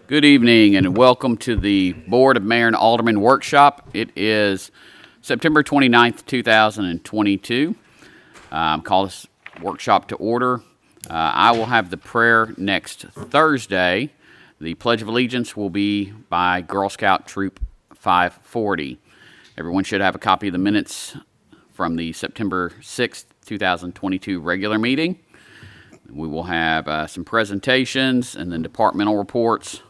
Good evening and welcome to the Board of Mayor and Alderman Workshop. It is September 29th, 2022. Call this workshop to order. I will have the prayer next Thursday. The Pledge of Allegiance will be by Girl Scout Troop 540. Everyone should have a copy of the minutes from the September 6th, 2022 regular meeting. We will have some presentations and then departmental reports.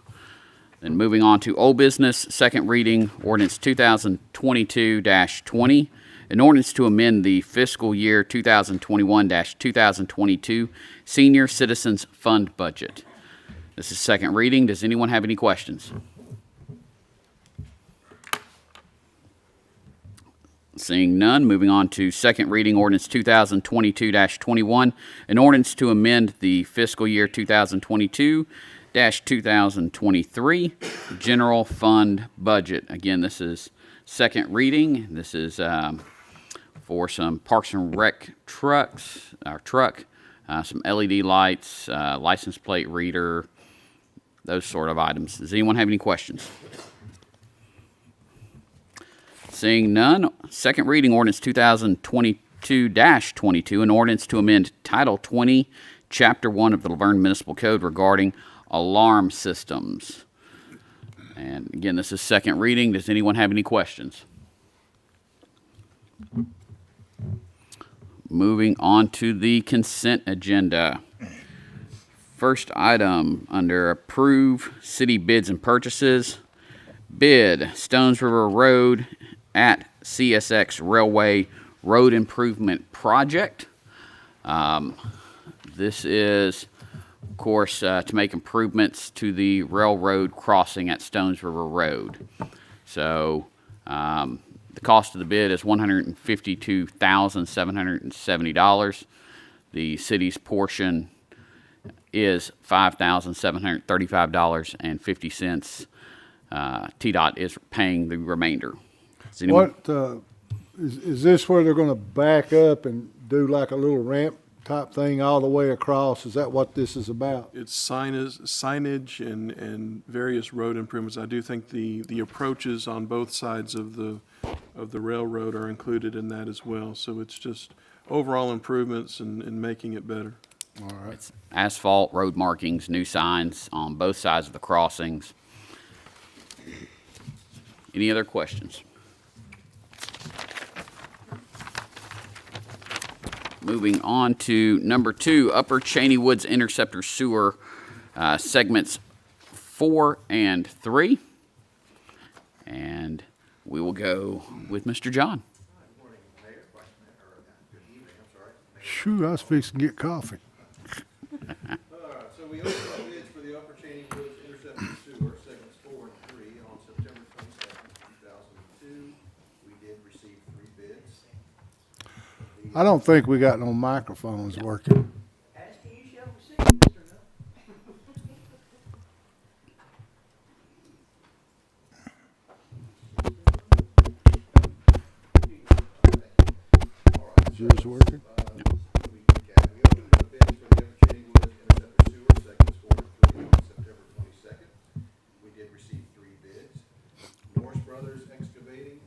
Then moving on to old business, second reading, ordinance 2022-20, an ordinance to amend the fiscal year 2021-2022 Senior Citizens Fund budget. This is second reading. Does anyone have any questions? Seeing none, moving on to second reading, ordinance 2022-21, an ordinance to amend the fiscal year 2022-2023 general fund budget. Again, this is second reading. This is for some Parks and Rec trucks, some LED lights, license plate reader, those sort of items. Does anyone have any questions? Seeing none, second reading, ordinance 2022-22, an ordinance to amend Title 20, Chapter 1 of the LaVergne Municipal Code regarding alarm systems. And again, this is second reading. Does anyone have any questions? Moving on to the consent agenda. First item under approve city bids and purchases. Bid Stones River Road at CSX Railway Road Improvement Project. This is, of course, to make improvements to the railroad crossing at Stones River Road. So the cost of the bid is $152,770. The city's portion is $5,735.50. TDOT is paying the remainder. Is this where they're going to back up and do like a little ramp type thing all the way across? Is that what this is about? It's signage and various road improvements. I do think the approaches on both sides of the railroad are included in that as well. So it's just overall improvements and making it better. All right. It's asphalt, road markings, new signs on both sides of the crossings. Any other questions? Moving on to number 2, Upper Cheney Woods Interceptor Sewer, segments 4 and 3. And we will go with Mr. John. Shoot, I was fixing to get coffee. So we opened the bids for the Upper Cheney Woods Interceptor Sewer, segments 4 and 3, on September 22nd, 2002. We did receive 3 bids. I don't think we got no microphones working. Ask and you shall receive, Mr. No. Is yours working? We opened the bids for the Upper Cheney Woods Interceptor Sewer, segments 4 and 3, on September 22nd. We did receive 3 bids. Norris Brothers Excavating,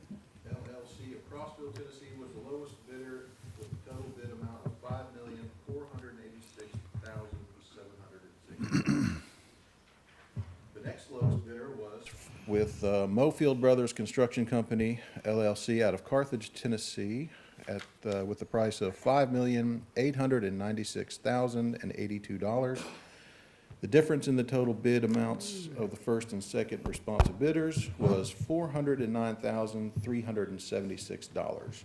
LLC of Crossville, Tennessee, was the lowest bidder with a total bid amount of $5,486,760. The next lowest bidder was with Mofield Brothers Construction Company, LLC, out of Carthage, Tennessee, with the price of $5,896,082. The difference in the total bid amounts of the first and second responsive bidders was $409,376.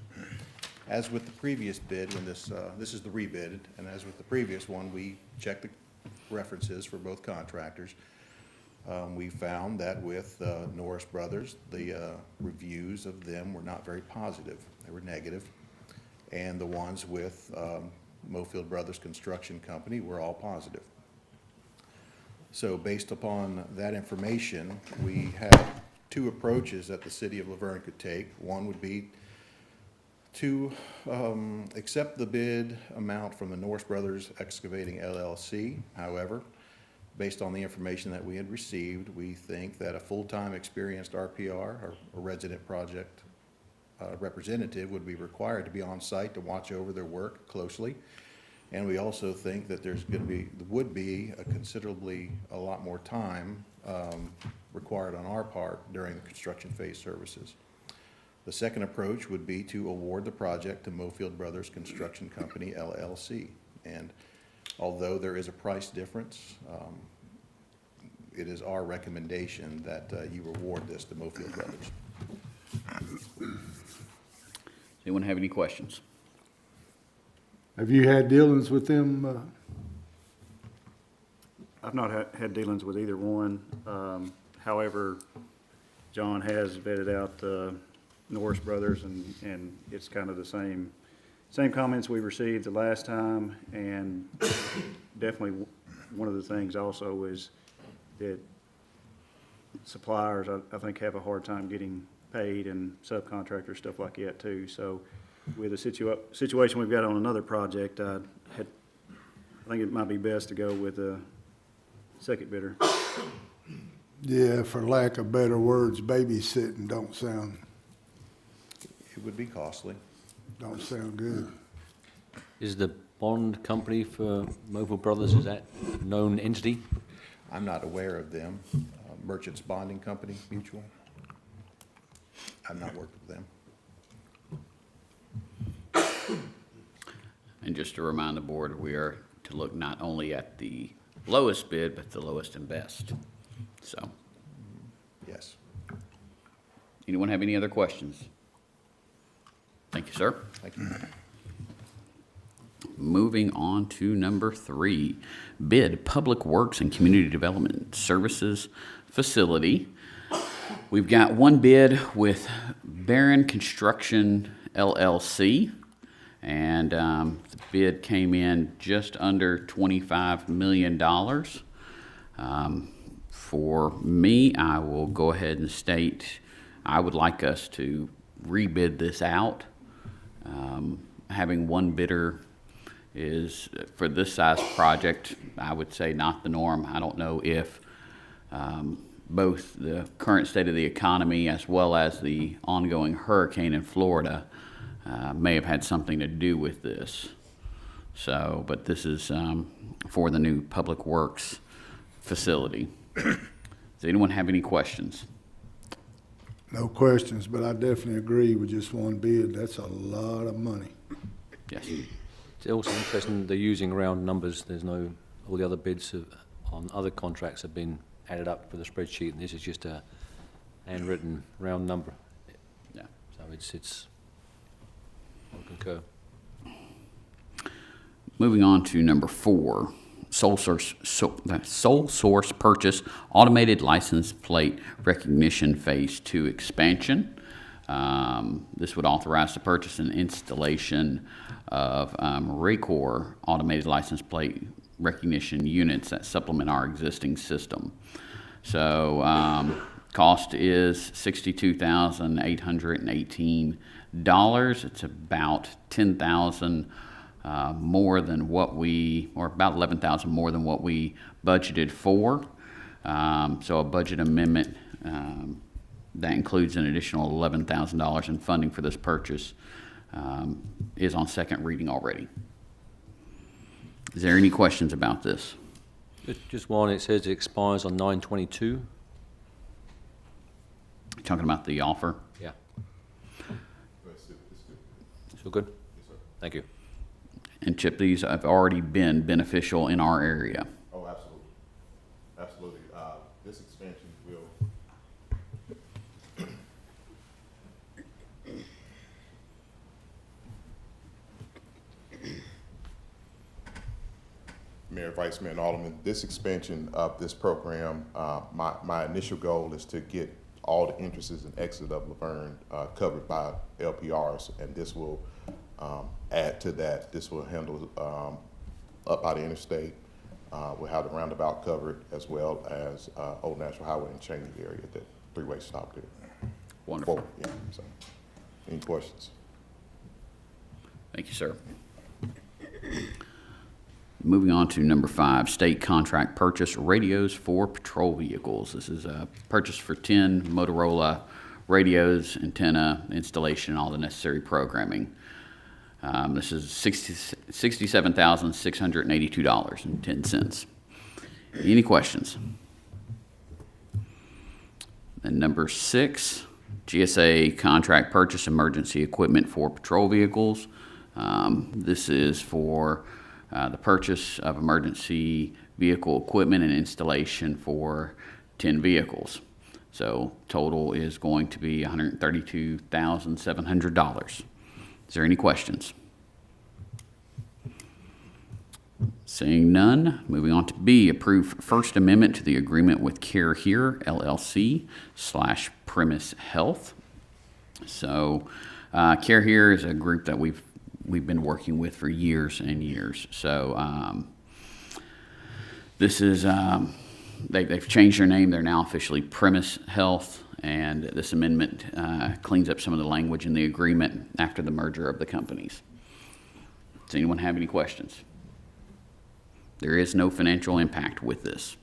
As with the previous bid, when this is the rebid, and as with the previous one, we checked the references for both contractors. We found that with Norris Brothers, the reviews of them were not very positive. They were negative. And the ones with Mofield Brothers Construction Company were all positive. So based upon that information, we had 2 approaches that the city of LaVergne could take. One would be to accept the bid amount from the Norris Brothers Excavating LLC. However, based on the information that we had received, we think that a full-time experienced RPR, or a resident project representative, would be required to be on site to watch over their work closely. And we also think that would be a lot more time required on our part during the construction phase services. The second approach would be to award the project to Mofield Brothers Construction Company, LLC. And although there is a price difference, it is our recommendation that you award this to Mofield Brothers. Does anyone have any questions? Have you had dealings with them? I've not had dealings with either one. However, John has vetted out Norris Brothers, and it's kind of the same comments we received the last time. And definitely one of the things also is that suppliers, I think, have a hard time getting paid, and subcontractors, stuff like that too. So with the situation we've got on another project, I think it might be best to go with a second bidder. Yeah, for lack of better words, babysitting don't sound It would be costly. good. Is the bond company for Mofield Brothers, is that a known entity? I'm not aware of them. Merchants Bonding Company, Mutual. I've not worked with them. And just to remind the board, we are to look not only at the lowest bid, but the lowest and best. So, Yes. anyone have any other questions? Thank you, sir. Thank you. Moving on to number 3, bid Public Works and Community Development Services Facility. We've got one bid with Barron Construction LLC, and the bid came in just under $25 million. For me, I will go ahead and state I would like us to rebid this out. Having one bidder is, for this size project, I would say not the norm. I don't know if both the current state of the economy as well as the ongoing hurricane in Florida may have had something to do with this. So, but this is for the new Public Works facility. Does anyone have any questions? No questions, but I definitely agree with just one bid. That's a lot of money. Yes. It's also interesting they're using round numbers. There's no, all the other bids on other contracts have been added up for the spreadsheet, and this is just a handwritten round number. Yeah. So it's I concur. Moving on to number 4, sole source purchase, automated license plate recognition phase 2 expansion. This would authorize the purchase and installation of Raycor automated license plate recognition units that supplement our existing system. So cost is $62,818. It's about $10,000 more than what we, or about $11,000 more than what we budgeted for. So a budget amendment that includes an additional $11,000 in funding for this purchase is on second reading already. Is there any questions about this? Just one, it says it expires on 9/22. Talking about the offer? Yeah. So good? Thank you. And Chip, these have already been beneficial in our area. Oh, absolutely. Absolutely. This expansion will, Mayor, Vice Mayor, and Alderman, this expansion of this program, my initial goal is to get all the entrances and exits of LaVergne covered by LPRs, and this will add to that. This will handle up by the interstate. We'll have the roundabout covered, as well as Old National Highway and Cheney area, that three-way stop there. Wonderful. Yeah, so, any questions? Thank you, sir. Moving on to number 5, state contract purchase radios for patrol vehicles. This is a purchase for 10 Motorola radios, antenna, installation, all the necessary programming. This is $67,682.10. Any questions? And number 6, GSA contract purchase emergency equipment for patrol vehicles. This is for the purchase of emergency vehicle equipment and installation for 10 vehicles. So total is going to be $132,700. Is there any questions? Seeing none, moving on to B, approve First Amendment to the agreement with Care Here LLC / Premise Health. So Care Here is a group that we've been working with for years and years. So this is, they've changed their name. They're now officially Premise Health, and this amendment cleans up some of the language in the agreement after the merger of the companies. Does anyone have any questions? There is no financial impact with this.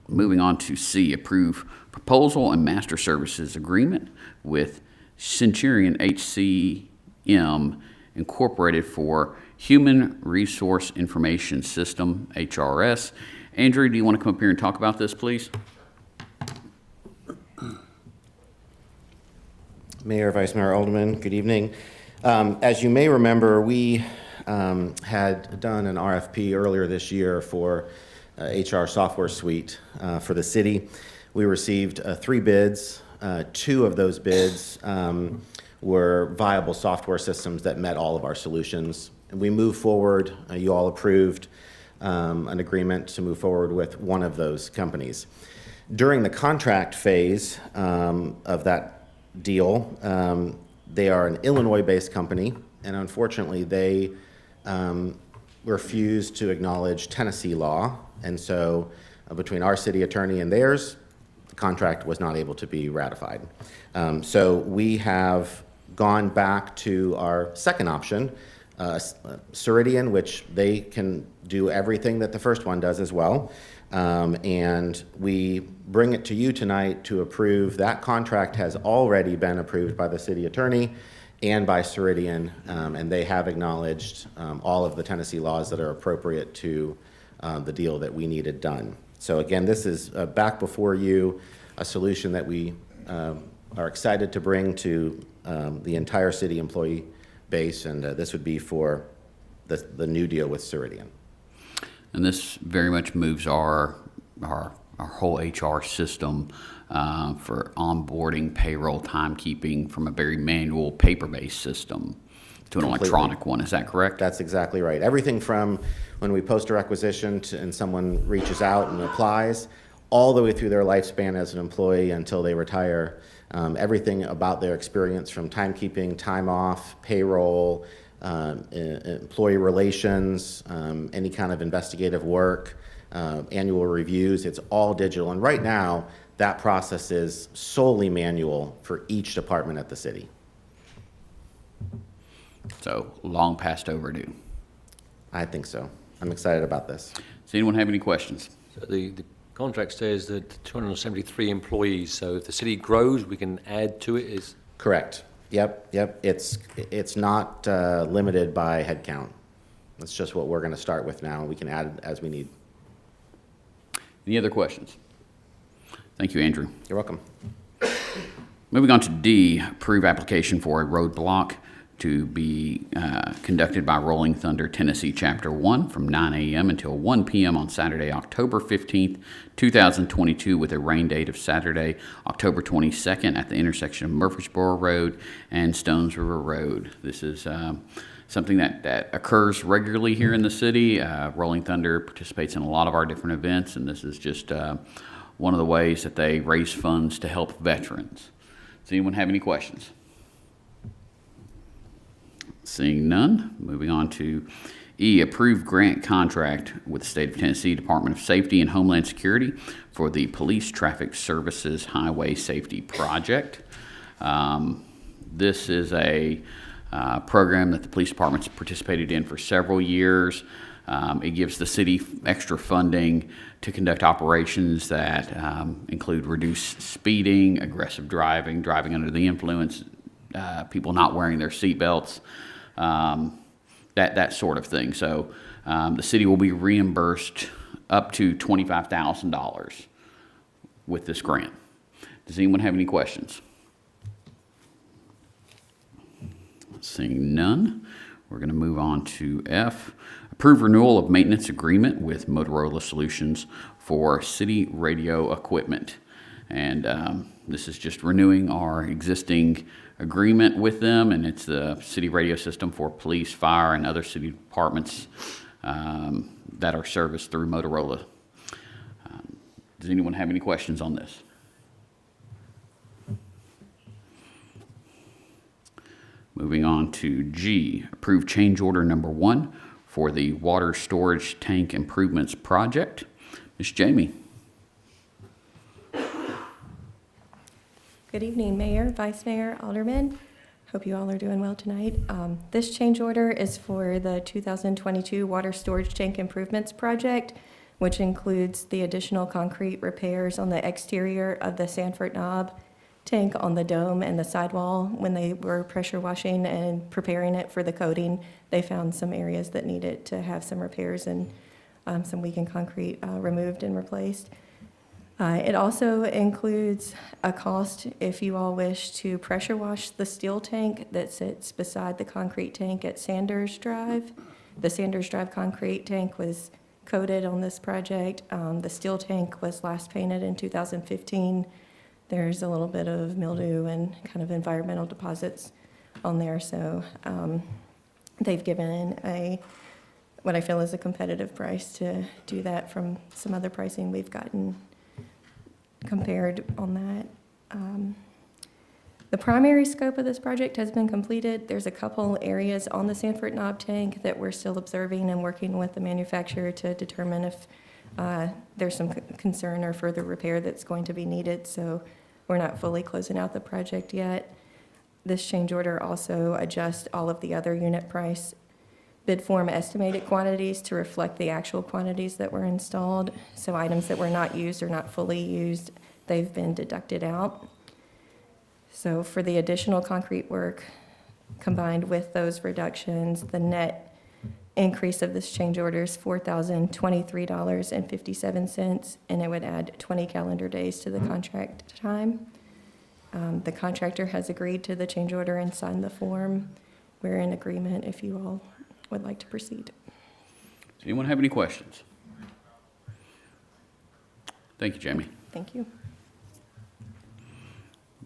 Moving on to C, approve proposal and master services agreement with Centurion HCM Incorporated for Human Resource Information System, HRS. Andrew, do you want to come up here and talk about this, please? Mayor, Vice Mayor Alderman, good evening. As you may remember, we had done an RFP earlier this year for HR software suite for the city. We received 3 bids. 2 of those bids were viable software systems that met all of our solutions. And we moved forward. You all approved an agreement to move forward with one of those companies. During the contract phase of that deal, they are an Illinois-based company, and unfortunately, they refused to acknowledge Tennessee law, and so between our city attorney and theirs, the contract was not able to be ratified. So we have gone back to our second option, Ceridian, which they can do everything that the first one does as well. And we bring it to you tonight to approve. That contract has already been approved by the city attorney and by Ceridian, and they have acknowledged all of the Tennessee laws that are appropriate to the deal that we needed done. So again, this is back before you, a solution that we are excited to bring to the entire city employee base, and this would be for the new deal with Ceridian. And this very much moves our whole HR system for onboarding, payroll, timekeeping from a very manual, paper-based system to an electronic one. Is that correct? That's exactly right. Everything from when we post a requisition and someone reaches out and applies, all the way through their lifespan as an employee until they retire. Everything about their experience from timekeeping, time off, payroll, employee relations, any kind of investigative work, annual reviews, it's all digital. And right now, that process is solely manual for each department at the city. So long past overdue. I think so. I'm excited about this. Does anyone have any questions? So the contract says that 273 employees, so if the city grows, we can add to it? Is Correct. Yep. It's not limited by headcount. That's just what we're going to start with now. We can add as we need. Any other questions? Thank you, Andrew. You're welcome. Moving on to D, approve application for a roadblock to be conducted by Rolling Thunder Tennessee Chapter 1 from 9 a.m. until 1 p.m. on Saturday, October 15th, 2022, with a rain date of Saturday, October 22nd at the intersection of Murfreesboro Road and Stones River Road. This is something that occurs regularly here in the city. Rolling Thunder participates in a lot of our different events, and this is just one of the ways that they raise funds to help veterans. Does anyone have any questions? Seeing none, moving on to E, approve grant contract with the State of Tennessee Department of Safety and Homeland Security for the Police Traffic Services Highway Safety Project. This is a program that the police department's participated in for several years. It gives the city extra funding to conduct operations that include reduced speeding, aggressive driving, driving under the influence, people not wearing their seatbelts, that sort of thing. So the city will be reimbursed up to $25,000 with this grant. Does anyone have any questions? Seeing none, we're going to move on to F. Approve renewal of maintenance agreement with Motorola Solutions for city radio equipment. And this is just renewing our existing agreement with them, and it's the city radio system for police, fire, and other city departments that are serviced through Motorola. Does anyone have any questions on this? Moving on to G, approve change order number 1 for the water storage tank improvements project. Ms. Jamie. Good evening, Mayor, Vice Mayor, Alderman. Hope you all are doing well tonight. This change order is for the 2022 water storage tank improvements project, which includes the additional concrete repairs on the exterior of the Sanford Knob tank on the dome and the sidewall. When they were pressure washing and preparing it for the coating, they found some areas that needed to have some repairs and some weakened concrete removed and replaced. It also includes a cost if you all wish to pressure wash the steel tank that sits beside the concrete tank at Sanders Drive. The Sanders Drive concrete tank was coated on this project. The steel tank was last painted in 2015. There's a little bit of mildew and kind of environmental deposits on there, so they've given what I feel is a competitive price to do that from some other pricing we've gotten compared on that. The primary scope of this project has been completed. There's a couple areas on the Sanford Knob tank that we're still observing and working with the manufacturer to determine if there's some concern or further repair that's going to be needed, so we're not fully closing out the project yet. This change order also adjusts all of the other unit price bid form estimated quantities to reflect the actual quantities that were installed. So items that were not used or not fully used, they've been deducted out. So for the additional concrete work combined with those reductions, the net increase of this change order is $4,023.57, and it would add 20 calendar days to the contract time. The contractor has agreed to the change order and signed the form. We're in agreement if you all would like to proceed. Does anyone have any questions? Thank you, Jamie. Thank you.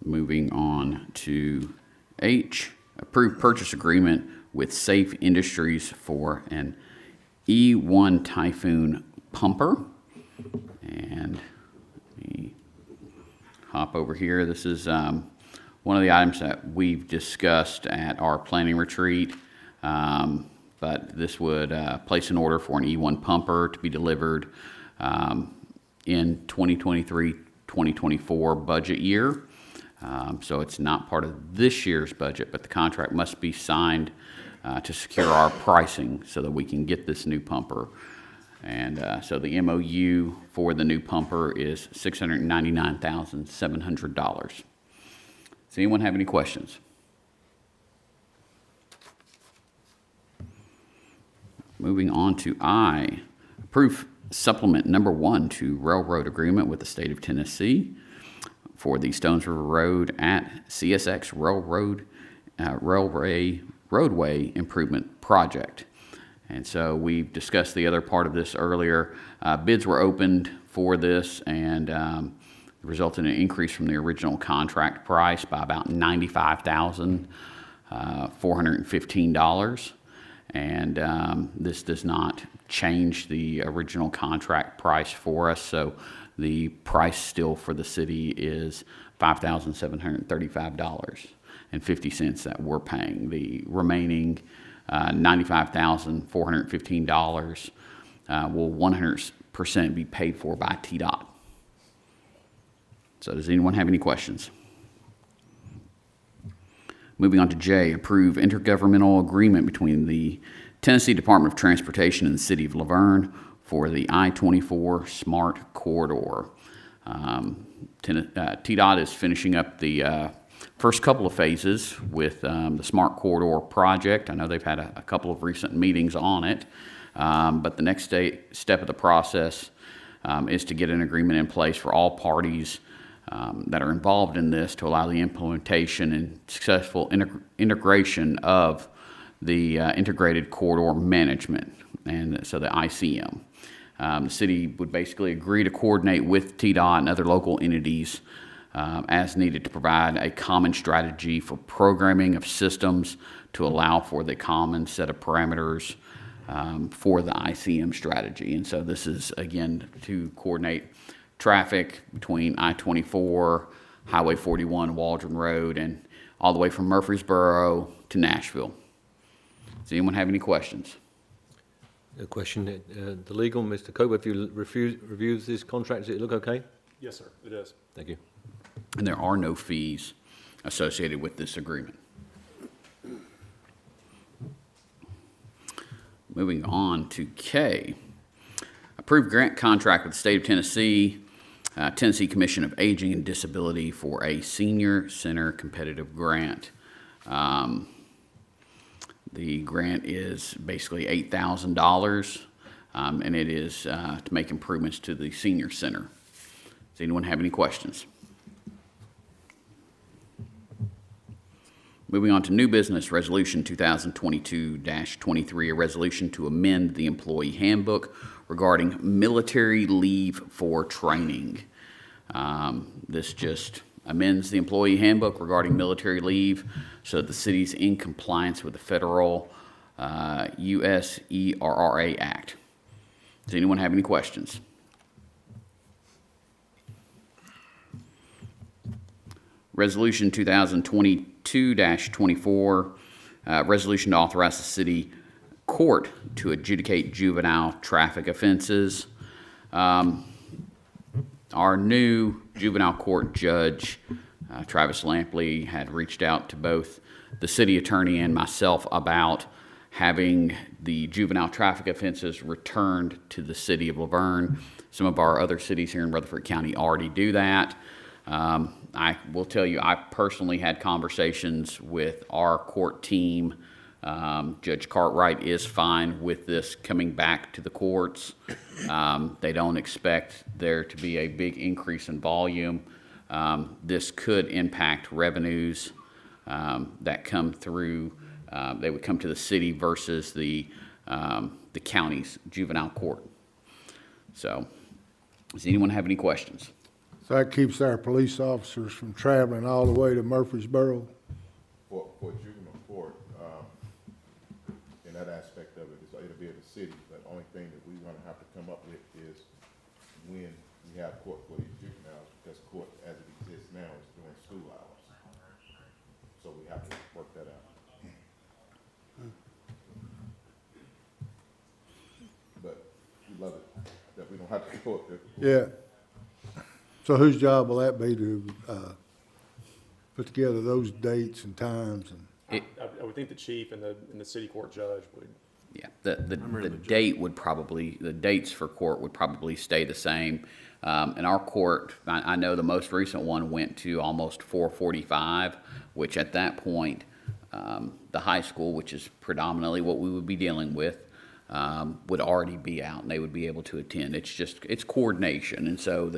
Moving on to H, approve purchase agreement with Safe Industries for an E1 Typhoon pumper. And let me hop over here. This is one of the items that we've discussed at our planning retreat. But this would place an order for an E1 pumper to be delivered in 2023-2024 budget year. So it's not part of this year's budget, but the contract must be signed to secure our pricing so that we can get this new pumper. And so the MOU for the new pumper is $699,700. Does anyone have any questions? Moving on to I, approve supplement number 1 to railroad agreement with the state of Tennessee for the Stones River Road at CSX roadway improvement project. And so we've discussed the other part of this earlier. Bids were opened for this and resulted in an increase from the original contract price by about $95,415. And this does not change the original contract price for us, so the price still for the city is $5,735.50 that we're paying. The remaining $95,415 will 100% be paid for by TDOT. So does anyone have any questions? Moving on to J, approve intergovernmental agreement between the Tennessee Department of Transportation and the City of LaVergne for the I-24 Smart Corridor. TDOT is finishing up the first couple of phases with the Smart Corridor project. I know they've had a couple of recent meetings on it, but the next step of the process is to get an agreement in place for all parties that are involved in this to allow the implementation and successful integration of the integrated corridor management, and so the ICM. The city would basically agree to coordinate with TDOT and other local entities as needed to provide a common strategy for programming of systems to allow for the common set of parameters for the ICM strategy. And so this is, again, to coordinate traffic between I-24, Highway 41, Waldron Road, and all the way from Murfreesboro to Nashville. Does anyone have any questions? A question, the legal, Mr. Cope, if you reviews this contract, does it look okay? Yes, sir, it is. Thank you. And there are no fees associated with this agreement. Moving on to K, approved grant contract with the State of Tennessee, Tennessee Commission of Aging and Disability for a senior center competitive grant. The grant is basically $8,000, and it is to make improvements to the senior center. Does anyone have any questions? Moving on to new business, Resolution 2022-23, a resolution to amend the employee handbook regarding military leave for training. This just amends the employee handbook regarding military leave so that the city's in compliance with the federal USERRA Act. Does anyone have any questions? Resolution 2022-24, resolution to authorize the city court to adjudicate juvenile traffic offenses. Our new juvenile court judge, Travis Lampley, had reached out to both the city attorney and myself about having the juvenile traffic offenses returned to the city of LaVergne. Some of our other cities here in Rutherford County already do that. I will tell you, I personally had conversations with our court team. Judge Cartwright is fine with this coming back to the courts. They don't expect there to be a big increase in volume. This could impact revenues that come through. They would come to the city versus the county's juvenile court. So, does anyone have any questions? So that keeps our police officers from traveling all the way to Murfreesboro? For juvenile court, in that aspect of it, it'll be at the city, but the only thing that we want to have to come up with is when we have court for these juveniles, because court as it exists now is during school hours. So we have to work that out. But we love it, that we don't have to go up there. Yeah. So whose job will that be to put together those dates and times? And I would think the chief and the city court judge would. Yeah, the date would probably, the dates for court would probably stay the same. In our court, I know the most recent one went to almost 4:45, which at that point, the high school, which is predominantly what we would be dealing with, would already be out and they would be able to attend. It's coordination. And so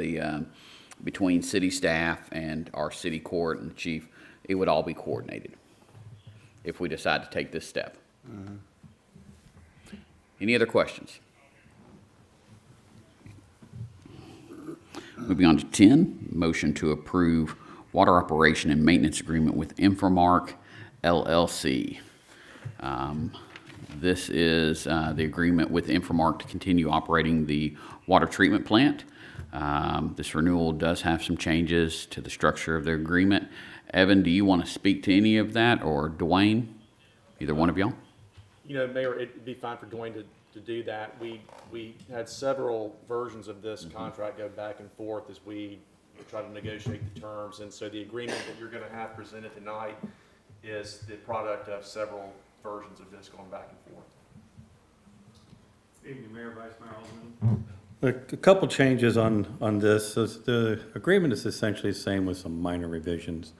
between city staff and our city court and the chief, it would all be coordinated if we decide to take this step. Mm-hmm. Any other questions? Moving on to 10, motion to approve water operation and maintenance agreement with Infomark LLC. This is the agreement with Infomark to continue operating the water treatment plant. This renewal does have some changes to the structure of their agreement. Evan, do you want to speak to any of that, or Dwayne? Either one of y'all? You know, Mayor, it'd be fine for Dwayne to do that. We had several versions of this contract go back and forth as we try to negotiate the terms. And so the agreement that you're going to have presented tonight is the product of several versions of this going back and forth. Evening, Mayor, Vice Mayor, Alderman. A couple changes on this. The agreement is essentially the same with some minor revisions.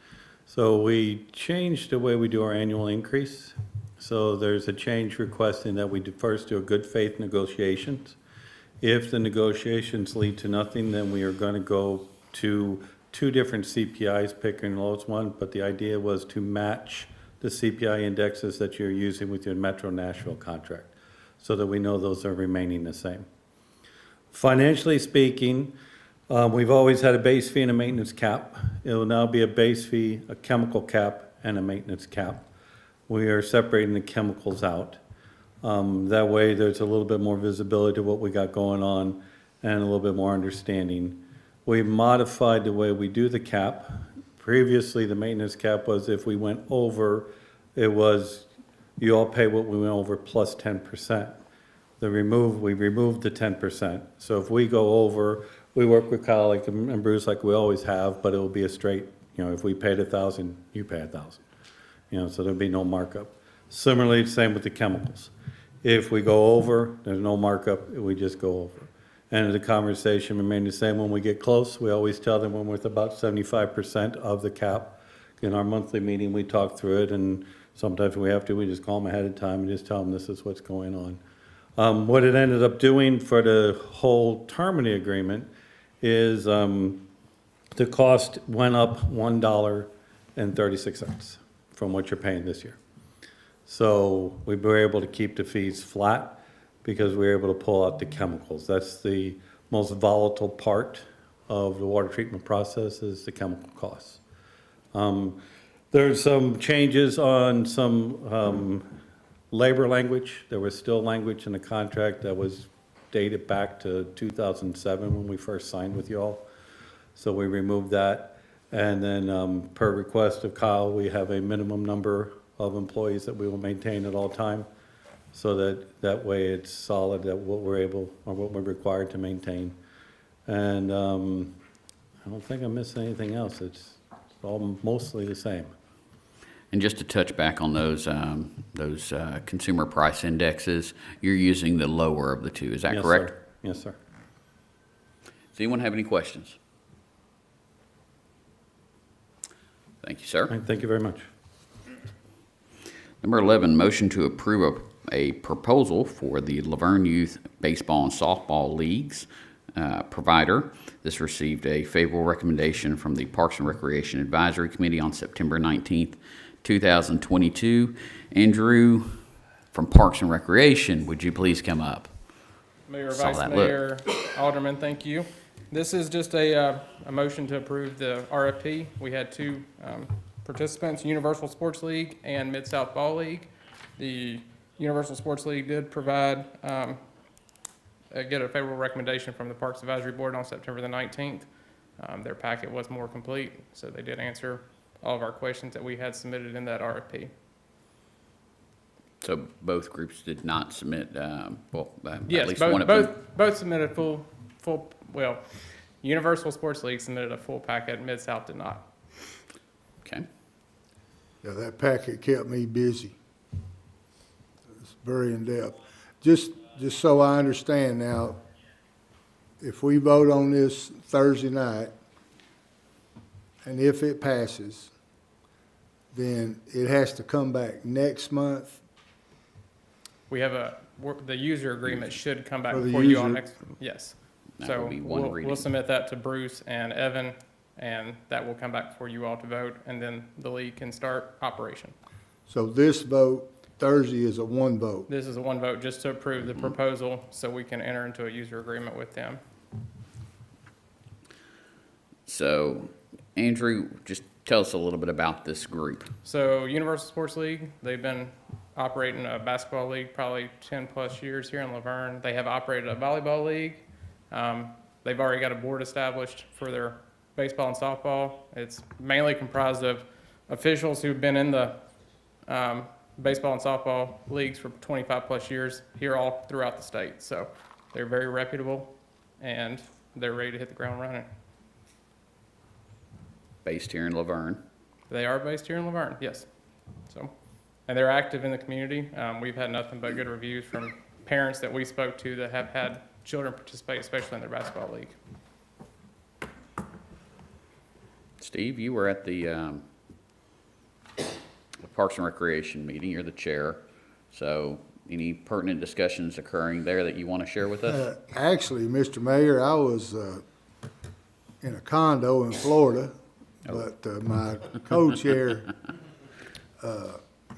So we changed the way we do our annual increase. So there's a change requesting that we first do a good faith negotiations. If the negotiations lead to nothing, then we are going to go to 2 different CPIs, picking the lowest one, but the idea was to match the CPI indexes that you're using with your Metro Nashville contract, so that we know those are remaining the same. Financially speaking, we've always had a base fee and a maintenance cap. It will now be a base fee, a chemical cap, and a maintenance cap. We are separating the chemicals out. That way there's a little bit more visibility to what we got going on and a little bit more understanding. We modified the way we do the cap. Previously, the maintenance cap was if we went over, it was you all pay what we went over plus 10%. We removed the 10%. So if we go over, we work with Kyle and Bruce like we always have, but it will be a straight, if we paid 1,000, you pay 1,000. So there'll be no markup. Similarly, same with the chemicals. If we go over, there's no markup, we just go over. And the conversation remained the same when we get close. We always tell them when we're at about 75% of the cap. In our monthly meeting, we talk through it, and sometimes if we have to, we just call them ahead of time and just tell them this is what's going on. What it ended up doing for the whole term of the agreement is the cost went up $1.36 from what you're paying this year. So we were able to keep the fees flat because we were able to pull out the chemicals. That's the most volatile part of the water treatment process is the chemical costs. There's some changes on some labor language. There was still language in the contract that was dated back to 2007 when we first signed with you all. So we removed that. And then per request of Kyle, we have a minimum number of employees that we will maintain at all time. So that way it's solid that what we're able or what we're required to maintain. And I don't think I missed anything else. It's all mostly the same. And just to touch back on those consumer price indexes, you're using the lower of the two, is that Yes, correct? sir. Yes, sir. Does anyone have any questions? Thank you, sir. All right, thank you very much. Number 11, motion to approve a proposal for the LaVergne Youth Baseball and Softball Leagues provider. This received a favorable recommendation from the Parks and Recreation Advisory Committee on September 19th, 2022. Andrew from Parks and Recreation, would you please come up? Mayor, Saw Vice that look. Mayor, Alderman, thank you. This is just a motion to approve the RFP. We had 2 participants, Universal Sports League and Mid-South Ball League. The Universal Sports League did provide, get a favorable recommendation from the Parks Advisory Board on September the 19th. Their packet was more complete, so they did answer all of our questions that we had submitted in that RFP. So both groups did not submit, at Yes, least one both, of them. both submitted well, Universal Sports League submitted a full packet, Mid-South did not. Okay. Yeah, that packet kept me busy. It's very in-depth. Just so I understand now, if we vote on this Thursday night, and if it passes, then it has to come back next month. We have the user agreement should come back For the before you all user. next, yes. That So will be one we'll reading. submit that to Bruce and Evan, and that will come back for you all to vote, and then the league can start operation. So this vote Thursday is a one vote. This is a one vote just to approve the proposal, so we can enter into a user agreement with them. So, Andrew, just tell us a little bit about this group. So Universal Sports League, they've been operating a basketball league probably 10 plus years here in LaVergne. They have operated a volleyball league. They've already got a board established for their baseball and softball. It's mainly comprised of officials who've been in the baseball and softball leagues for 25 plus years here all throughout the state. So they're very reputable and they're ready to hit the ground running. Based here in LaVergne. They are based here in LaVergne, yes. So, and they're active in the community. We've had nothing but good reviews from parents that we spoke to that have had children participate, especially in their basketball league. Steve, you were at the Parks and Recreation meeting. You're the chair. So any pertinent discussions occurring there that you want to share with us? Actually, Mr. Mayor, I was in a condo in Florida, but my co-chair,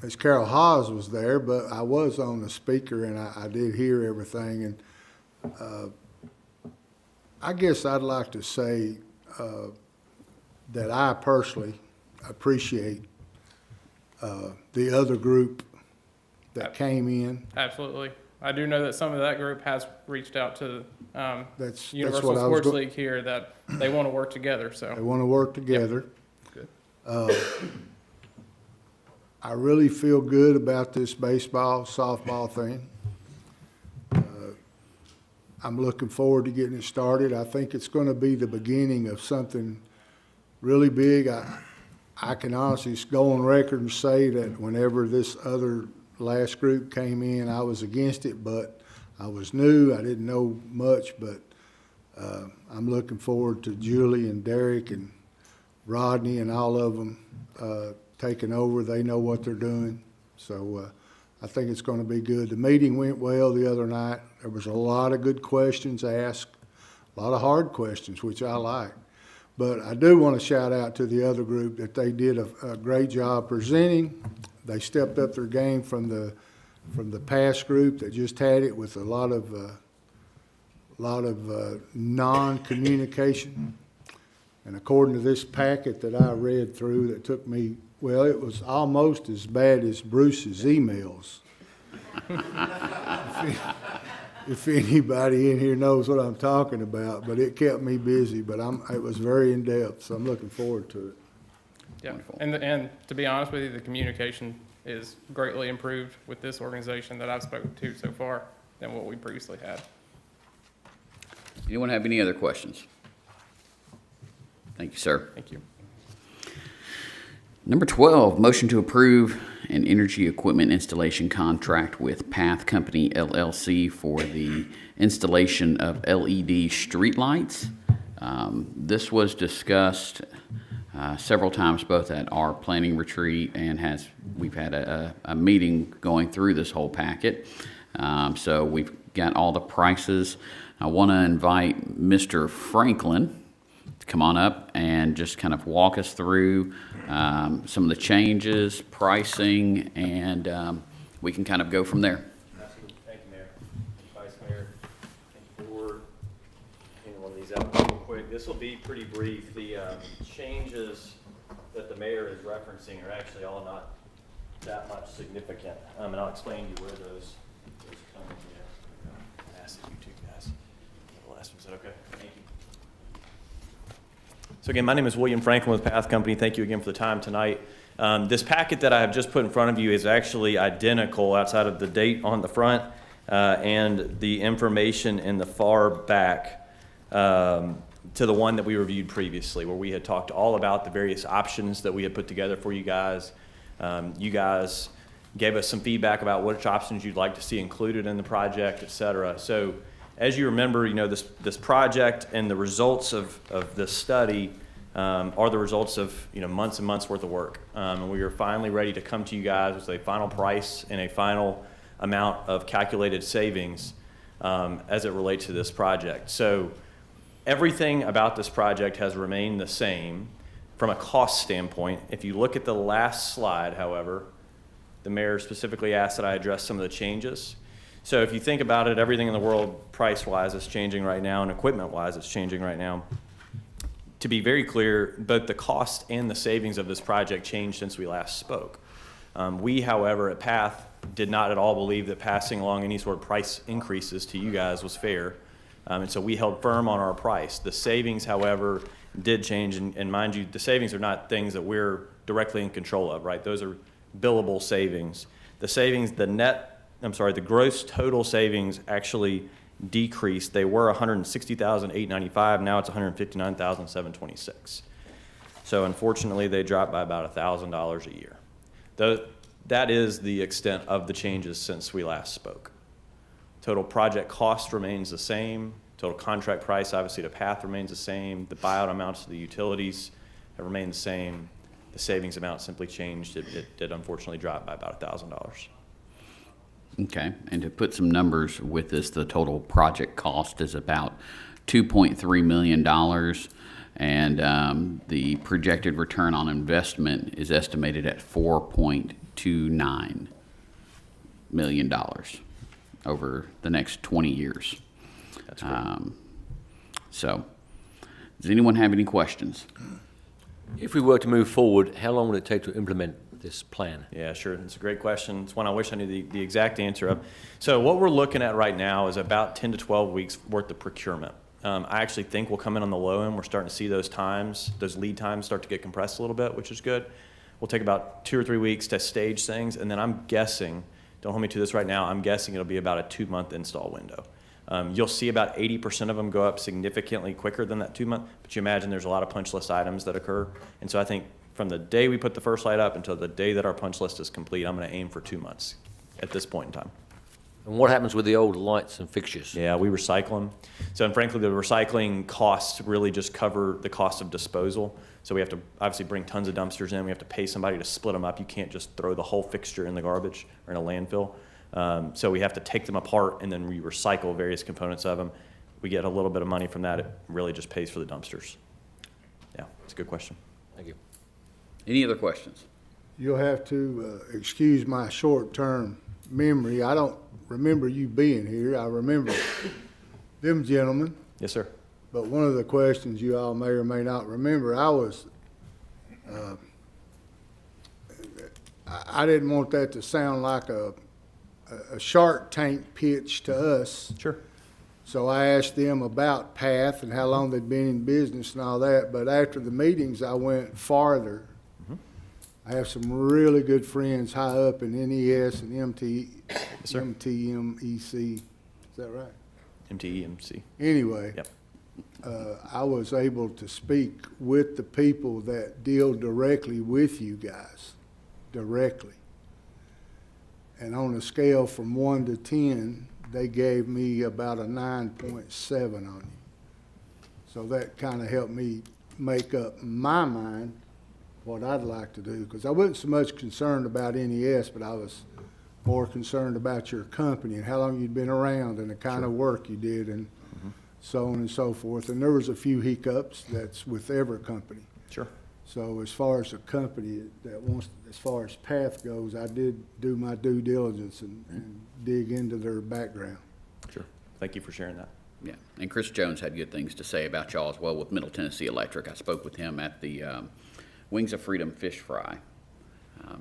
Ms. Carol Hawes, was there, but I was on the speaker and I did hear everything. And I guess I'd like to say that I personally appreciate the other group that came in. Absolutely. I do know that some of that group has reached out to That's Universal what I was Sports go- League here that they want to work together, They so. want to work together. Good. I really feel good about this baseball, softball thing. I'm looking forward to getting it started. I think it's going to be the beginning of something really big. I can honestly go on record and say that whenever this other last group came in, I was against it, but I was new. I didn't know much, but I'm looking forward to Julie and Derek and Rodney and all of them taking over. They know what they're doing. So I think it's going to be good. The meeting went well the other night. There was a lot of good questions asked, a lot of hard questions, which I like. But I do want to shout out to the other group that they did a great job presenting. They stepped up their game from the past group that just had it with a lot of non-communication. And according to this packet that I read through that took me, well, it was almost as bad as Bruce's emails. If anybody in here knows what I'm talking about, but it kept me busy, but it was very in-depth, so I'm looking forward to it. Yeah, Wonderful. and to be honest with you, the communication is greatly improved with this organization that I've spoken to so far than what we previously had. Anyone have any other questions? Thank you, sir. Thank you. Number 12, motion to approve an energy equipment installation contract with Path Company LLC for the installation of LED streetlights. This was discussed several times, both at our planning retreat and we've had a meeting going through this whole packet. So we've got all the prices. I want to invite Mr. Franklin to come on up and just kind of walk us through some of the changes, pricing, and we can kind of go from there. Absolutely. Thank you, Mayor. Vice Mayor. Thank you, Board. Hand one of these out real quick. This will be pretty brief. The changes that the mayor is referencing are actually all not that much significant. And I'll explain to you where those come in here. I'll ask you two guys. The last one, is that okay? Thank you. So again, my name is William Franklin with Path Company. Thank you again for the time tonight. This packet that I have just put in front of you is actually identical outside of the date on the front and the information in the far back to the one that we reviewed previously, where we had talked all about the various options that we had put together for you guys. You guys gave us some feedback about which options you'd like to see included in the project, et cetera. So as you remember, this project and the results of this study are the results of months and months worth of work. And we are finally ready to come to you guys with a final price and a final amount of calculated savings as it relates to this project. So everything about this project has remained the same from a cost standpoint. If you look at the last slide, however, the mayor specifically asked that I address some of the changes. So if you think about it, everything in the world price-wise is changing right now, and equipment-wise it's changing right now. To be very clear, both the cost and the savings of this project changed since we last spoke. We, however, at Path did not at all believe that passing along any sort of price increases to you guys was fair, and so we held firm on our price. The savings, however, did change, and mind you, the savings are not things that we're directly in control of, right? Those are billable savings. The savings, the gross total savings actually decreased. They were $160,895. Now it's $159,726. So unfortunately, they dropped by about $1,000 a year. that is the extent of the changes since we last spoke. Total project cost remains the same. Total contract price, obviously, to Path remains the same. The buyout amounts to the utilities have remained the same. The savings amount simply changed. It did unfortunately drop by about $1,000. Okay, and to put some numbers with this, the total project cost is about $2.3 million, and the projected return on investment is estimated at $4.29 million over the next 20 years. That's great. So, does anyone have any questions? If we were to move forward, how long would it take to implement this plan? Yeah, sure. It's a great question. It's one I wish I knew the exact answer of. So what we're looking at right now is about 10 to 12 weeks worth of procurement. I actually think we'll come in on the low end. We're starting to see those lead times start to get compressed a little bit, which is good. We'll take about 2 or 3 weeks to stage things, and then I'm guessing, don't hold me to this right now, I'm guessing it'll be about a 2-month install window. You'll see about 80% of them go up significantly quicker than that 2-month, but you imagine there's a lot of punch list items that occur. And so I think from the day we put the first light up until the day that our punch list is complete, I'm going to aim for 2 months at this point in time. And what happens with the old lights and fixtures? Yeah, we recycle them. So, and frankly, the recycling costs really just cover the cost of disposal. So we have to obviously bring tons of dumpsters in. We have to pay somebody to split them up. You can't just throw the whole fixture in the garbage or in a landfill. So we have to take them apart and then we recycle various components of them. We get a little bit of money from that. It really just pays for the dumpsters. Yeah, it's a good question. Thank you. Any other questions? You'll have to excuse my short-term memory. I don't remember you being here. I remember them gentlemen. Yes, sir. But one of the questions you all may or may not remember, I didn't want that to sound like a Shark Tank pitch to us. Sure. So I asked them about Path and how long they'd been in business and all that. But after the meetings, I went farther. I have some really good friends high up in NES and MTMEC. Is that right? MTEMC. Anyway, Yep. I was able to speak with the people that deal directly with you guys, directly. And on a scale from 1 to 10, they gave me about a 9.7 on you. So that kind of helped me make up my mind what I'd like to do, because I wasn't so much concerned about NES, but I was more concerned about your company and how long you'd been around and the kind of work you did and so on and so forth. And there was a few hiccups. That's with every company. Sure. So as far as a company that wants, as far as Path goes, I did do my due diligence and dig into their background. Sure. Thank you for sharing that. Yeah, and Chris Jones had good things to say about y'all as well with Middle Tennessee Electric. I spoke with him at the Wings of Freedom Fish Fry.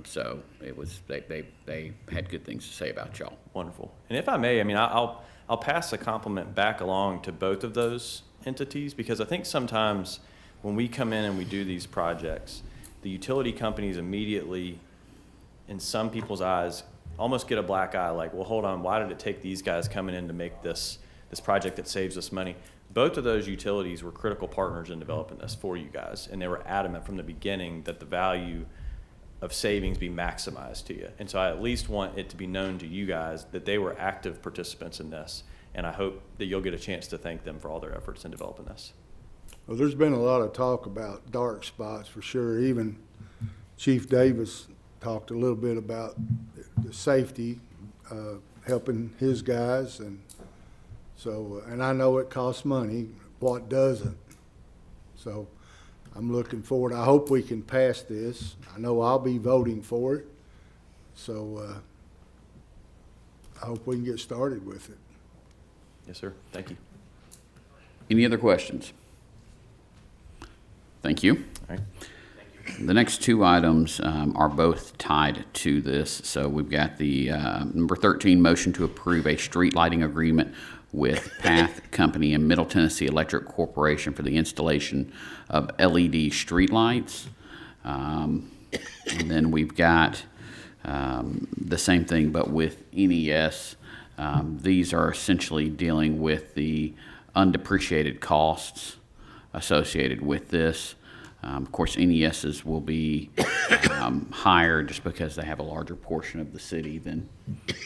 So it was they had good things to say about y'all. Wonderful. And if I may, I mean, I'll pass a compliment back along to both of those entities, because I think sometimes when we come in and we do these projects, the utility companies immediately, in some people's eyes, almost get a black eye, like, well, hold on, why did it take these guys coming in to make this project that saves us money? Both of those utilities were critical partners in developing this for you guys, and they were adamant from the beginning that the value of savings be maximized to you. And so I at least want it to be known to you guys that they were active participants in this, and I hope that you'll get a chance to thank them for all their efforts in developing this. Well, there's been a lot of talk about dark spots for sure. Even Chief Davis talked a little bit about the safety, helping his guys, and so, and I know it costs money. What doesn't? So I'm looking forward. I hope we can pass this. I know I'll be voting for it. So I hope we can get started with it. Yes, sir. Thank you. Any other questions? Thank you. All right. The next two items are both tied to this. So we've got the number 13, motion to approve a street lighting agreement with Path Company and Middle Tennessee Electric Corporation for the installation of LED street lights. And then we've got the same thing, but with NES. These are essentially dealing with the undepreciated costs associated with this. Of course, NESs will be higher just because they have a larger portion of the city than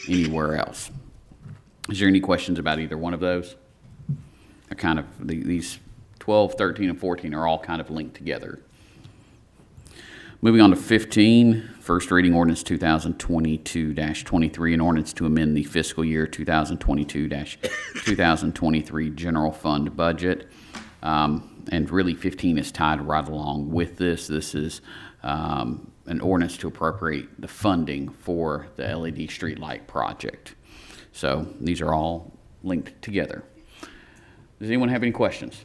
anywhere else. Is there any questions about either one of those? They're kind of, these 12, 13, and 14 are all kind of linked together. Moving on to 15, first reading ordinance 2022-23, an ordinance to amend the fiscal year 2022-2023 general fund budget. And really 15 is tied right along with this. This is an ordinance to appropriate the funding for the LED streetlight project. So these are all linked together. Does anyone have any questions?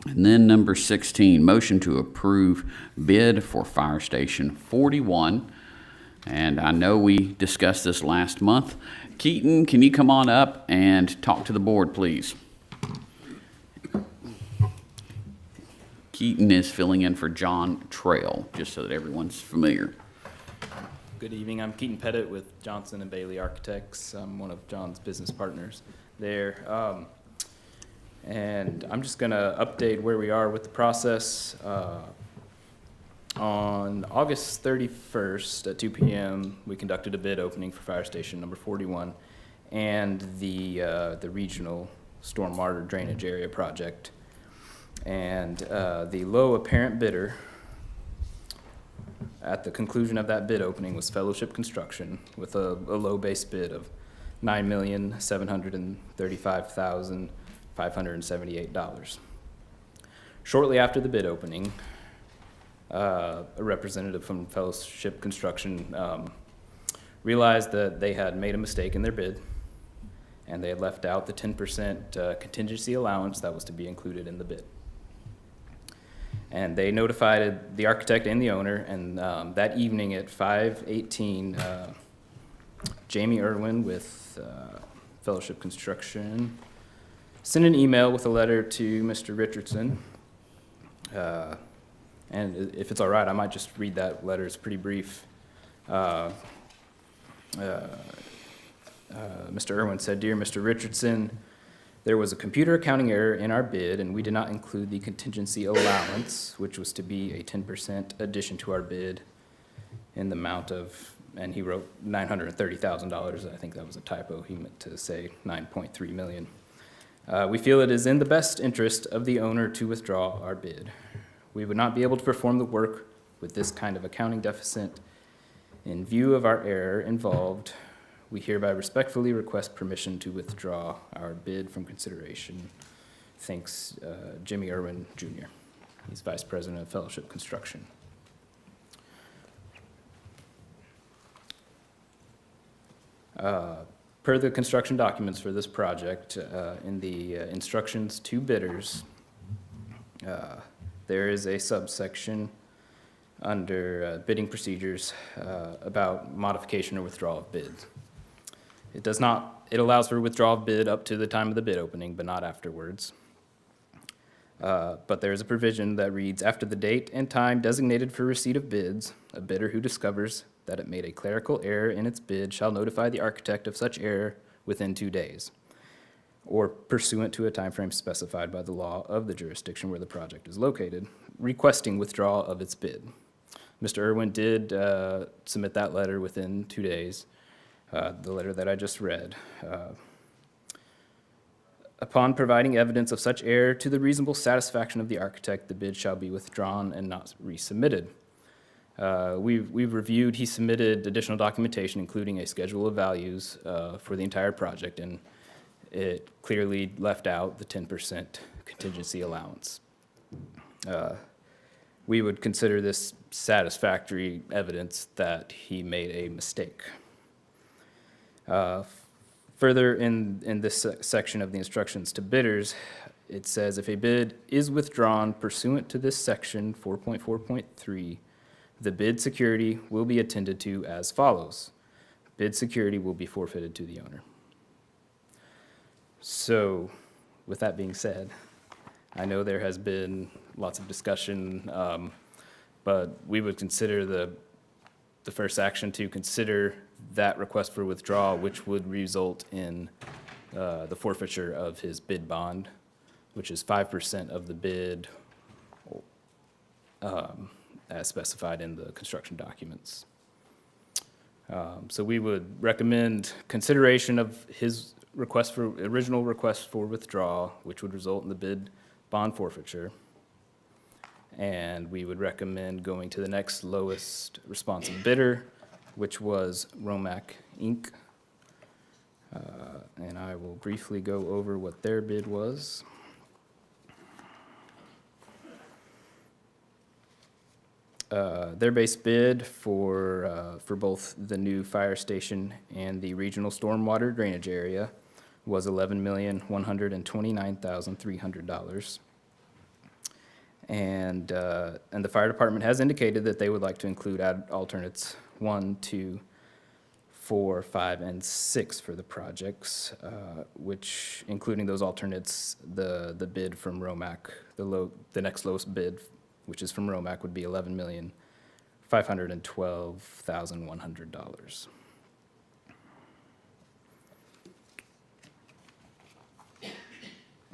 And then number 16, motion to approve bid for Fire Station 41. And I know we discussed this last month. Keaton, can you come on up and talk to the board, please? Keaton is filling in for John Trail, just so that everyone's familiar. Good evening. I'm Keaton Pettit with Johnson and Bailey Architects. I'm one of John's business partners there. And I'm just going to update where we are with the process. On August 31st at 2 p.m., we conducted a bid opening for Fire Station number 41 and the regional stormwater drainage area project. And the low apparent bidder at the conclusion of that bid opening was Fellowship Construction with a low base bid of $9,735,578. Shortly after the bid opening, a representative from Fellowship Construction realized that they had made a mistake in their bid, and they had left out the 10% contingency allowance that was to be included in the bid. And they notified the architect and the owner, and that evening at 5:18, Jamie Irwin with Fellowship Construction sent an email with a letter to Mr. Richardson. And if it's all right, I might just read that letter. It's pretty brief. Mr. Irwin said, "Dear Mr. Richardson, there was a computer accounting error in our bid, and we did not include the contingency allowance, which was to be a 10% addition to our bid in the amount of," and he wrote $930,000. I think that was a typo. He meant to say $9.3 million. "We feel it is in the best interest of the owner to withdraw our bid. We would not be able to perform the work with this kind of accounting deficit. In view of our error involved, we hereby respectfully request permission to withdraw our bid from consideration. Thanks, Jimmy Irwin, Jr." He's Vice President of Fellowship Construction. Per the construction documents for this project, in the instructions to bidders, there is a subsection under bidding procedures about modification or withdrawal of bids. It allows for withdrawal of bid up to the time of the bid opening, but not afterwards. But there is a provision that reads, "After the date and time designated for receipt of bids, a bidder who discovers that it made a clerical error in its bid shall notify the architect of such error within 2 days, or pursuant to a timeframe specified by the law of the jurisdiction where the project is located, requesting withdrawal of its bid." Mr. Irwin did submit that letter within 2 days, the letter that I just read. "Upon providing evidence of such error to the reasonable satisfaction of the architect, the bid shall be withdrawn and not resubmitted." We've reviewed, he submitted additional documentation, including a schedule of values for the entire project, and it clearly left out the 10% contingency allowance. We would consider this satisfactory evidence that he made a mistake. Further, in this section of the instructions to bidders, it says, "If a bid is withdrawn pursuant to this section 4.4.3, the bid security will be attended to as follows. Bid security will be forfeited to the owner." So, with that being said, I know there has been lots of discussion, but we would consider the first action to consider that request for withdrawal, which would result in the forfeiture of his bid bond, which is 5% of the bid, as specified in the construction documents. So we would recommend consideration of his original request for withdrawal, which would result in the bid bond forfeiture. And we would recommend going to the next lowest responsive bidder, which was Romac Inc. And I will briefly go over what their bid was. Their base bid for both the new fire station and the regional stormwater drainage area was $11,129,300. And the fire department has indicated that they would like to include alternates 1, 2, 4, 5, and 6 for the projects, which, including those alternates, the bid from Romac, the next lowest bid, which is from Romac, would be $11,512,100.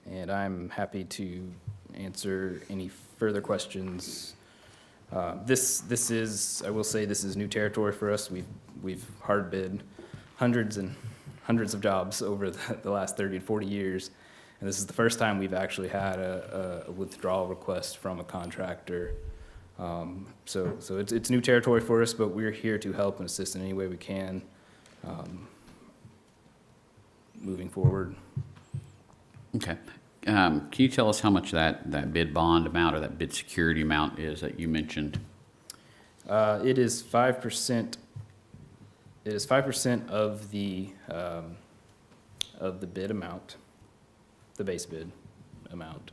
And I'm happy to answer any further questions. This is, I will say, this is new territory for us. We've hard bid hundreds and hundreds of jobs over the last 30 to 40 years. And this is the first time we've actually had a withdrawal request from a contractor. So it's new territory for us, but we're here to help and assist in any way we can moving forward. Okay. Can you tell us how much that bid bond amount or that bid security amount is that you mentioned? It is 5%. It is 5% of the bid amount, the base bid amount.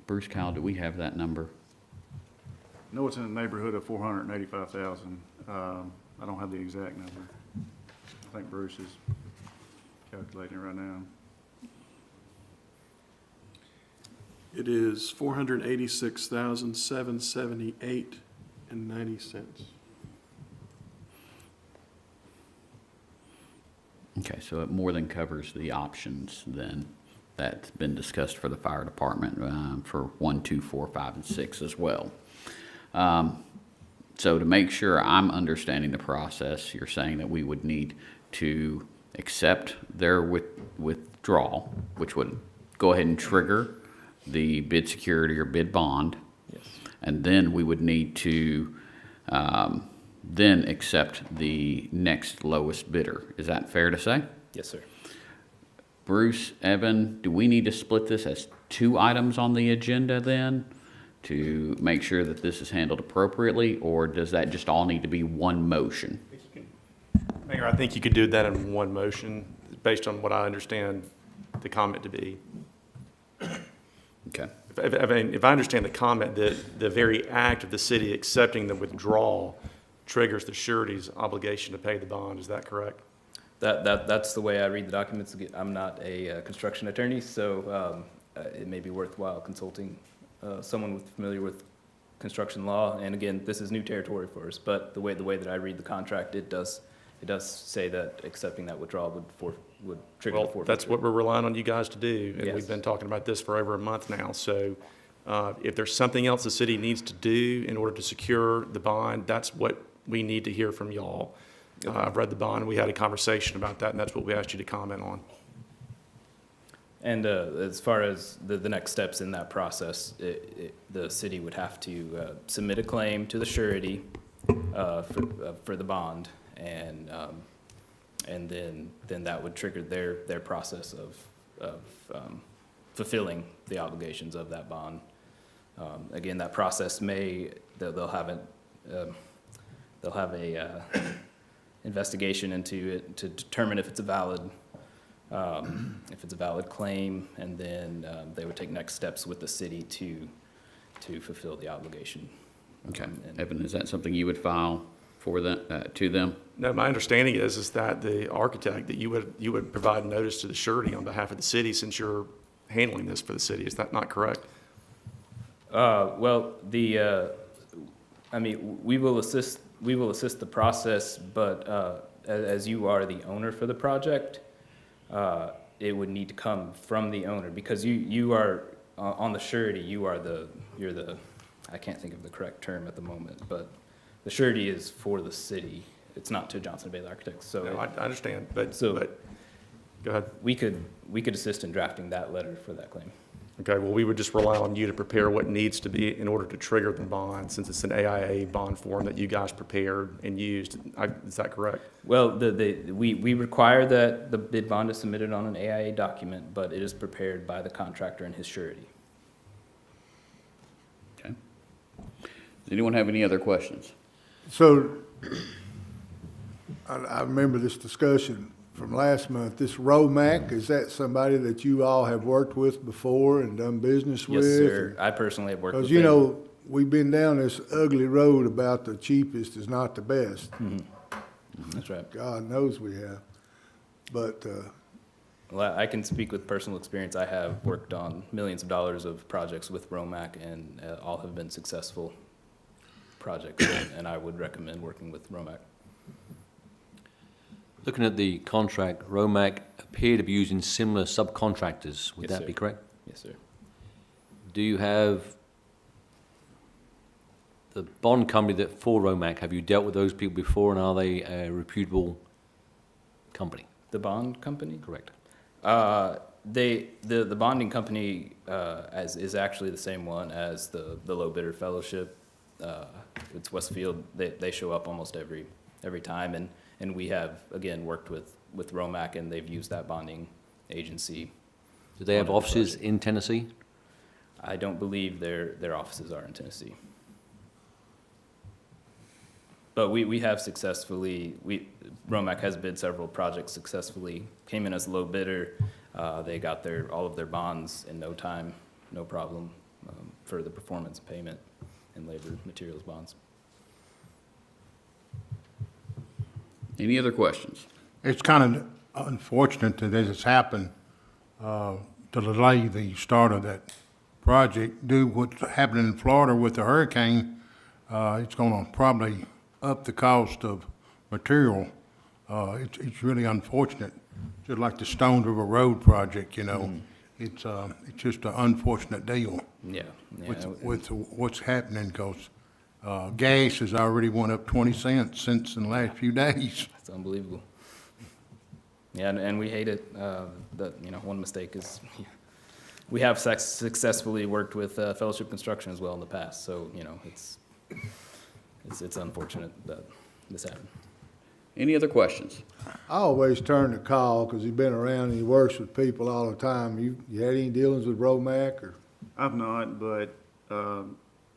Bruce, Kyle, do we have that number? No, it's in the neighborhood of 485,000. I don't have the exact number. I think Bruce is calculating it right now. It is $486,778.90. Okay, so it more than covers the options then that's been discussed for the fire department for 1, 2, 4, 5, and 6 as well. So to make sure I'm understanding the process, you're saying that we would need to accept their withdrawal, which would go ahead and trigger the bid security or bid bond. Yes. And then we would need to then accept the next lowest bidder. Is that fair to say? Yes, sir. Bruce, Evan, do we need to split this as 2 items on the agenda then to make sure that this is handled appropriately, or does that just all need to be one motion? Mayor, I think you could do that in one motion, based on what I understand the comment to be. Okay. If I understand the comment, that the very act of the city accepting the withdrawal triggers the surety's obligation to pay the bond, is that correct? That's the way I read the documents. Again, I'm not a construction attorney, so it may be worthwhile consulting someone familiar with construction law. And again, this is new territory for us, but the way that I read the contract, it does say that accepting that withdrawal would trigger the Well, forfeiture. that's what we're relying on you guys to do, and Yes. we've been talking about this for over a month now. So if there's something else the city needs to do in order to secure the bond, that's what we need to hear from y'all. I've read the bond, we had a conversation about that, and that's what we asked you to comment on. And as far as the next steps in that process, the city would have to submit a claim to the surety for the bond, and then that would trigger their process of fulfilling the obligations of that bond. Again, that process they'll have a investigation into it to determine if it's a valid claim, and then they would take next steps with the city to fulfill the obligation. Okay. Evan, is that something you would file for to them? No, my understanding is that the architect, that you would provide notice to the surety on behalf of the city, since you're handling this for the city. Is that not correct? Well, I mean, we will assist the process, but as you are the owner for the project, it would need to come from the owner, because you are, on the surety, you're the, I can't think of the correct term at the moment, but the surety is for the city. It's not to Johnson Bailey Architects, so. No, I understand, but, So- go ahead. We could assist in drafting that letter for that claim. Okay, well, we would just rely on you to prepare what needs to be in order to trigger the bond, since it's an AIA bond form that you guys prepared and used. Is that correct? Well, we require that the bid bond is submitted on an AIA document, but it is prepared by the contractor and his surety. Okay. Does anyone have any other questions? So, I remember this discussion from last month. This Romac, is that somebody that you all have worked with before and done business with? Yes, sir. I personally have worked with Because, you them. know, we've been down this ugly road about the cheapest is not the best. That's right. God knows we have. But, Well, I can speak with personal experience. I have worked on millions of dollars of projects with Romac, and all have been successful projects, and I would recommend working with Romac. Looking at the contract, Romac appear to be using similar subcontractors. Would Yes, that sir. be correct? Yes, sir. Do you have the bond company that for Romac? Have you dealt with those people before, and are they a reputable company? The bond company? Correct. The bonding company is actually the same one as the low bidder fellowship. It's Westfield. They show up almost every time, and we have again worked with Romac, and they've used that bonding agency. Do they have on every offices project. in Tennessee? I don't believe their offices are in Tennessee. But we have successfully, Romac has bid several projects successfully, came in as low bidder. They got all of their bonds in no time, no problem, for the performance payment and labor materials bonds. Any other questions? It's kind of unfortunate that this has happened, to delay the start of that project. Due to what's happening in Florida with the hurricane, it's gonna probably up the cost of material. It's really unfortunate, just like the Stones River Road project, you know. It's just an unfortunate deal Yeah. with what's happening, because gas has already went up 20 cents since in the last few days. It's unbelievable. Yeah, and we hate it. One mistake is we have successfully worked with Fellowship Construction as well in the past. So, it's unfortunate that this happened. Any other questions? I always turn to Carl, because he's been around and he works with people all the time. You had any dealings with Romac, or? I've not, but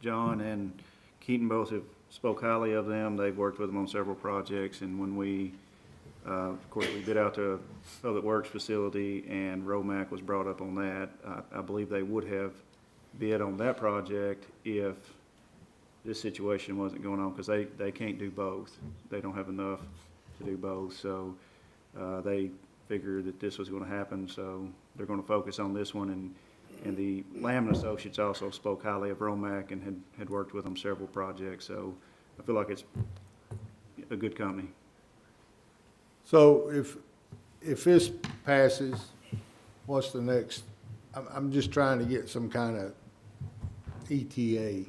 John and Keaton both have spoke highly of them. They've worked with them on several projects, and when we, of course, we bid out to a Public Works facility, and Romac was brought up on that. I believe they would have bid on that project if this situation wasn't going on, because they can't do both. They don't have enough to do both, so they figured that this was going to happen, so they're going to focus on this one. And the Lamb and Associates also spoke highly of Romac and had worked with them several projects, so I feel like it's a good company. So if this passes, what's the next? I'm just trying to get some kind of ETA.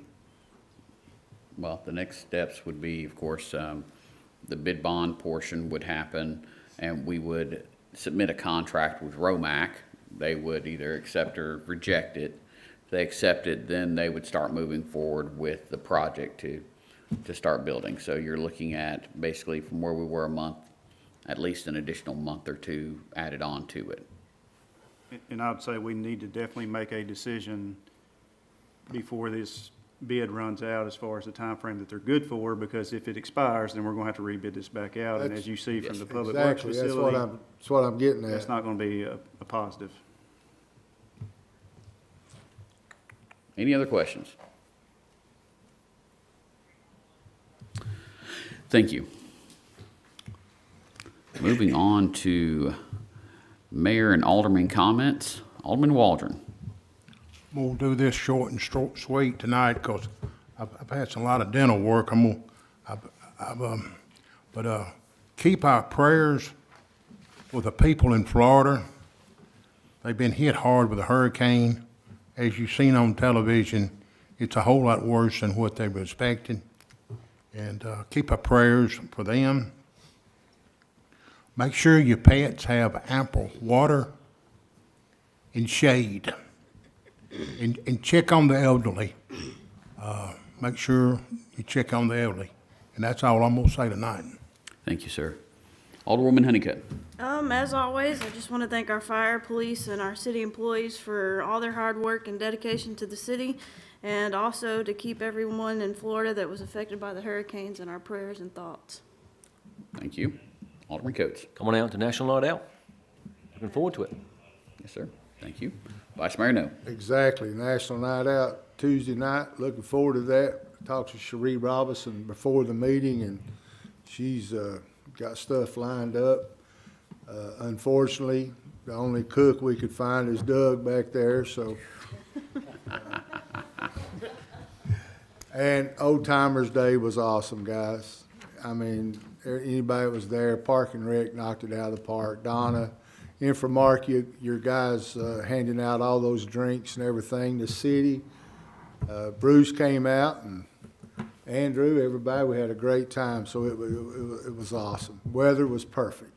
Well, the next steps would be, of course, the bid bond portion would happen, and we would submit a contract with Romac. They would either accept or reject it. If they accept it, then they would start moving forward with the project to start building. So you're looking at basically from where we were a month, at least an additional month or two added on to it. And I would say we need to definitely make a decision before this bid runs out as far as the time frame that they're good for, because if it expires, then we're gonna have to rebid this back out. And as you see from the Public Works Exactly, facility, that's what I'm getting that's at. not gonna be a positive. Any other questions? Thank you. Moving on to mayor and alderman comments. Alderman Waldron. We'll do this short and sweet tonight, because I've had a lot of dental work. But keep our prayers for the people in Florida. They've been hit hard with a hurricane. As you've seen on television, it's a whole lot worse than what they were expecting. And keep our prayers for them. Make sure your pets have ample water and shade. And check on the elderly. Make sure you check on the elderly. And that's all I'm going to say tonight. Thank you, sir. Alderwoman Honeycutt. As always, I just want to thank our fire, police, and our city employees for all their hard work and dedication to the city, and also to keep everyone in Florida that was affected by the hurricanes in our prayers and thoughts. Thank you. Alderman Coates. Come on out to National Night Out. Looking forward to it. Yes, sir. Thank you. Vice Mayor No. Exactly. National Night Out Tuesday night. Looking forward to that. Talked to Cherie Robinson before the meeting, and she's got stuff lined up. Unfortunately, the only cook we could find is Doug back there, so. And Old Timers Day was awesome, guys. I mean, anybody that was there, Park and Rec knocked it out of the park. Donna, Infomark, your guys handing out all those drinks and everything, the city. Bruce came out, and Andrew, everybody, we had a great time, so it was awesome. Weather was perfect.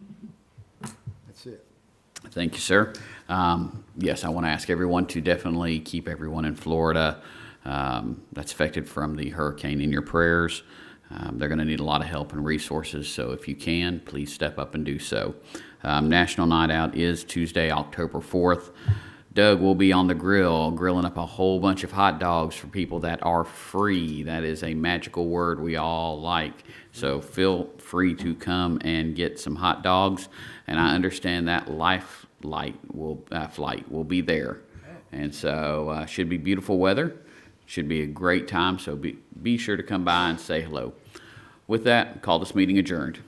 That's it. Thank you, sir. Yes, I want to ask everyone to definitely keep everyone in Florida that's affected from the hurricane in your prayers. They're going to need a lot of help and resources, so if you can, please step up and do so. National Night Out is Tuesday, October 4th. Doug will be on the grill, grilling up a whole bunch of hot dogs for people that are free. That is a magical word we all like. So feel free to come and get some hot dogs. And I understand that flight will be there. And so should be beautiful weather. Should be a great time. So be sure to come by and say hello. With that, call this meeting adjourned.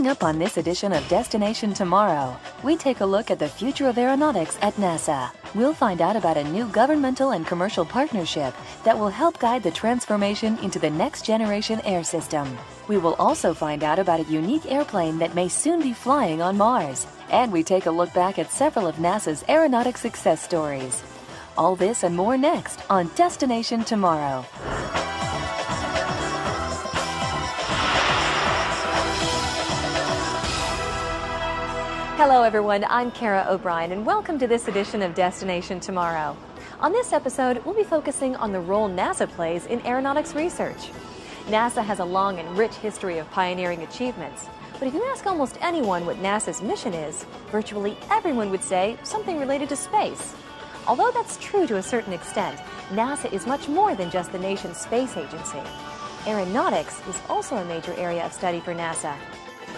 Coming up on this edition of Destination Tomorrow, we take a look at the future of aeronautics at NASA. We'll find out about a new governmental and commercial partnership that will help guide the transformation into the next generation air system. We will also find out about a unique airplane that may soon be flying on Mars. And we take a look back at several of NASA's aeronautics success stories. All this and more next on Destination Tomorrow. Hello everyone, I'm Kara O'Brien and welcome to this edition of Destination Tomorrow. On this episode, we'll be focusing on the role NASA plays in aeronautics research. NASA has a long and rich history of pioneering achievements, but if you ask almost anyone what NASA's mission is, virtually everyone would say something related to space. Although that's true to a certain extent, NASA is much more than just the nation's space agency. Aeronautics is also a major area of study for NASA.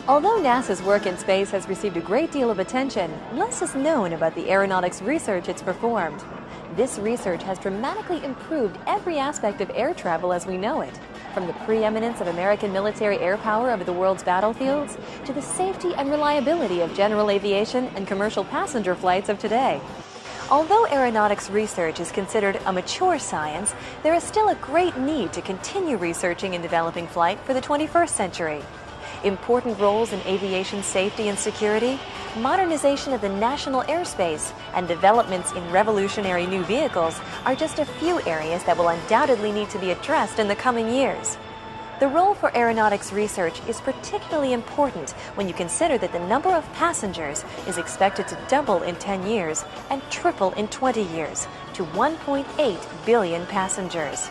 Although NASA's work in space has received a great deal of attention, less is known about the aeronautics research it's performed. This research has dramatically improved every aspect of air travel as we know it, from the preeminence of American military air power over the world's battlefields to the safety and reliability of general aviation and commercial passenger flights of today. Although aeronautics research is considered a mature science, there is still a great need to continue researching and developing flight for the 21st century. Important roles in aviation safety and security, modernization of the national airspace, and developments in revolutionary new vehicles are just a few areas that will undoubtedly need to be addressed in the coming years. The role for aeronautics research is particularly important when you consider that the number of passengers is expected to double in 10 years and triple in 20 years to 1.8 billion passengers.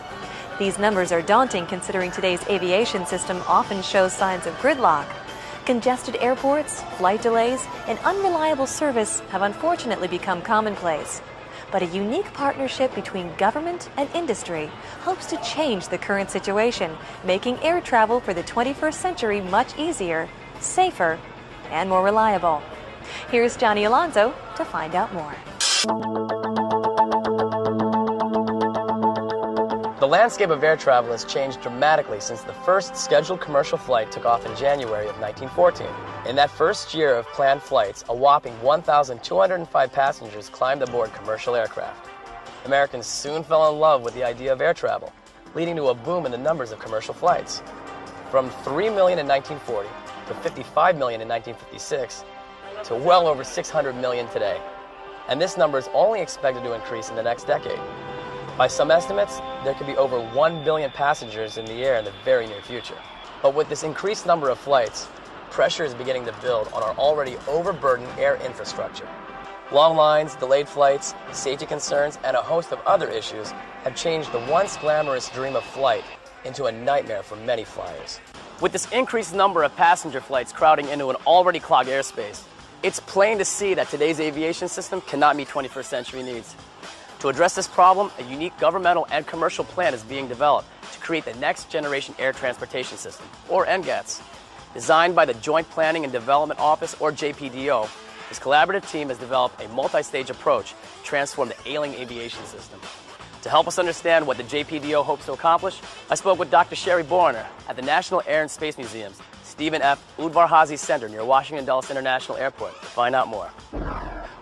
These numbers are daunting considering today's aviation system often shows signs of gridlock. Congested airports, flight delays, and unreliable service have unfortunately become commonplace. But a unique partnership between government and industry hopes to change the current situation, making air travel for the 21st century much easier, safer, and more reliable. Here's Johnny Alonso to find out more. The landscape of air travel has changed dramatically since the first scheduled commercial flight took off in January of 1914. In that first year of planned flights, a whopping 1,205 passengers climbed aboard commercial aircraft. Americans soon fell in love with the idea of air travel, leading to a boom in the numbers of commercial flights. From 3 million in 1940 to 55 million in 1956 to well over 600 million today. And this number is only expected to increase in the next decade. By some estimates, there could be over 1 billion passengers in the air in the very near future. But with this increased number of flights, pressure is beginning to build on our already overburdened air infrastructure. Long lines, delayed flights, safety concerns, and a host of other issues have changed the once glamorous dream of flight into a nightmare for many flyers. With this increased number of passenger flights crowding into an already clogged airspace, it's plain to see that today's aviation system cannot meet 21st century needs. To address this problem, a unique governmental and commercial plan is being developed to create the next generation air transportation system, or NGATS. Designed by the Joint Planning and Development Office, or JPDO, this collaborative team has developed a multi-stage approach to transform the ailing aviation system. To help us understand what the JPDO hopes to accomplish, I spoke with Dr. Sherry Borner at the National Air and Space Museum's Stephen F. Udvar-Hazy Center near Washington Dulles International Airport to find out more.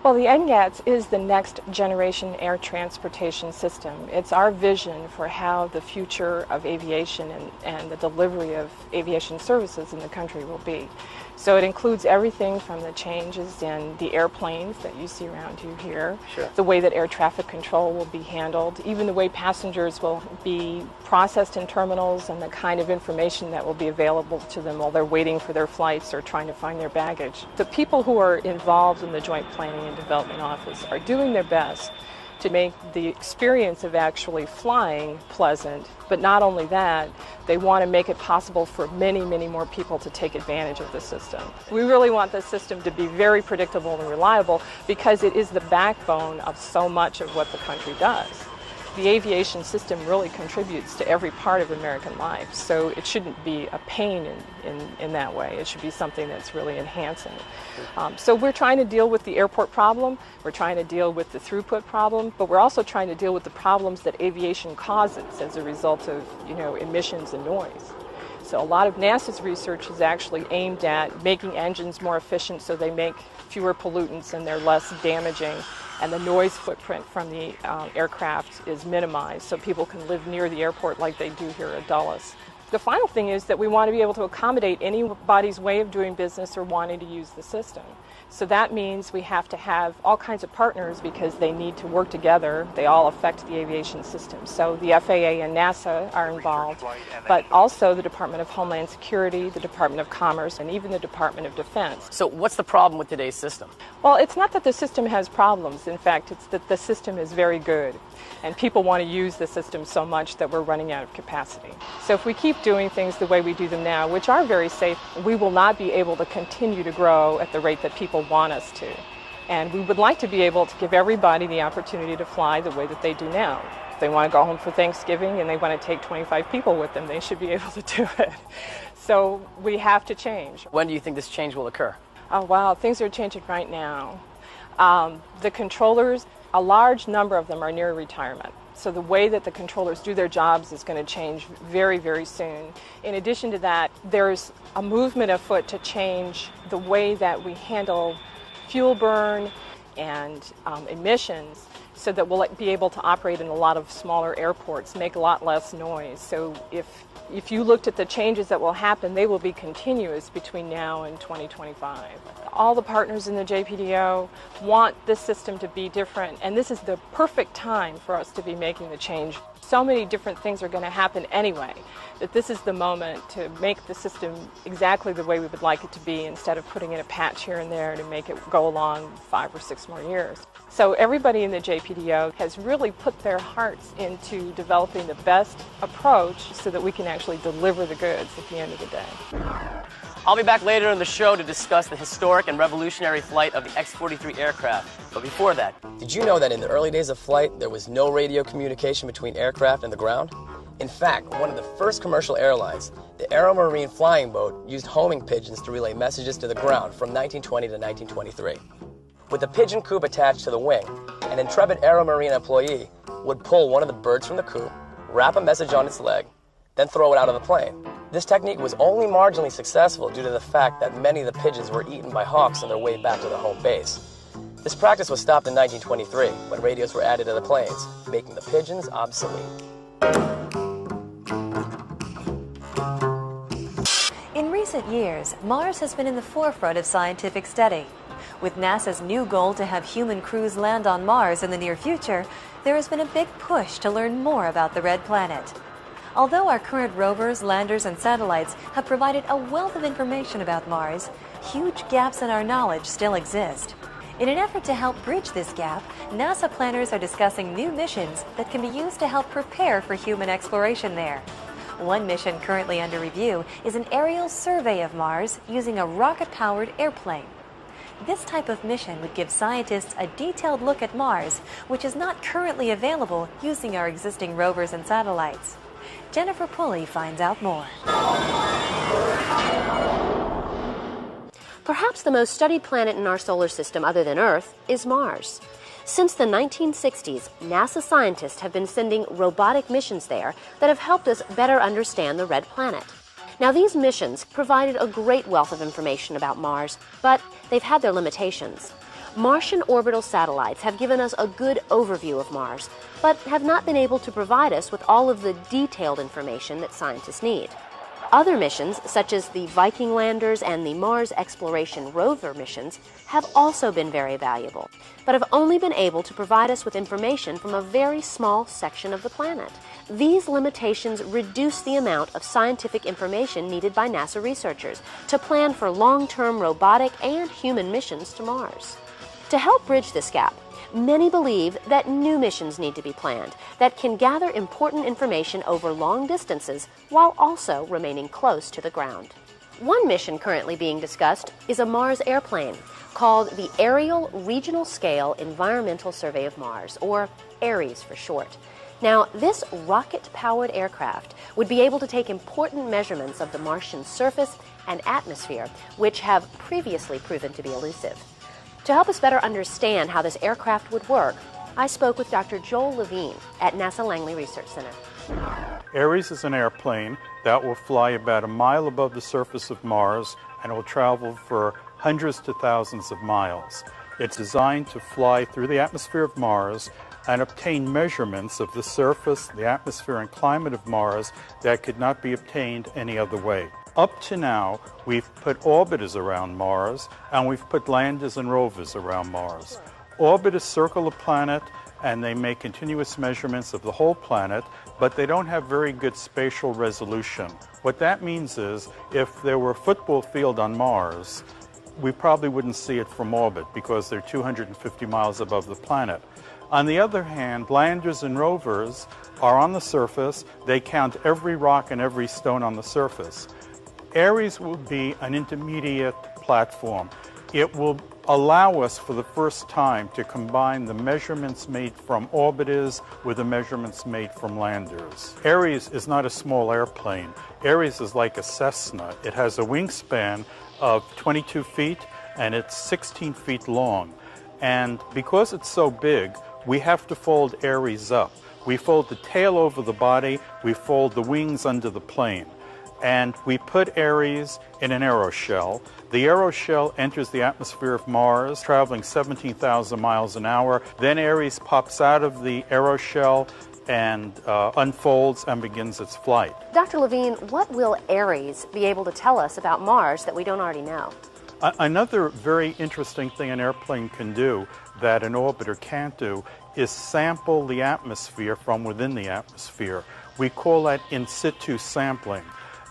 Well, the NGATS is the next generation air transportation system. It's our vision for how the future of aviation and the delivery of aviation services in the country will be. So it includes everything from the changes in the airplanes that you see around you here, the way that air traffic control will be handled, even the way passengers will be processed in terminals and the kind of information that will be available to them while they're waiting for their flights or trying to find their baggage. The people who are involved in the Joint Planning and Development Office are doing their best to make the experience of actually flying pleasant, but not only that, they want to make it possible for many, many more people to take advantage of the system. We really want the system to be very predictable and reliable because it is the backbone of so much of what the country does. The aviation system really contributes to every part of American life, so it shouldn't be a pain in that way. It should be something that's really enhancing. So we're trying to deal with the airport problem, we're trying to deal with the throughput problem, but we're also trying to deal with the problems that aviation causes as a result of, emissions and noise. So a lot of NASA's research is actually aimed at making engines more efficient so they make fewer pollutants and they're less damaging, and the noise footprint from the aircraft is minimized so people can live near the airport like they do here at Dulles. The final thing is that we want to be able to accommodate anybody's way of doing business or wanting to use the system. So that means we have to have all kinds of partners because they need to work together. They all affect the aviation system. So the FAA and NASA are involved, but also the Department of Homeland Security, the Department of Commerce, and even the Department of Defense. So what's the problem with today's system? Well, it's not that the system has problems. In fact, it's that the system is very good. And people want to use the system so much that we're running out of capacity. So if we keep doing things the way we do them now, which are very safe, we will not be able to continue to grow at the rate that people want us to. And we would like to be able to give everybody the opportunity to fly the way that they do now. If they want to go home for Thanksgiving and they want to take 25 people with them, they should be able to do it. So we have to change. When do you think this change will occur? Oh, wow, things are changing right now. The controllers, a large number of them are near retirement. So the way that the controllers do their jobs is going to change very, very soon. In addition to that, there's a movement afoot to change the way that we handle fuel burn and emissions so that we'll be able to operate in a lot of smaller airports, make a lot less noise. So if you looked at the changes that will happen, they will be continuous between now and 2025. All the partners in the JPDO want this system to be different, and this is the perfect time for us to be making the change. So many different things are going to happen anyway, that this is the moment to make the system exactly the way we would like it to be instead of putting in a patch here and there to make it go along 5 or 6 more years. So everybody in the JPDO has really put their hearts into developing the best approach so that we can actually deliver the goods at the end of the day. I'll be back later in the show to discuss the historic and revolutionary flight of the X-43 aircraft. But before that, did you know that in the early days of flight, there was no radio communication between aircraft and the ground? In fact, one of the first commercial airlines, the Aeromarine Flying Boat, used homing pigeons to relay messages to the ground from 1920 to 1923. With the pigeon coop attached to the wing, an intrepid Aeromarine employee would pull one of the birds from the coop, wrap a message on its leg, then throw it out of the plane. This technique was only marginally successful due to the fact that many of the pigeons were eaten by hawks on their way back to their home base. This practice was stopped in 1923 when radios were added to the planes, making the pigeons obsolete. In recent years, Mars has been in the forefront of scientific study. With NASA's new goal to have human crews land on Mars in the near future, there has been a big push to learn more about the red planet. Although our current rovers, landers, and satellites have provided a wealth of information about Mars, huge gaps in our knowledge still exist. In an effort to help bridge this gap, NASA planners are discussing new missions that can be used to help prepare for human exploration there. One mission currently under review is an aerial survey of Mars using a rocket-powered airplane. This type of mission would give scientists a detailed look at Mars, which is not currently available using our existing rovers and satellites. Jennifer Pulley finds out more. Perhaps the most studied planet in our solar system other than Earth is Mars. Since the 1960s, NASA scientists have been sending robotic missions there that have helped us better understand the red planet. Now, these missions provided a great wealth of information about Mars, but they've had their limitations. Martian orbital satellites have given us a good overview of Mars, but have not been able to provide us with all of the detailed information that scientists need. Other missions, such as the Viking landers and the Mars Exploration Rover missions, have also been very valuable, but have only been able to provide us with information from a very small section of the planet. These limitations reduce the amount of scientific information needed by NASA researchers to plan for long-term robotic and human missions to Mars. To help bridge this gap, many believe that new missions need to be planned that can gather important information over long distances while also remaining close to the ground. One mission currently being discussed is a Mars airplane called the Aerial Regional Scale Environmental Survey of Mars, or ARES for short. Now, this rocket-powered aircraft would be able to take important measurements of the Martian surface and atmosphere, which have previously proven to be elusive. To help us better understand how this aircraft would work, I spoke with Dr. Joel LaVergne at NASA Langley Research Center. Ares is an airplane that will fly about a mile above the surface of Mars and will travel for hundreds to thousands of miles. It's designed to fly through the atmosphere of Mars and obtain measurements of the surface, the atmosphere, and climate of Mars that could not be obtained any other way. Up to now, we've put orbiters around Mars, and we've put landers and rovers around Mars. Orbiters circle the planet, and they make continuous measurements of the whole planet, but they don't have very good spatial resolution. What that means is, if there were a football field on Mars, we probably wouldn't see it from orbit because they're 250 miles above the planet. On the other hand, landers and rovers are on the surface. They count every rock and every stone on the surface. Ares will be an intermediate platform. It will allow us for the first time to combine the measurements made from orbiters with the measurements made from landers. Ares is not a small airplane. Ares is like a Cessna. It has a wingspan of 22 feet and it's 16 feet long. And because it's so big, we have to fold Ares up. We fold the tail over the body, we fold the wings under the plane. And we put Ares in an aeroshell. The aeroshell enters the atmosphere of Mars, traveling 17,000 miles an hour. Then Ares pops out of the aeroshell and unfolds and begins its flight. Dr. Levine, what will Ares be able to tell us about Mars that we don't already know? Another very interesting thing an airplane can do that an orbiter can't do is sample the atmosphere from within the atmosphere. We call that in situ sampling.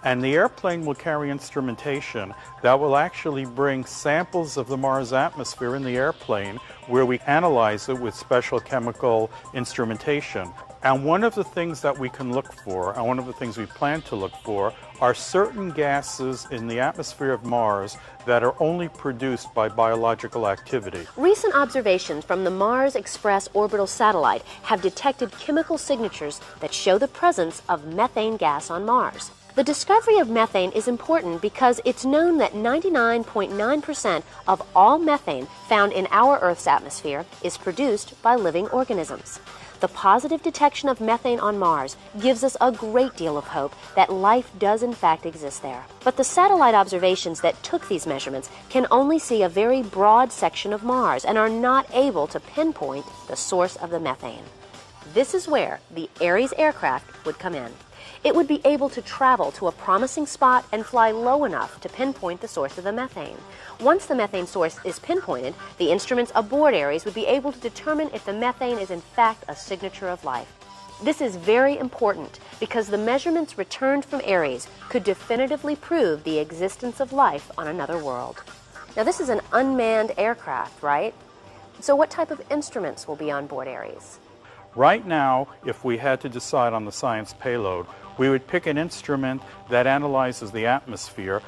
And the airplane will carry instrumentation that will actually bring samples of the Mars atmosphere in the airplane where we analyze it with special chemical instrumentation. And one of the things that we can look for, and one of the things we plan to look for, are certain gases in the atmosphere of Mars that are only produced by biological activity. Recent observations from the Mars Express orbital satellite have detected chemical signatures that show the presence of methane gas on Mars. The discovery of methane is important because it's known that 99.9% of all methane found in our Earth's atmosphere is produced by living organisms. The positive detection of methane on Mars gives us a great deal of hope that life does in fact exist there. But the satellite observations that took these measurements can only see a very broad section of Mars and are not able to pinpoint the source of the methane. This is where the Ares aircraft would come in. It would be able to travel to a promising spot and fly low enough to pinpoint the source of the methane. Once the methane source is pinpointed, the instruments aboard Ares would be able to determine if the methane is in fact a signature of life. This is very important because the measurements returned from Ares could definitively prove the existence of life on another world. Now, this is an unmanned aircraft, right? So what type of instruments will be on board Ares? Right now, if we had to decide on the science payload, we would pick an instrument that analyzes the atmosphere.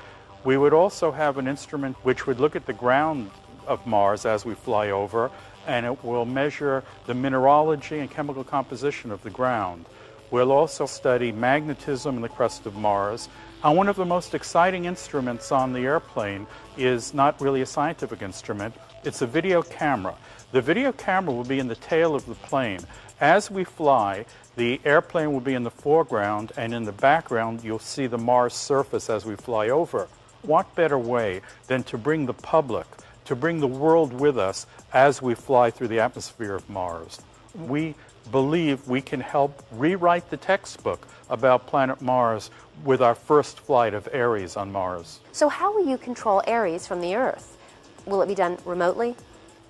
We would also have an instrument which would look at the ground of Mars as we fly over, and it will measure the mineralogy and chemical composition of the ground. We'll also study magnetism in the crust of Mars. And one of the most exciting instruments on the airplane is not really a scientific instrument, it's a video camera. The video camera will be in the tail of the plane. As we fly, the airplane will be in the foreground, and in the background you'll see the Mars surface as we fly over. What better way than to bring the public, to bring the world with us as we fly through the atmosphere of Mars? We believe we can help rewrite the textbook about planet Mars with our first flight of Ares on Mars. So how will you control Ares from the Earth? Will it be done remotely?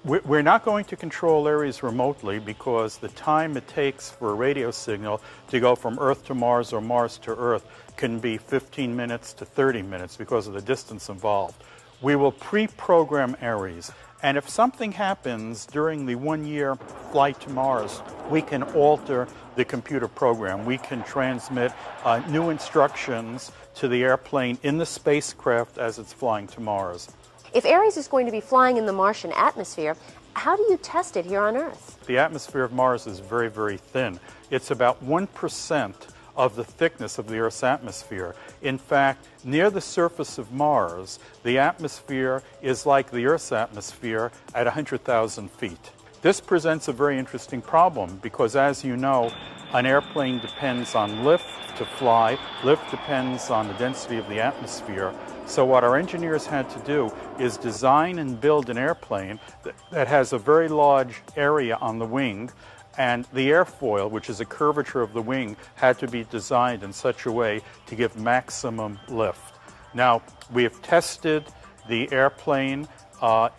We're not going to control Ares remotely because the time it takes for a radio signal to go from Earth to Mars or Mars to Earth can be 15 minutes to 30 minutes because of the distance involved. We will pre-program Ares, and if something happens during the 1-year flight to Mars, we can alter the computer program. We can transmit new instructions to the airplane in the spacecraft as it's flying to Mars. If Ares is going to be flying in the Martian atmosphere, how do you test it here on Earth? The atmosphere of Mars is very, very thin. It's about 1% of the thickness of the Earth's atmosphere. In fact, near the surface of Mars, the atmosphere is like the Earth's atmosphere at 100,000 feet. This presents a very interesting problem because, as you know, an airplane depends on lift to fly. Lift depends on the density of the atmosphere. So what our engineers had to do is design and build an airplane that has a very large area on the wing, and the airfoil, which is a curvature of the wing, had to be designed in such a way to give maximum lift. Now, we have tested the airplane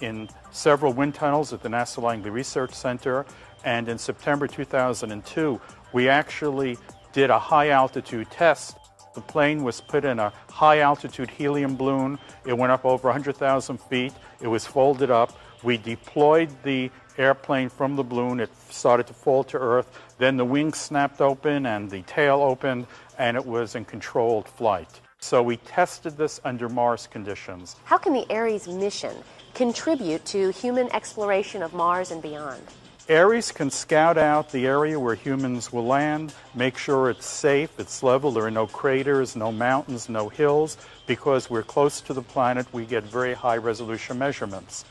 in several wind tunnels at the NASA Langley Research Center, and in September 2002, we actually did a high-altitude test. The plane was put in a high-altitude helium balloon. It went up over 100,000 feet. It was folded up. We deployed the airplane from the balloon. It started to fall to Earth. Then the wings snapped open and the tail opened, and it was in controlled flight. So we tested this under Mars conditions. How can the Ares mission contribute to human exploration of Mars and beyond? Ares can scout out the area where humans will land, make sure it's safe, it's level, there are no craters, no mountains, no hills. Because we're close to the planet, we get very high resolution measurements.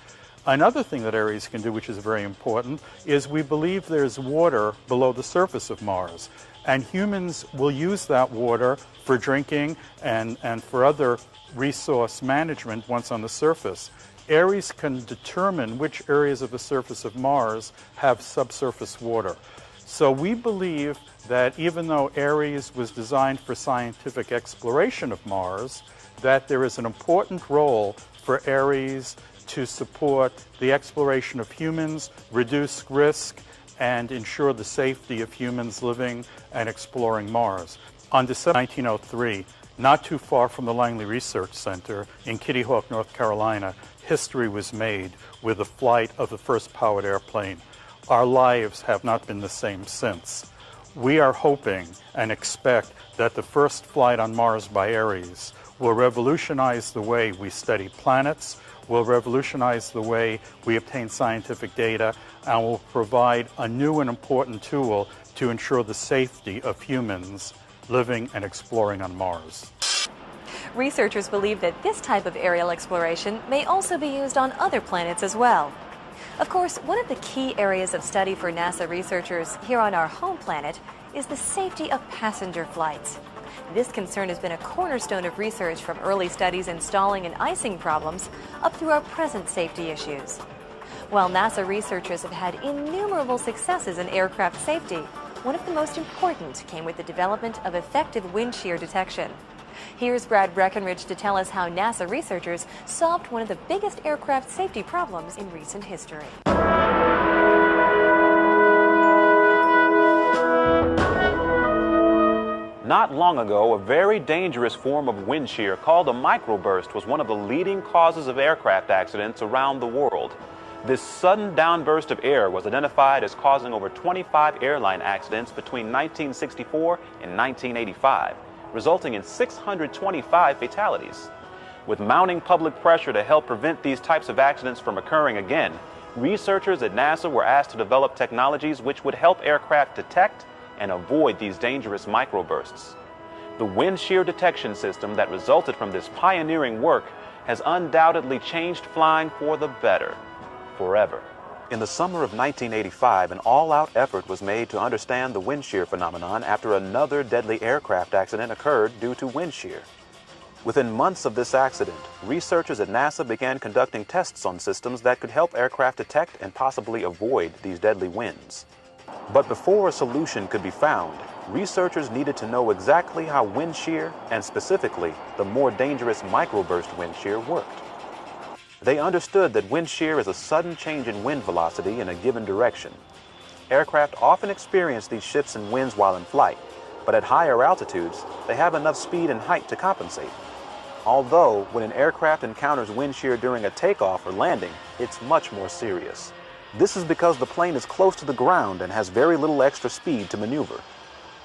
Another thing that Ares can do, which is very important, is we believe there's water below the surface of Mars. And humans will use that water for drinking and for other resource management once on the surface. Ares can determine which areas of the surface of Mars have subsurface water. So we believe that even though Ares was designed for scientific exploration of Mars, that there is an important role for Ares to support the exploration of humans, reduce risk, and ensure the safety of humans living and exploring Mars. On December 1903, not too far from the Langley Research Center in Kitty Hawk, North Carolina, history was made with the flight of the first powered airplane. Our lives have not been the same since. We are hoping and expect that the first flight on Mars by Ares will revolutionize the way we study planets, will revolutionize the way we obtain scientific data, and will provide a new and important tool to ensure the safety of humans living and exploring on Mars. Researchers believe that this type of aerial exploration may also be used on other planets as well. Of course, one of the key areas of study for NASA researchers here on our home planet is the safety of passenger flights. This concern has been a cornerstone of research from early studies in stalling and icing problems up through our present safety issues. While NASA researchers have had innumerable successes in aircraft safety, one of the most important came with the development of effective wind shear detection. Here's Brad Breckenridge to tell us how NASA researchers solved one of the biggest aircraft safety problems in recent history. Not long ago, a very dangerous form of wind shear called a microburst was one of the leading causes of aircraft accidents around the world. This sudden downburst of air was identified as causing over 25 airline accidents between 1964 and 1985, resulting in 625 fatalities. With mounting public pressure to help prevent these types of accidents from occurring again, researchers at NASA were asked to develop technologies which would help aircraft detect and avoid these dangerous microbursts. The wind shear detection system that resulted from this pioneering work has undoubtedly changed flying for the better, forever. In the summer of 1985, an all-out effort was made to understand the wind shear phenomenon after another deadly aircraft accident occurred due to wind shear. Within months of this accident, researchers at NASA began conducting tests on systems that could help aircraft detect and possibly avoid these deadly winds. But before a solution could be found, researchers needed to know exactly how wind shear, and specifically the more dangerous microburst wind shear, worked. They understood that wind shear is a sudden change in wind velocity in a given direction. Aircraft often experience these shifts in winds while in flight, but at higher altitudes, they have enough speed and height to compensate. Although, when an aircraft encounters wind shear during a takeoff or landing, it's much more serious. This is because the plane is close to the ground and has very little extra speed to maneuver.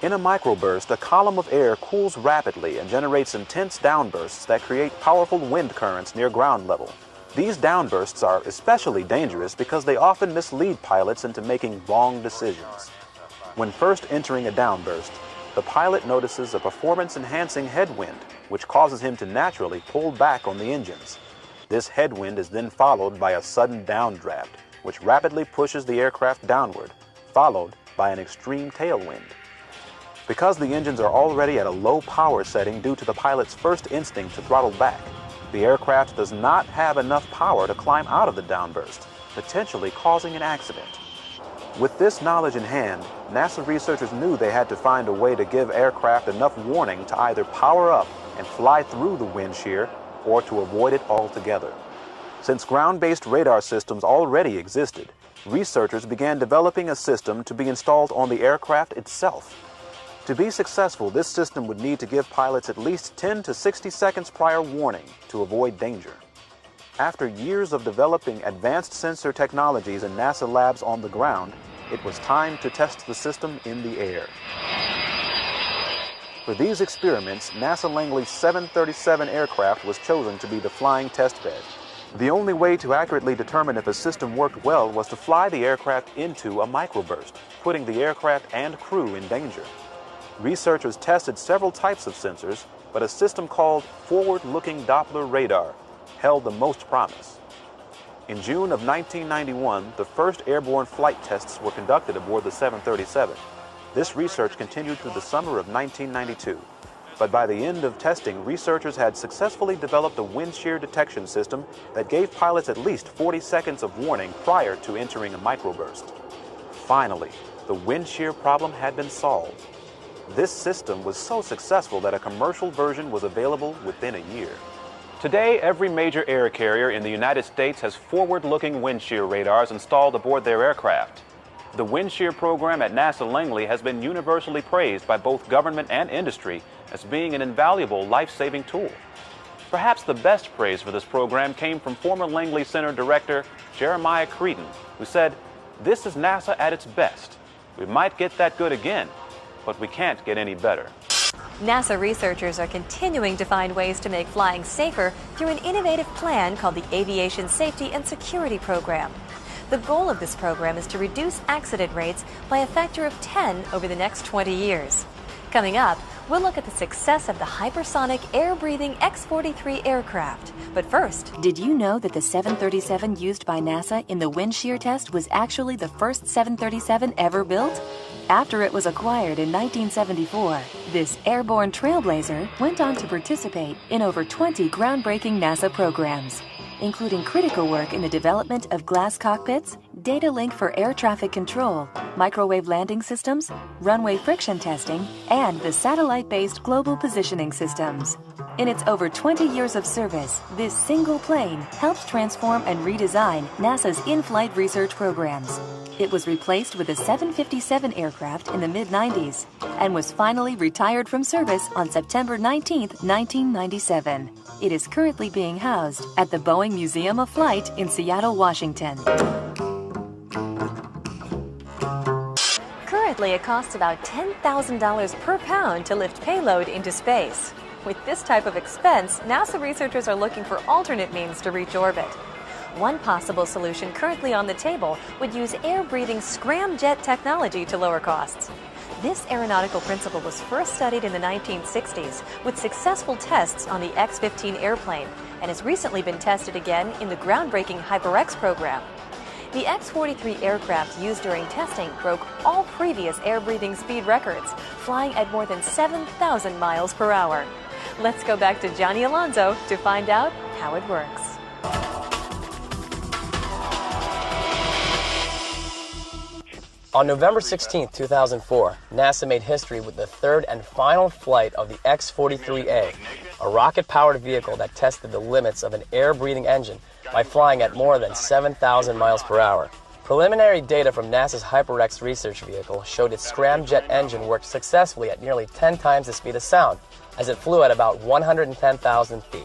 In a microburst, a column of air cools rapidly and generates intense downbursts that create powerful wind currents near ground level. These downbursts are especially dangerous because they often mislead pilots into making wrong decisions. When first entering a downburst, the pilot notices a performance-enhancing headwind, which causes him to naturally pull back on the engines. This headwind is then followed by a sudden downdraft, which rapidly pushes the aircraft downward, followed by an extreme tailwind. Because the engines are already at a low power setting due to the pilot's first instinct to throttle back, the aircraft does not have enough power to climb out of the downburst, potentially causing an accident. With this knowledge in hand, NASA researchers knew they had to find a way to give aircraft enough warning to either power up and fly through the wind shear or to avoid it altogether. Since ground-based radar systems already existed, researchers began developing a system to be installed on the aircraft itself. To be successful, this system would need to give pilots at least 10 to 60 seconds prior warning to avoid danger. After years of developing advanced sensor technologies in NASA labs on the ground, it was time to test the system in the air. For these experiments, NASA Langley's 737 aircraft was chosen to be the flying test bed. The only way to accurately determine if a system worked well was to fly the aircraft into a microburst, putting the aircraft and crew in danger. Researchers tested several types of sensors, but a system called forward-looking Doppler radar held the most promise. In June of 1991, the first airborne flight tests were conducted aboard the 737. This research continued through the summer of 1992. But by the end of testing, researchers had successfully developed a wind shear detection system that gave pilots at least 40 seconds of warning prior to entering a microburst. Finally, the wind shear problem had been solved. This system was so successful that a commercial version was available within a year. Today, every major air carrier in the United States has forward-looking wind shear radars installed aboard their aircraft. The wind shear program at NASA Langley has been universally praised by both government and industry as being an invaluable life-saving tool. Perhaps the best praise for this program came from former Langley Center Director Jeremiah Creedon, who said, "This is NASA at its best. We might get that good again, but we can't get any better." NASA researchers are continuing to find ways to make flying safer through an innovative plan called the Aviation Safety and Security Program. The goal of this program is to reduce accident rates by a factor of 10 over the next 20 years. Coming up, we'll look at the success of the hypersonic air-breathing X-43 aircraft. But first, did you know that the 737 used by NASA in the wind shear test was actually the first 737 ever built? After it was acquired in 1974, this airborne trailblazer went on to participate in over 20 groundbreaking NASA programs, including critical work in the development of glass cockpits, data link for air traffic control, microwave landing systems, runway friction testing, and the satellite-based global positioning systems. In its over 20 years of service, this single plane helped transform and redesign NASA's in-flight research programs. It was replaced with a 757 aircraft in the mid-90s and was finally retired from service on September 19, 1997. It is currently being housed at the Boeing Museum of Flight in Seattle, Washington. Currently, it costs about $10,000 per pound to lift payload into space. With this type of expense, NASA researchers are looking for alternate means to reach orbit. One possible solution currently on the table would use air-breathing scramjet technology to lower costs. This aeronautical principle was first studied in the 1960s with successful tests on the X-15 airplane and has recently been tested again in the groundbreaking HyperX program. The X-43 aircraft used during testing broke all previous air-breathing speed records, flying at more than 7,000 miles per hour. Let's go back to Johnny Alonso to find out how it works. On November 16, 2004, NASA made history with the third and final flight of the X-43A, a rocket-powered vehicle that tested the limits of an air-breathing engine by flying at more than 7,000 miles per hour. Preliminary data from NASA's HyperX research vehicle showed its scramjet engine worked successfully at nearly 10 times the speed of sound, as it flew at about 110,000 feet.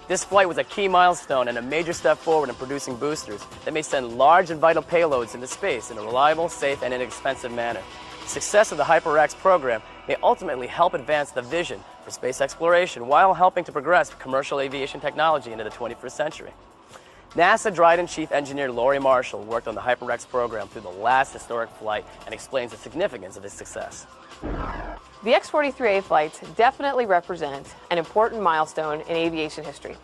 This flight was a key milestone and a major step forward in producing boosters that may send large and vital payloads into space in a reliable, safe, and inexpensive manner. The success of the HyperX program may ultimately help advance the vision for space exploration while helping to progress commercial aviation technology into the 21st century. NASA Dryden Chief Engineer Laurie Marshall worked on the HyperX program through the last historic flight and explains the significance of its success. The X-43A flights definitely represent an important milestone in aviation history.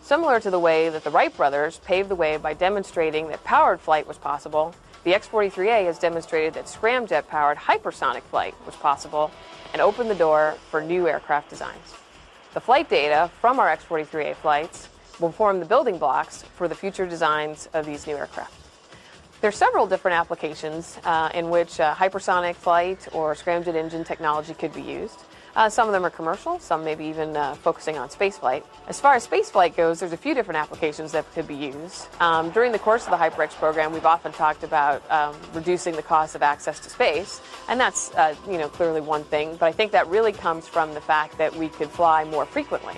Similar to the way that the Wright brothers paved the way by demonstrating that powered flight was possible, the X-43A has demonstrated that scramjet-powered hypersonic flight was possible and opened the door for new aircraft designs. The flight data from our X-43A flights will form the building blocks for the future designs of these new aircraft. There are several different applications in which hypersonic flight or scramjet engine technology could be used. Some of them are commercial, some maybe even focusing on spaceflight. As far as spaceflight goes, there's a few different applications that could be used. During the course of the HyperX program, we've often talked about reducing the cost of access to space, and that's clearly one thing, but I think that really comes from the fact that we could fly more frequently,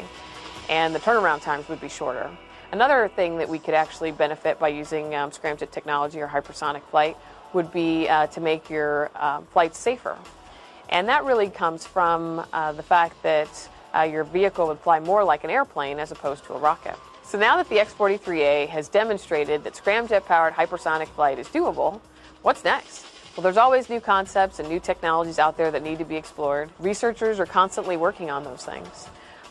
and the turnaround times would be shorter. Another thing that we could actually benefit by using scramjet technology or hypersonic flight would be to make your flights safer. And that really comes from the fact that your vehicle would fly more like an airplane as opposed to a rocket. So now that the X-43A has demonstrated that scramjet-powered hypersonic flight is doable, what's next? Well, there's always new concepts and new technologies out there that need to be explored. Researchers are constantly working on those things.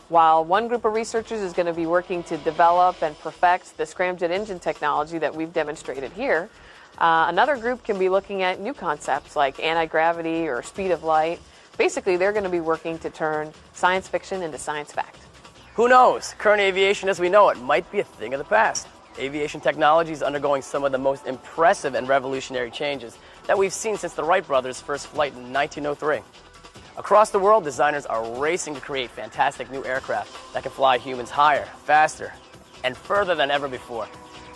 While one group of researchers is going to be working to develop and perfect the scramjet engine technology that we've demonstrated here, another group can be looking at new concepts like anti-gravity or speed of light. Basically, they're going to be working to turn science fiction into science fact. Who knows? Current aviation as we know it might be a thing of the past. Aviation technology is undergoing some of the most impressive and revolutionary changes that we've seen since the Wright brothers' first flight in 1903. Across the world, designers are racing to create fantastic new aircraft that can fly humans higher, faster, and further than ever before.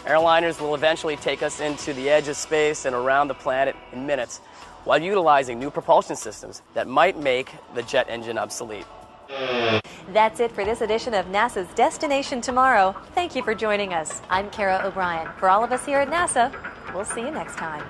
Airliners will eventually take us into the edge of space and around the planet in minutes, while utilizing new propulsion systems that might make the jet engine obsolete. That's it for this edition of NASA's Destination Tomorrow. Thank you for joining us. I'm Kara O'Brien. For all of us here at NASA, we'll see you next time.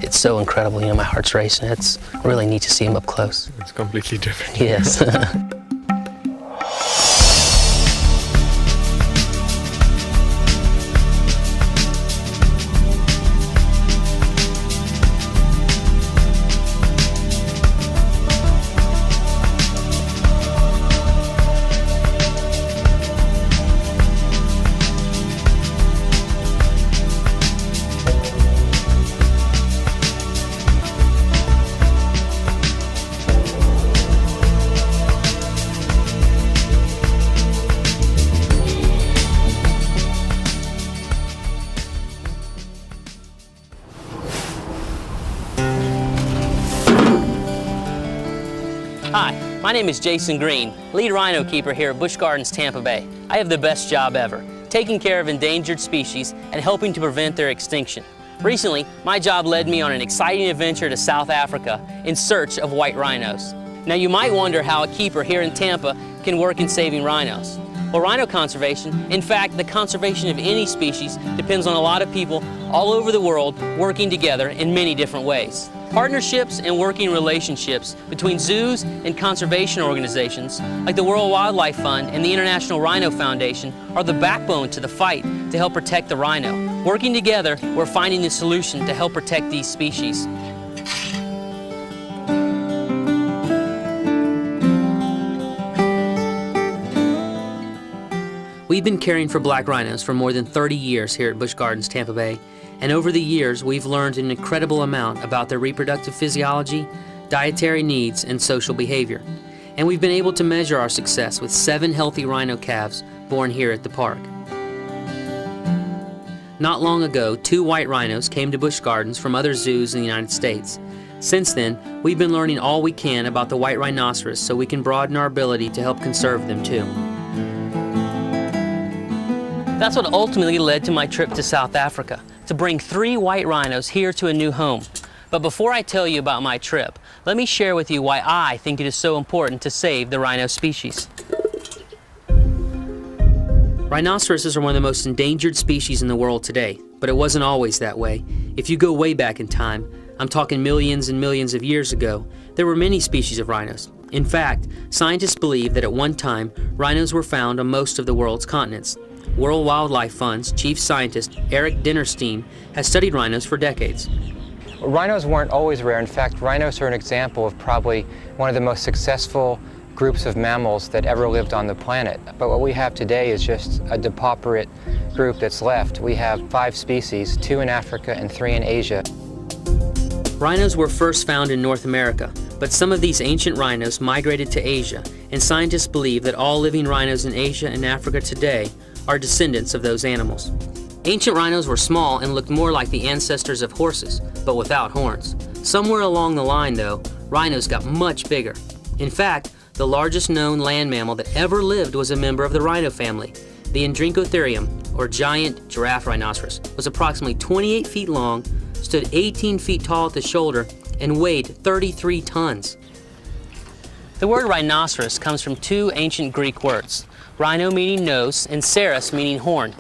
it's so incredible. You know, my heart's racing. It's really neat to see them up close. It's completely different. Yes. Hi, my name is Jason Green, lead rhino keeper here at Busch Gardens, Tampa Bay. I have the best job ever, taking care of endangered species and helping to prevent their extinction. Recently, my job led me on an exciting adventure to South Africa in search of white rhinos. Now you might wonder how a keeper here in Tampa can work in saving rhinos. Well, rhino conservation, in fact, the conservation of any species, depends on a lot of people all over the world working together in many different ways. Partnerships and working relationships between zoos and conservation organizations like the World Wildlife Fund and the International Rhino Foundation are the backbone to the fight to help protect the rhino. Working together, we're finding the solution to help protect these species. We've been caring for black rhinos for more than 30 years here at Busch Gardens, Tampa Bay. And over the years, we've learned an incredible amount about their reproductive physiology, dietary needs, and social behavior. And we've been able to measure our success with 7 healthy rhino calves born here at the park. Not long ago, 2 white rhinos came to Busch Gardens from other zoos in the United States. Since then, we've been learning all we can about the white rhinoceros so we can broaden our ability to help conserve them too. That's what ultimately led to my trip to South Africa, to bring 3 white rhinos here to a new home. But before I tell you about my trip, let me share with you why I think it is so important to save the rhino species. Rhinoceroses are one of the most endangered species in the world today, but it wasn't always that way. If you go way back in time, I'm talking millions and millions of years ago, there were many species of rhinos. In fact, scientists believe that at one time, rhinos were found on most of the world's continents. World Wildlife Fund's chief scientist, Eric Dinnerstein, has studied rhinos for decades. Rhinos weren't always rare. In fact, rhinos are an example of probably one of the most successful groups of mammals that ever lived on the planet. But what we have today is just a depauperate group that's left. We have 5 species, 2 in Africa and 3 in Asia. Rhinos were first found in North America, but some of these ancient rhinos migrated to Asia, and scientists believe that all living rhinos in Asia and Africa today are descendants of those animals. Ancient rhinos were small and looked more like the ancestors of horses, but without horns. Somewhere along the line, though, rhinos got much bigger. In fact, the largest known land mammal that ever lived was a member of the rhino family. The Endrinotherium, or giant giraffe rhinoceros, was approximately 28 feet long, stood 18 feet tall at the shoulder, and weighed 33 tons. The word rhinoceros comes from 2 ancient Greek words, rhino meaning nose and ceros meaning horn.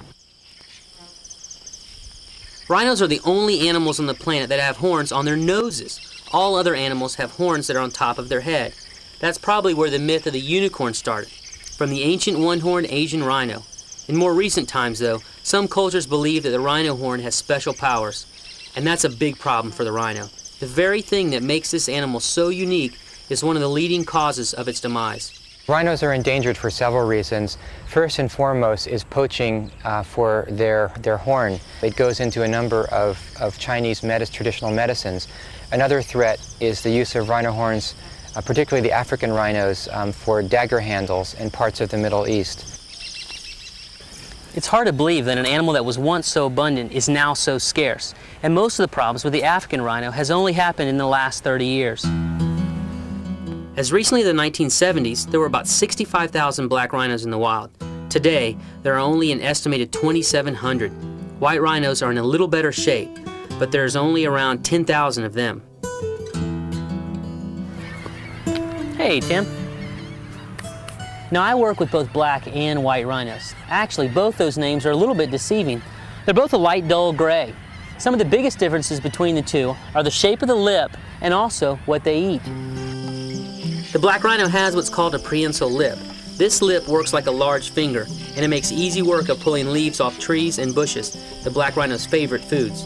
Rhinos are the only animals on the planet that have horns on their noses. All other animals have horns that are on top of their head. That's probably where the myth of the unicorn started, from the ancient one-horned Asian rhino. In more recent times, though, some cultures believe that the rhino horn has special powers, and that's a big problem for the rhino. The very thing that makes this animal so unique is one of the leading causes of its demise. Rhinos are endangered for several reasons. First and foremost is poaching for their horn. It goes into a number of Chinese traditional medicines. Another threat is the use of rhino horns, particularly the African rhinos, for dagger handles in parts of the Middle East. It's hard to believe that an animal that was once so abundant is now so scarce, and most of the problems with the African rhino has only happened in the last 30 years. As recently as the 1970s, there were about 65,000 black rhinos in the wild. Today, there are only an estimated 2,700. White rhinos are in a little better shape, but there's only around 10,000 of them. Hey, Tim. Now, I work with both black and white rhinos. Actually, both those names are a little bit deceiving. They're both a light dull gray. Some of the biggest differences between the two are the shape of the lip and also what they eat. The black rhino has what's called a prehensile lip. This lip works like a large finger, and it makes easy work of pulling leaves off trees and bushes, the black rhino's favorite foods.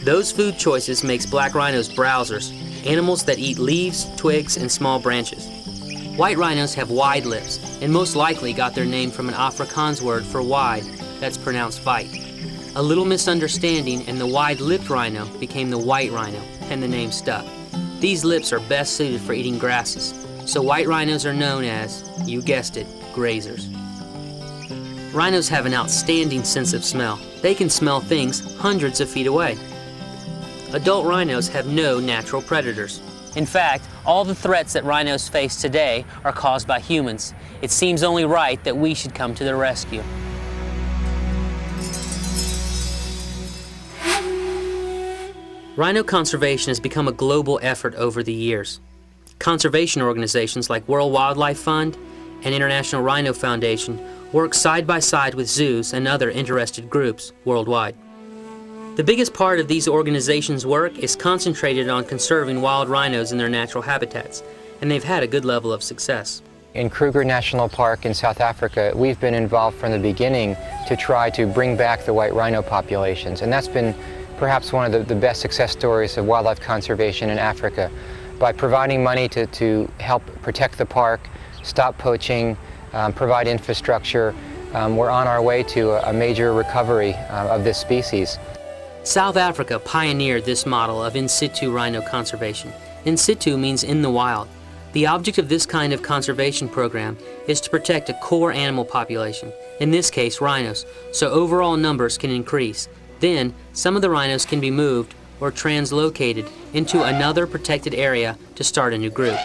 Those food choices makes black rhinos browsers, animals that eat leaves, twigs, and small branches. White rhinos have wide lips, and most likely got their name from an Afrikaans word for wide, that's pronounced vite. A little misunderstanding, and the wide-lipped rhino became the white rhino, and the name stuck. These lips are best suited for eating grasses, so white rhinos are known as, you guessed it, grazers. Rhinos have an outstanding sense of smell. They can smell things hundreds of feet away. Adult rhinos have no natural predators. In fact, all the threats that rhinos face today are caused by humans. It seems only right that we should come to their rescue. Rhino conservation has become a global effort over the years. Conservation organizations like World Wildlife Fund and International Rhino Foundation work side by side with zoos and other interested groups worldwide. The biggest part of these organizations' work is concentrated on conserving wild rhinos in their natural habitats, and they've had a good level of success. In Kruger National Park in South Africa, we've been involved from the beginning to try to bring back the white rhino populations, and that's been perhaps one of the best success stories of wildlife conservation in Africa. By providing money to help protect the park, stop poaching, provide infrastructure, we're on our way to a major recovery of this species. South Africa pioneered this model of in situ rhino conservation. In situ means in the wild. The object of this kind of conservation program is to protect a core animal population, in this case rhinos, so overall numbers can increase. Then, some of the rhinos can be moved or translocated into another protected area to start a new group.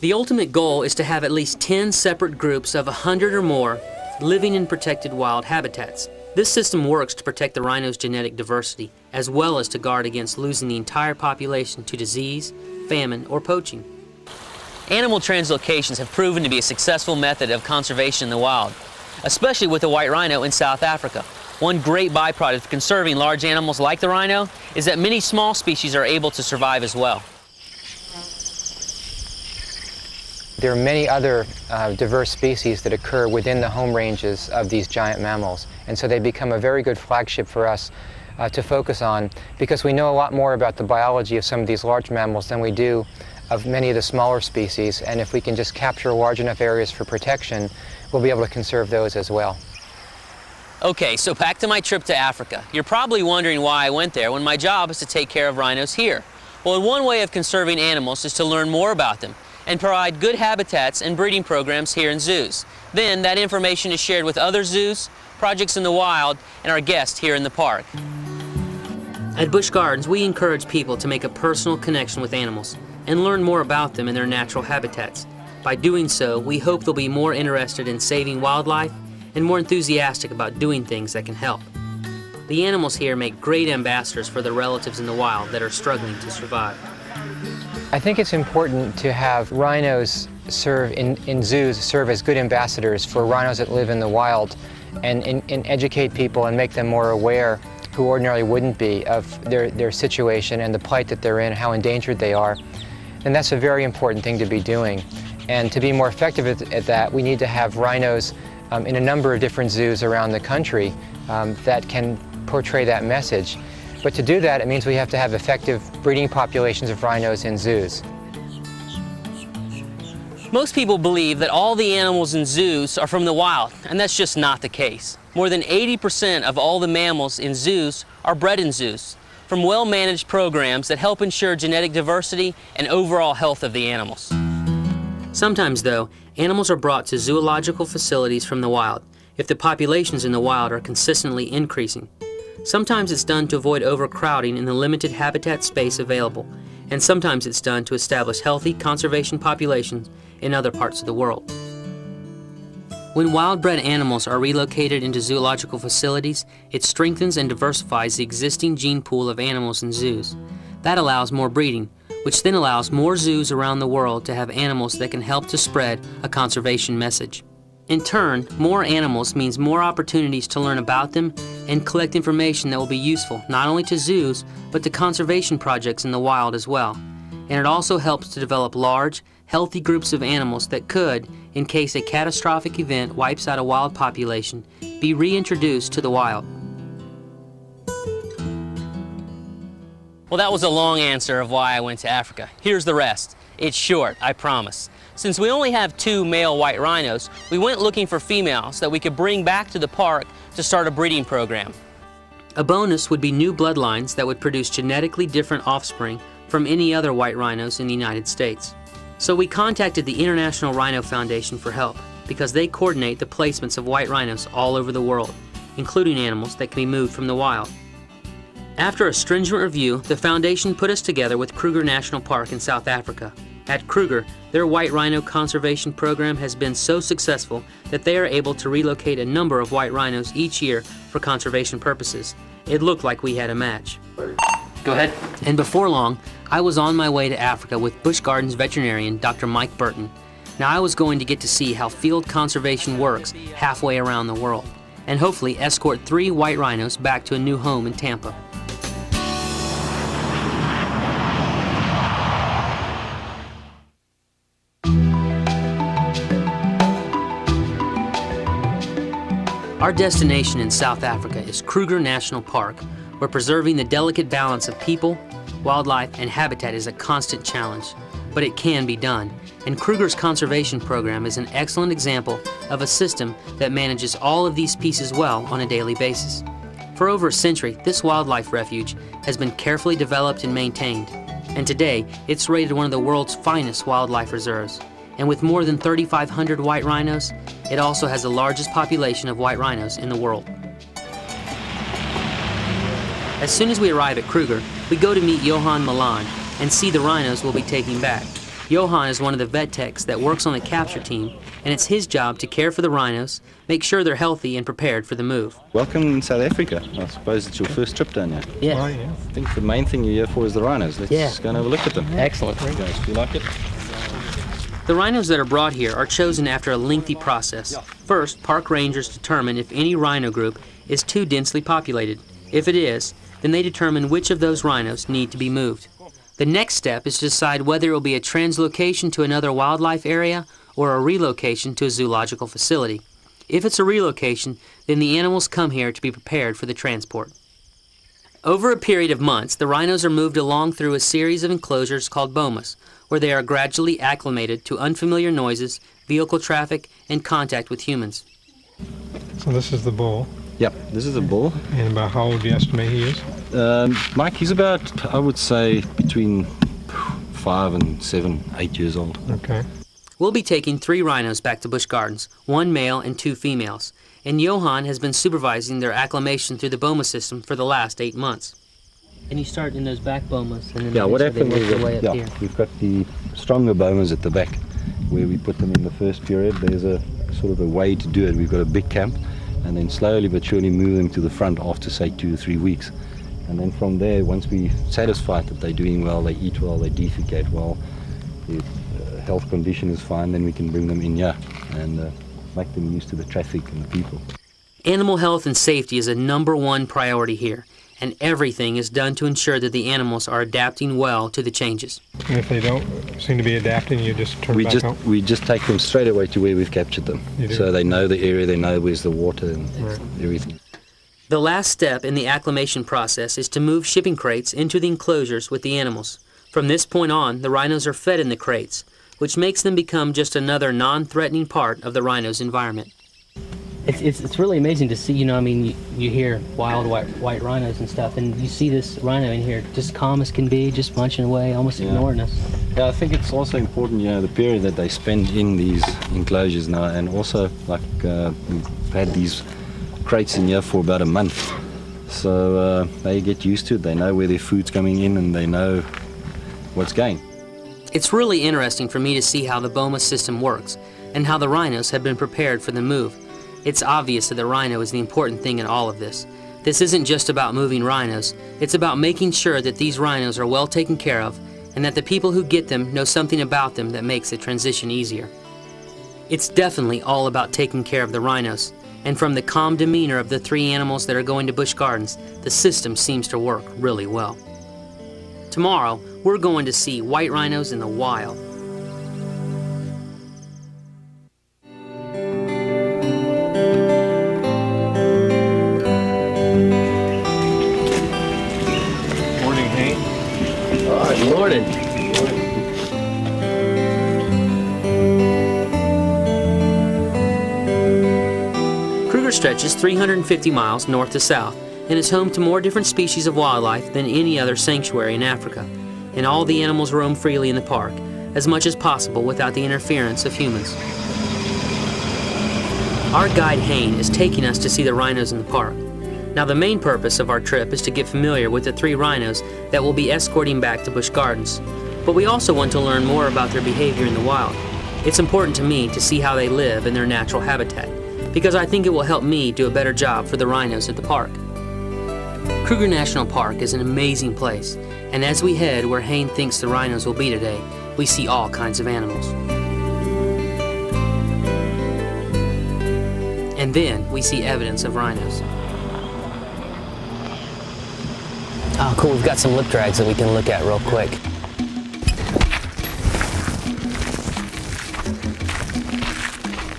The ultimate goal is to have at least 10 separate groups of 100 or more living in protected wild habitats. This system works to protect the rhino's genetic diversity, as well as to guard against losing the entire population to disease, famine, or poaching. Animal translocations have proven to be a successful method of conservation in the wild, especially with the white rhino in South Africa. One great byproduct of conserving large animals like the rhino is that many small species are able to survive as well. There are many other diverse species that occur within the home ranges of these giant mammals, and so they become a very good flagship for us to focus on, because we know a lot more about the biology of some of these large mammals than we do of many of the smaller species, and if we can just capture large enough areas for protection, we'll be able to conserve those as well. Okay, so back to my trip to Africa. You're probably wondering why I went there when my job is to take care of rhinos here. Well, one way of conserving animals is to learn more about them and provide good habitats and breeding programs here in zoos. Then that information is shared with other zoos, projects in the wild, and our guests here in the park. At Busch Gardens, we encourage people to make a personal connection with animals and learn more about them in their natural habitats. By doing so, we hope they'll be more interested in saving wildlife and more enthusiastic about doing things that can help. The animals here make great ambassadors for their relatives in the wild that are struggling to survive. I think it's important to have rhinos serve in zoos, serve as good ambassadors for rhinos that live in the wild, and educate people and make them more aware, who ordinarily wouldn't be, of their situation and the plight that they're in, how endangered they are. And that's a very important thing to be doing. And to be more effective at that, we need to have rhinos in a number of different zoos around the country that can portray that message. But to do that, it means we have to have effective breeding populations of rhinos in zoos. Most people believe that all the animals in zoos are from the wild, and that's just not the case. More than 80% of all the mammals in zoos are bred in zoos, from well-managed programs that help ensure genetic diversity and overall health of the animals. Sometimes, though, animals are brought to zoological facilities from the wild if the populations in the wild are consistently increasing. Sometimes it's done to avoid overcrowding in the limited habitat space available, and sometimes it's done to establish healthy conservation populations in other parts of the world. When wild-bred animals are relocated into zoological facilities, it strengthens and diversifies the existing gene pool of animals in zoos. That allows more breeding, which then allows more zoos around the world to have animals that can help to spread a conservation message. In turn, more animals means more opportunities to learn about them and collect information that will be useful not only to zoos, but to conservation projects in the wild as well. And it also helps to develop large, healthy groups of animals that could, in case a catastrophic event wipes out a wild population, be reintroduced to the wild. Well, that was a long answer of why I went to Africa. Here's the rest. It's short, I promise. Since we only have 2 male white rhinos, we went looking for females that we could bring back to the park to start a breeding program. A bonus would be new bloodlines that would produce genetically different offspring from any other white rhinos in the United States. So we contacted the International Rhino Foundation for help because they coordinate the placements of white rhinos all over the world, including animals that can be moved from the wild. After a stringent review, the foundation put us together with Kruger National Park in South Africa. At Kruger, their white rhino conservation program has been so successful that they are able to relocate a number of white rhinos each year for conservation purposes. It looked like we had a match. Go ahead. And before long, I was on my way to Africa with Busch Gardens veterinarian Dr. Mike Burton. Now I was going to get to see how field conservation works halfway around the world, and hopefully escort 3 white rhinos back to a new home in Tampa. Our destination in South Africa is Kruger National Park, where preserving the delicate balance of people, wildlife, and habitat is a constant challenge. But it can be done, and Kruger's conservation program is an excellent example of a system that manages all of these pieces well on a daily basis. For over a century, this wildlife refuge has been carefully developed and maintained, and today it's rated one of the world's finest wildlife reserves. And with more than 3,500 white rhinos, it also has the largest population of white rhinos in the world. As soon as we arrive at Kruger, we go to meet Johan Milan and see the rhinos we'll be taking back. Johan is one of the vet techs that works on the capture team, and it's his job to care for the rhinos, make sure they're healthy and prepared for the move. Welcome in South Africa. I suppose it's your first trip down here. Yeah. I think the main thing you're here for is the rhinos. Let's go and have a look at them. Excellent. You guys feel like it? The rhinos that are brought here are chosen after a lengthy process. First, park rangers determine if any rhino group is too densely populated. If it is, then they determine which of those rhinos need to be moved. The next step is to decide whether it will be a translocation to another wildlife area or a relocation to a zoological facility. If it's a relocation, then the animals come here to be prepared for the transport. Over a period of months, the rhinos are moved along through a series of enclosures called bomas, where they are gradually acclimated to unfamiliar noises, vehicle traffic, and contact with humans. So this is the bull. Yep, this is a bull. And about how old do you estimate he is? Mike, he's about, I would say, between 5 and 7, 8 years old. Okay. We'll be taking 3 rhinos back to Busch Gardens, 1 male and 2 females. And Johan has been supervising their acclimation through the boma system for the last 8 months. And you start in those back bomas, and then what they happens work is their way that, up here. we've got the stronger bomas at the back where we put them in the first period. There's a sort of a way to do it. We've got a big camp, and then slowly but surely move them to the front after, say, 2 or 3 weeks. And then from there, once we're satisfied that they're doing well, they eat well, they defecate well, the health condition is fine, then we can bring them in here and make them used to the traffic and the people. Animal health and safety is a #1 priority here, and everything is done to ensure that the animals are adapting well to the changes. And if they don't seem to be adapting, you just turn back home? We just take them straight away to where we've captured them. So they know the area, they know where's the water and everything. The last step in the acclimation process is to move shipping crates into the enclosures with the animals. From this point on, the rhinos are fed in the crates, which makes them become just another non-threatening part of the rhino's environment. It's really amazing to see, you hear wild white rhinos and stuff, and you see this rhino in here just calm as can be, just munching away, almost ignoring us. Yeah, I think it's also important, the period that they spend in these enclosures now, and also, we've had these crates in here for about a month. So they get used to it, they know where their food's coming in, and they know what's going. It's really interesting for me to see how the boma system works, and how the rhinos have been prepared for the move. It's obvious that the rhino is the important thing in all of this. This isn't just about moving rhinos, it's about making sure that these rhinos are well taken care of, and that the people who get them know something about them that makes the transition easier. It's definitely all about taking care of the rhinos, and from the calm demeanor of the 3 animals that are going to Busch Gardens, the system seems to work really well. Tomorrow, we're going to see white rhinos in the wild. Morning, Hank. Good morning. Kruger stretches 350 miles north to south and is home to more different species of wildlife than any other sanctuary in Africa. And all the animals roam freely in the park, as much as possible without the interference of humans. Our guide Hayne is taking us to see the rhinos in the park. Now the main purpose of our trip is to get familiar with the 3 rhinos that we'll be escorting back to Busch Gardens. But we also want to learn more about their behavior in the wild. It's important to me to see how they live in their natural habitat, because I think it will help me do a better job for the rhinos at the park. Kruger National Park is an amazing place, and as we head where Hayne thinks the rhinos will be today, we see all kinds of animals. And then we see evidence of rhinos. Oh, cool, we've got some lip drags that we can look at real quick.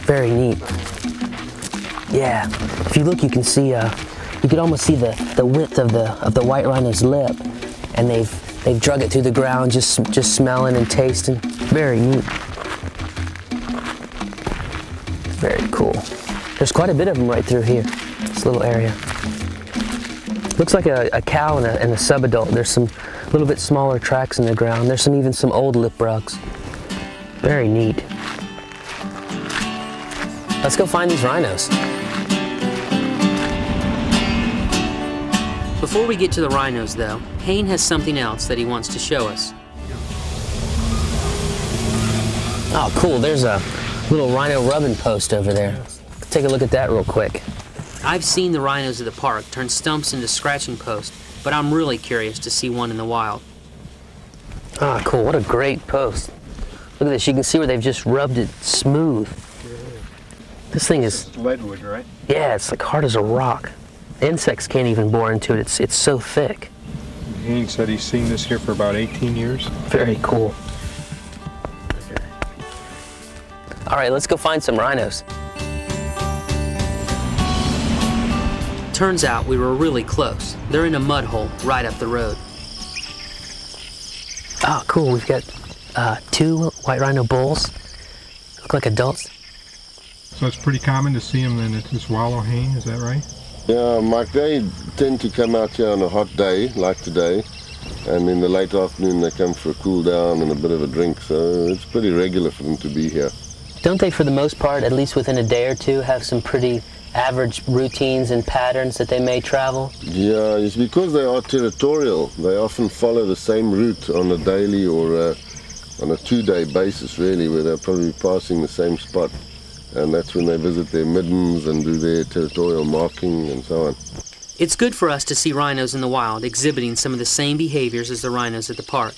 Very neat. Yeah, if you look, you can see, you can almost see the width of the white rhino's lip, and they've drug it through the ground, just smelling and tasting. Very neat. Very cool. There's quite a bit of them right through here, this little area. Looks like a cow and a subadult. There's some little bit smaller tracks in the ground. There's even some old lip rugs. Very neat. Let's go find these rhinos. Before we get to the rhinos, though, Hayne has something else that he wants to show us. Oh, cool. There's a little rhino rubbing post over there. Take a look at that real quick. I've seen the rhinos at the park turn stumps into scratching posts, but I'm really curious to see one in the wild. Ah, cool. What a great post. Look at this. You can see where they've just rubbed it smooth. This thing is... leadwood, right? Yeah, it's like hard as a rock. Insects can't even bore into it. It's so thick. Hayne said he's seen this here for about 18 years. Very cool. All right, let's go find some rhinos. Turns out we were really close. They're in a mud hole right up the road. Oh, cool. We've got 2 white rhino bulls. Look like adults. So it's pretty common to see them then at this wallow, Hayne, is that right? Yeah, Mike, they tend to come out here on a hot day, like today, and in the late afternoon they come for a cool down and a bit of a drink, so it's pretty regular for them to be here. Don't they, for the most part, at least within a day or two, have some pretty average routines and patterns that they may travel? Yeah, it's because they are territorial. They often follow the same route on a daily or on a 2-day basis, really, where they're probably passing the same spot. And that's when they visit their middens and do their territorial marking and so on. It's good for us to see rhinos in the wild exhibiting some of the same behaviors as the rhinos at the park.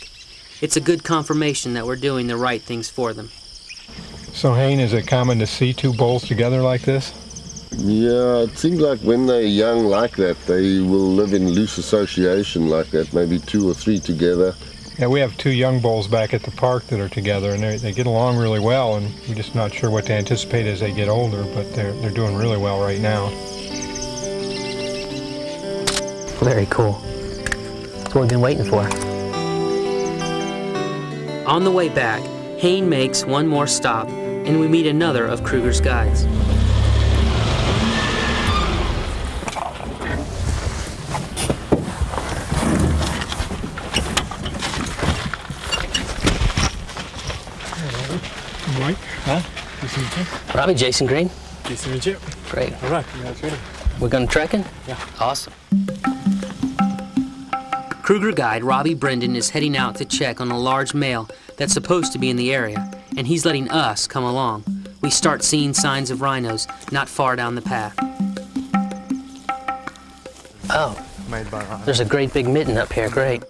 It's a good confirmation that we're doing the right things for them. So, Hayne, is it common to see 2 bulls together like this? Yeah, it seems like when they're young like that, they will live in loose association like that, maybe 2 or 3 together. Yeah, we have 2 young bulls back at the park that are together, and they get along really well, and we're just not sure what to anticipate as they get older, but they're doing really well right now. Very cool. That's what we've been waiting for. On the way back, Hayne makes one more stop, and we meet another of Kruger's guides. Mike? Huh? Nice to meet you. Robbie, Jason Green. Nice to meet you. Great. All right. Yeah, that's ready. We're going trekking? Yeah. Awesome. Kruger guide Robbie Brendan is heading out to check on a large male that's supposed to be in the area, and he's letting us come along. We start seeing signs of rhinos not far down the path. Oh, there's a great big midden up here. Great.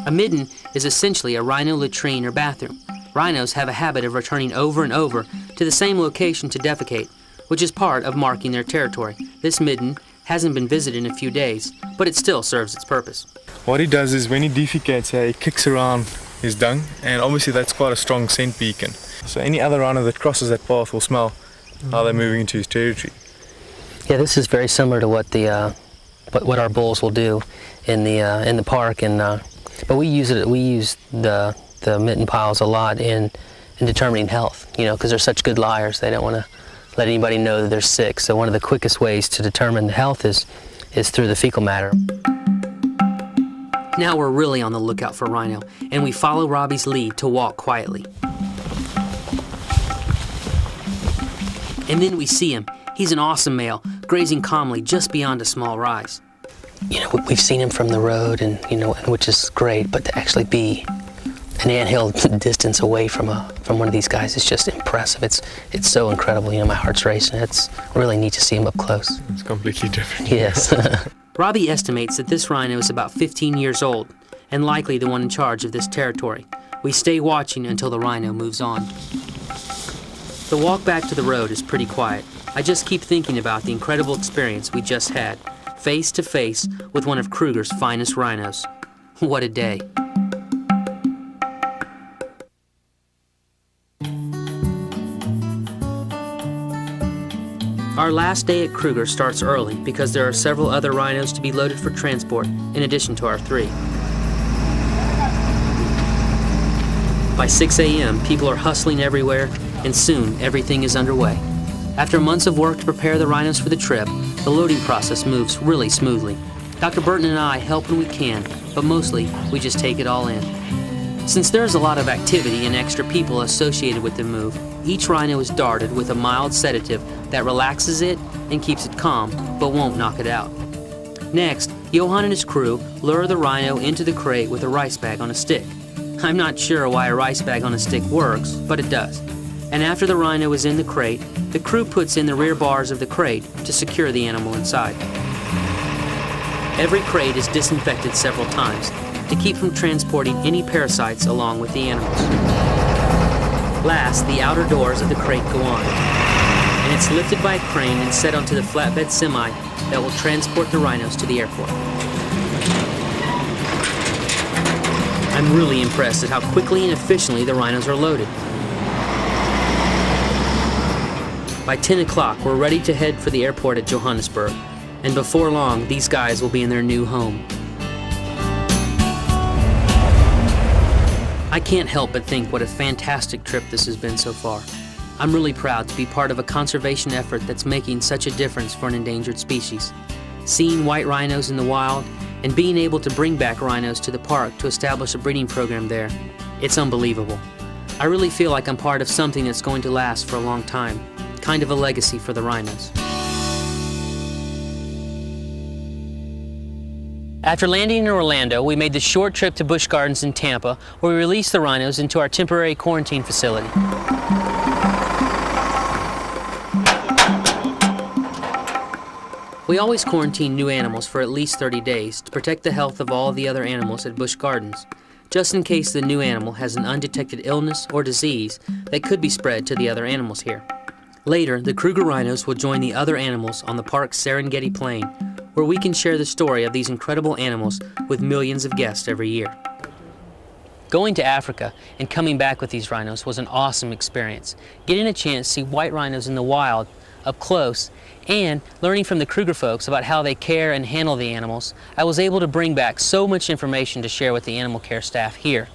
A midden is essentially a rhino latrine or bathroom. Rhinos have a habit of returning over and over to the same location to defecate, which is part of marking their territory. This midden hasn't been visited in a few days, but it still serves its purpose. What he does is when he defecates, he kicks around his dung, and obviously that's quite a strong scent beacon. So any other rhino that crosses that path will smell how they're moving into his territory. Yeah, this is very similar to what the what our bulls will do in the park, and but we use the mitten piles a lot in determining health. You know, because they're such good liars, they don't want to let anybody know that they're sick. So one of the quickest ways to determine the health is through the fecal matter. Now we're really on the lookout for rhino, and we follow Robbie's lead to walk quietly. And then we see him. He's an awesome male, grazing calmly just beyond a small rise. You know, we've seen him from the road, and which is great, but to actually be an anthill distance away from one of these guys is just impressive. It's so incredible. You know, my heart's racing. It's really neat to see him up close. It's completely different. Yes. Robbie estimates that this rhino is about 15 years old and likely the one in charge of this territory. We stay watching until the rhino moves on. The walk back to the road is pretty quiet. I just keep thinking about the incredible experience we just had, face to face with one of Kruger's finest rhinos. What a day. Our last day at Kruger starts early because there are several other rhinos to be loaded for transport in addition to our 3. By 6 a.m., people are hustling everywhere, and soon everything is underway. After months of work to prepare the rhinos for the trip, the loading process moves really smoothly. Dr. Burton and I help when we can, but mostly we just take it all in. Since there's a lot of activity and extra people associated with the move, each rhino is darted with a mild sedative that relaxes it and keeps it calm, but won't knock it out. Next, Johan and his crew lure the rhino into the crate with a rice bag on a stick. I'm not sure why a rice bag on a stick works, but it does. And after the rhino is in the crate, the crew puts in the rear bars of the crate to secure the animal inside. Every crate is disinfected several times to keep from transporting any parasites along with the animals. Last, the outer doors of the crate go on, and it's lifted by a crane and set onto the flatbed semi that will transport the rhinos to the airport. I'm really impressed at how quickly and efficiently the rhinos are loaded. By 10 o'clock, we're ready to head for the airport at Johannesburg, and before long, these guys will be in their new home. I can't help but think what a fantastic trip this has been so far. I'm really proud to be part of a conservation effort that's making such a difference for an endangered species. Seeing white rhinos in the wild and being able to bring back rhinos to the park to establish a breeding program there, it's unbelievable. I really feel like I'm part of something that's going to last for a long time, kind of a legacy for the rhinos. After landing in Orlando, we made the short trip to Busch Gardens in Tampa, where we released the rhinos into our temporary quarantine facility. We always quarantine new animals for at least 30 days to protect the health of all of the other animals at Busch Gardens, just in case the new animal has an undetected illness or disease that could be spread to the other animals here. Later, the Kruger rhinos will join the other animals on the park's Serengeti Plain, where we can share the story of these incredible animals with millions of guests every year. Going to Africa and coming back with these rhinos was an awesome experience. Getting a chance to see white rhinos in the wild, up close, and learning from the Kruger folks about how they care and handle the animals, I was able to bring back so much information to share with the animal care staff here.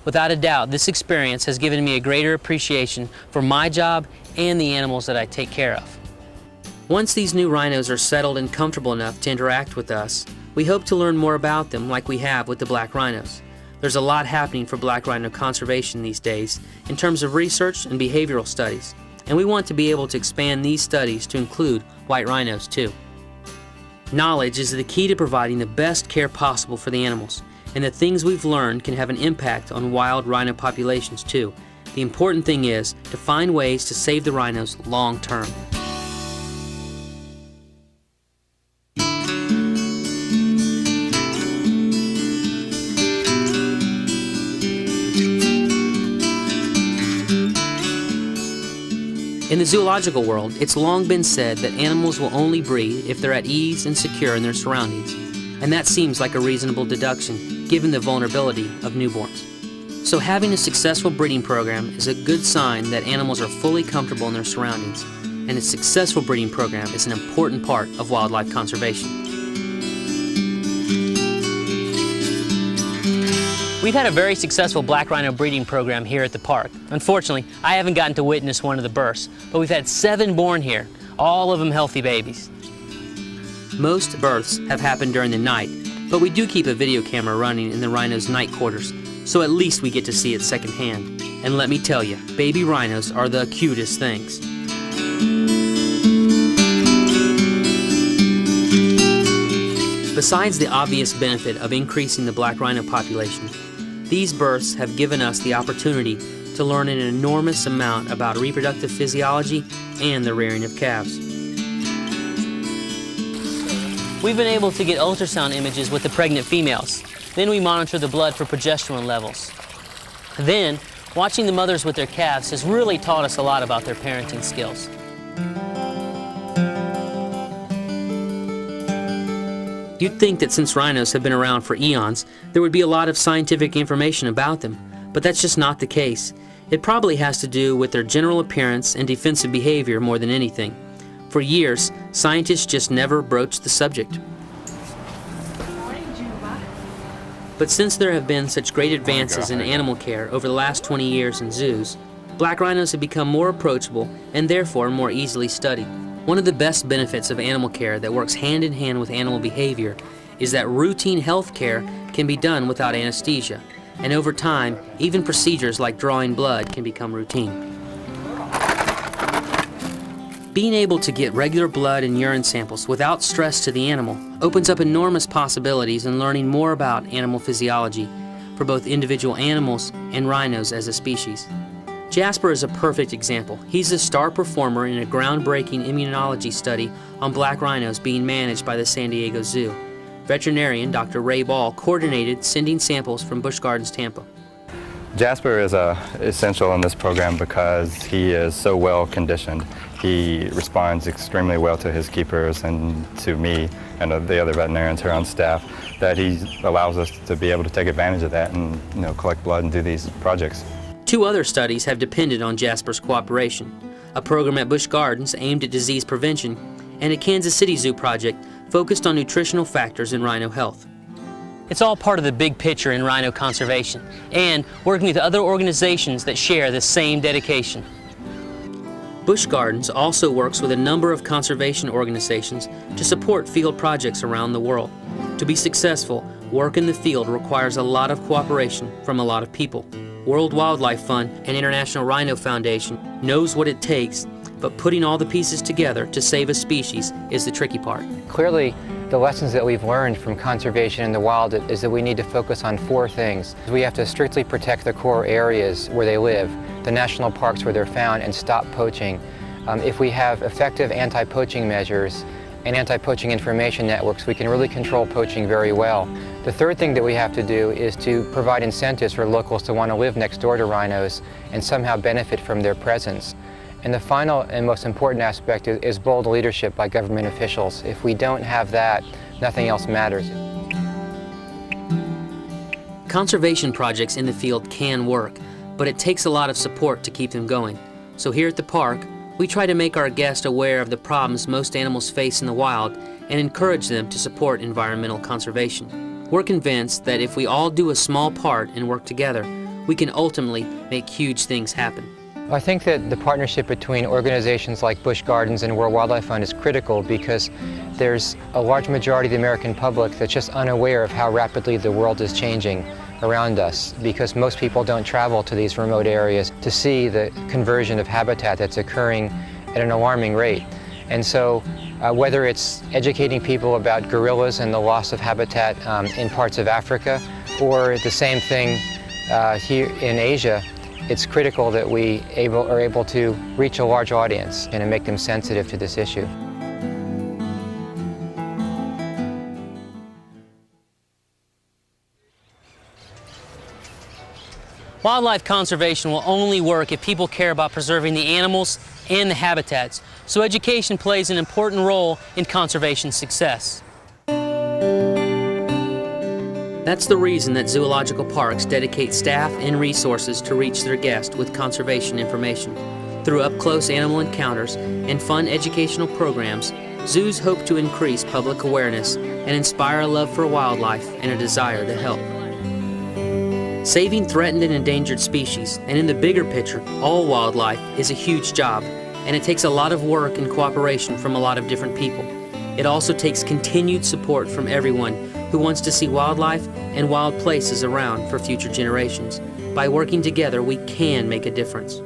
Without a doubt, this experience has given me a greater appreciation for my job and the animals that I take care of. Once these new rhinos are settled and comfortable enough to interact with us, we hope to learn more about them like we have with the black rhinos. There's a lot happening for black rhino conservation these days in terms of research and behavioral studies, and we want to be able to expand these studies to include white rhinos too. Knowledge is the key to providing the best care possible for the animals, and the things we've learned can have an impact on wild rhino populations too. The important thing is to find ways to save the rhinos long term. In the zoological world, it's long been said that animals will only breed if they're at ease and secure in their surroundings, and that seems like a reasonable deduction given the vulnerability of newborns. So having a successful breeding program is a good sign that animals are fully comfortable in their surroundings, and a successful breeding program is an important part of wildlife conservation. We've had a very successful black rhino breeding program here at the park. Unfortunately, I haven't gotten to witness one of the births, but we've had 7 born here, all of them healthy babies. Most births have happened during the night, but we do keep a video camera running in the rhino's night quarters, so at least we get to see it secondhand. And let me tell you, baby rhinos are the cutest things. Besides the obvious benefit of increasing the black rhino population, these births have given us the opportunity to learn an enormous amount about reproductive physiology and the rearing of calves. We've been able to get ultrasound images with the pregnant females. Then we monitor the blood for progesterone levels. Then, watching the mothers with their calves has really taught us a lot about their parenting skills. You'd think that since rhinos have been around for eons, there would be a lot of scientific information about them, but that's just not the case. It probably has to do with their general appearance and defensive behavior more than anything. For years, scientists just never broached the subject. But since there have been such great advances in animal care over the last 20 years in zoos, black rhinos have become more approachable and therefore more easily studied. One of the best benefits of animal care that works hand in hand with animal behavior is that routine health care can be done without anesthesia, and over time, even procedures like drawing blood can become routine. Being able to get regular blood and urine samples without stress to the animal opens up enormous possibilities in learning more about animal physiology for both individual animals and rhinos as a species. Jasper is a perfect example. He's a star performer in a groundbreaking immunology study on black rhinos being managed by the San Diego Zoo. Veterinarian Dr. Ray Ball coordinated sending samples from Busch Gardens, Tampa. Jasper is essential in this program because he is so well conditioned. He responds extremely well to his keepers and to me and the other veterinarians here on staff, that he allows us to be able to take advantage of that and collect blood and do these projects. 2 other studies have depended on Jasper's cooperation. A program at Busch Gardens aimed at disease prevention, and a Kansas City Zoo project focused on nutritional factors in rhino health. It's all part of the big picture in rhino conservation, and working with other organizations that share the same dedication. Busch Gardens also works with a number of conservation organizations to support field projects around the world. To be successful, work in the field requires a lot of cooperation from a lot of people. World Wildlife Fund and International Rhino Foundation knows what it takes, but putting all the pieces together to save a species is the tricky part. Clearly, the lessons that we've learned from conservation in the wild is that we need to focus on 4 things. We have to strictly protect the core areas where they live, the national parks where they're found, and stop poaching. If we have effective anti-poaching measures and anti-poaching information networks, we can really control poaching very well. The third thing that we have to do is to provide incentives for locals to want to live next door to rhinos and somehow benefit from their presence. And the final and most important aspect is bold leadership by government officials. If we don't have that, nothing else matters. Conservation projects in the field can work, but it takes a lot of support to keep them going. So here at the park, we try to make our guests aware of the problems most animals face in the wild and encourage them to support environmental conservation. We're convinced that if we all do a small part and work together, we can ultimately make huge things happen. I think that the partnership between organizations like Busch Gardens and World Wildlife Fund is critical because there's a large majority of the American public that's just unaware of how rapidly the world is changing around us, because most people don't travel to these remote areas to see the conversion of habitat that's occurring at an alarming rate. And so whether it's educating people about gorillas and the loss of habitat in parts of Africa, or the same thing here in Asia, it's critical that we are able to reach a large audience and make them sensitive to this issue. Wildlife conservation will only work if people care about preserving the animals and the habitats, so education plays an important role in conservation success. That's the reason that zoological parks dedicate staff and resources to reach their guests with conservation information. Through up-close animal encounters and fun educational programs, zoos hope to increase public awareness and inspire a love for wildlife and a desire to help. Saving threatened and endangered species, and in the bigger picture, all wildlife, is a huge job, and it takes a lot of work and cooperation from a lot of different people. It also takes continued support from everyone who wants to see wildlife and wild places around for future generations. By working together, we can make a difference.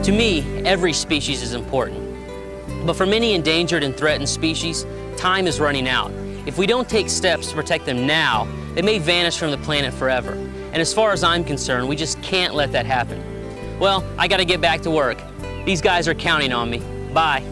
To me, every species is important. But for many endangered and threatened species, time is running out. If we don't take steps to protect them now, they may vanish from the planet forever. And as far as I'm concerned, we just can't let that happen. Well, I gotta get back to work. These guys are counting on me. Bye.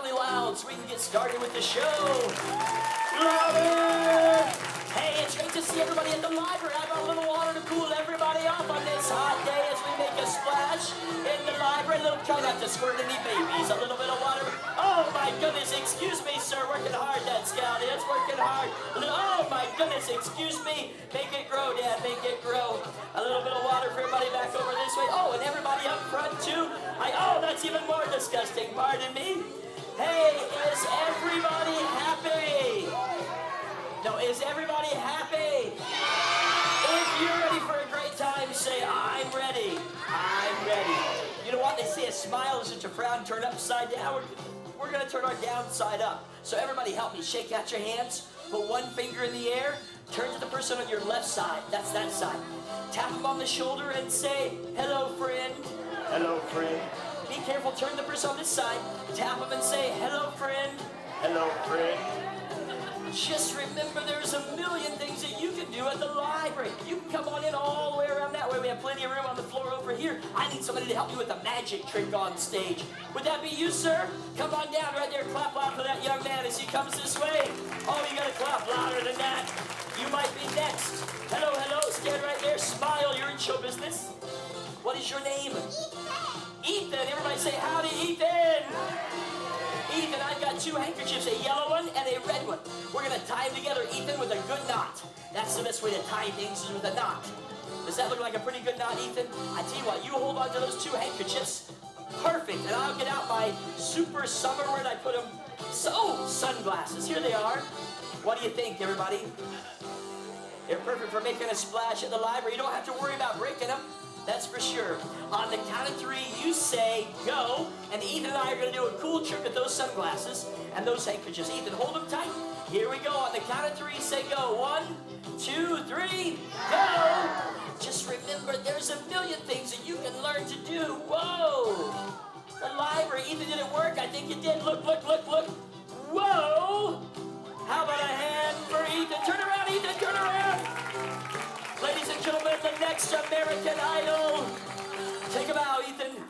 extremely loud so we can get started with the show. Louder! Hey, it's great to see everybody at the library. I brought a little water to cool everybody off on this hot day as we make a splash in the library. Try not to squirt any babies. A little bit of water. Oh my goodness, excuse me, sir. Working hard, that scout is working hard. Oh my goodness, excuse me. Make it grow, Dad. Make it grow. A little bit of water for everybody back over this way. Oh, and everybody up front too. Oh, that's even more disgusting. Pardon me. Hey, is everybody happy? No, is everybody happy? If you're ready for a great time, say, I'm ready. I'm ready. You know what? They say a smile is just a frown turned upside down. We're going to turn our downside up. So everybody help me. Shake out your hands. Put one finger in the air. Turn to the person on your left side. That's that side. Tap them on the shoulder and say, hello, friend. Hello, friend. Be careful. Turn to the person on this side. Tap them and say, hello, friend. Hello, friend. Just remember there's a million things that you can do at the library. You can come on in all the way around that way. We have plenty of room on the floor over here. I need somebody to help me with a magic trick on stage. Would that be you, sir? Come on down right there. Clap loud for that young man as he comes this way. Oh, you gotta clap louder than that. You might be next. Hello, hello. Stand right there. Smile. You're in show business. What is your name? Ethan. Everybody say howdy, Ethan. Ethan, I've got two handkerchiefs, a yellow one and a red one. We're going to tie them together, Ethan, with a good knot. That's the best way to tie things is with a knot. Does that look like a pretty good knot, Ethan? I tell you what, you hold on to those two handkerchiefs. Perfect. And I'll get out my super summer, where did I put them? Sunglasses. Here they are. What do you think, everybody? They're perfect for making a splash at the library. You don't have to worry about breaking them. That's for sure. On the count of three, you say go, and Ethan and I are going to do a cool trick with those sunglasses and those handkerchiefs. Ethan, hold them tight. Here we go. On the count of three, say go. 1, 2, 3, go. Just remember, there's a million things that you can learn to do. Whoa. The library. Ethan, did it work? I think it did. Look, look, look, look. Whoa. How about a hand for Ethan? Turn around, Ethan. Turn around. Ladies and gentlemen, the next American Idol. Take a bow, Ethan.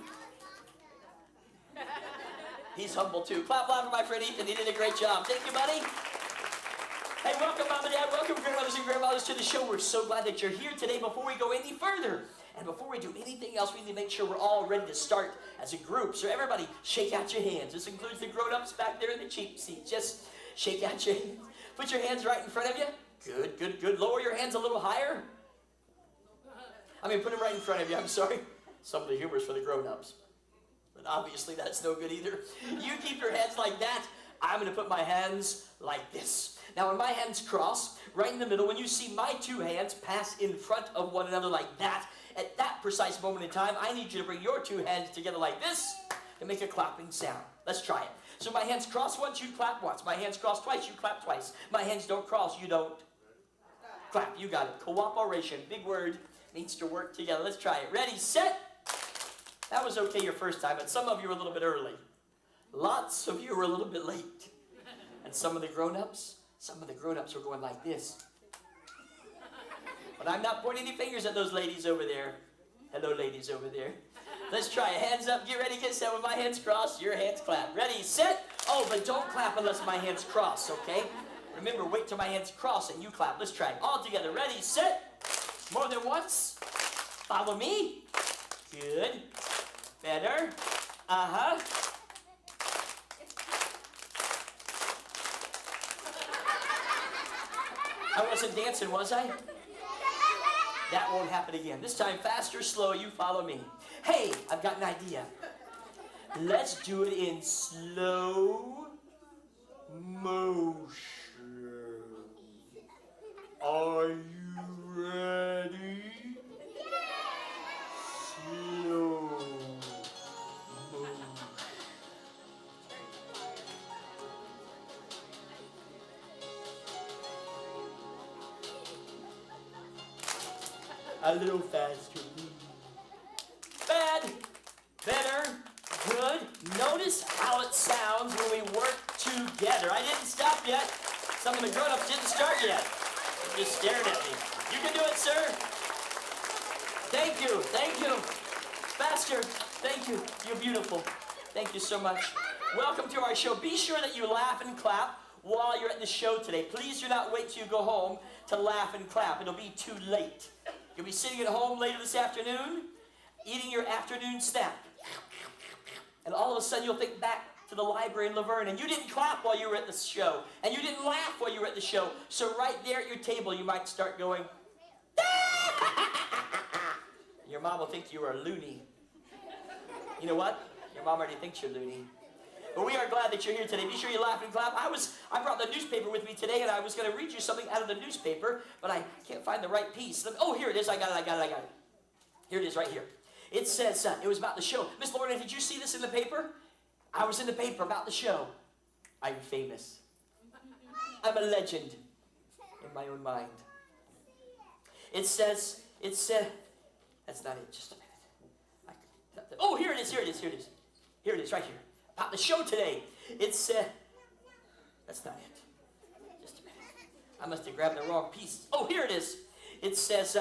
He's humble too. Clap loud for my friend Ethan. He did a great job. Thank you, buddy. Hey, welcome, Mom and Dad. Welcome, grandmothers and grandfathers, to the show. We're so glad that you're here today. Before we go any further, and before we do anything else, we need to make sure we're all ready to start as a group. So everybody, shake out your hands. This includes the grown-ups back there in the cheap seat. Just shake out your hands. Put your hands right in front of you. Good, good, good. Lower your hands a little higher. Put them right in front of you. I'm sorry. Some of the humor is for the grown-ups. But obviously that's no good either. You keep your hands like that. I'm going to put my hands like this. Now when my hands cross, right in the middle, when you see my two hands pass in front of one another like that, at that precise moment in time, I need you to bring your two hands together like this and make a clapping sound. Let's try it. So my hands cross once, you clap once. My hands cross twice, you clap twice. My hands don't cross, you don't clap. You got it. Cooperation. Big word. Needs to work together. Let's try it. Ready, set. That was okay your first time, but some of you were a little bit early. Lots of you were a little bit late. And some of the grown-ups were going like this. But I'm not pointing any fingers at those ladies over there. Hello, ladies over there. Let's try it. Hands up, get ready, get set. With my hands crossed, your hands clap. Ready, set. Oh, but don't clap unless my hands cross, okay? Remember, wait till my hands cross and you clap. Let's try it. All together. Ready, set. More than once. Follow me. Good. Better. Uh-huh. I wasn't dancing, was I? That won't happen again. This time, fast or slow, you follow me. Hey, I've got an idea. Let's do it in slow motion. Are you ready? Slow motion. A little faster. Bad. Better. Good. Notice how it sounds when we work together. I didn't stop yet. Some of the grown-ups didn't start yet. They're just staring at me. You can do it, sir. Thank you. Thank you. Faster. Thank you. You're beautiful. Thank you so much. Welcome to our show. Be sure that you laugh and clap while you're at the show today. Please do not wait till you go home to laugh and clap. It'll be too late. You'll be sitting at home later this afternoon, eating your afternoon snack. And all of a sudden you'll think back to the library in LaVergne, and you didn't clap while you were at the show, and you didn't laugh while you were at the show. So right there at your table, you might start going, your mom will think you are loony. You know what? Your mom already thinks you're loony. But we are glad that you're here today. Be sure you laugh and clap. I brought the newspaper with me today, and I was going to read you something out of the newspaper, but I can't find the right piece. Oh, here it is. I got it. Here it is right here. It says, it was about the show. Miss Lorna, did you see this in the paper? I was in the paper about the show. I'm famous. I'm a legend in my own mind. It says, that's not it, just a minute. Oh, here it is. Here it is, right here. About the show today. It's, that's not it. Just a minute. I must have grabbed the wrong piece. Oh, here it is. It says,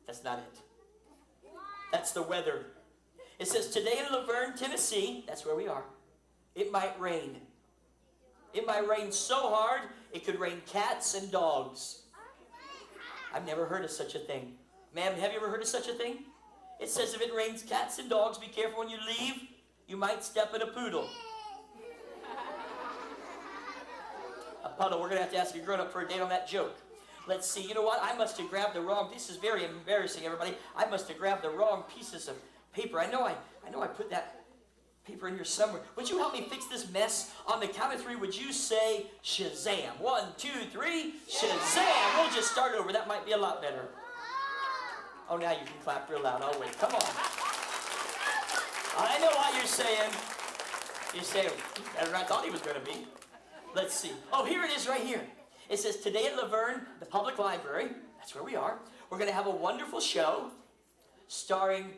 that's not it. That's the weather. It says, today in LaVergne, Tennessee, that's where we are, it might rain. It might rain so hard, it could rain cats and dogs. I've never heard of such a thing. Ma'am, have you ever heard of such a thing? It says if it rains cats and dogs, be careful when you leave. You might step in a poodle. A puddle. We're going to have to ask a grown-up for a date on that joke. Let's see. You know what? I must have grabbed the wrong. This is very embarrassing, everybody. I must have grabbed the wrong pieces of paper. I know I put that paper in here somewhere. Would you help me fix this mess? On the count of three, would you say Shazam? 1, 2, 3. Shazam! We'll just start over. That might be a lot better. Oh, now you can clap real loud. Oh, wait. Come on. I know what you're saying. You're saying, better than I thought he was going to be. Let's see. Oh, here it is right here. It says, today at LaVergne, the public library, that's where we are, we're going to have a wonderful show starring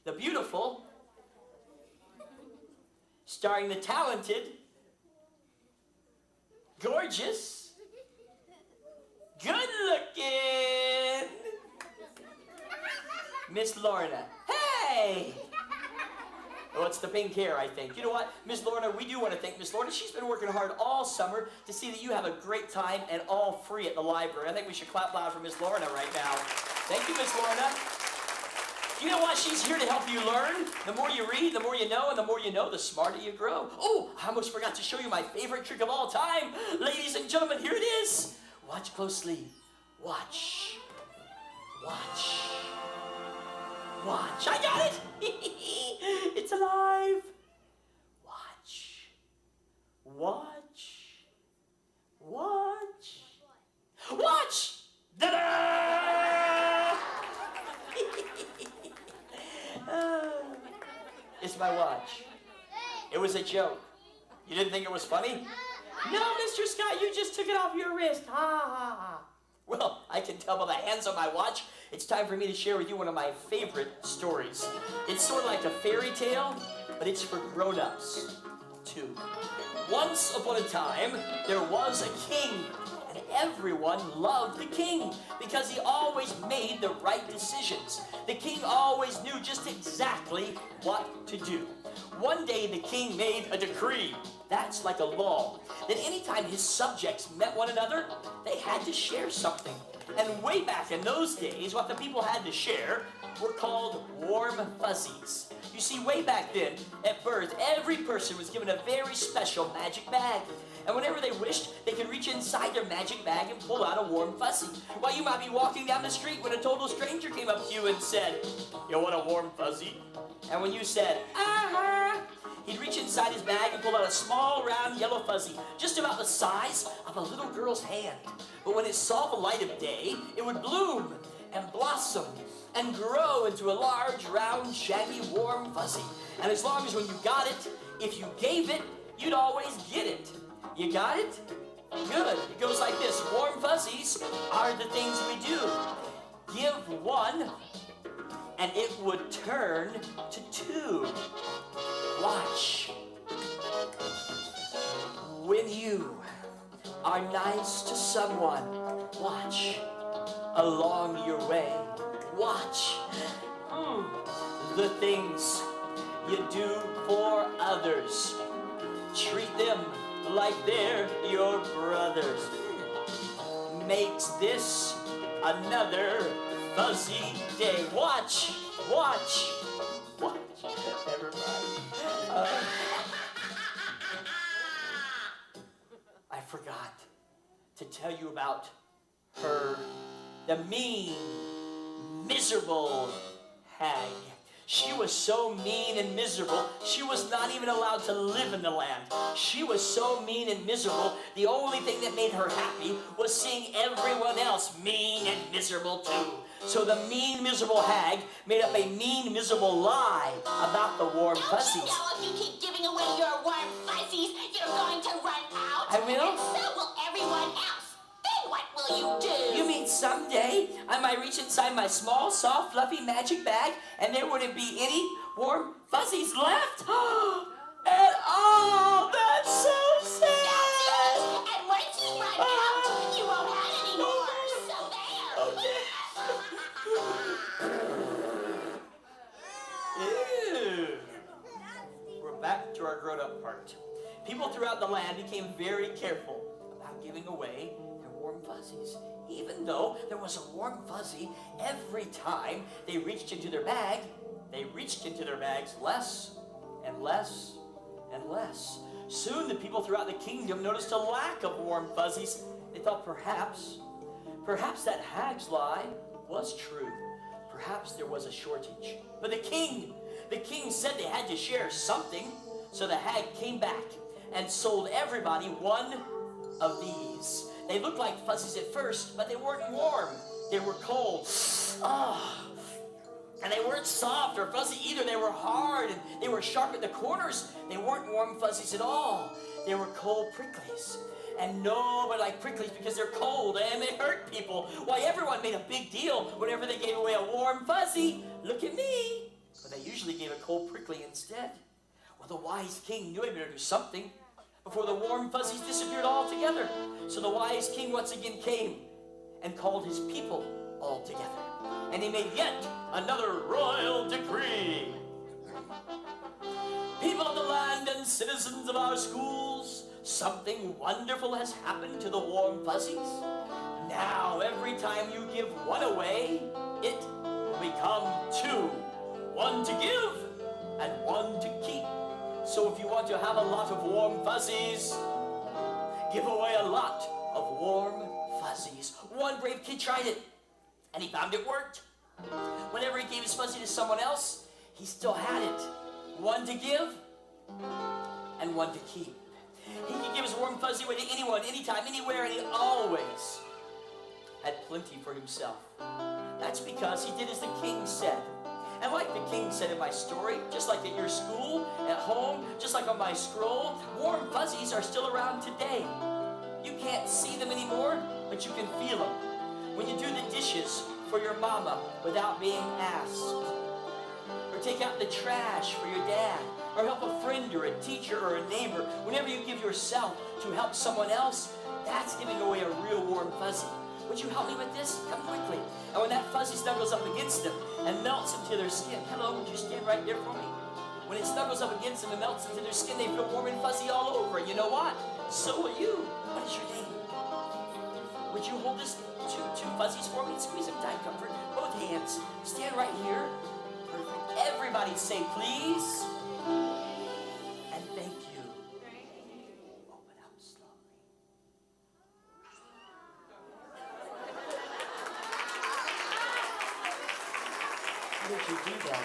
the beautiful, starring the talented, gorgeous, good-looking Miss Lorna. Hey! Oh, it's the pink hair, I think. You know what, Miss Lorna, we do want to thank Miss Lorna. She's been working hard all summer to see that you have a great time and all free at the library. I think we should clap loud for Miss Lorna right now. Thank you, Miss Lorna. You know what? She's here to help you learn. The more you read, the more you know, and the more you know, the smarter you grow. Oh, I almost forgot to show you my favorite trick of all time. Ladies and gentlemen, here it is. Watch closely. Watch. Watch. Watch. I got it. It's alive. Watch. Watch. Watch. Watch. Ta-da! It's my watch. It was a joke. You didn't think it was funny? No, Mr. Scott, you just took it off your wrist. Ha ha ha. Well, I can tell by the hands on my watch, it's time for me to share with you one of my favorite stories. It's sort of like a fairy tale, but it's for grown-ups, too. Once upon a time, there was a king, and everyone loved the king because he always made the right decisions. The king always knew just exactly what to do. One day, the king made a decree. That's like a law. That anytime his subjects met one another, they had to share something. And way back in those days, what the people had to share were called warm fuzzies. You see, way back then, at birth, every person was given a very special magic bag. And whenever they wished, they could reach inside their magic bag and pull out a warm fuzzy. While you might be walking down the street when a total stranger came up to you and said, "You want a warm fuzzy?" And when you said, "Uh-huh," he'd reach inside his bag and pull out a small, round, yellow fuzzy, just about the size of a little girl's hand. But when it saw the light of day, it would bloom and blossom and grow into a large, round, shaggy, warm fuzzy. And as long as when you got it, if you gave it, you'd always get it. You got it? Good. It goes like this. Warm fuzzies are the things we do. Give one, and it would turn to two. Watch. When you are nice to someone, watch. Along your way, watch. The things you do for others. Treat them like they're your brothers. Makes this another fuzzy day. Watch, watch, watch. Never mind. I forgot to tell you about her, the mean, miserable hag. She was so mean and miserable, she was not even allowed to live in the land. She was so mean and miserable, the only thing that made her happy was seeing everyone else mean and miserable too. So the mean, miserable hag made up a mean, miserable lie about the warm fuzzies. Don't you know if you keep giving away your warm fuzzies, you're going to run out? I will? And so will everyone else. Then what will you do? You mean someday I might reach inside my small, soft, fluffy magic bag and there wouldn't be any warm fuzzies left? At all! That's so sad! And once you run out, you won't have any more. So there. Ew. We're back to our grown-up part. People throughout the land became very careful about giving away their warm fuzzies, even though there was a warm fuzzy every time they reached into their bag. They reached into their bags less and less and less. Soon the people throughout the kingdom noticed a lack of warm fuzzies. They thought perhaps that hag's lie was true. Perhaps there was a shortage. But the king said they had to share something. So the hag came back and sold everybody one of these. They looked like fuzzies at first, but they weren't warm. They were cold. And they weren't soft or fuzzy either. They were hard and they were sharp at the corners. They weren't warm fuzzies at all. They were cold pricklies. And nobody liked pricklies because they're cold and they hurt people. Why, everyone made a big deal whenever they gave away a warm fuzzy. Look at me. But they usually gave a cold prickly instead. Well, the wise king knew he better do something before the warm fuzzies disappeared altogether. So the wise king once again came and called his people all together. And he made yet another royal decree. People of the land and citizens of our schools, something wonderful has happened to the warm fuzzies. Now, every time you give one away, it will become two. One to give and one to keep. So if you want to have a lot of warm fuzzies, give away a lot of warm fuzzies. One brave kid tried it, and he found it worked. Whenever he gave his fuzzy to someone else, he still had it. One to give and one to keep. He could give his warm fuzzy away to anyone, anytime, anywhere, and he always had plenty for himself. That's because he did as the king said. And like the king said in my story, just like at your school, at home, just like on my scroll, warm fuzzies are still around today. You can't see them anymore, but you can feel them. When you do the dishes for your mama without being asked, or take out the trash for your dad, or help a friend or a teacher or a neighbor, whenever you give yourself to help someone else, that's giving away a real warm fuzzy. Would you help me with this? Come quickly. And when that fuzzy snuggles up against them and melts into their skin, hello, would you stand right there for me? When it snuggles up against them and melts into their skin, they feel warm and fuzzy all over. You know what? So will you. What is your name? Would you hold this two fuzzies for me? Squeeze them tight, comfort. Both hands. Stand right here. Perfect. Everybody say please. And thank you. Open up slowly. How did you do that?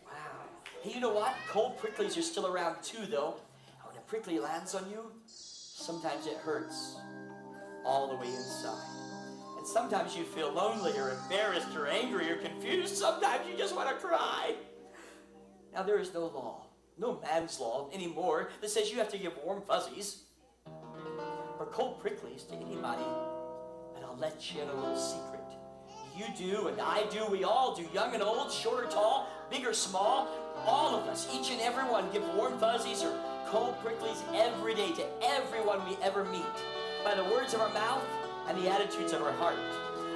Wow. Hey, you know what? Cold pricklies are still around too, though. When a prickly lands on you, sometimes it hurts all the way inside. And sometimes you feel lonely or embarrassed or angry or confused. Sometimes you just want to cry. Now, there is no law, no man's law anymore that says you have to give warm fuzzies or cold pricklies to anybody. But I'll let you in a little secret. You do and I do, we all do, young and old, short or tall, big or small, all of us, each and every one, give warm fuzzies or cold pricklies every day to everyone we ever meet by the words of our mouth and the attitudes of our heart.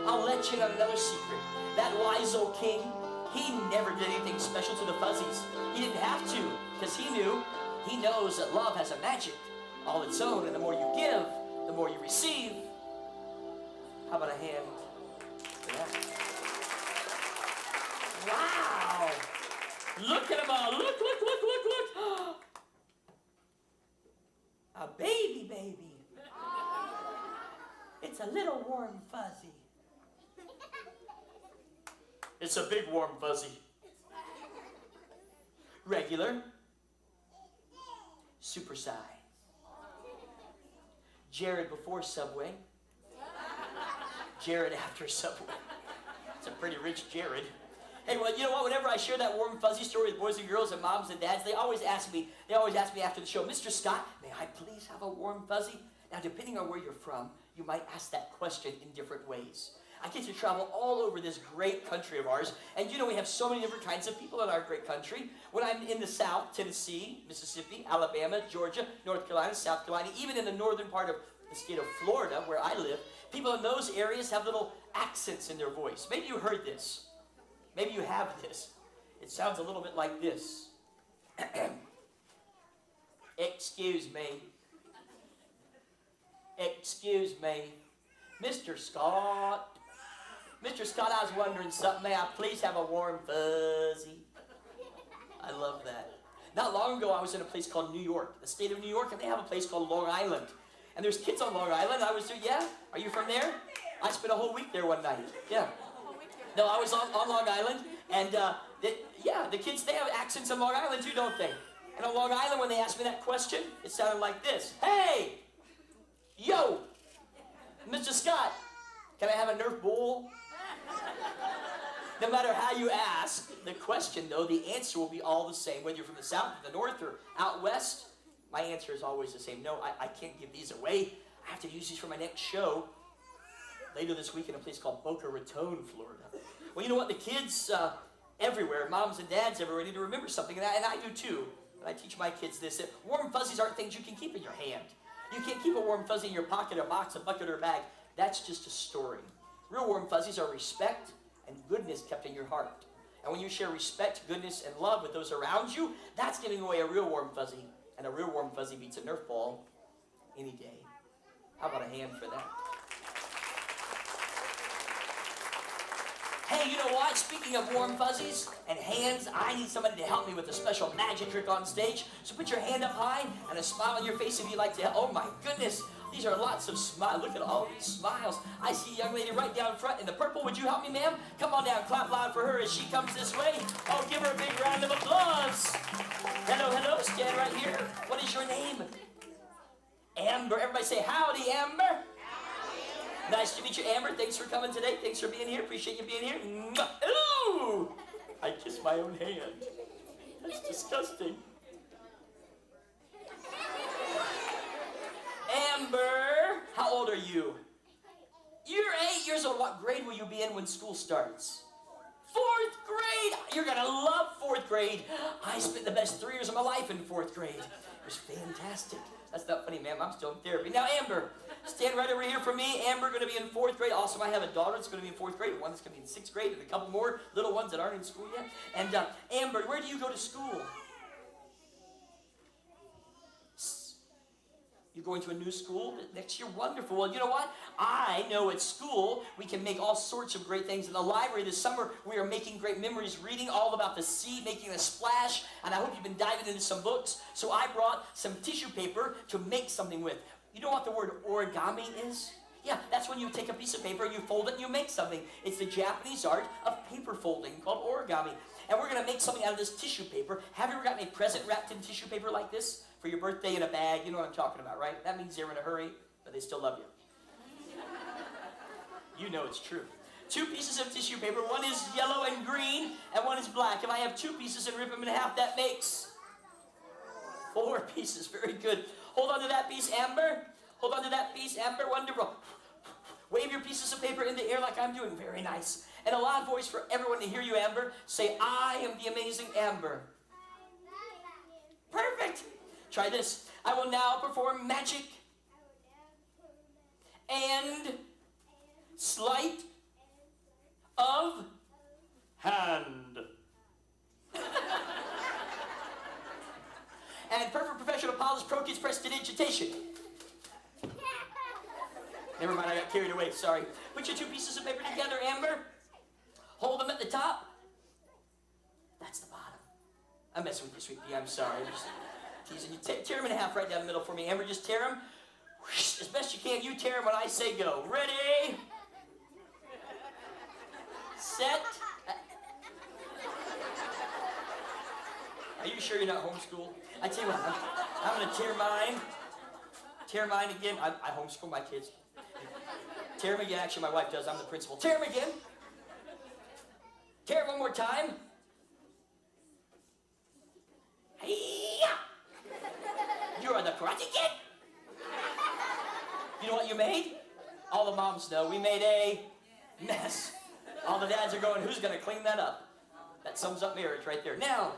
I'll let you in on another secret. That wise old king, he never did anything special to the fuzzies. He didn't have to, because he knows that love has a magic all its own, and the more you give, the more you receive. How about a hand for that? Wow! Look at them all. Look. A baby. It's a little warm fuzzy. It's a big warm fuzzy. Regular. Super size. Jared before Subway. Jared after Subway. It's a pretty rich Jared. Hey, well, you know what? Whenever I share that warm fuzzy story with boys and girls and moms and dads, they always ask me after the show, Mr. Scott, may I please have a warm fuzzy? Now, depending on where you're from, you might ask that question in different ways. I get to travel all over this great country of ours, and you know we have so many different kinds of people in our great country. When I'm in the South, Tennessee, Mississippi, Alabama, Georgia, North Carolina, South Carolina, even in the northern part of the state of Florida, where I live, people in those areas have little accents in their voice. Maybe you heard this. Maybe you have this. It sounds a little bit like this. Excuse me. Excuse me. Mr. Scott. Mr. Scott, I was wondering something. May I please have a warm fuzzy? I love that. Not long ago, I was in a place called New York, the state of New York, and they have a place called Long Island. And there's kids on Long Island. I was there, yeah? Are you from there? I spent a whole week there one night. Yeah. No, I was on Long Island, and the kids, they have accents on Long Island too, don't they? And on Long Island, when they asked me that question, it sounded like this. Hey! Yo! Mr. Scott, can I have a Nerf ball? No matter how you ask the question, though, the answer will be all the same. Whether you're from the south, or the north, or out west, my answer is always the same. No, I can't give these away. I have to use these for my next show later this week in a place called Boca Raton, Florida. Well, you know what? The kids everywhere, moms and dads everywhere, need to remember something, and I do too. And I teach my kids this, that warm fuzzies aren't things you can keep in your hand. You can't keep a warm fuzzy in your pocket, a box, a bucket, or a bag. That's just a story. Real warm fuzzies are respect and goodness kept in your heart. And when you share respect, goodness, and love with those around you, that's giving away a real warm fuzzy. And a real warm fuzzy beats a Nerf ball any day. How about a hand for that? Hey, you know what? Speaking of warm fuzzies and hands, I need somebody to help me with a special magic trick on stage. So put your hand up high and a smile on your face if you'd like to help. Oh my goodness, these are lots of smiles. Look at all these smiles. I see a young lady right down front in the purple. Would you help me, ma'am? Come on down, clap loud for her as she comes this way. Oh, give her a big round of applause. Hello, hello, stand right here. What is your name? Amber. Everybody say howdy, Amber. Nice to meet you, Amber. Thanks for coming today. Thanks for being here. Appreciate you being here. Ooh! I kissed my own hand. That's disgusting. Amber, how old are you? You're 8 years old. What grade will you be in when school starts? 4th grade. You're going to love 4th grade. I spent the best 3 years of my life in 4th grade. It was fantastic. That's not funny, ma'am. I'm still in therapy. Now, Amber, stand right over here for me. Amber going to be in 4th grade. Also, I have a daughter that's going to be in 4th grade, one that's going to be in 6th grade, and a couple more little ones that aren't in school yet. And Amber, where do you go to school? You're going to a new school next year? Wonderful. Well, you know what? I know at school we can make all sorts of great things. In the library this summer, we are making great memories, reading all about the sea, making a splash, and I hope you've been diving into some books. So I brought some tissue paper to make something with. You know what the word origami is? Yeah, that's when you take a piece of paper, you fold it, and you make something. It's the Japanese art of paper folding called origami. And we're going to make something out of this tissue paper. Have you ever gotten a present wrapped in tissue paper like this? For your birthday in a bag? You know what I'm talking about, right? That means they're in a hurry, but they still love you. You know it's true. 2 pieces of tissue paper. One is yellow and green, and one is black. If I have 2 pieces and rip them in half, that makes 4 pieces. Very good. Hold on to that piece, Amber. Hold on to that piece, Amber. Wonderful. Wave your pieces of paper in the air like I'm doing. Very nice. And a loud voice for everyone to hear you, Amber. Say, I am the amazing Amber. Perfect. Try this. I will now perform magic and sleight of hand. And perfect professional polished pro-kids prestidigitation. Never mind, I got carried away, sorry. Put your two pieces of paper together, Amber. Hold them at the top. That's the bottom. I'm messing with you, sweet pea, I'm sorry. I'm just teasing you. Tear them in half right down the middle for me. Amber, just tear them. Whoosh, as best you can, you tear them when I say go. Ready? Set. Are you sure you're not homeschooled? I tell you what, I'm gonna tear mine. Tear mine again. I homeschool my kids. Tear them again. Actually, my wife does. I'm the principal. Tear them again. Tear it one more time. Hey-ya! You are the Karate Kid. You know what you made? All the moms know. We made a mess. All the dads are going, who's gonna clean that up? That sums up marriage right there. Now,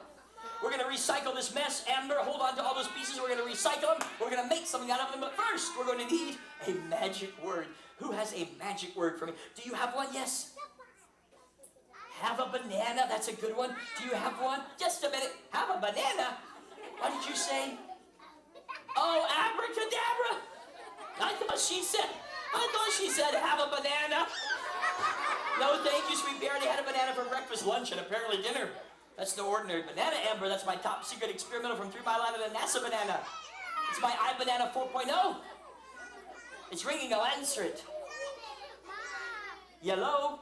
we're gonna recycle this mess. Amber, hold on to all those pieces. We're gonna recycle them. We're gonna make something out of them. But first, we're going to need a magic word. Who has a magic word for me? Do you have one? Yes? Have a banana. That's a good one. Do you have one? Just a minute. Have a banana? What did you say? Oh, abracadabra. I thought she said have a banana. No, thank you, sweet pea. I already had a banana for breakfast, lunch, and apparently dinner. That's no ordinary banana, Amber. That's my top secret experimental from 3 Mile Island and NASA banana. It's my iBanana 4.0. It's ringing. I'll answer it. Yellow.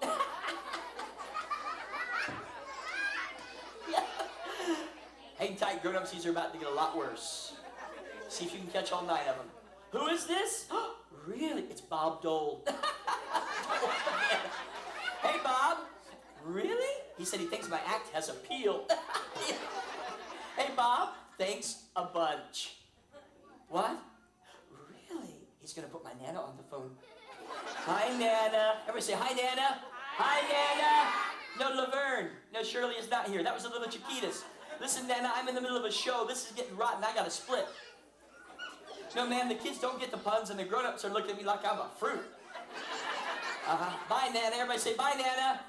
Hang tight, grown-ups. These are about to get a lot worse. See if you can catch all 9 of them. Who is this? Really? It's Bob Dole. Hey, Bob. Really? He said he thinks my act has appeal. Hey, Bob. Thanks a bunch. What? Really? He's going to put my Nana on the phone. Hi, Nana. Everybody say, hi, Nana. Hi, Nana. No, LaVergne. No, Shirley is not here. That was the little Chiquitas. Listen, Nana, I'm in the middle of a show. This is getting rotten. I got to split. No, man, the kids don't get the puns, and the grown-ups are looking at me like I'm a fruit. Bye, Nana. Everybody say, bye, Nana.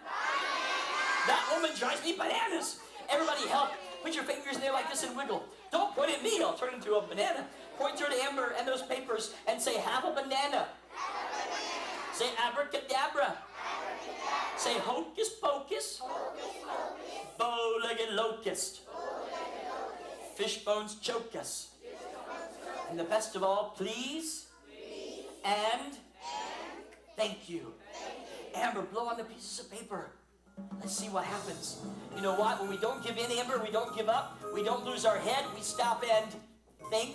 That woman drives me bananas. Everybody help. Put your fingers in there like this and wiggle. Don't point at me. I'll turn into a banana. Point toward Amber and those papers and say, have a banana. Say abracadabra. Say hocus pocus. Bow-legged locust. Fish bones choke us. And the best of all, please and thank you. Amber, blow on the pieces of paper. Let's see what happens. You know what? When we don't give in, Amber, we don't give up. We don't lose our head. We stop and think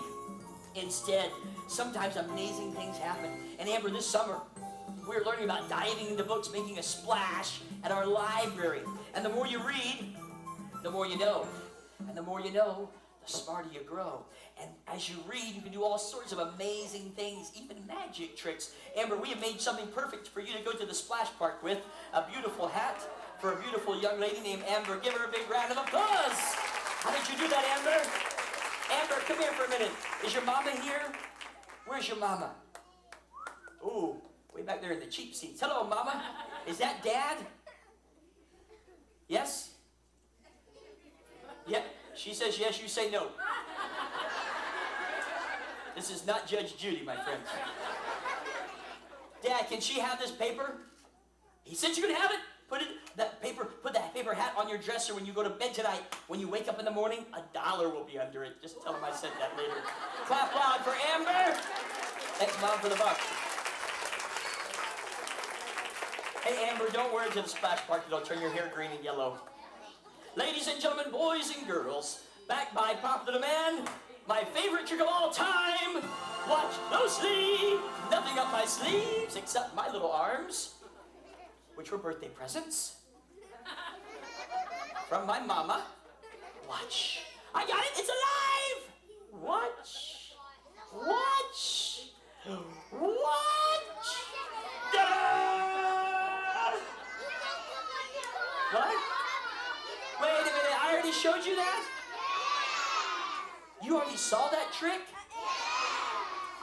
instead. Sometimes amazing things happen. And Amber, this summer, we were learning about diving into books, making a splash at our library. And the more you read, the more you know. And the more you know, the smarter you grow. And as you read, you can do all sorts of amazing things, even magic tricks. Amber, we have made something perfect for you to go to the splash park with. A beautiful hat for a beautiful young lady named Amber. Give her a big round of applause. How did you do that, Amber? Amber, come here for a minute. Is your mama here? Where's your mama? Ooh, way back there in the cheap seats. Hello, mama. Is that Dad? Yes? Yep. She says yes, you say no. This is not Judge Judy, my friends. Dad, can she have this paper? He said you could have it. Put that paper hat on your dresser when you go to bed tonight. When you wake up in the morning, $1 will be under it. Just tell him I said that later. Clap loud for Amber. Thanks, Mom, for the buck. Hey, Amber, don't wear it to the splash park. It'll turn your hair green and yellow. Ladies and gentlemen, boys and girls, back by popular demand, my favorite trick of all time. Watch closely. Nothing up my sleeves except my little arms, which were birthday presents from my mama. Watch. I got it. It's alive. Watch. Watch. Watch. What? Wait a minute, I already showed you that? You already saw that trick?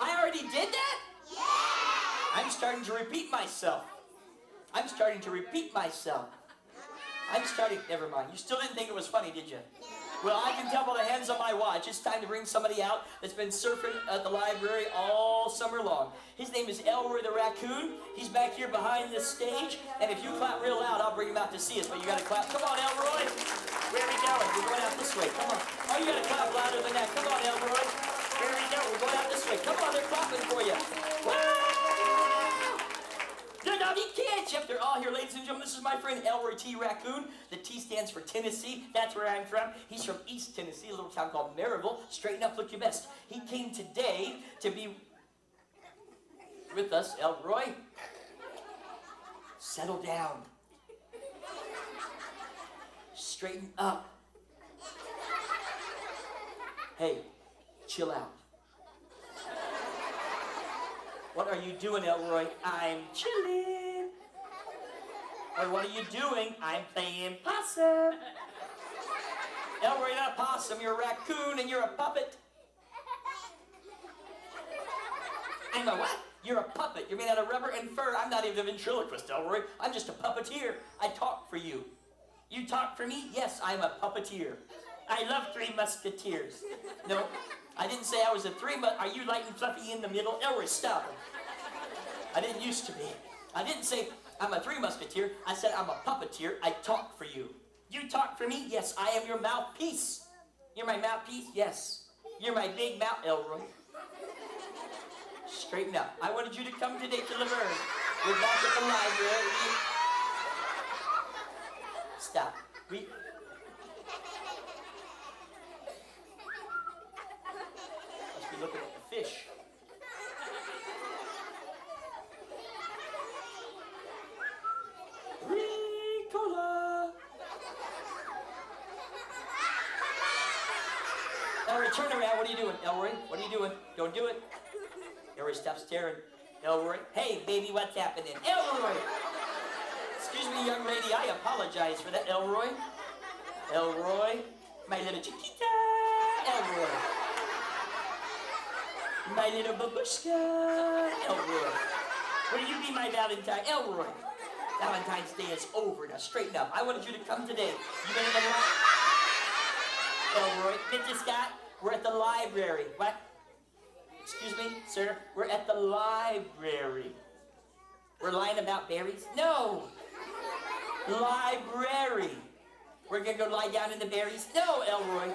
I already did that? I'm starting to repeat myself. I'm starting to repeat myself. Never mind. You still didn't think it was funny, did you? Well, I can tell by the hands on my watch, it's time to bring somebody out that's been surfing at the library all summer long. His name is Elroy the Raccoon. He's back here behind this stage, and if you clap real loud, I'll bring him out to see us, but you gotta clap. Come on, Elroy. Where are we going? We're going out this way. Come on. Oh, you gotta clap louder than that. Come on, Elroy. Here we go. We're going out this way. Come on, they're clapping for you. The Nubby Kids! Yep, they're all here, ladies and gentlemen. This is my friend Elroy T. Raccoon. The T stands for Tennessee. That's where I'm from. He's from East Tennessee, a little town called Maryville. Straighten up, look your best. He came today to be with us, Elroy. Settle down. Straighten up. Hey, chill out. What are you doing, Elroy? I'm chilling. Or what are you doing? I'm playing possum. Elroy, you're not a possum. You're a raccoon and you're a puppet. I'm a what? You're a puppet. You're made out of rubber and fur. I'm not even a ventriloquist, Elroy. I'm just a puppeteer. I talk for you. You talk for me? Yes, I'm a puppeteer. I love Three Musketeers. No, I didn't say I was a Are you light and fluffy in the middle? Elroy, stop. I didn't used to be. I didn't say I'm a Three Musketeer. I said I'm a puppeteer. I talk for you. You talk for me? Yes, I am your mouthpiece. You're my mouthpiece? Yes. You're my big mouth, Elroy. Straighten up. I wanted you to come today to LaVergne. We're back at the library. Stop. Must be looking at the fish. Ricola. Elroy, turn around. What are you doing, Elroy? What are you doing? Don't do it. Elroy, stop staring. Elroy. Hey, baby, what's happening? Elroy! Excuse me, young lady. I apologize for that, Elroy. Elroy. My little chiquita. Elroy. My little babushka. Elroy. Will you be my Valentine? Elroy. Valentine's Day is over. Now straighten up. I wanted you to come today. You been in the Elroy. Mr. Scott, we're at the library. What? Excuse me, sir? We're at the library. We're lying about berries? No. Library. We're gonna go lie down in the berries? No, Elroy.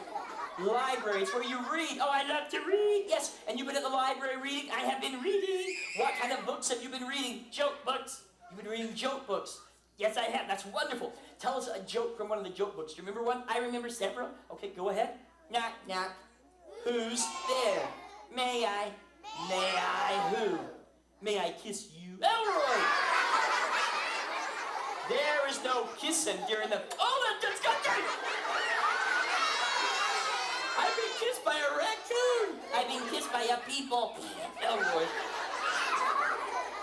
Library, it's where you read. Oh, I love to read. Yes, and you've been at the library reading? I have been reading. What kind of books have you been reading? Joke books. You've been reading joke books. Yes, I have. That's wonderful. Tell us a joke from one of the joke books. Do you remember one? I remember several. Okay, go ahead. Knock, knock. Who's there? May I who? May I kiss you? Elroy! There is no kissing during the... Oh, that just got me! I've been kissed by a raccoon! I've been kissed by a people. Elroy.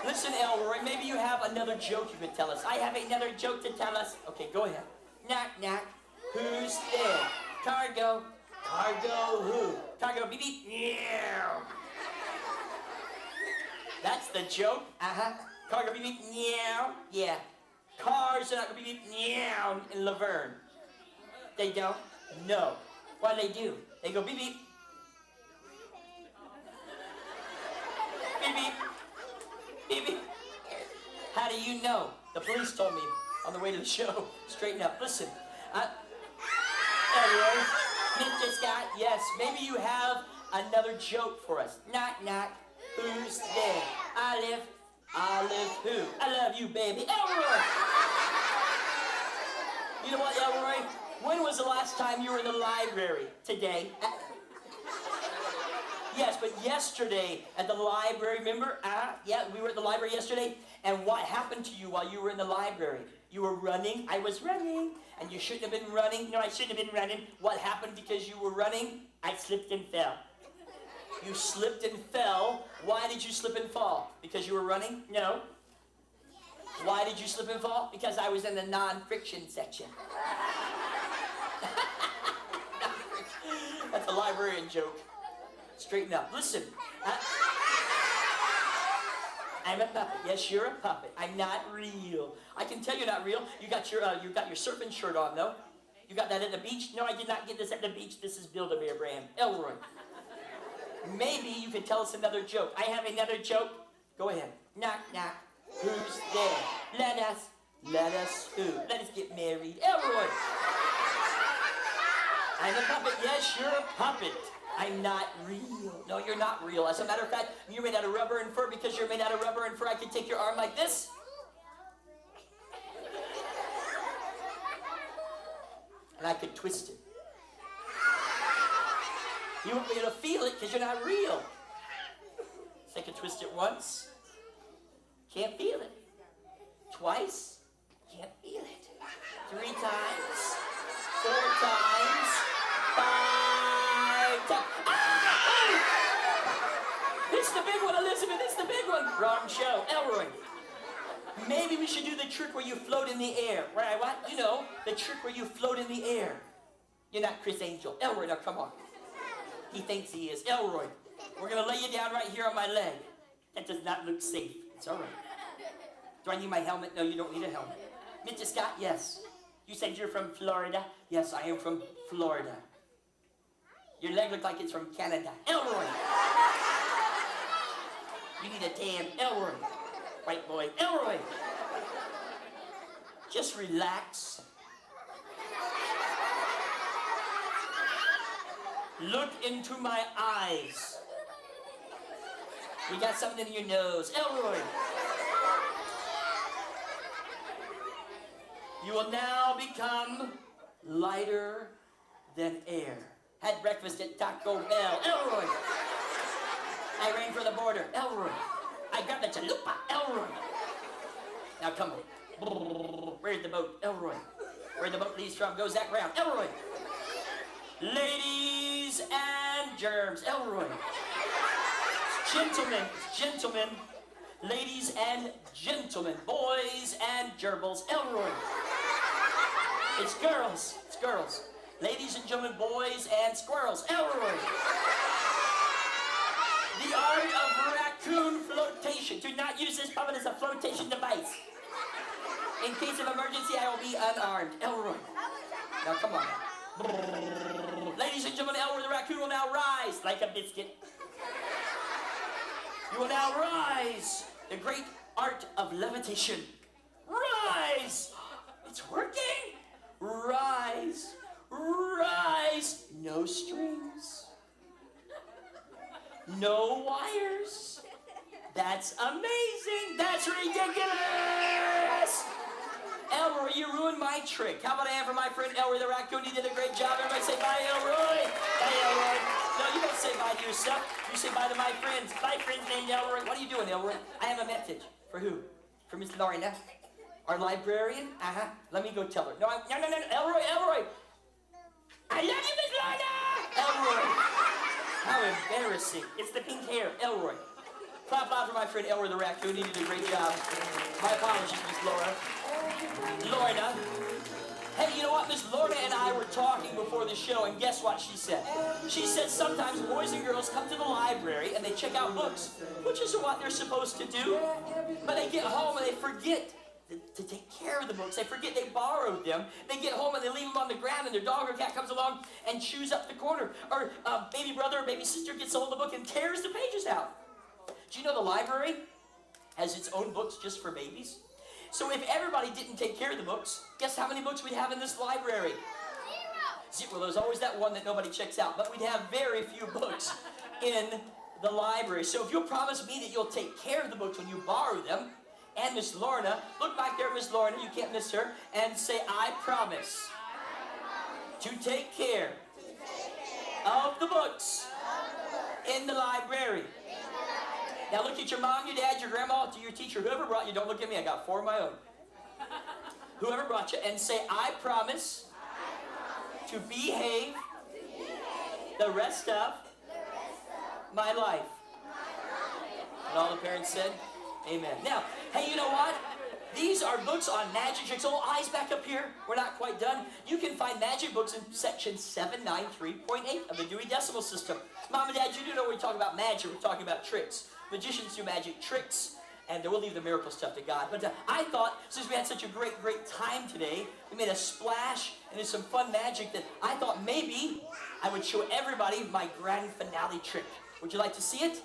Listen, Elroy, maybe you have another joke you could tell us. I have another joke to tell us. Okay, go ahead. Knock, knock. Who's there? Cargo. Cargo who? Cargo beep beep. Meow. That's the joke. Uh-huh. Cargo beep beep. Meow. Yeah. Cars are not going to beep beep. Meow in LaVergne. They don't? No. What do? They go beep beep. Beep beep. Beep beep. How do you know? The police told me on the way to the show. Straighten up. Listen. Elroy. Mr. Scott, yes, maybe you have another joke for us. Knock, knock. Who's there? Olive. Olive who? I love you, baby. Elroy! You know what, Elroy? When was the last time you were in the library? Today. Yes, but yesterday at the library, remember? Yeah, we were at the library yesterday. And what happened to you while you were in the library? You were running. I was running. And you shouldn't have been running. No, I shouldn't have been running. What happened because you were running? I slipped and fell. You slipped and fell. Why did you slip and fall? Because you were running? No. Why did you slip and fall? Because I was in the non-friction section. That's a librarian joke. Straighten up. Listen. I'm a puppet. Yes, you're a puppet. I'm not real. I can tell you're not real. You got your surfing shirt on, though. You got that at the beach? No, I did not get this at the beach. This is Build-A-Bear brand. Elroy. Maybe you can tell us another joke. I have another joke. Go ahead. Knock, knock. Who's there? Let us who? Let us get married. Elroy. I'm a puppet. Yes, you're a puppet. I'm not real. No, you're not real. As a matter of fact, you're made out of rubber and fur. Because you're made out of rubber and fur, I can take your arm like this. And I could twist it. You won't be able to feel it because you're not real. So I can twist it once. Can't feel it. Twice. Can't feel it. 3 times. 4 times. 5 times. Ah! It's the big one, Elizabeth. It's the big one. Wrong show. Elroy. Maybe we should do the trick where you float in the air. Right? What? You know, the trick where you float in the air. You're not Chris Angel. Elroy, now come on. He thinks he is. Elroy, we're going to lay you down right here on my leg. That does not look safe. It's all right. Do I need my helmet? No, you don't need a helmet. Mr. Scott, yes. You said you're from Florida? Yes, I am from Florida. Your leg looks like it's from Canada. Elroy! You need a tan. Elroy. White boy. Elroy! Just relax. Look into my eyes. You got something in your nose. Elroy! You will now become lighter than air. Had breakfast at Taco Bell. Elroy! I ran for the border. Elroy! I got the chalupa. Elroy! Now come on. Where's the boat? Elroy. Where the boat leaves from goes that round. Elroy! Ladies and germs. Elroy. Gentlemen, ladies and gentlemen, boys and gerbils. Elroy. It's girls. Ladies and gentlemen, boys and squirrels. Elroy. The art of raccoon flotation. Do not use this puppet as a flotation device. In case of emergency, I will be unarmed. Elroy. Now come on. Ladies and gentlemen, Elroy the raccoon will now rise like a biscuit. You will now rise. The great art of levitation. Rise! It's working. Rise. Rise. No strings. No wires. That's amazing. That's ridiculous. Elroy, you ruined my trick. How about I have for my friend Elroy the raccoon? He did a great job. Everybody say bye, Elroy. Bye, Elroy. No, you don't say bye to yourself. You say bye to my friends. My friends named Elroy. What are you doing, Elroy? I have a message. For who? For Miss Lorna, our librarian? Let me go tell her. No, Elroy. I love you, Miss Lorna. Elroy. How embarrassing. It's the pink hair. Elroy. Clap loud for my friend Elroy the raccoon. He did a great job. My apologies, Miss Laura. Lorna. Hey, you know what? Miss Lorna and I were talking before the show, and guess what she said? She said sometimes boys and girls come to the library and they check out books, which is what they're supposed to do. But they get home and they forget to take care of the books. They forget they borrowed them. They get home and they leave them on the ground, and their dog or cat comes along and chews up the corner. Or baby brother or baby sister gets hold of the book and tears the pages out. Do you know the library has its own books just for babies? So if everybody didn't take care of the books, guess how many books we'd have in this library? Zero. Well, there's always that one that nobody checks out, but we'd have very few books in the library. So if you'll promise me that you'll take care of the books when you borrow them, and Miss Lorna, look back there, Miss Lorna, you can't miss her, and say, I promise to take care of the books in the library. Now look at your mom, your dad, your grandma, your teacher, whoever brought you. Don't look at me, I got 4 of my own. Whoever brought you, and say, I promise to behave the rest of my life. And all the parents said, amen. Now, hey, you know what? These are books on magic tricks. Oh, eyes back up here. We're not quite done. You can find magic books in section 793.8 of the Dewey Decimal System. Mom and Dad, you do know when we talk about magic, we're talking about tricks. Magicians do magic tricks, And we'll leave the miracle stuff to God. But I thought, since we had such a great time today, we made a splash and did some fun magic, that I thought maybe I would show everybody my grand finale trick. Would you like to see it?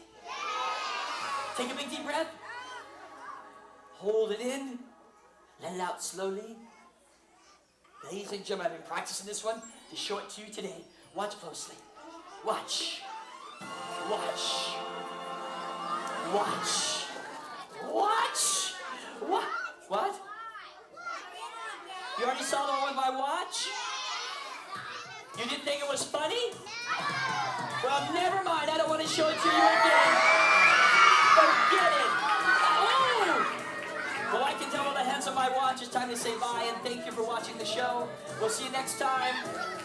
Take a big deep breath. Hold it in. Let it out slowly. Ladies and gentlemen, I've been practicing this one to show it to you today. Watch closely. Watch. Watch. Watch. Watch! What? You already saw the one with my watch? You didn't think it was funny? Well, never mind. I don't want to show it to you again. Forget it. Oh! Well, I can tell by the hands on my watch. It's time to say bye, and thank you for watching the show. We'll see you next time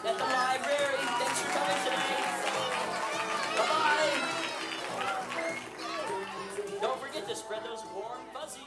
at the library. Thanks for coming today. Bye-bye. Don't forget to spread those warm fuzzies.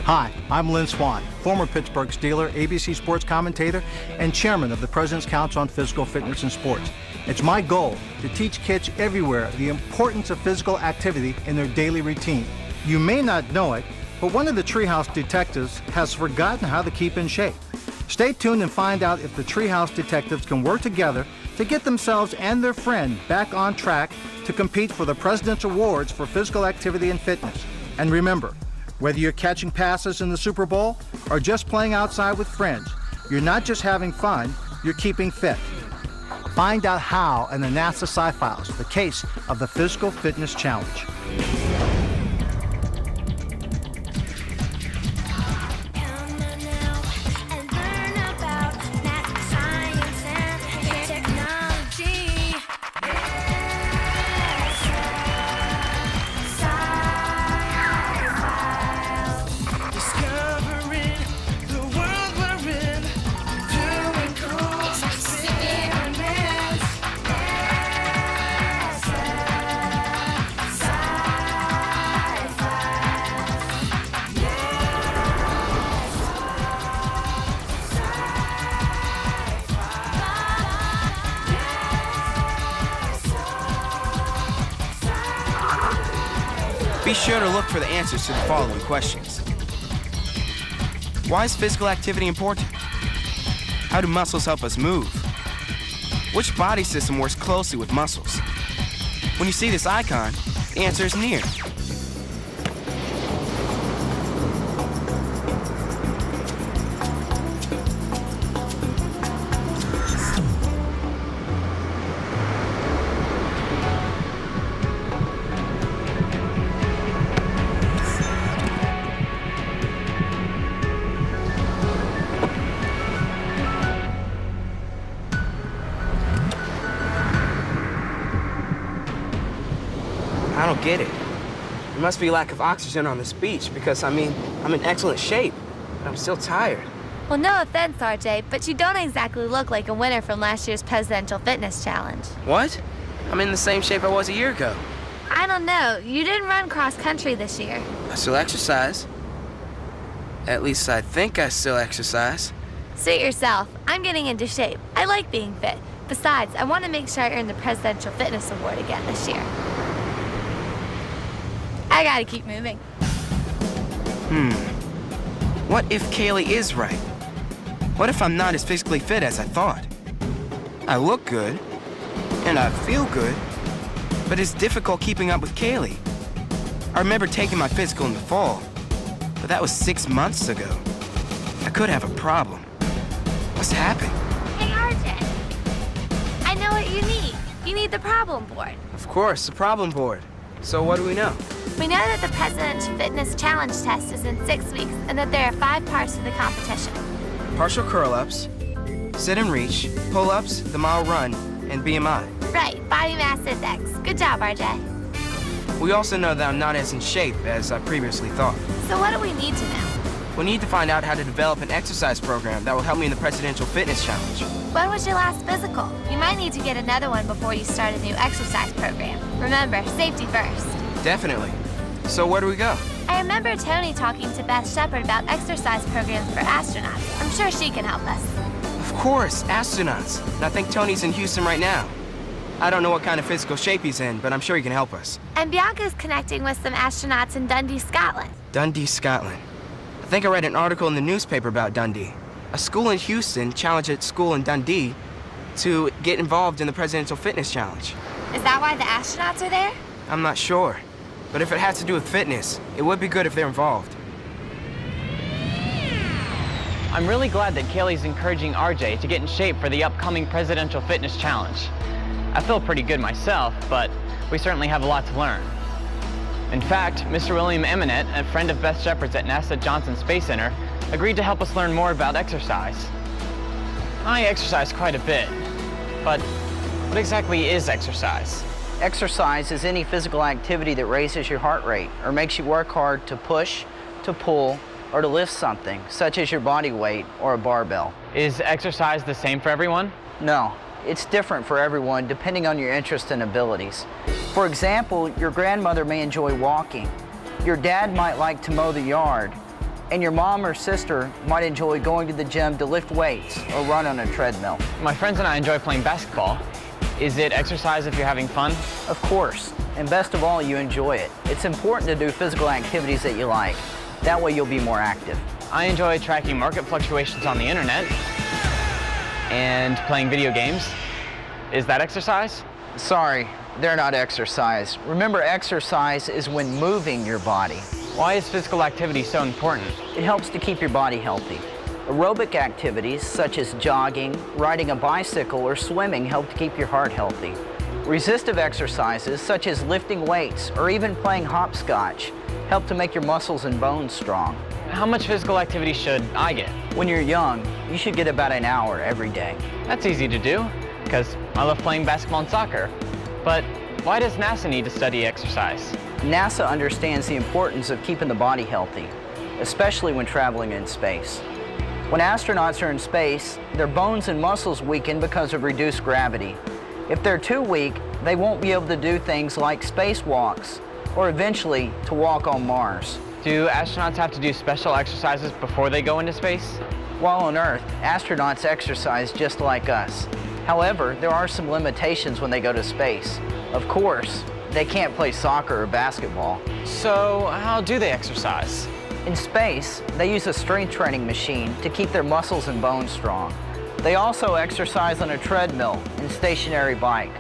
Hi, I'm Lynn Swan, former Pittsburgh Steeler, ABC sports commentator, and chairman of the President's Council on Physical Fitness and Sports. It's my goal to teach kids everywhere the importance of physical activity in their daily routine. You may not know it, but one of the Treehouse detectives has forgotten how to keep in shape. Stay tuned and find out if the Treehouse detectives can work together to get themselves and their friend back on track to compete for the Presidential Awards for Physical Activity and Fitness. And remember, whether you're catching passes in the Super Bowl or just playing outside with friends, you're not just having fun, you're keeping fit. Find out how in the NASA Sci-Files, the case of the Physical Fitness Challenge. Be sure to look for the answers to the following questions. Why is physical activity important? How do muscles help us move? Which body system works closely with muscles? When you see this icon, the answer is near. I don't get it. There must be lack of oxygen on this beach because, I'm in excellent shape, but I'm still tired. Well, no offense, RJ, but you don't exactly look like a winner from last year's Presidential Fitness Challenge. What? I'm in the same shape I was a year ago. I don't know. You didn't run cross-country this year. I still exercise. At least I think I still exercise. Suit yourself. I'm getting into shape. I like being fit. Besides, I want to make sure I earn the Presidential Fitness Award again this year. I gotta keep moving. What if Kaylee is right? What if I'm not as physically fit as I thought? I look good, and I feel good, but it's difficult keeping up with Kaylee. I remember taking my physical in the fall, but that was 6 months ago. I could have a problem. What's happened? Hey, RJ. I know what you need. You need the problem board. Of course, the problem board. So what do we know? We know that the President's Fitness Challenge test is in 6 weeks and that there are 5 parts to the competition. Partial curl-ups, sit and reach, pull-ups, the mile run, and BMI. Right, body mass index. Good job, RJ. We also know that I'm not as in shape as I previously thought. So what do we need to know? We need to find out how to develop an exercise program that will help me in the Presidential Fitness Challenge. When was your last physical? You might need to get another one before you start a new exercise program. Remember, safety first. Definitely. So where do we go? I remember Tony talking to Beth Shepard about exercise programs for astronauts. I'm sure she can help us. Of course, astronauts. And I think Tony's in Houston right now. I don't know what kind of physical shape he's in, but I'm sure he can help us. And Bianca's connecting with some astronauts in Dundee, Scotland. Dundee, Scotland. I think I read an article in the newspaper about Dundee. A school in Houston challenged a school in Dundee to get involved in the Presidential Fitness Challenge. Is that why the astronauts are there? I'm not sure. But if it has to do with fitness, it would be good if they're involved. I'm really glad that Kaylee's encouraging RJ to get in shape for the upcoming Presidential Fitness Challenge. I feel pretty good myself, but we certainly have a lot to learn. In fact, Mr. William Eminent, a friend of Beth Shepard's at NASA Johnson Space Center, agreed to help us learn more about exercise. I exercise quite a bit, but what exactly is exercise? Exercise is any physical activity that raises your heart rate or makes you work hard to push, to pull, or to lift something, such as your body weight or a barbell. Is exercise the same for everyone? No, it's different for everyone depending on your interests and abilities. For example, your grandmother may enjoy walking. Your dad might like to mow the yard. And your mom or sister might enjoy going to the gym to lift weights or run on a treadmill. My friends and I enjoy playing basketball. Is it exercise if you're having fun? Of course, and best of all, you enjoy it. It's important to do physical activities that you like. That way you'll be more active. I enjoy tracking market fluctuations on the internet and playing video games. Is that exercise? Sorry, they're not exercise. Remember, exercise is when moving your body. Why is physical activity so important? It helps to keep your body healthy. Aerobic activities such as jogging, riding a bicycle, or swimming help to keep your heart healthy. Resistive exercises such as lifting weights or even playing hopscotch help to make your muscles and bones strong. How much physical activity should I get? When you're young, you should get about an hour every day. That's easy to do, because I love playing basketball and soccer. But why does NASA need to study exercise? NASA understands the importance of keeping the body healthy, especially when traveling in space. When astronauts are in space, their bones and muscles weaken because of reduced gravity. If they're too weak, they won't be able to do things like spacewalks or eventually to walk on Mars. Do astronauts have to do special exercises before they go into space? While on Earth, astronauts exercise just like us. However, there are some limitations when they go to space. Of course, they can't play soccer or basketball. So how do they exercise? In space, they use a strength training machine to keep their muscles and bones strong. They also exercise on a treadmill and stationary bike.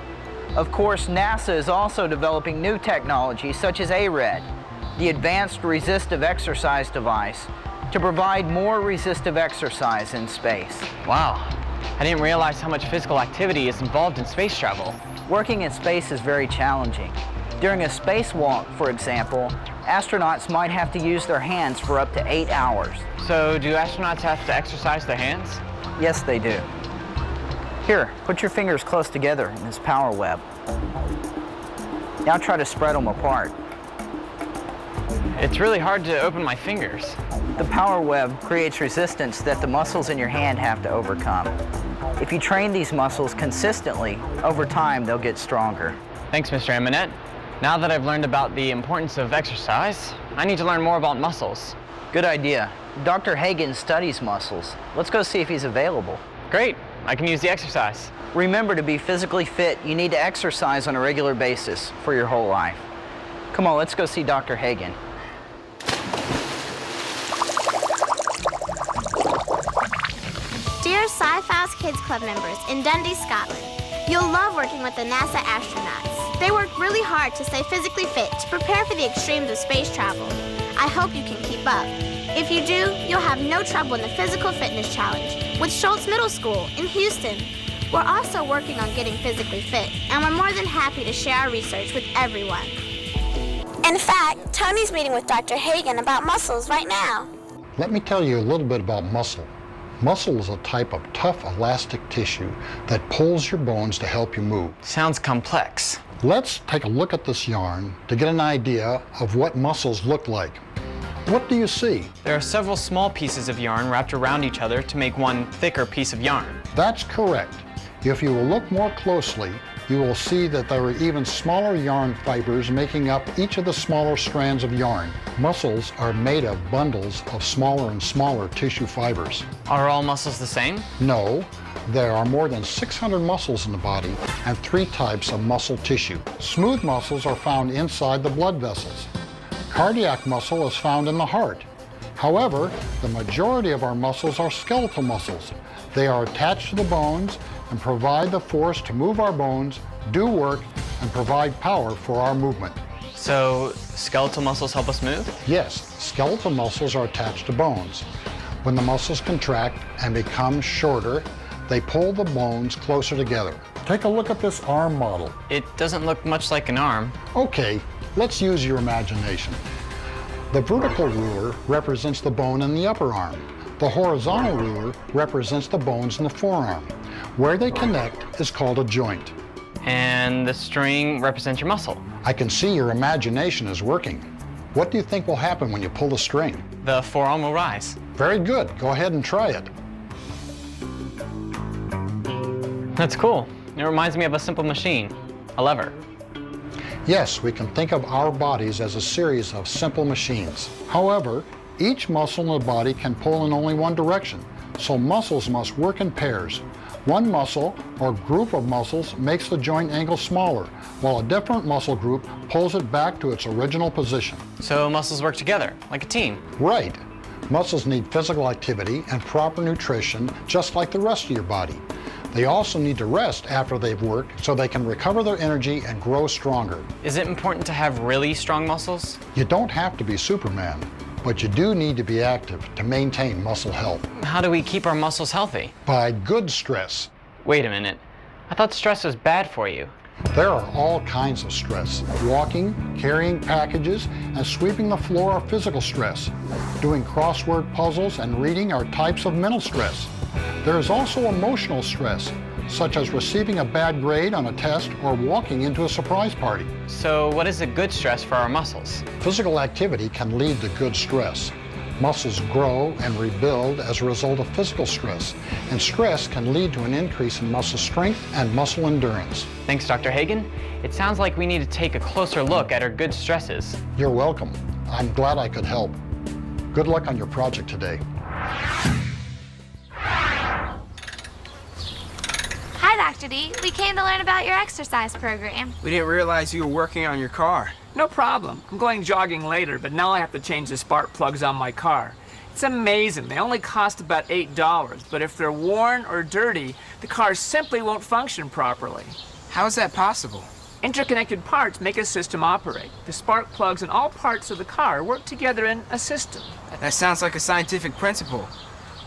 Of course, NASA is also developing new technology such as ARED, the Advanced Resistive Exercise Device, to provide more resistive exercise in space. Wow, I didn't realize how much physical activity is involved in space travel. Working in space is very challenging. During a spacewalk, for example, astronauts might have to use their hands for up to 8 hours. So do astronauts have to exercise their hands? Yes, they do. Here, put your fingers close together in this power web. Now try to spread them apart. It's really hard to open my fingers. The power web creates resistance that the muscles in your hand have to overcome. If you train these muscles consistently, over time they'll get stronger. Thanks, Mr. Eminette. Now that I've learned about the importance of exercise, I need to learn more about muscles. Good idea. Dr. Hagen studies muscles. Let's go see if he's available. Great. I can use the exercise. Remember, to be physically fit, you need to exercise on a regular basis for your whole life. Come on, let's go see Dr. Hagen. Dear Sci-Fi's Kids Club members in Dundee, Scotland, you'll love working with the NASA astronauts. They work really hard to stay physically fit to prepare for the extremes of space travel. I hope you can keep up. If you do, you'll have no trouble in the Physical Fitness Challenge with Schultz Middle School in Houston. We're also working on getting physically fit, and we're more than happy to share our research with everyone. In fact, Tony's meeting with Dr. Hagen about muscles right now. Let me tell you a little bit about muscle. Muscle is a type of tough, elastic tissue that pulls your bones to help you move. Sounds complex. Let's take a look at this yarn to get an idea of what muscles look like. What do you see? There are several small pieces of yarn wrapped around each other to make one thicker piece of yarn. That's correct. If you will look more closely, you will see that there are even smaller yarn fibers making up each of the smaller strands of yarn. Muscles are made of bundles of smaller and smaller tissue fibers. Are all muscles the same? No. There are more than 600 muscles in the body and 3 types of muscle tissue. Smooth muscles are found inside the blood vessels. Cardiac muscle is found in the heart. However, the majority of our muscles are skeletal muscles. They are attached to the bones and provide the force to move our bones, do work, and provide power for our movement. So, skeletal muscles help us move? Yes, skeletal muscles are attached to bones. When the muscles contract and become shorter, they pull the bones closer together. Take a look at this arm model. It doesn't look much like an arm. Okay, let's use your imagination. The vertical ruler represents the bone in the upper arm. The horizontal ruler represents the bones in the forearm. Where they connect is called a joint. And the string represents your muscle. I can see your imagination is working. What do you think will happen when you pull the string? The forearm will rise. Very good. Go ahead and try it. That's cool. It reminds me of a simple machine, a lever. Yes, we can think of our bodies as a series of simple machines. However, Each muscle in the body can pull in only one direction, so muscles must work in pairs. One muscle or group of muscles makes the joint angle smaller, while a different muscle group pulls it back to its original position. So muscles work together, like a team? Right. Muscles need physical activity and proper nutrition, just like the rest of your body. They also need to rest after they've worked so they can recover their energy and grow stronger. Is it important to have really strong muscles? You don't have to be Superman, but you do need to be active to maintain muscle health. How do we keep our muscles healthy? By good stress. Wait a minute. I thought stress was bad for you. There are all kinds of stress. Walking, carrying packages, and sweeping the floor are physical stress. Doing crossword puzzles and reading are types of mental stress. There is also emotional stress, such as receiving a bad grade on a test or walking into a surprise party. So what is a good stress for our muscles? Physical activity can lead to good stress. Muscles grow and rebuild as a result of physical stress, and stress can lead to an increase in muscle strength and muscle endurance. Thanks, Dr. Hagen. It sounds like we need to take a closer look at our good stresses. You're welcome. I'm glad I could help. Good luck on your project today. Hi, Dr. D. We came to learn about your exercise program. We didn't realize you were working on your car. No problem. I'm going jogging later, but now I have to change the spark plugs on my car. It's amazing. They only cost about $8, but if they're worn or dirty, the car simply won't function properly. How is that possible? Interconnected parts make a system operate. The spark plugs in all parts of the car work together in a system. That sounds like a scientific principle.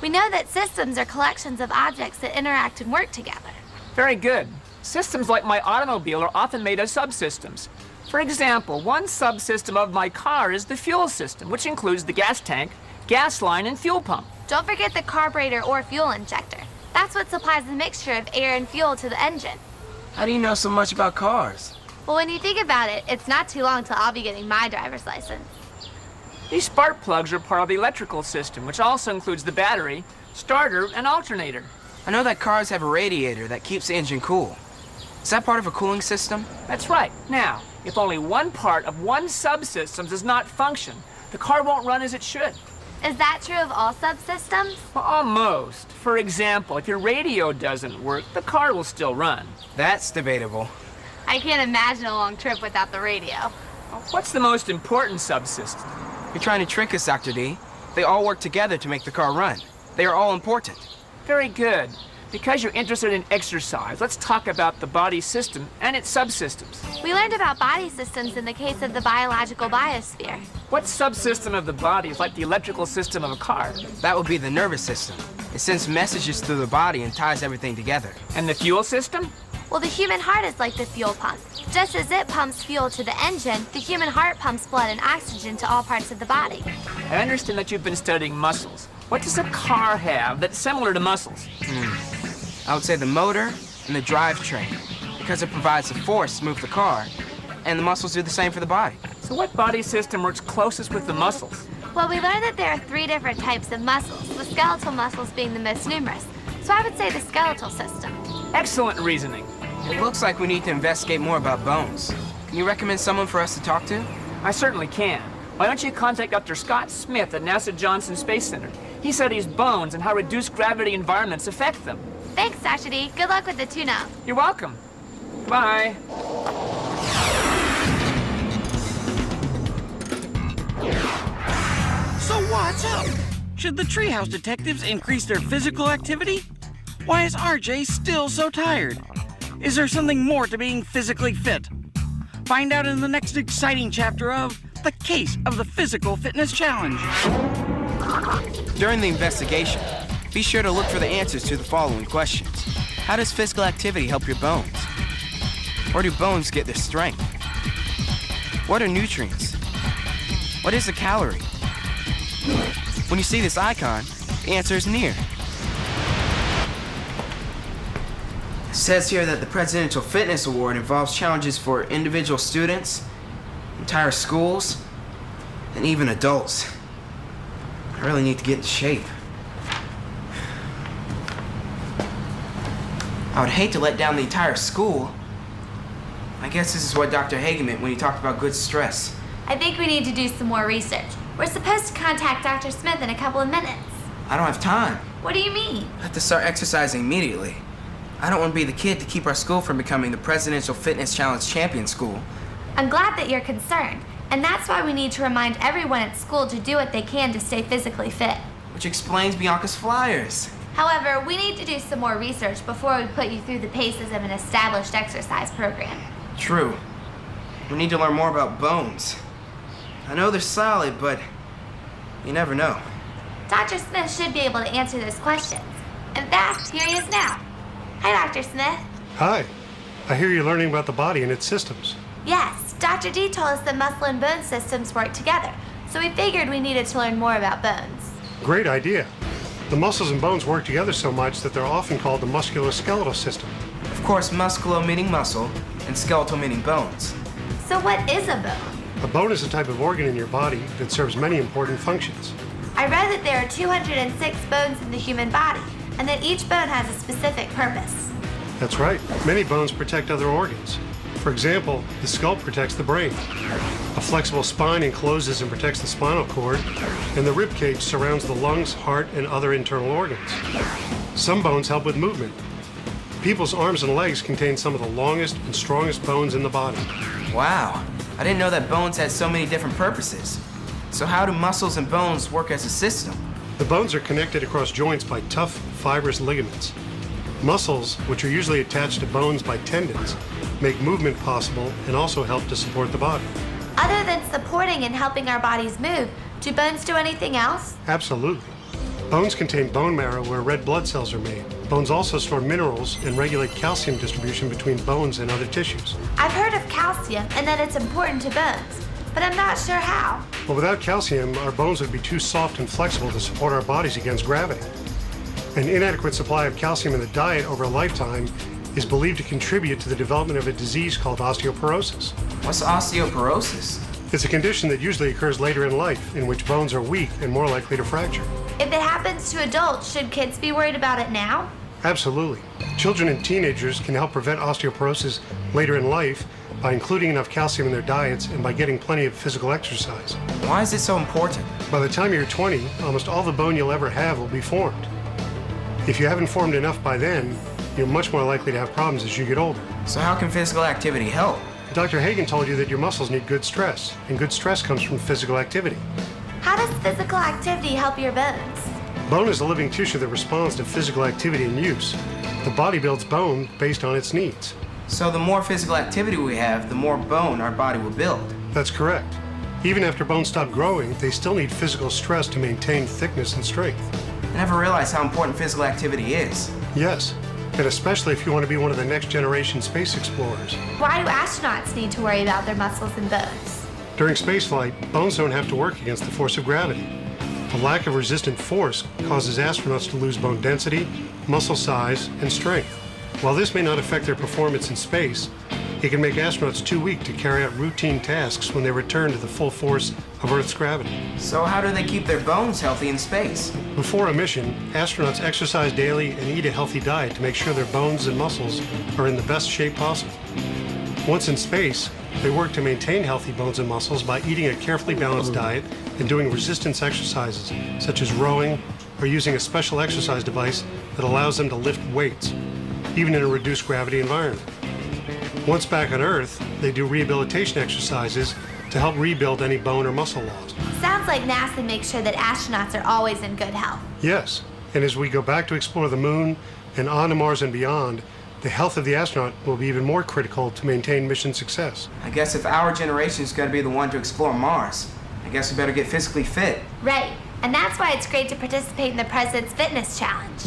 We know that systems are collections of objects that interact and work together. Very good. Systems like my automobile are often made of subsystems. For example, one subsystem of my car is the fuel system, which includes the gas tank, gas line, and fuel pump. Don't forget the carburetor or fuel injector. That's what supplies the mixture of air and fuel to the engine. How do you know so much about cars? Well, when you think about it, it's not too long till I'll be getting my driver's license. These spark plugs are part of the electrical system, which also includes the battery, starter, and alternator. I know that cars have a radiator that keeps the engine cool. Is that part of a cooling system? That's right. Now, if only one part of one subsystem does not function, the car won't run as it should. Is that true of all subsystems? Well, almost. For example, if your radio doesn't work, the car will still run. That's debatable. I can't imagine a long trip without the radio. What's the most important subsystem? You're trying to trick us, Dr. D. They all work together to make the car run. They are all important. Very good. Because you're interested in exercise, let's talk about the body system and its subsystems. We learned about body systems in the case of the biological biosphere. What subsystem of the body is like the electrical system of a car? That would be the nervous system. It sends messages through the body and ties everything together. And the fuel system? Well, the human heart is like the fuel pump. Just as it pumps fuel to the engine, the human heart pumps blood and oxygen to all parts of the body. I understand that you've been studying muscles. What does a car have that's similar to muscles? I would say the motor and the drivetrain, because it provides the force to move the car, and the muscles do the same for the body. So what body system works closest with the muscles? Well, we learned that there are 3 different types of muscles, the skeletal muscles being the most numerous. So I would say the skeletal system. Excellent reasoning. It looks like we need to investigate more about bones. Can you recommend someone for us to talk to? I certainly can. Why don't you contact Dr. Scott Smith at NASA Johnson Space Center? He studies bones and how reduced gravity environments affect them. Thanks, Dr. D. Good luck with the tune-up. You're welcome. Bye. So what's up? Should the Treehouse detectives increase their physical activity? Why is RJ still so tired? Is there something more to being physically fit? Find out in the next exciting chapter of The Case of the Physical Fitness Challenge. During the investigation, be sure to look for the answers to the following questions. How does physical activity help your bones? Where do bones get their strength? What are nutrients? What is a calorie? When you see this icon, the answer is near. It says here that the Presidential Fitness Award involves challenges for individual students, entire schools, and even adults. I really need to get in shape. I would hate to let down the entire school. I guess this is what Dr. Hagen meant when he talked about good stress. I think we need to do some more research. We're supposed to contact Dr. Smith in a couple of minutes. I don't have time. What do you mean? I have to start exercising immediately. I don't want to be the kid to keep our school from becoming the Presidential Fitness Challenge champion school. I'm glad that you're concerned, and that's why we need to remind everyone at school to do what they can to stay physically fit. Which explains Bianca's flyers. However, we need to do some more research before we put you through the paces of an established exercise program. True. We need to learn more about bones. I know they're solid, but you never know. Dr. Smith should be able to answer those questions. In fact, here he is now. Hi, Dr. Smith. Hi. I hear you're learning about the body and its systems. Yes, Dr. D told us that muscle and bone systems work together, so we figured we needed to learn more about bones. Great idea. The muscles and bones work together so much that they're often called the musculoskeletal system. Of course, musculo meaning muscle, and skeletal meaning bones. So what is a bone? A bone is a type of organ in your body that serves many important functions. I read that there are 206 bones in the human body, and that each bone has a specific purpose. That's right. Many bones protect other organs. For example, the skull protects the brain. A flexible spine encloses and protects the spinal cord, and the rib cage surrounds the lungs, heart, and other internal organs. Some bones help with movement. People's arms and legs contain some of the longest and strongest bones in the body. Wow, I didn't know that bones had so many different purposes. So how do muscles and bones work as a system? The bones are connected across joints by tough, fibrous ligaments. Muscles, which are usually attached to bones by tendons, make movement possible and also help to support the body. Other than supporting and helping our bodies move, do bones do anything else? Absolutely. Bones contain bone marrow where red blood cells are made. Bones also store minerals and regulate calcium distribution between bones and other tissues. I've heard of calcium and that it's important to bones, but I'm not sure how. Well, without calcium, our bones would be too soft and flexible to support our bodies against gravity. An inadequate supply of calcium in the diet over a lifetime is believed to contribute to the development of a disease called osteoporosis. What's osteoporosis? It's a condition that usually occurs later in life, in which bones are weak and more likely to fracture. If it happens to adults, should kids be worried about it now? Absolutely. Children and teenagers can help prevent osteoporosis later in life by including enough calcium in their diets and by getting plenty of physical exercise. Why is it so important? By the time you're 20, almost all the bone you'll ever have will be formed. If you haven't formed enough by then, you're much more likely to have problems as you get older. So how can physical activity help? Dr. Hagen told you that your muscles need good stress, and good stress comes from physical activity. How does physical activity help your bones? Bone is a living tissue that responds to physical activity and use. The body builds bone based on its needs. So the more physical activity we have, the more bone our body will build. That's correct. Even after bones stop growing, they still need physical stress to maintain thickness and strength. I never realized how important physical activity is. Yes, and especially if you want to be one of the next generation space explorers. Why do astronauts need to worry about their muscles and bones? During spaceflight, bones don't have to work against the force of gravity. A lack of resistant force causes astronauts to lose bone density, muscle size, and strength. While this may not affect their performance in space, it can make astronauts too weak to carry out routine tasks when they return to the full force of Earth's gravity. So how do they keep their bones healthy in space? Before a mission, astronauts exercise daily and eat a healthy diet to make sure their bones and muscles are in the best shape possible. Once in space, they work to maintain healthy bones and muscles by eating a carefully balanced diet and doing resistance exercises, such as rowing or using a special exercise device that allows them to lift weights, even in a reduced gravity environment. Once back on Earth, they do rehabilitation exercises to help rebuild any bone or muscle loss. Sounds like NASA makes sure that astronauts are always in good health. Yes, and as we go back to explore the moon and on to Mars and beyond, the health of the astronaut will be even more critical to maintain mission success. I guess if our generation's got to be the one to explore Mars, I guess we better get physically fit. Right, and that's why it's great to participate in the President's Fitness Challenge.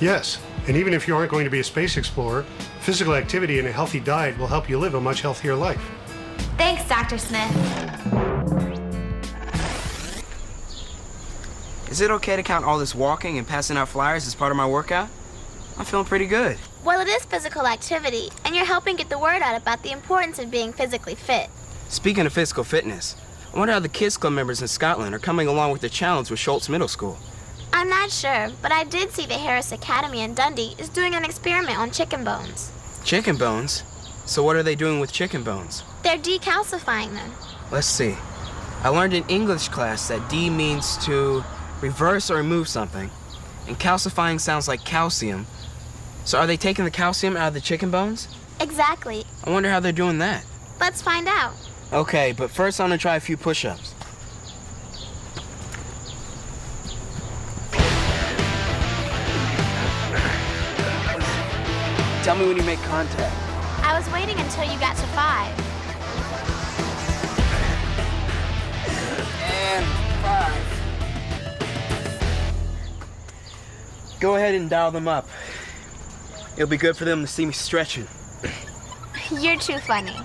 Yes, and even if you aren't going to be a space explorer, physical activity and a healthy diet will help you live a much healthier life. Thanks, Dr. Smith. Is it okay to count all this walking and passing out flyers as part of my workout? I'm feeling pretty good. Well, it is physical activity, and you're helping get the word out about the importance of being physically fit. Speaking of physical fitness, I wonder how the Kids Club members in Scotland are coming along with the challenge with Schultz Middle School. I'm not sure, but I did see the Harris Academy in Dundee is doing an experiment on chicken bones. Chicken bones? So what are they doing with chicken bones? They're decalcifying them. Let's see. I learned in English class that D means to reverse or remove something, and calcifying sounds like calcium. So are they taking the calcium out of the chicken bones? Exactly. I wonder how they're doing that. Let's find out. Okay, but first I'm gonna try a few push-ups. Tell me when you make contact. I was waiting until you got to 5. And 5. Go ahead and dial them up. It'll be good for them to see me stretching. You're too funny.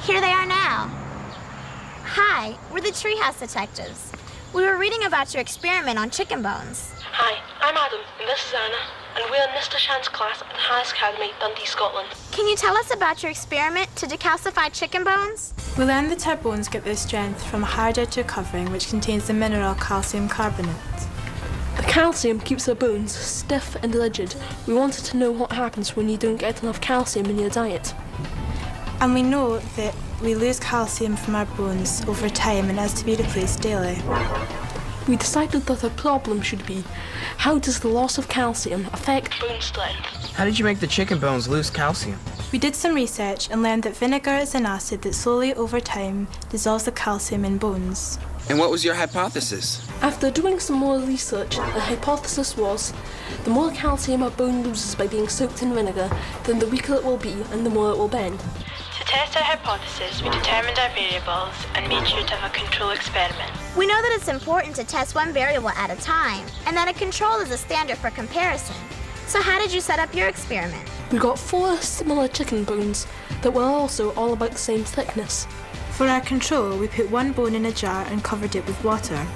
Here they are now. Hi, we're the Treehouse Detectives. We were reading about your experiment on chicken bones. Hi, I'm Adam, and this is Anna, and we're in Mr. Shan's class at the Harris Academy, Dundee, Scotland. Can you tell us about your experiment to decalcify chicken bones? We learned that our bones get their strength from a hard outer covering which contains the mineral calcium carbonate. The calcium keeps our bones stiff and rigid. We wanted to know what happens when you don't get enough calcium in your diet. And we know that we lose calcium from our bones over time and has to be replaced daily. We decided that the problem should be, how does the loss of calcium affect bone strength? How did you make the chicken bones lose calcium? We did some research and learned that vinegar is an acid that slowly over time dissolves the calcium in bones. And what was your hypothesis? After doing some more research, the hypothesis was, the more calcium a bone loses by being soaked in vinegar, then the weaker it will be and the more it will bend. To test our hypothesis, we determined our variables and made sure to have a control experiment. We know that it's important to test one variable at a time, and that a control is a standard for comparison. So how did you set up your experiment? We got 4 similar chicken bones that were also all about the same thickness. For our control, we put one bone in a jar and covered it with water.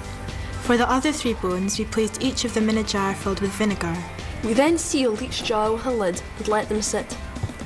For the other 3 bones, we placed each of them in a jar filled with vinegar. We then sealed each jar with a lid and let them sit.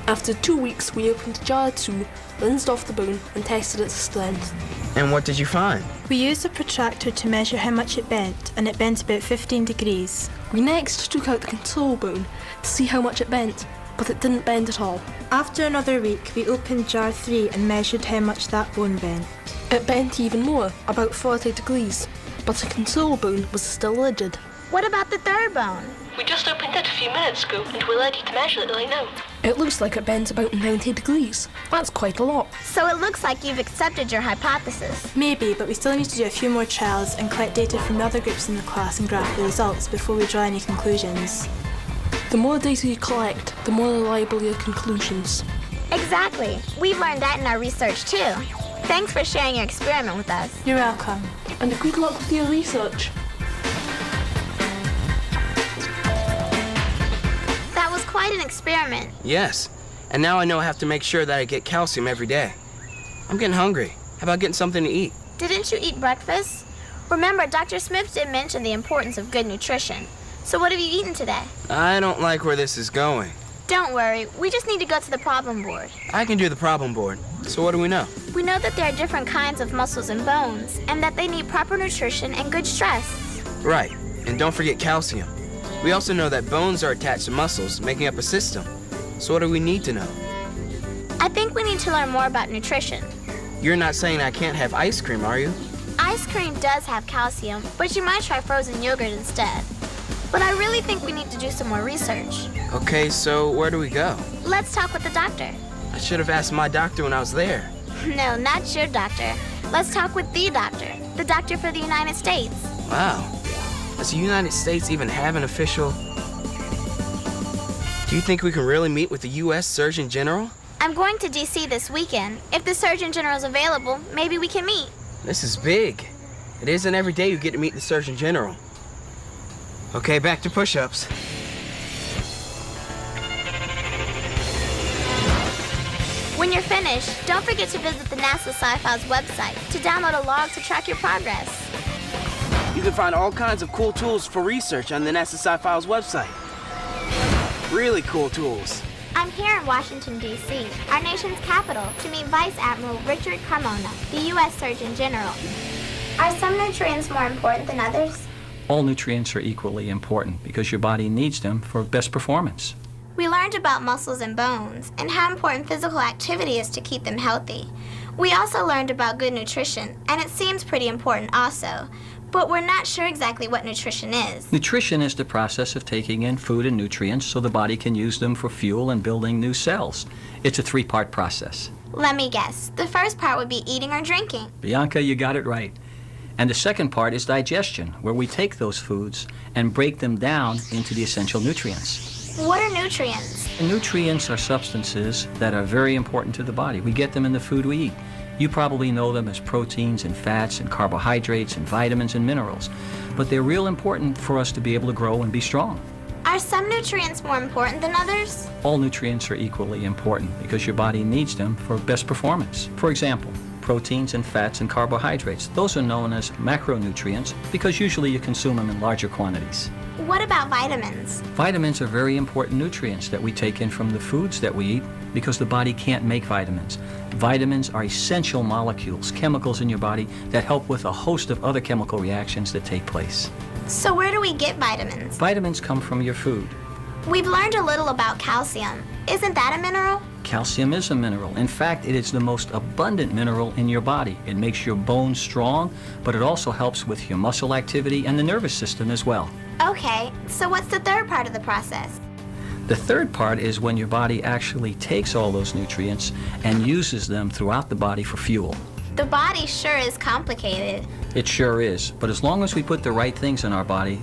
After 2 weeks, we opened jar 2, rinsed off the bone, and tested its strength. And what did you find? We used a protractor to measure how much it bent, and it bent about 15 degrees. We next took out the control bone to see how much it bent, but it didn't bend at all. After another week, we opened jar 3 and measured how much that bone bent. It bent even more, about 40 degrees, but the control bone was still rigid. What about the third bone? We just opened it a few minutes ago, and we're ready to measure it right now. It looks like it bends about 90 degrees. That's quite a lot. So it looks like you've accepted your hypothesis. Maybe, but we still need to do a few more trials and collect data from the other groups in the class and graph the results before we draw any conclusions. The more data you collect, the more reliable your conclusions. Exactly. We've learned that in our research too. Thanks for sharing your experiment with us. You're welcome. And good luck with your research. That was quite an experiment. Yes. And now I know I have to make sure that I get calcium every day. I'm getting hungry. How about getting something to eat? Didn't you eat breakfast? Remember, Dr. Smith did mention the importance of good nutrition. So what have you eaten today? I don't like where this is going. Don't worry, we just need to go to the problem board. I can do the problem board. So what do we know? We know that there are different kinds of muscles and bones, and that they need proper nutrition and good stress. Right, and don't forget calcium. We also know that bones are attached to muscles, making up a system. So what do we need to know? I think we need to learn more about nutrition. You're not saying I can't have ice cream, are you? Ice cream does have calcium, but you might try frozen yogurt instead. But I really think we need to do some more research. Okay, so where do we go? Let's talk with the doctor. I should have asked my doctor when I was there. No, not your doctor. Let's talk with the doctor for the United States. Wow. Does the United States even have an official... Do you think we can really meet with the U.S. Surgeon General? I'm going to D.C. this weekend. If the Surgeon General's available, maybe we can meet. This is big. It isn't every day you get to meet the Surgeon General. Okay, back to push-ups. When you're finished, don't forget to visit the NASA Sci-Fi's website to download a log to track your progress. You can find all kinds of cool tools for research on the NASA Sci-Fi's website. Really cool tools. I'm here in Washington, D.C., our nation's capital, to meet Vice Admiral Richard Carmona, the U.S. Surgeon General. Are some nutrients more important than others? All nutrients are equally important because your body needs them for best performance. We learned about muscles and bones and how important physical activity is to keep them healthy. We also learned about good nutrition, and it seems pretty important also. But we're not sure exactly what nutrition is. Nutrition is the process of taking in food and nutrients so the body can use them for fuel and building new cells. It's a three-part process. Let me guess. The first part would be eating or drinking. Bianca, you got it right. And the second part is digestion, where we take those foods and break them down into the essential nutrients. What are nutrients? Nutrients are substances that are very important to the body. We get them in the food we eat. You probably know them as proteins and fats and carbohydrates and vitamins and minerals. But they're real important for us to be able to grow and be strong. Are some nutrients more important than others? All nutrients are equally important because your body needs them for best performance. For example, proteins and fats and carbohydrates. Those are known as macronutrients because usually you consume them in larger quantities. What about vitamins? Vitamins are very important nutrients that we take in from the foods that we eat because the body can't make vitamins. Vitamins are essential molecules, chemicals in your body that help with a host of other chemical reactions that take place. So where do we get vitamins? Vitamins come from your food. We've learned a little about calcium. Isn't that a mineral? Calcium is a mineral. In fact, it is the most abundant mineral in your body. It makes your bones strong, but it also helps with your muscle activity and the nervous system as well. Okay, so what's the third part of the process? The third part is when your body actually takes all those nutrients and uses them throughout the body for fuel. The body sure is complicated. It sure is, but as long as we put the right things in our body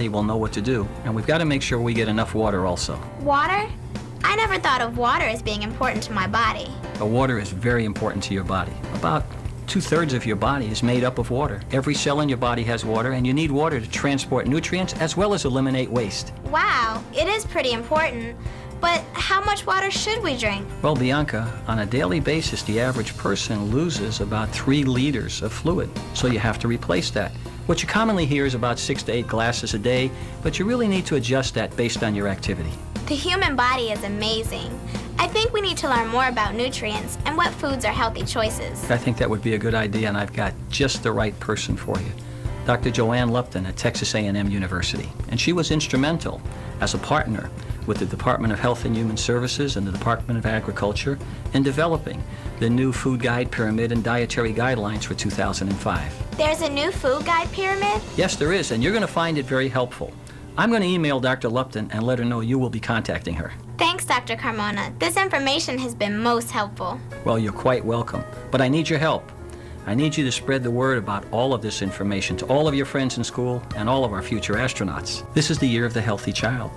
will know what to do, and we've got to make sure we get enough water also. Water? I never thought of water as being important to my body. The water is very important to your body. About 2/3 of your body is made up of water. Every cell in your body has water, and you need water to transport nutrients as well as eliminate waste. Wow, it is pretty important. But how much water should we drink? Well, Bianca, on a daily basis, the average person loses about 3 liters of fluid, so you have to replace that. What you commonly hear is about 6 to 8 glasses a day, but you really need to adjust that based on your activity. The human body is amazing. I think we need to learn more about nutrients and what foods are healthy choices. I think that would be a good idea, and I've got just the right person for you. Dr. Joanne Lupton at Texas A&M University, and she was instrumental as a partner with the Department of Health and Human Services and the Department of Agriculture in developing the new food guide pyramid and dietary guidelines for 2005. There's a new food guide pyramid? Yes, there is, and you're going to find it very helpful. I'm going to email Dr. Lupton and let her know you will be contacting her. Thanks, Dr. Carmona. This information has been most helpful. Well, you're quite welcome, but I need your help. I need you to spread the word about all of this information to all of your friends in school and all of our future astronauts. This is the year of the healthy child.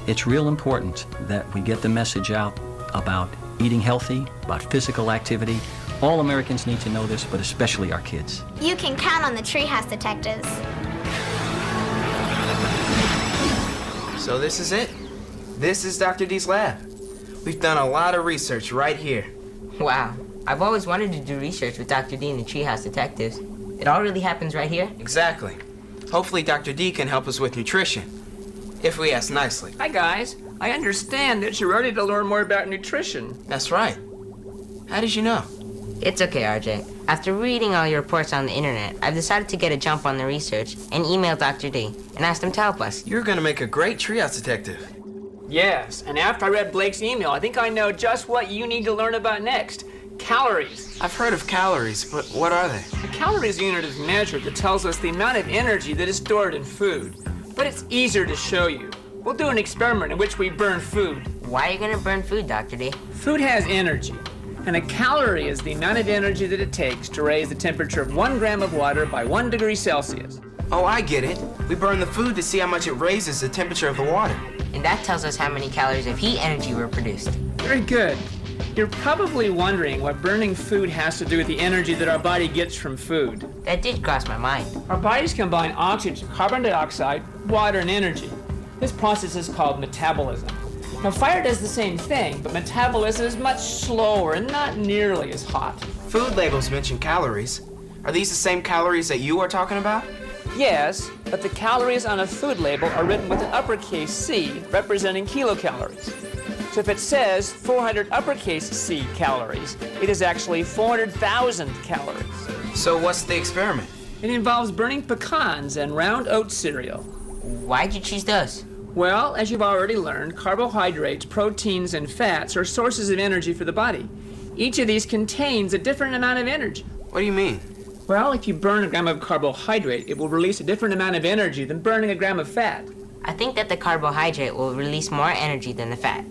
It's real important that we get the message out about eating healthy, about physical activity. All Americans need to know this, but especially our kids. You can count on the Treehouse Detectives. So this is it. This is Dr. D's lab. We've done a lot of research right here. Wow. I've always wanted to do research with Dr. D and the Treehouse Detectives. It all really happens right here? Exactly. Hopefully Dr. D can help us with nutrition, if we ask nicely. Hi, guys. I understand that you're ready to learn more about nutrition. That's right. How did you know? It's okay, RJ. After reading all your reports on the internet, I've decided to get a jump on the research and email Dr. D and asked him to help us. You're gonna make a great Treehouse Detective. Yes, and after I read Blake's email, I think I know just what you need to learn about next. Calories. I've heard of calories, but what are they? A calorie is a unit of measure that tells us the amount of energy that is stored in food. But it's easier to show you. We'll do an experiment in which we burn food. Why are you gonna burn food, Dr. D? Food has energy, and a calorie is the amount of energy that it takes to raise the temperature of 1 gram of water by 1 degree Celsius. Oh, I get it. We burn the food to see how much it raises the temperature of the water. And that tells us how many calories of heat energy were produced. Very good. You're probably wondering what burning food has to do with the energy that our body gets from food. That did cross my mind. Our bodies combine oxygen, carbon dioxide, water, and energy. This process is called metabolism. Now, fire does the same thing, but metabolism is much slower and not nearly as hot. Food labels mention calories. Are these the same calories that you are talking about? Yes, but the calories on a food label are written with an uppercase C, representing kilocalories. So if it says 400 uppercase C calories, it is actually 400,000 calories. So what's the experiment? It involves burning pecans and round oat cereal. Why'd you choose those? Well, as you've already learned, carbohydrates, proteins, and fats are sources of energy for the body. Each of these contains a different amount of energy. What do you mean? Well, if you burn a gram of carbohydrate, it will release a different amount of energy than burning a gram of fat. I think that the carbohydrate will release more energy than the fat.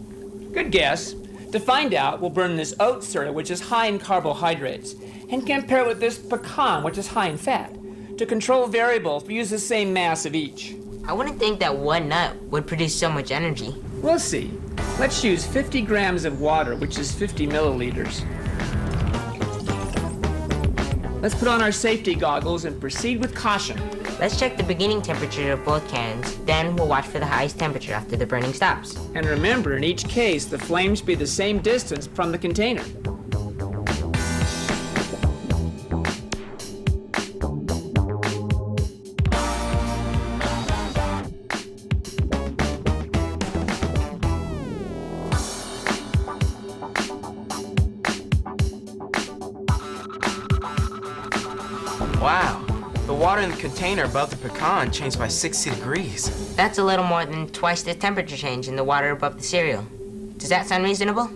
Good guess. To find out, we'll burn this oat cereal, which is high in carbohydrates, and compare it with this pecan, which is high in fat. To control variables, we use the same mass of each. I wouldn't think that one nut would produce so much energy. We'll see. Let's use 50 grams of water, which is 50 milliliters. Let's put on our safety goggles and proceed with caution. Let's check the beginning temperature of both cans, then we'll watch for the highest temperature after the burning stops. And remember, in each case, the flames be the same distance from the container. Wow, the water in the container above the pecan changed by 60 degrees. That's a little more than twice the temperature change in the water above the cereal. Does that sound reasonable?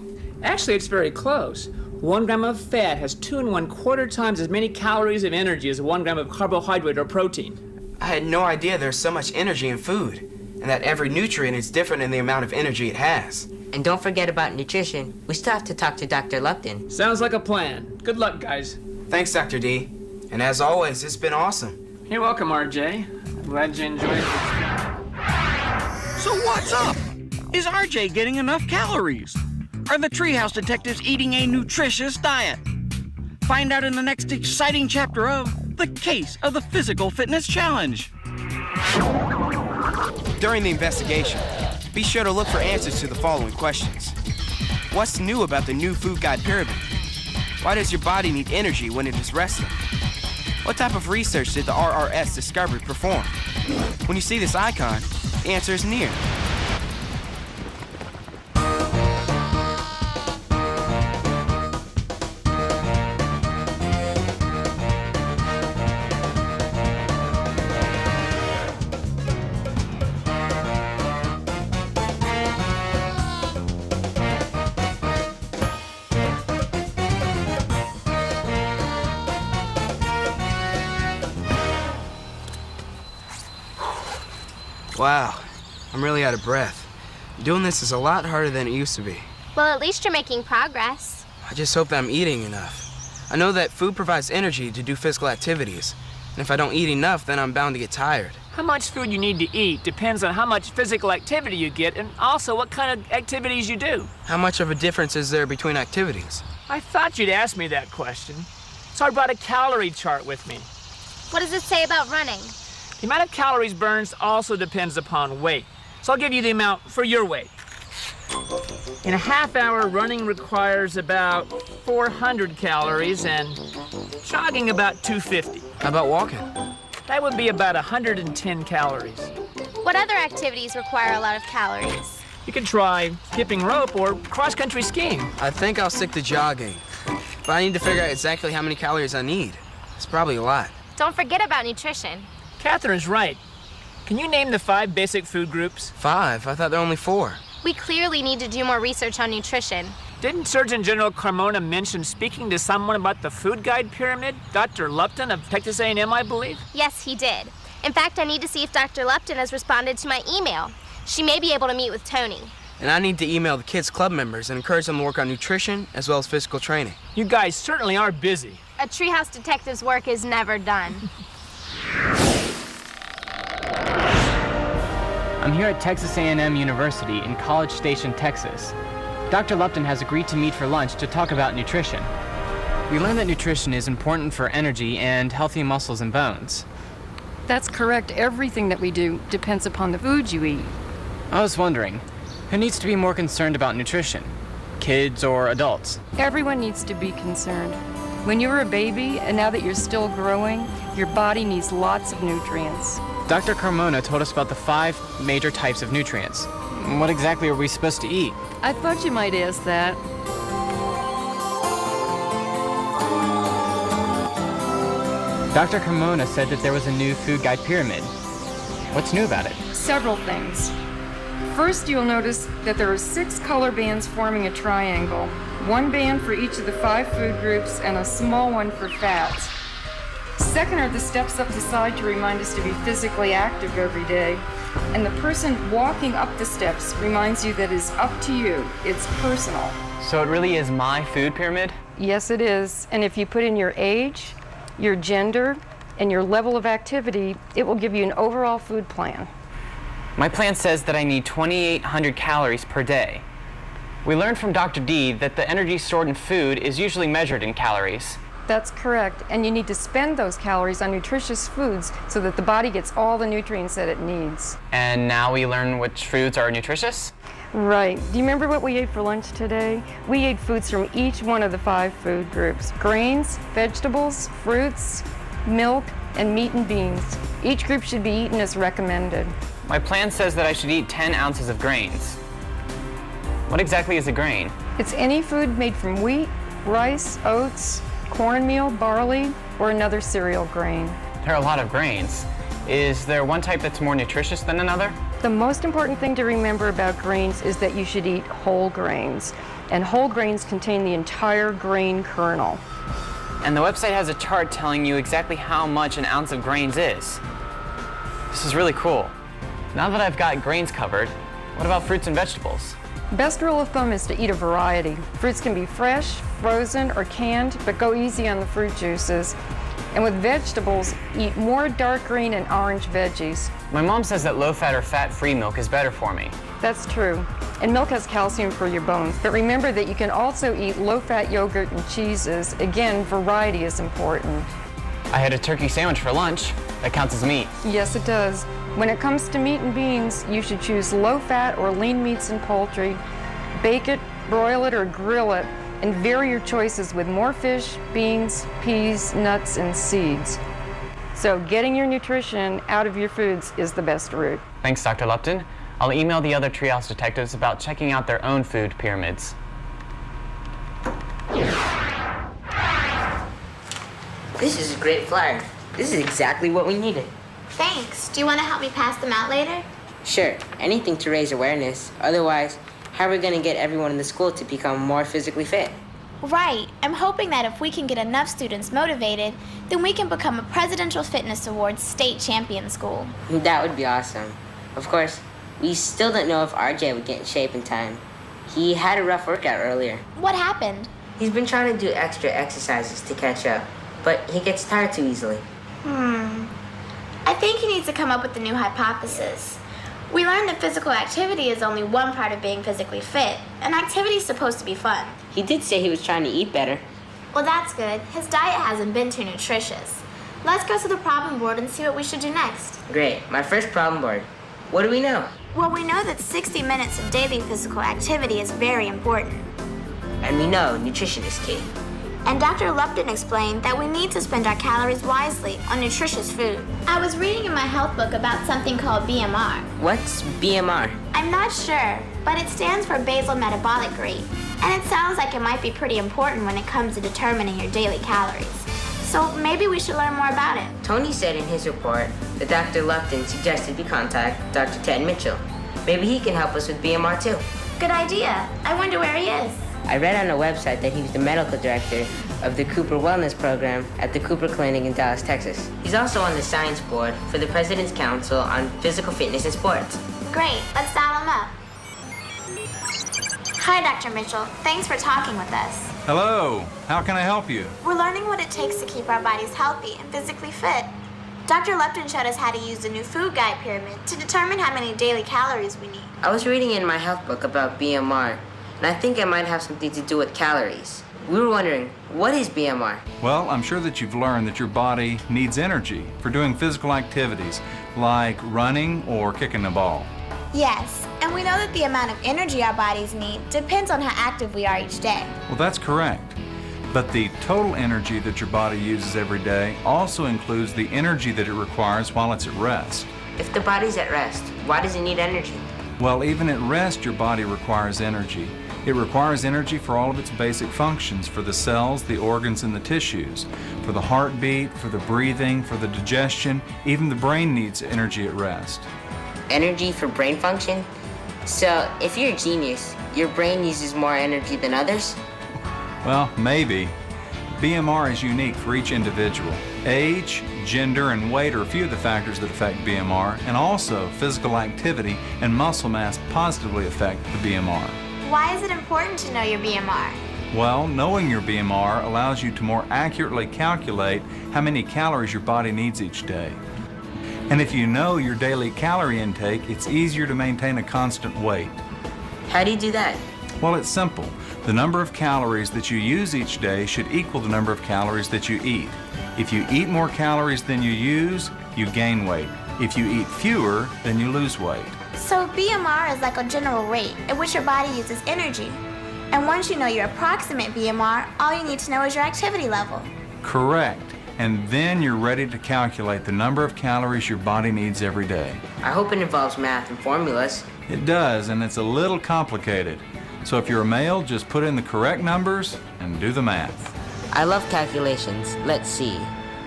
Actually, it's very close. 1 gram of fat has 2 1/4 times as many calories of energy as 1 gram of carbohydrate or protein. I had no idea there's so much energy in food, and that every nutrient is different in the amount of energy it has. And don't forget about nutrition. We still have to talk to Dr. Lupton. Sounds like a plan. Good luck, guys. Thanks, Dr. D. And as always, it's been awesome. You're welcome, RJ. I'm glad you enjoyed it. So what's up? Is RJ getting enough calories? Are the Treehouse Detectives eating a nutritious diet? Find out in the next exciting chapter of The Case of the Physical Fitness Challenge. During the investigation, be sure to look for answers to the following questions. What's new about the new food guide pyramid? Why does your body need energy when it is resting? What type of research did the RRS Discovery perform? When you see this icon, the answer is near. Wow, I'm really out of breath. Doing this is a lot harder than it used to be. Well, at least you're making progress. I just hope that I'm eating enough. I know that food provides energy to do physical activities, and if I don't eat enough, then I'm bound to get tired. How much food you need to eat depends on how much physical activity you get and also what kind of activities you do. How much of a difference is there between activities? I thought you'd ask me that question, so I brought a calorie chart with me. What does it say about running? The amount of calories burned also depends upon weight, so I'll give you the amount for your weight. In a half hour, running requires about 400 calories and jogging about 250. How about walking? That would be about 110 calories. What other activities require a lot of calories? You could try skipping rope or cross-country skiing. I think I'll stick to jogging, but I need to figure out exactly how many calories I need. It's probably a lot. Don't forget about nutrition. Catherine's right. Can you name the 5 basic food groups? 5? I thought there were only 4. We clearly need to do more research on nutrition. Didn't Surgeon General Carmona mention speaking to someone about the food guide pyramid? Dr. Lupton of Texas A&M, I believe? Yes, he did. In fact, I need to see if Dr. Lupton has responded to my email. She may be able to meet with Tony. And I need to email the kids' club members and encourage them to work on nutrition as well as physical training. You guys certainly are busy. A Treehouse Detective's work is never done. I'm here at Texas A&M University in College Station, Texas. Dr. Lupton has agreed to meet for lunch to talk about nutrition. We learned that nutrition is important for energy and healthy muscles and bones. That's correct. Everything that we do depends upon the food you eat. I was wondering, who needs to be more concerned about nutrition? Kids or adults? Everyone needs to be concerned. When you were a baby and now that you're still growing, your body needs lots of nutrients. Dr. Carmona told us about the 5 major types of nutrients. What exactly are we supposed to eat? I thought you might ask that. Dr. Carmona said that there was a new food guide pyramid. What's new about it? Several things. First, you'll notice that there are 6 color bands forming a triangle. 1 band for each of the 5 food groups and a small one for fats. Second are the steps up the side to remind us to be physically active every day. And the person walking up the steps reminds you that it's up to you. It's personal. So it really is my food pyramid? Yes, it is. And if you put in your age, your gender, and your level of activity, it will give you an overall food plan. My plan says that I need 2,800 calories per day. We learned from Dr. D that the energy stored in food is usually measured in calories. That's correct. And you need to spend those calories on nutritious foods so that the body gets all the nutrients that it needs. And now we learn which foods are nutritious? Right. Do you remember what we ate for lunch today? We ate foods from each one of the 5 food groups: grains, vegetables, fruits, milk, and meat and beans. Each group should be eaten as recommended. My plan says that I should eat 10 ounces of grains. What exactly is a grain? It's any food made from wheat, rice, oats, cornmeal, barley, or another cereal grain. There are a lot of grains. Is there one type that's more nutritious than another? The most important thing to remember about grains is that you should eat whole grains. And whole grains contain the entire grain kernel. And the website has a chart telling you exactly how much an ounce of grains is. This is really cool. Now that I've got grains covered, what about fruits and vegetables? Best rule of thumb is to eat a variety. Fruits can be fresh, frozen, or canned, but go easy on the fruit juices. And with vegetables, eat more dark green and orange veggies. My mom says that low-fat or fat-free milk is better for me. That's true. And milk has calcium for your bones. But remember that you can also eat low-fat yogurt and cheeses. Again, variety is important. I had a turkey sandwich for lunch. That counts as meat. Yes, it does. When it comes to meat and beans, you should choose low-fat or lean meats and poultry. Bake it, broil it, or grill it, and vary your choices with more fish, beans, peas, nuts, and seeds. So getting your nutrition out of your foods is the best route. Thanks, Dr. Lupton. I'll email the other treehouse detectives about checking out their own food pyramids. This is a great flyer. This is exactly what we needed. Thanks. Do you want to help me pass them out later? Sure, anything to raise awareness. Otherwise, how are we going to get everyone in the school to become more physically fit? Right. I'm hoping that if we can get enough students motivated, then we can become a Presidential Fitness Awards state champion school. That would be awesome. Of course, we still don't know if RJ would get in shape in time. He had a rough workout earlier. What happened? He's been trying to do extra exercises to catch up, but he gets tired too easily. I think he needs to come up with a new hypothesis. We learned that physical activity is only one part of being physically fit, and activity is supposed to be fun. He did say he was trying to eat better. Well, that's good. His diet hasn't been too nutritious. Let's go to the problem board and see what we should do next. Great. My first problem board. What do we know? Well, we know that 60 minutes of daily physical activity is very important. And we know nutrition is key. And Dr. Lupton explained that we need to spend our calories wisely on nutritious food. I was reading in my health book about something called BMR. What's BMR? I'm not sure, but it stands for basal metabolic rate. And it sounds like it might be pretty important when it comes to determining your daily calories. So maybe we should learn more about it. Tony said in his report that Dr. Lupton suggested we contact Dr. Ted Mitchell. Maybe he can help us with BMR too. Good idea. I wonder where he is. I read on the website that he was the medical director of the Cooper Wellness Program at the Cooper Clinic in Dallas, Texas. He's also on the science board for the President's Council on Physical Fitness and Sports. Great. Let's dial him up. Hi, Dr. Mitchell. Thanks for talking with us. Hello. How can I help you? We're learning what it takes to keep our bodies healthy and physically fit. Dr. Lupton showed us how to use the new food guide pyramid to determine how many daily calories we need. I was reading in my health book about BMR, and I think it might have something to do with calories. We were wondering, what is BMR? Well, I'm sure that you've learned that your body needs energy for doing physical activities like running or kicking the ball. Yes, and we know that the amount of energy our bodies need depends on how active we are each day. Well, that's correct. But the total energy that your body uses every day also includes the energy that it requires while it's at rest. If the body's at rest, why does it need energy? Well, even at rest, your body requires energy. It requires energy for all of its basic functions, for the cells, the organs, and the tissues, for the heartbeat, for the breathing, for the digestion. Even the brain needs energy at rest. Energy for brain function? So, if you're a genius, your brain uses more energy than others? Well, maybe. BMR is unique for each individual. Age, gender, and weight are a few of the factors that affect BMR, and also physical activity and muscle mass positively affect the BMR. Why is it important to know your BMR? Well, knowing your BMR allows you to more accurately calculate how many calories your body needs each day. And if you know your daily calorie intake, it's easier to maintain a constant weight. How do you do that? Well, it's simple. The number of calories that you use each day should equal the number of calories that you eat. If you eat more calories than you use, you gain weight. If you eat fewer, then you lose weight. So BMR is like a general rate at which your body uses energy. And once you know your approximate BMR, all you need to know is your activity level. Correct. And then you're ready to calculate the number of calories your body needs every day. I hope it involves math and formulas. It does, and it's a little complicated. So if you're a male, just put in the correct numbers and do the math. I love calculations. Let's see.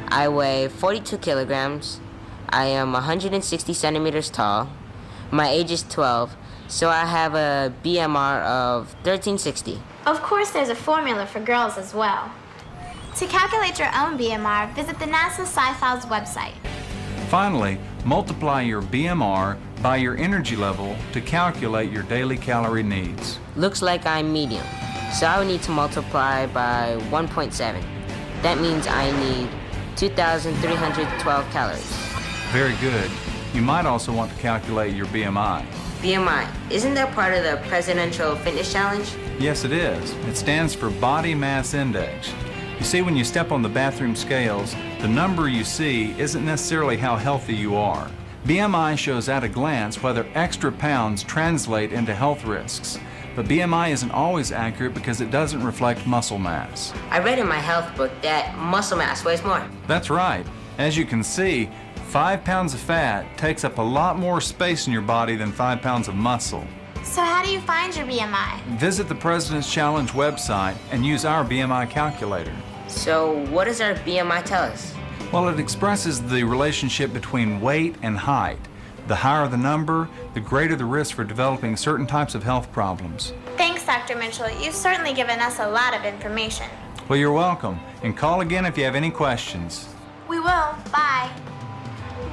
I weigh 42 kilograms. I am 160 centimeters tall. My age is 12, so I have a BMR of 1360. Of course, there's a formula for girls as well. To calculate your own BMR, visit the NASA Sci-Files website. Finally, multiply your BMR by your energy level to calculate your daily calorie needs. Looks like I'm medium, so I would need to multiply by 1.7. That means I need 2,312 calories. Very good. You might also want to calculate your BMI. BMI, isn't that part of the Presidential Fitness Challenge? Yes, it is. It stands for Body Mass Index. You see, when you step on the bathroom scales, the number you see isn't necessarily how healthy you are. BMI shows at a glance whether extra pounds translate into health risks. But BMI isn't always accurate because it doesn't reflect muscle mass. I read in my health book that muscle mass weighs more. That's right. As you can see, 5 pounds of fat takes up a lot more space in your body than 5 pounds of muscle. So how do you find your BMI? Visit the President's Challenge website and use our BMI calculator. So what does our BMI tell us? Well, it expresses the relationship between weight and height. The higher the number, the greater the risk for developing certain types of health problems. Thanks, Dr. Mitchell. You've certainly given us a lot of information. Well, you're welcome. And call again if you have any questions. We will. Bye.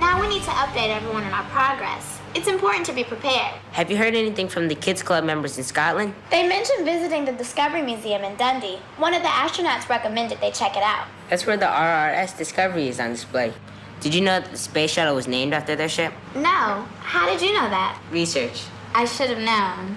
Now we need to update everyone on our progress. It's important to be prepared. Have you heard anything from the Kids Club members in Scotland? They mentioned visiting the Discovery Museum in Dundee. One of the astronauts recommended they check it out. That's where the RRS Discovery is on display. Did you know that the space shuttle was named after their ship? No. How did you know that? Research. I should have known.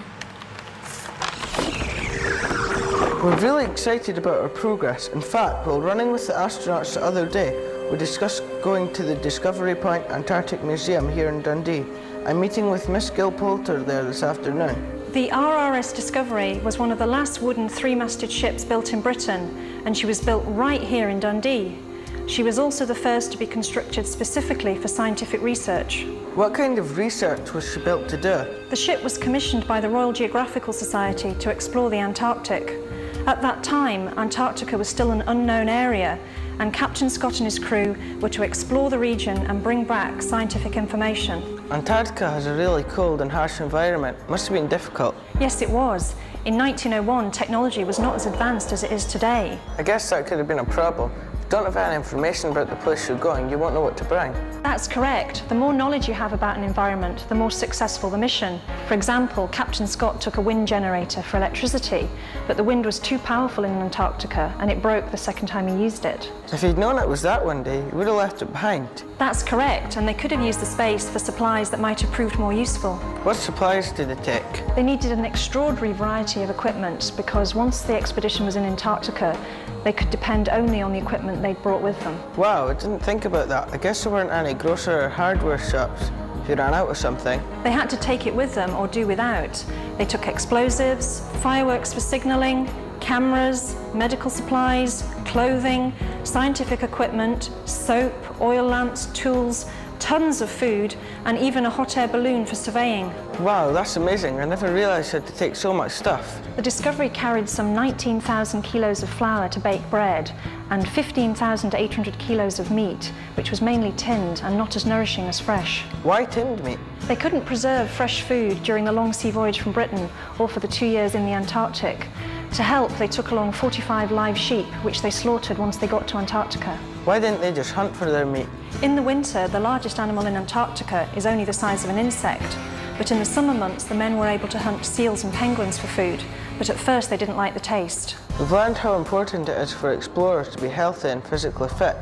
We're really excited about our progress. In fact, while running with the astronauts the other day, we discussed going to the Discovery Point Antarctic Museum here in Dundee. I'm meeting with Miss Gil Poulter there this afternoon. The RRS Discovery was one of the last wooden three-masted ships built in Britain, and she was built right here in Dundee. She was also the first to be constructed specifically for scientific research. What kind of research was she built to do? The ship was commissioned by the Royal Geographical Society to explore the Antarctic. At that time, Antarctica was still an unknown area, and Captain Scott and his crew were to explore the region and bring back scientific information. Antarctica has a really cold and harsh environment. Must have been difficult. Yes, it was. In 1901, technology was not as advanced as it is today. I guess that could have been a problem. If you don't have any information about the place you're going, you won't know what to bring. That's correct. The more knowledge you have about an environment, the more successful the mission. For example, Captain Scott took a wind generator for electricity, but the wind was too powerful in Antarctica and it broke the second time he used it. If he'd known it was that one day, he would have left it behind. That's correct, and they could have used the space for supplies that might have proved more useful. What supplies did they take? They needed an extraordinary variety of equipment because once the expedition was in Antarctica, they could depend only on the equipment they'd brought with them. Wow, I didn't think about that. I guess there weren't any grocer or hardware shops if you ran out of something. They had to take it with them or do without. They took explosives, fireworks for signalling, cameras, medical supplies, clothing, scientific equipment, soap, oil lamps, tools, tons of food, and even a hot air balloon for surveying. Wow, that's amazing. I never realized I had to take so much stuff. The Discovery carried some 19,000 kilos of flour to bake bread and 15,800 kilos of meat, which was mainly tinned and not as nourishing as fresh. Why tinned meat? They couldn't preserve fresh food during the long sea voyage from Britain or for the 2 years in the Antarctic. To help, they took along 45 live sheep, which they slaughtered once they got to Antarctica. Why didn't they just hunt for their meat? In the winter, the largest animal in Antarctica is only the size of an insect. But in the summer months, the men were able to hunt seals and penguins for food. But at first, they didn't like the taste. We've learned how important it is for explorers to be healthy and physically fit.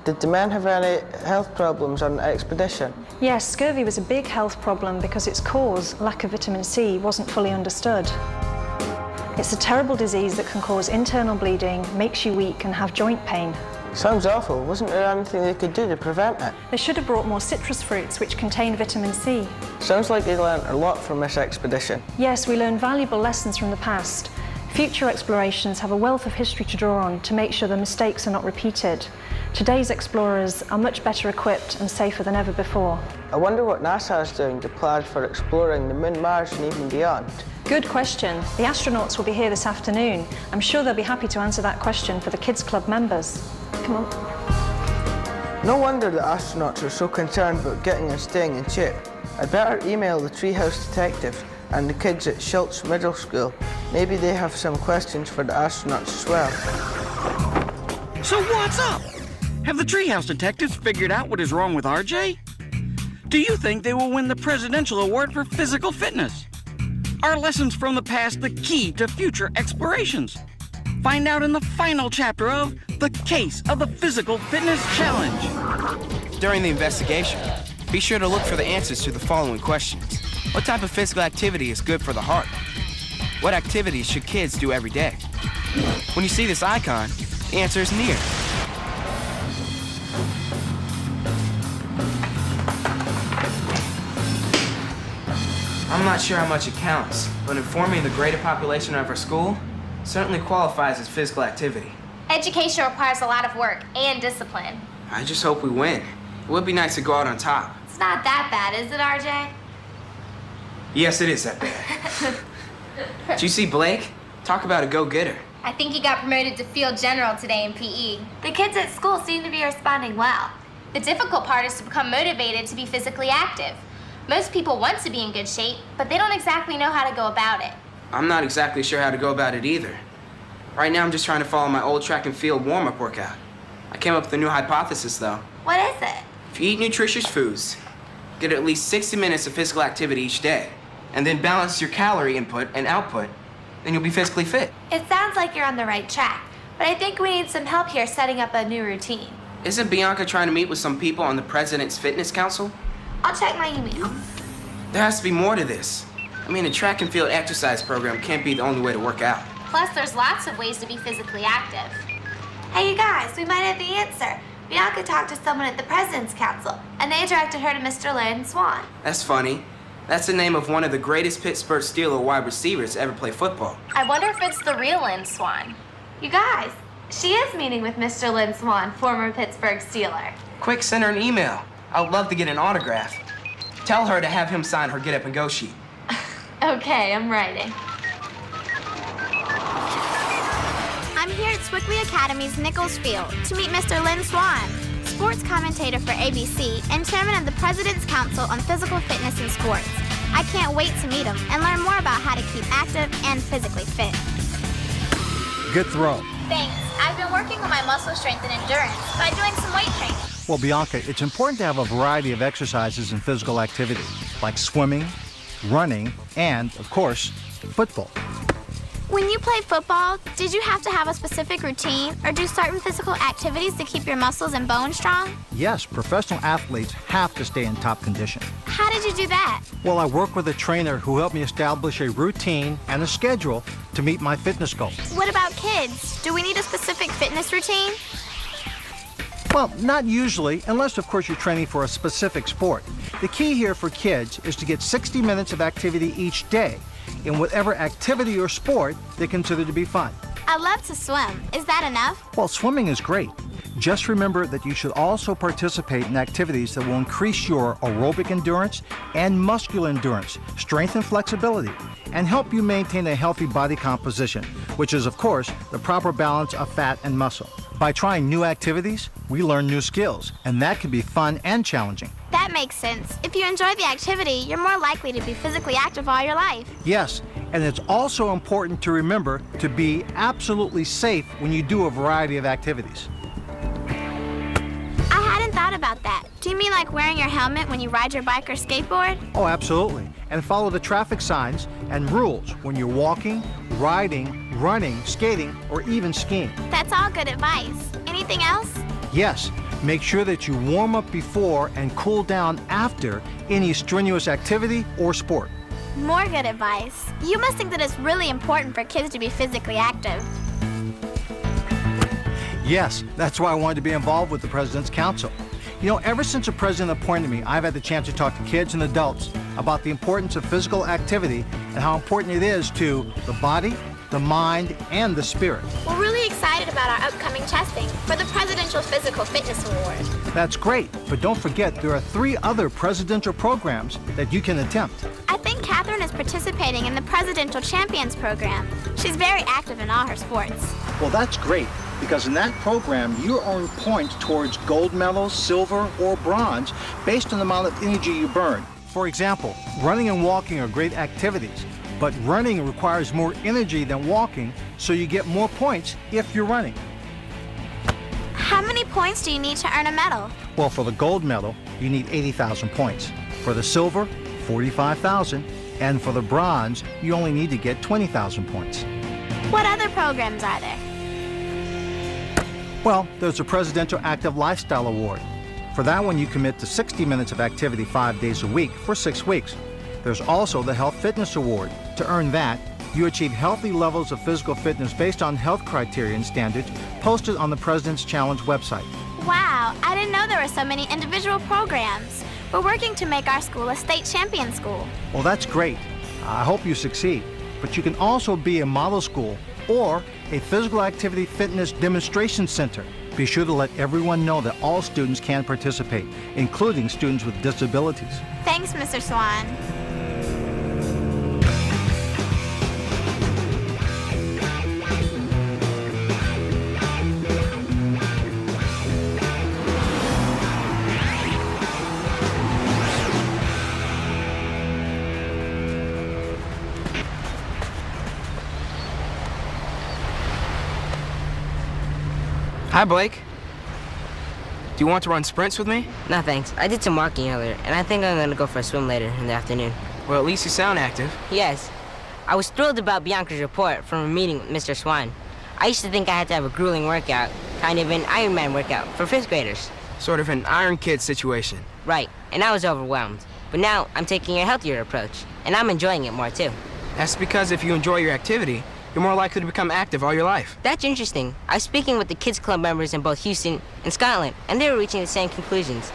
Did the men have any health problems on the expedition? Yes, scurvy was a big health problem because its cause, lack of vitamin C, wasn't fully understood. It's a terrible disease that can cause internal bleeding, makes you weak, and have joint pain. Sounds awful. Wasn't there anything they could do to prevent it? They should have brought more citrus fruits, which contain vitamin C. Sounds like they learned a lot from this expedition. Yes, we learned valuable lessons from the past. Future explorations have a wealth of history to draw on to make sure the mistakes are not repeated. Today's explorers are much better equipped and safer than ever before. I wonder what NASA is doing to plan for exploring the Moon, Mars, and even beyond. Good question. The astronauts will be here this afternoon. I'm sure they'll be happy to answer that question for the Kids Club members. Come on. No wonder the astronauts are so concerned about getting and staying in shape. I'd better email the Treehouse Detective and the kids at Schultz Middle School. Maybe they have some questions for the astronauts as well. So what's up? Have the Treehouse Detectives figured out what is wrong with RJ? Do you think they will win the Presidential Award for Physical Fitness? Are lessons from the past the key to future explorations? Find out in the final chapter of The Case of the Physical Fitness Challenge. During the investigation, be sure to look for the answers to the following questions. What type of physical activity is good for the heart? What activities should kids do every day? When you see this icon, the answer is near. I'm not sure how much it counts, but informing the greater population of our school certainly qualifies as physical activity. Education requires a lot of work and discipline. I just hope we win. It would be nice to go out on top. It's not that bad, is it, RJ? Yes, it is that bad. Did you see Blake? Talk about a go-getter. I think he got promoted to field general today in PE. The kids at school seem to be responding well. The difficult part is to become motivated to be physically active. Most people want to be in good shape, but they don't exactly know how to go about it. I'm not exactly sure how to go about it either. Right now, I'm just trying to follow my old track and field warm-up workout. I came up with a new hypothesis, though. What is it? If you eat nutritious foods, get at least 60 minutes of physical activity each day, and then balance your calorie input and output, then you'll be physically fit. It sounds like you're on the right track, but I think we need some help here setting up a new routine. Isn't Bianca trying to meet with some people on the President's Fitness Council? I'll check my email. There has to be more to this. I mean, a track and field exercise program can't be the only way to work out. Plus, there's lots of ways to be physically active. Hey, you guys, we might have the answer. Bianca talked to someone at the President's Council, and they directed her to Mr. Lynn Swan. That's funny. That's the name of one of the greatest Pittsburgh Steelers wide receivers to ever play football. I wonder if it's the real Lynn Swan. You guys, she is meeting with Mr. Lynn Swan, former Pittsburgh Steeler. Quick, send her an email. I would love to get an autograph. Tell her to have him sign her Get Up and Go sheet. Okay, I'm writing. I'm here at Swickley Academy's Nichols Field to meet Mr. Lynn Swan, sports commentator for ABC and chairman of the President's Council on Physical Fitness in Sports. I can't wait to meet him and learn more about how to keep active and physically fit. Good throw. Thanks. I've been working on my muscle strength and endurance by doing some weight training. Well, Bianca, it's important to have a variety of exercises and physical activity, like swimming, running, and, of course, football. When you played football, did you have to have a specific routine or do certain physical activities to keep your muscles and bones strong? Yes, professional athletes have to stay in top condition. How did you do that? Well, I work with a trainer who helped me establish a routine and a schedule to meet my fitness goals. What about kids? Do we need a specific fitness routine? Well, not usually, unless, of course, you're training for a specific sport. The key here for kids is to get 60 minutes of activity each day in whatever activity or sport they consider to be fun. I love to swim. Is that enough? Well, swimming is great. Just remember that you should also participate in activities that will increase your aerobic endurance and muscular endurance, strength and flexibility, and help you maintain a healthy body composition, which is, of course, the proper balance of fat and muscle. By trying new activities, we learn new skills, and that can be fun and challenging. That That makes sense. If you enjoy the activity, you're more likely to be physically active all your life. Yes, and it's also important to remember to be absolutely safe when you do a variety of activities. I hadn't thought about that. Do you mean like wearing your helmet when you ride your bike or skateboard? Oh, absolutely. And follow the traffic signs and rules when you're walking, riding, running, skating, or even skiing. That's all good advice. Anything else? Yes, make sure that you warm up before and cool down after any strenuous activity or sport. More good advice. You must think that it's really important for kids to be physically active. Yes, that's why I wanted to be involved with the President's Council. You know, ever since the President appointed me, I've had the chance to talk to kids and adults about the importance of physical activity and how important it is to the body, the mind, and the spirit. We're really excited about our upcoming testing for the Presidential Physical Fitness Award. That's great, but don't forget there are 3 other presidential programs that you can attempt. I think Catherine is participating in the Presidential Champions program. She's very active in all her sports. Well, that's great, because in that program, you earn points towards gold medals, silver, or bronze based on the amount of energy you burn. For example, running and walking are great activities, but running requires more energy than walking, so you get more points if you're running. How many points do you need to earn a medal? Well, for the gold medal, you need 80,000 points. For the silver, 45,000, and for the bronze, you only need to get 20,000 points. What other programs are there? Well, there's the Presidential Active Lifestyle Award. For that one, you commit to 60 minutes of activity 5 days a week for 6 weeks. There's also the Health Fitness Award. To earn that, you achieve healthy levels of physical fitness based on health criteria and standards posted on the President's Challenge website. Wow, I didn't know there were so many individual programs. We're working to make our school a state champion school. Well, that's great. I hope you succeed. But you can also be a model school or a physical activity fitness demonstration center. Be sure to let everyone know that all students can participate, including students with disabilities. Thanks, Mr. Swan. Hi, Blake. Do you want to run sprints with me? No, thanks. I did some walking earlier, and I think I'm gonna go for a swim later in the afternoon. Well, at least you sound active. Yes. I was thrilled about Bianca's report from a meeting with Mr. Swan. I used to think I had to have a grueling workout, kind of an Ironman workout, for 5th graders. Sort of an Iron Kid situation. Right, and I was overwhelmed. But now I'm taking a healthier approach, and I'm enjoying it more too. That's because if you enjoy your activity, you're more likely to become active all your life. That's interesting. I was speaking with the Kids Club members in both Houston and Scotland, and they were reaching the same conclusions.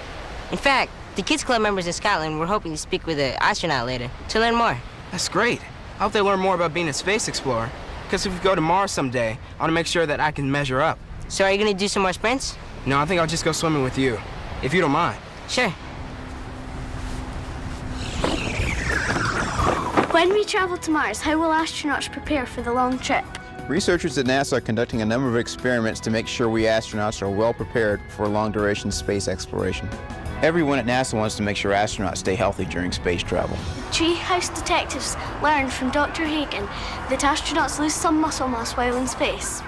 In fact, the Kids Club members in Scotland were hoping to speak with an astronaut later to learn more. That's great. I hope they learn more about being a space explorer, because if we go to Mars someday, I want to make sure that I can measure up. So are you going to do some more sprints? No, I think I'll just go swimming with you, if you don't mind. Sure. When we travel to Mars, how will astronauts prepare for the long trip? Researchers at NASA are conducting a number of experiments to make sure we astronauts are well prepared for long-duration space exploration. Everyone at NASA wants to make sure astronauts stay healthy during space travel. Treehouse detectives learned from Dr. Hagen that astronauts lose some muscle mass while in space.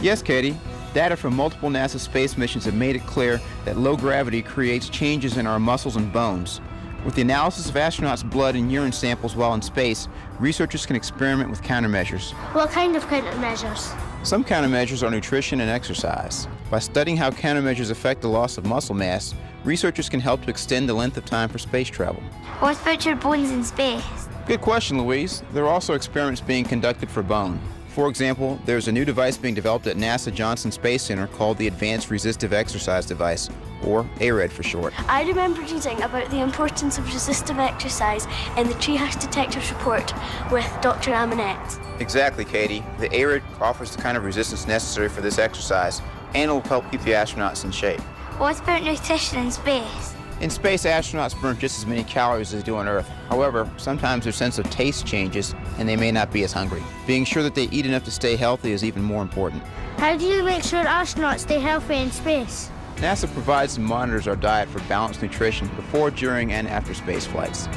Yes, Katie. Data from multiple NASA space missions have made it clear that low gravity creates changes in our muscles and bones. With the analysis of astronauts' blood and urine samples while in space, researchers can experiment with countermeasures. What kind of countermeasures? Some countermeasures are nutrition and exercise. By studying how countermeasures affect the loss of muscle mass, researchers can help to extend the length of time for space travel. What about your bones in space? Good question, Louise. There are also experiments being conducted for bone. For example, there's a new device being developed at NASA Johnson Space Center called the Advanced Resistive Exercise Device, or ARED for short. I remember reading about the importance of resistive exercise in the Treehouse Detectives report with Dr. Amonette. Exactly, Katie. The ARED offers the kind of resistance necessary for this exercise, and it will help keep the astronauts in shape. What about nutrition in space? In space, astronauts burn just as many calories as they do on Earth. However, sometimes their sense of taste changes, and they may not be as hungry. Being sure that they eat enough to stay healthy is even more important. How do you make sure astronauts stay healthy in space? NASA provides and monitors our diet for balanced nutrition before, during, and after space flights.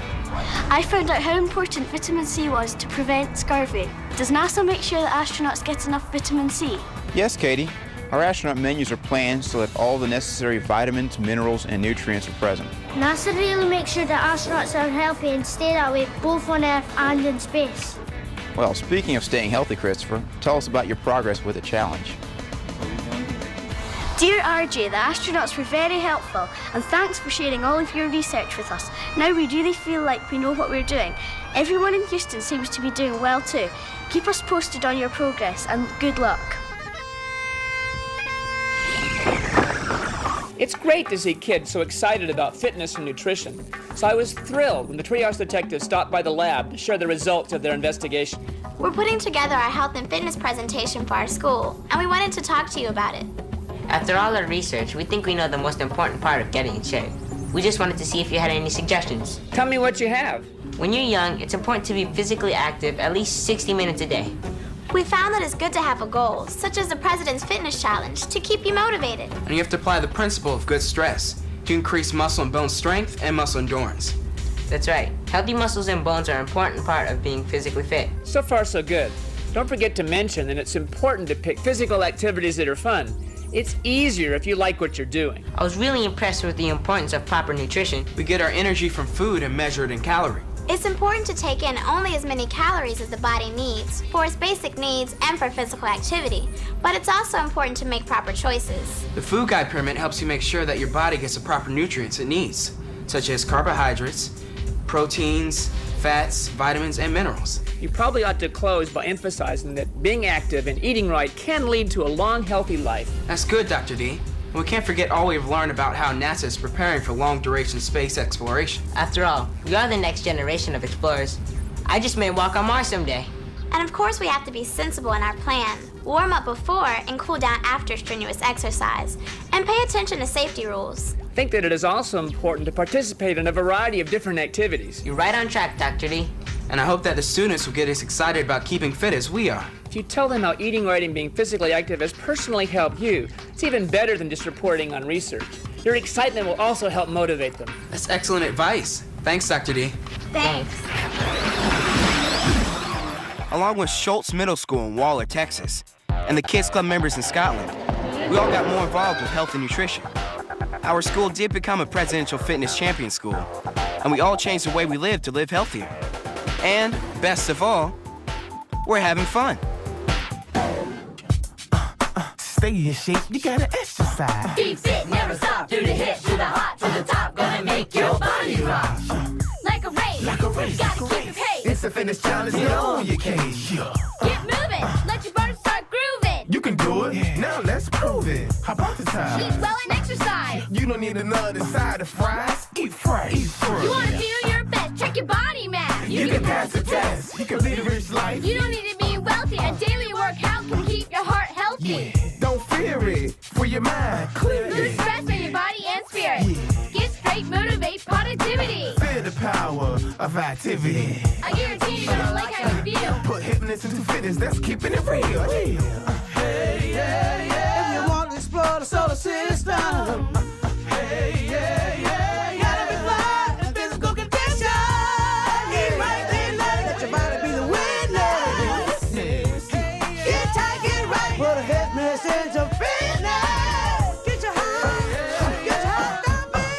I found out how important vitamin C was to prevent scurvy. Does NASA make sure that astronauts get enough vitamin C? Yes, Katie. Our astronaut menus are planned so that all the necessary vitamins, minerals, and nutrients are present. NASA really makes sure that astronauts are healthy and stay that way both on Earth and in space. Well, speaking of staying healthy, Christopher, tell us about your progress with the challenge. Dear RJ, the astronauts were very helpful, and thanks for sharing all of your research with us. Now we really feel like we know what we're doing. Everyone in Houston seems to be doing well too. Keep us posted on your progress, and good luck. It's great to see kids so excited about fitness and nutrition. So I was thrilled when the Treehouse detectives stopped by the lab to share the results of their investigation. We're putting together our health and fitness presentation for our school, and we wanted to talk to you about it. After all our research, we think we know the most important part of getting in shape. We just wanted to see if you had any suggestions. Tell me what you have. When you're young, it's important to be physically active at least 60 minutes a day. We found that it's good to have a goal, such as the President's Fitness Challenge, to keep you motivated. And you have to apply the principle of good stress to increase muscle and bone strength and muscle endurance. That's right. Healthy muscles and bones are an important part of being physically fit. So far, so good. Don't forget to mention that it's important to pick physical activities that are fun. It's easier if you like what you're doing. I was really impressed with the importance of proper nutrition. We get our energy from food and measure it in calories. It's important to take in only as many calories as the body needs for its basic needs and for physical activity. But it's also important to make proper choices. The food guide pyramid helps you make sure that your body gets the proper nutrients it needs, such as carbohydrates, proteins, fats, vitamins, and minerals. You probably ought to close by emphasizing that being active and eating right can lead to a long, healthy life. That's good, Dr. D. And we can't forget all we've learned about how NASA is preparing for long-duration space exploration. After all, we are the next generation of explorers. I just may walk on Mars someday. And of course we have to be sensible in our plan. Warm up before and cool down after strenuous exercise. And pay attention to safety rules. Think that it is also important to participate in a variety of different activities. You're right on track, Dr. D. And I hope that the students will get as excited about keeping fit as we are. If you tell them how eating right and being physically active has personally helped you, it's even better than just reporting on research. Your excitement will also help motivate them. That's excellent advice. Thanks, Dr. D. Thanks. Along with Schultz Middle School in Waller, Texas, and the Kids Club members in Scotland, we all got more involved with health and nutrition. Our school did become a presidential fitness champion school, and we all changed the way we live to live healthier. And, best of all, we're having fun. Stay in shape, you gotta exercise. Keep fit, never stop, do the hip, to the hop, to the top, gonna make your body rock. Like a race, gotta keep your pace. It's a fitness challenge, get on your case. Get moving, let your body start grooving. You can do it, now let's prove it. Hypothesize. Eat well and exercise. You don't need another side of fries. Eat fries, eat fruit. You wanna feel your best, check your body mass. You can pass the test, you can lead a rich life. You don't need to be wealthy, a daily workout can keep your heart healthy. Yeah, don't fear it, for your mind, clear Lose it. stress in your body and spirit. Get straight, motivate positivity. Feel the power of activity. I guarantee you're gonna like how you feel. Put fitness into fitness, that's keeping it real. Hey, yeah, yeah. If you want to explore the solar system. Hey, yeah, yeah. You gotta be fly in physical condition. Eat right, then let your body be the witness. Get tight, get right. Put a fitness into fitness. Get your heart, get your heart down, baby.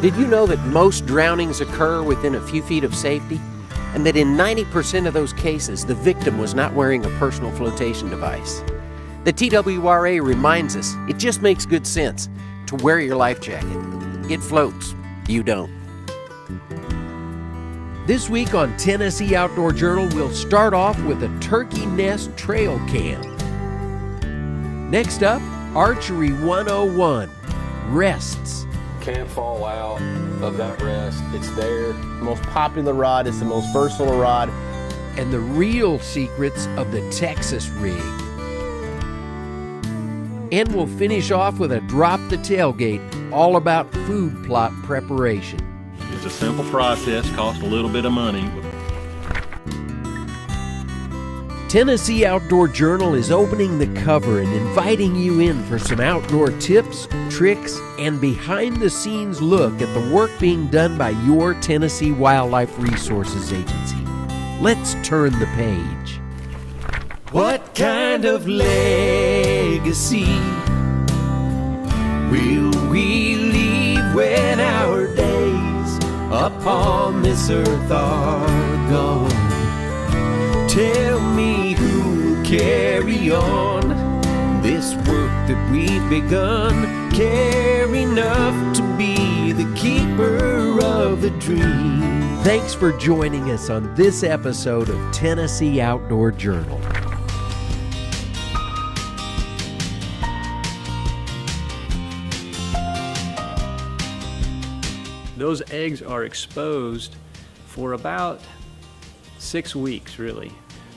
Did you know that most drownings occur within a few feet of safety? And that in 90% of those cases, the victim was not wearing a personal flotation device? The TWRA reminds us it just makes good sense to wear your life jacket. It floats, you don't. This week on Tennessee Outdoor Journal, we'll start off with a turkey nest trail cam. Next up, Archery 101, rests. Can't fall out of that rest. It's there. The most popular rod is the most versatile rod. And the real secrets of the Texas rig. And we'll finish off with a drop the tailgate, all about food plot preparation. It's a simple process, costs a little bit of money. Tennessee Outdoor Journal is opening the cover and inviting you in for some outdoor tips, tricks, and behind-the-scenes look at the work being done by your Tennessee Wildlife Resources Agency. Let's turn the page. What kind of legacy will we leave when our days upon this earth are gone? Tell me who will carry on this work that we've begun, care enough to be the keeper of the dream. Thanks for joining us on this episode of Tennessee Outdoor Journal. Those eggs are exposed for about 6 weeks, really.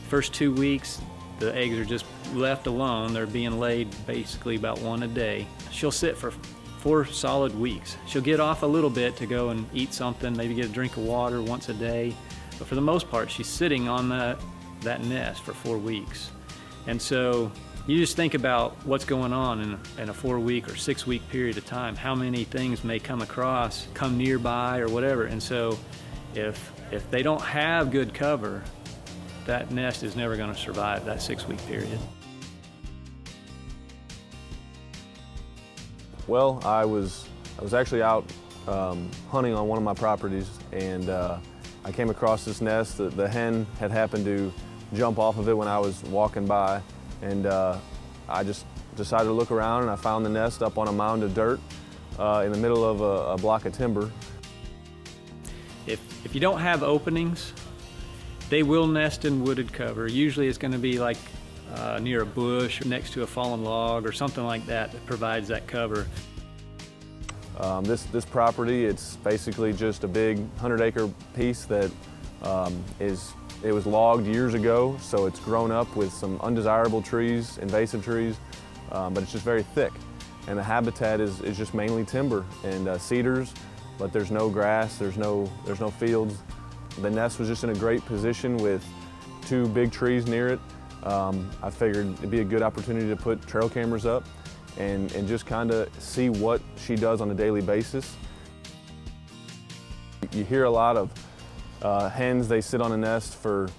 First 2 weeks, the eggs are just left alone. They're being laid basically about one a day. She'll sit for 4 solid weeks. She'll get off a little bit to go and eat something, maybe get a drink of water once a day. But for the most part, she's sitting on that nest for 4 weeks. And so you just think about what's going on in a 4-week or 6-week period of time, how many things may come across, come nearby or whatever. And so if they don't have good cover, that nest is never going to survive that 6-week period. Well, I was actually out hunting on one of my properties, and I came across this nest. The hen had happened to jump off of it when I was walking by, and I just decided to look around, and I found the nest up on a mound of dirt in the middle of a block of timber. If you don't have openings, they will nest in wooded cover. Usually it's going to be like near a bush or next to a fallen log or something like that that provides that cover. This property, it's basically just a big 100-acre piece that it was logged years ago, so it's grown up with some undesirable trees, invasive trees, but it's just very thick. And the habitat is just mainly timber and cedars, but there's no grass, there's no fields. The nest was just in a great position with 2 big trees near it. I figured it'd be a good opportunity to put trail cameras up and just kind of see what she does on a daily basis. You hear a lot of hens, they sit on a nest for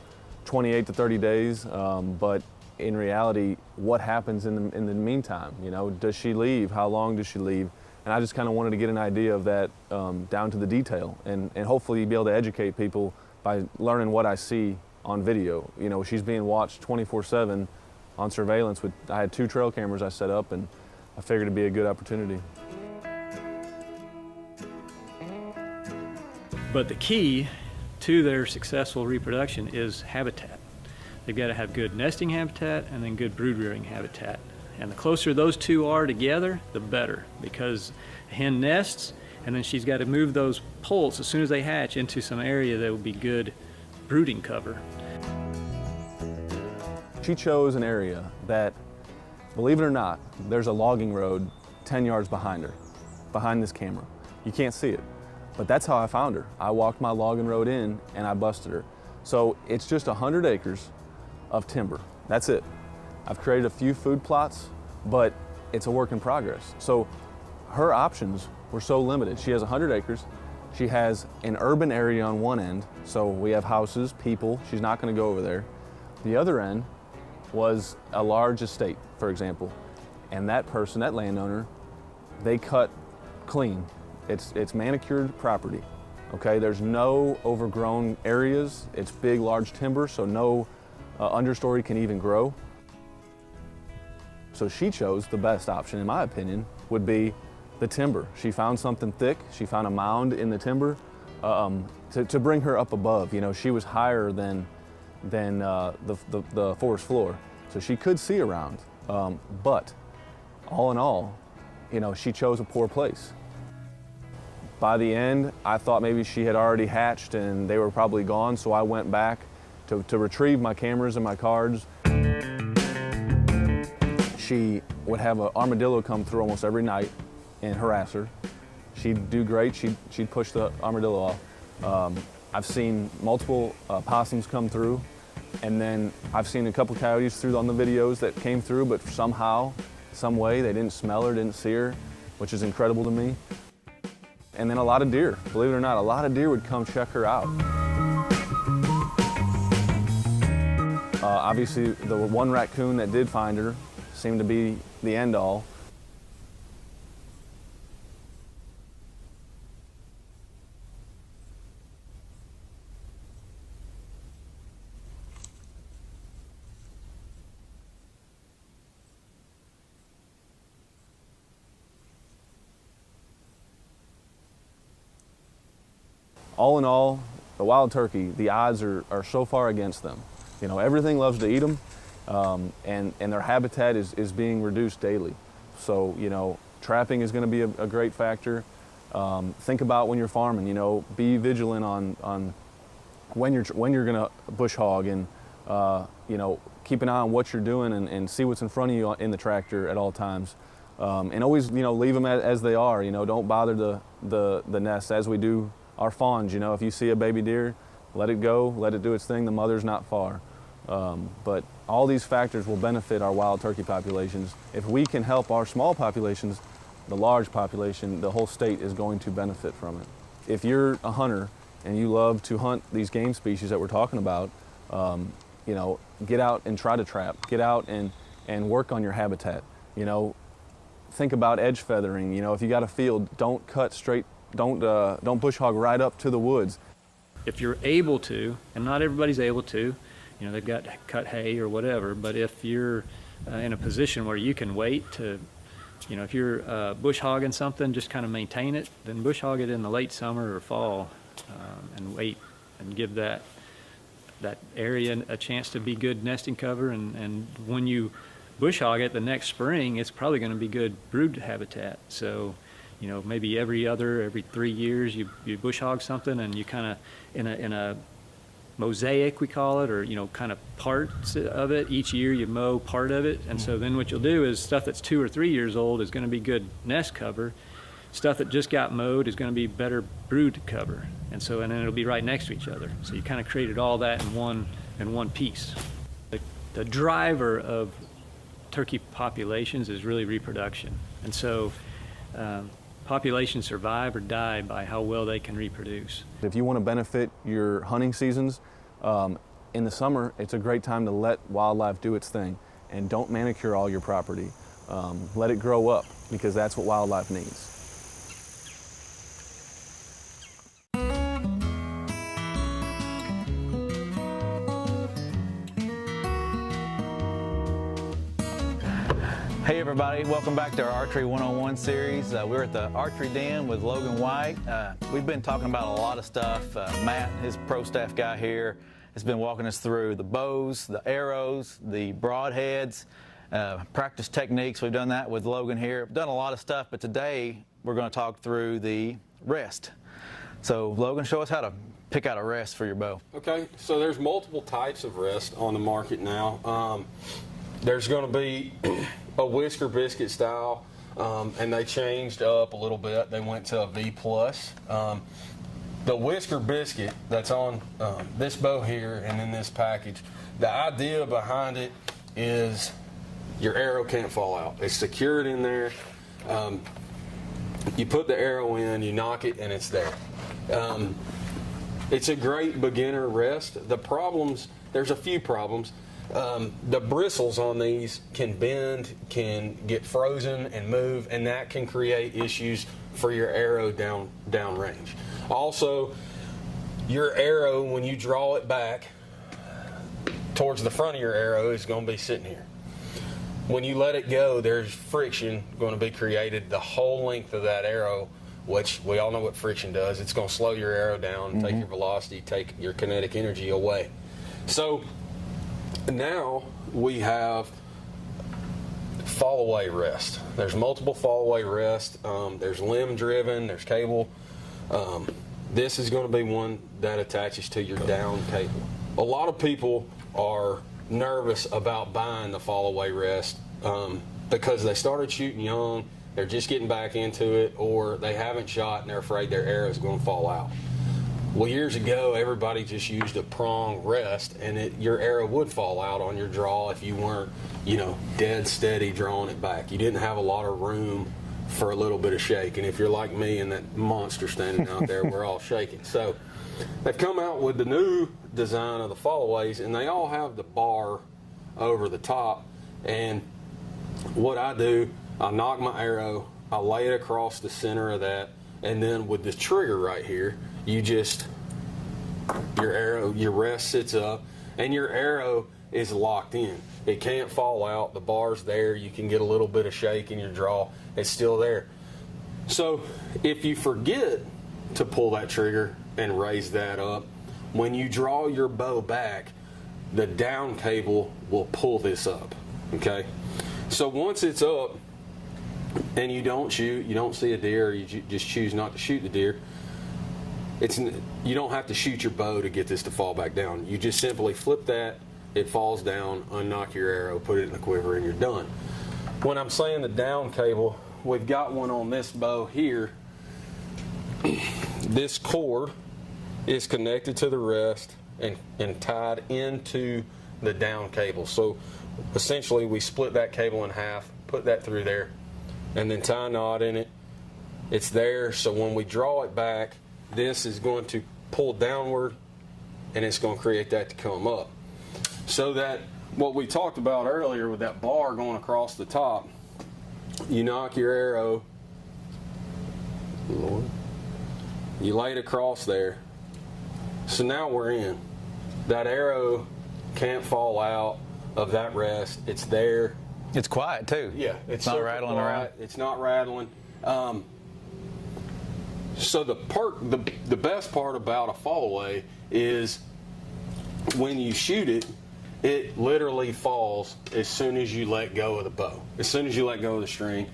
28 to 30 days, but in reality, what happens in the meantime? You know, does she leave? How long does she leave? And I just kind of wanted to get an idea of that down to the detail, and hopefully be able to educate people by learning what I see on video. You know, she's being watched 24/7 on surveillance. I had 2 trail cameras I set up, and I figured it'd be a good opportunity. But the key to their successful reproduction is habitat. They've got to have good nesting habitat and then good brood rearing habitat. And the closer those 2 are together, the better, because a hen nests and then she's got to move those poults as soon as they hatch into some area that will be good brooding cover. She chose an area that, believe it or not, there's a logging road 10 yards behind her, behind this camera. You can't see it, but that's how I found her. I walked my logging road in and I busted her. So it's just 100 acres of timber. That's it. I've created a few food plots, but it's a work in progress. So her options were so limited. She has 100 acres. She has an urban area on one end, so we have houses, people. She's not going to go over there. The other end was a large estate, for example, and that person, that landowner, they cut clean. It's manicured property. Okay, there's no overgrown areas. It's big, large timber, so no understory can even grow. So she chose the best option, in my opinion, would be the timber. She found something thick. She found a mound in the timber to bring her up above. You know, she was higher than the forest floor, so she could see around. But all in all, you know, she chose a poor place. By the end, I thought maybe she had already hatched and they were probably gone, so I went back to retrieve my cameras and my cards. She would have an armadillo come through almost every night and harass her. She'd do great, she'd push the armadillo off. I've seen multiple possums come through, and then I've seen a couple coyotes on the videos that came through, but somehow, some way, they didn't smell her, didn't see her, which is incredible to me. And then a lot of deer, believe it or not, a lot of deer would come check her out. Obviously, the one raccoon that did find her seemed to be the end all. All in all, the wild turkey, the odds are so far against them. You know, everything loves to eat them, and their habitat is being reduced daily. So, you know, trapping is going to be a great factor. Think about when you're farming, you know, be vigilant on when you're going to bush hog, and, you know, keep an eye on what you're doing and see what's in front of you in the tractor at all times. And always, you know, leave them as they are. You know, don't bother the nest as we do our fawns. You know, if you see a baby deer, let it go, let it do its thing. The mother's not far. But all these factors will benefit our wild turkey populations. If we can help our small populations, the large population, the whole state is going to benefit from it. If you're a hunter and you love to hunt these game species that we're talking about, you know, get out and try to trap. Get out and work on your habitat. You know, think about edge feathering. You know, if you got a field, don't cut straight. Don't bush hog right up to the woods. If you're able to, and not everybody's able to, you know, they've got to cut hay or whatever, but if you're in a position where you can wait to, you know, if you're bush hogging something, just kind of maintain it, then bush hog it in the late summer or fall, and wait and give that area a chance to be good nesting cover, and when you bush hog it the next spring, it's probably going to be good brood habitat. So, you know, maybe every 3 years you bush hog something, and you kind of in a mosaic, we call it, or, you know, kind of parts of it. Each year you mow part of it, and so then what you'll do is stuff that's 2 or 3 years old is going to be good nest cover. Stuff that just got mowed is going to be better brood cover, and then it'll be right next to each other. So you kind of created all that in one piece. The driver of turkey populations is really reproduction, and so populations survive or die by how well they can reproduce. If you want to benefit your hunting seasons, in the summer, it's a great time to let wildlife do its thing, and don't manicure all your property. Let it grow up, because that's what wildlife needs. Hey everybody, welcome back to our Archery 101 series. We're at the Archery Den with Logan White. We've been talking about a lot of stuff. Matt, his pro staff guy here, has been walking us through the bows, the arrows, the broadheads, practice techniques. We've done that with Logan here. We've done a lot of stuff, but today we're going to talk through the rest. So Logan, show us how to pick out a rest for your bow. Okay, so there's multiple types of rest on the market now. There's going to be a whisker biscuit style, and they changed up a little bit. They went to a V+. The whisker biscuit that's on this bow here and in this package, the idea behind it is your arrow can't fall out. It's secured in there. You put the arrow in, you knock it, and it's there. It's a great beginner rest. The problems, there's a few problems. The bristles on these can bend, can get frozen and move, and that can create issues for your arrow downrange. Also, your arrow, when you draw it back towards the front of your arrow, is going to be sitting here. When you let it go, there's friction going to be created the whole length of that arrow, which we all know what friction does. It's going to slow your arrow down, take your velocity, take your kinetic energy away. So now we have fall away rest. There's multiple fall away rest. There's limb driven, there's cable. This is going to be one that attaches to your down cable. A lot of people are nervous about buying the fall away rest because they started shooting young, they're just getting back into it, or they haven't shot and they're afraid their arrow is going to fall out. Well, years ago, everybody just used a prong rest, and your arrow would fall out on your draw if you weren't, dead steady drawing it back. You didn't have a lot of room for a little bit of shake. And if you're like me and that monster standing out there, we're all shaking. So they've come out with the new design of the fall-aways, and they all have the bar over the top. And what I do, I knock my arrow, I lay it across the center of that, and then with the trigger right here, your rest sits up, and your arrow is locked in. It can't fall out. The bar's there. You can get a little bit of shake in your draw. It's still there. So if you forget to pull that trigger and raise that up, when you draw your bow back, the down cable will pull this up, okay? So once it's up and you don't shoot, you don't see a deer, or you just choose not to shoot the deer, you don't have to shoot your bow to get this to fall back down. You just simply flip that, it falls down, unknock your arrow, put it in the quiver, and you're done. When I'm saying the down cable, we've got one on this bow here. This cord is connected to the rest and tied into the down cable. So essentially we split that cable in half, put that through there, and then tie a knot in it. It's there, so when we draw it back, this is going to pull downward and it's going to create that to come up. So that what we talked about earlier with that bar going across the top, you knock your arrow, you lay it across there. So now we're in. That arrow can't fall out of that rest. It's there. It's quiet too. Yeah, it's not rattling quiet. around. It's not rattling. So the best part about a fall away is when you shoot it, it literally falls as soon as you let go of the bow. As soon as you let go of the string,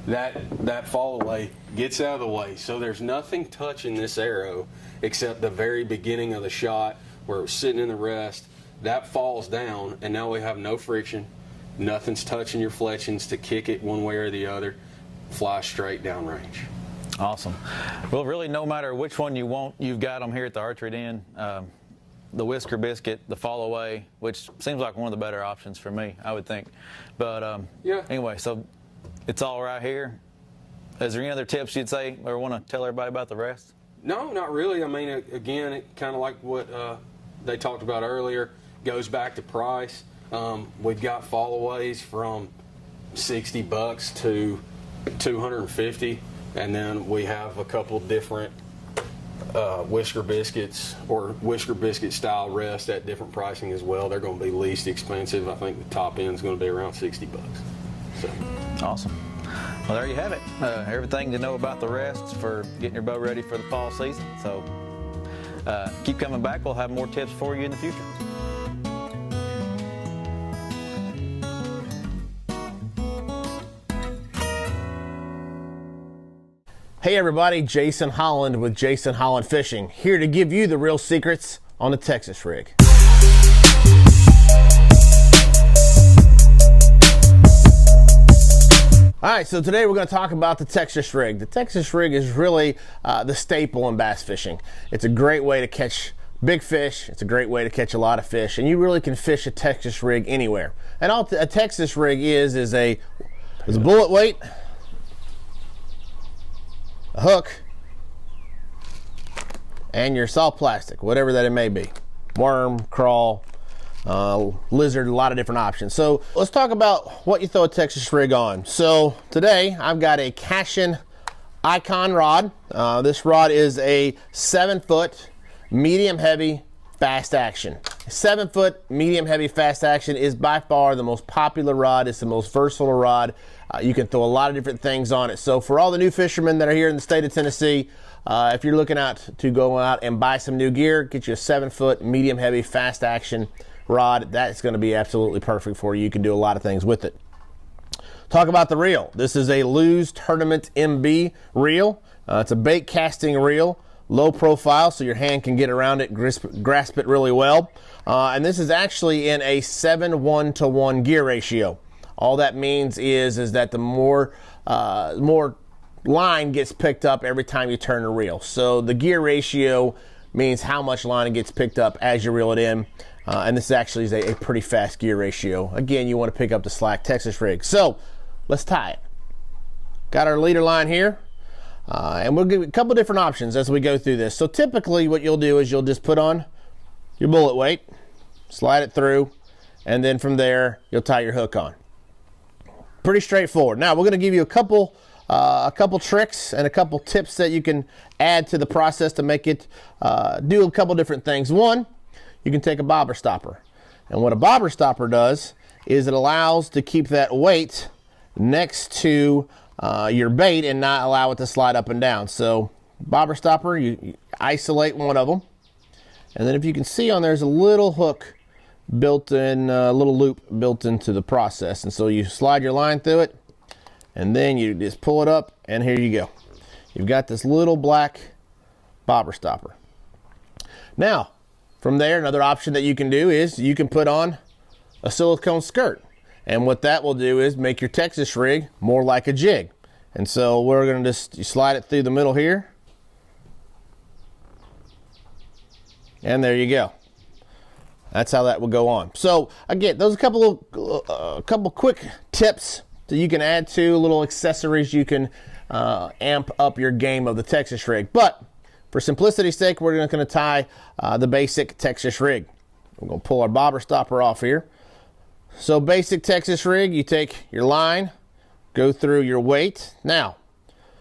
that fall away gets out of the way. So there's nothing touching this arrow except the very beginning of the shot where it was sitting in the rest. That falls down, and now we have no friction. Nothing's touching your fletchings to kick it one way or the other. Fly straight downrange. Awesome. Well, really, no matter which one you want, you've got them here at the Archery Den. The Whisker Biscuit, the Fall Away, which seems like one of the better options for me, I would think. But yeah. Anyway, so it's all right here. Is there any other tips you'd say or want to tell everybody about the rest? No, not really. I mean, again, it kind of like what they talked about earlier, goes back to price. We've got fall aways from $60 to $250, and then we have a couple different Whisker Biscuits or Whisker Biscuit style rest at different pricing as well. They're going to be least expensive. I think the top end is going to be around $60. So. Awesome. Well, there you have it. Everything to know about the rests for getting your bow ready for the fall season. So keep coming back. We'll have more tips for you in the future. Hey everybody, Jason Holland with Jason Holland Fishing, here to give you the real secrets on the Texas rig. Alright, so today we're going to talk about the Texas rig. The Texas rig is really the staple in bass fishing. It's a great way to catch big fish, it's a great way to catch a lot of fish, and you really can fish a Texas rig anywhere. And all a Texas rig is a bullet weight, a hook, and your soft plastic, whatever that it may be. Worm, crawl, lizard, a lot of different options. So let's talk about what you throw a Texas rig on. So today I've got a Cashin Icon rod. This rod is a 7-foot, medium heavy, fast action. 7-foot, medium heavy, fast action is by far the most popular rod. It's the most versatile rod. You can throw a lot of different things on it. So for all the new fishermen that are here in the state of Tennessee, if you're looking out to go out and buy some new gear, get you a 7-foot, medium heavy, fast action rod. That's going to be absolutely perfect for you. You can do a lot of things with it. Talk about the reel. This is a Lew's Tournament MB reel. It's a bait casting reel, low profile, so your hand can get around it, grasp it really well. And this is actually in a 7:1 gear ratio. All that means is that the more line gets picked up every time you turn the reel. So the gear ratio means how much line gets picked up as you reel it in. And this actually is a pretty fast gear ratio. Again, you want to pick up the slack Texas rig. So let's tie it. Got our leader line here. And we'll give you a couple different options as we go through this. So typically what you'll do is you'll just put on your bullet weight, slide it through, and then from there you'll tie your hook on. Pretty straightforward. Now we're going to give you a couple tricks and a couple tips that you can add to the process to make it do a couple different things. One, you can take a bobber stopper. And what a bobber stopper does is it allows to keep that weight next to your bait and not allow it to slide up and down. So bobber stopper, you isolate one of them. And then if you can see on there's a little hook built in, a little loop built into the process. And so you slide your line through it and then you just pull it up and here you go. You've got this little black bobber stopper. Now, from there, another option that you can do is you can put on a silicone skirt. And what that will do is make your Texas rig more like a jig. And so we're going to just slide it through the middle here. And there you go. That's how that will go on. So again, those are a couple quick tips that you can add to, little accessories you can amp up your game of the Texas rig. But for simplicity's sake, we're going to tie the basic Texas rig. We're going to pull our bobber stopper off here. So basic Texas rig, you take your line, go through your weight. Now,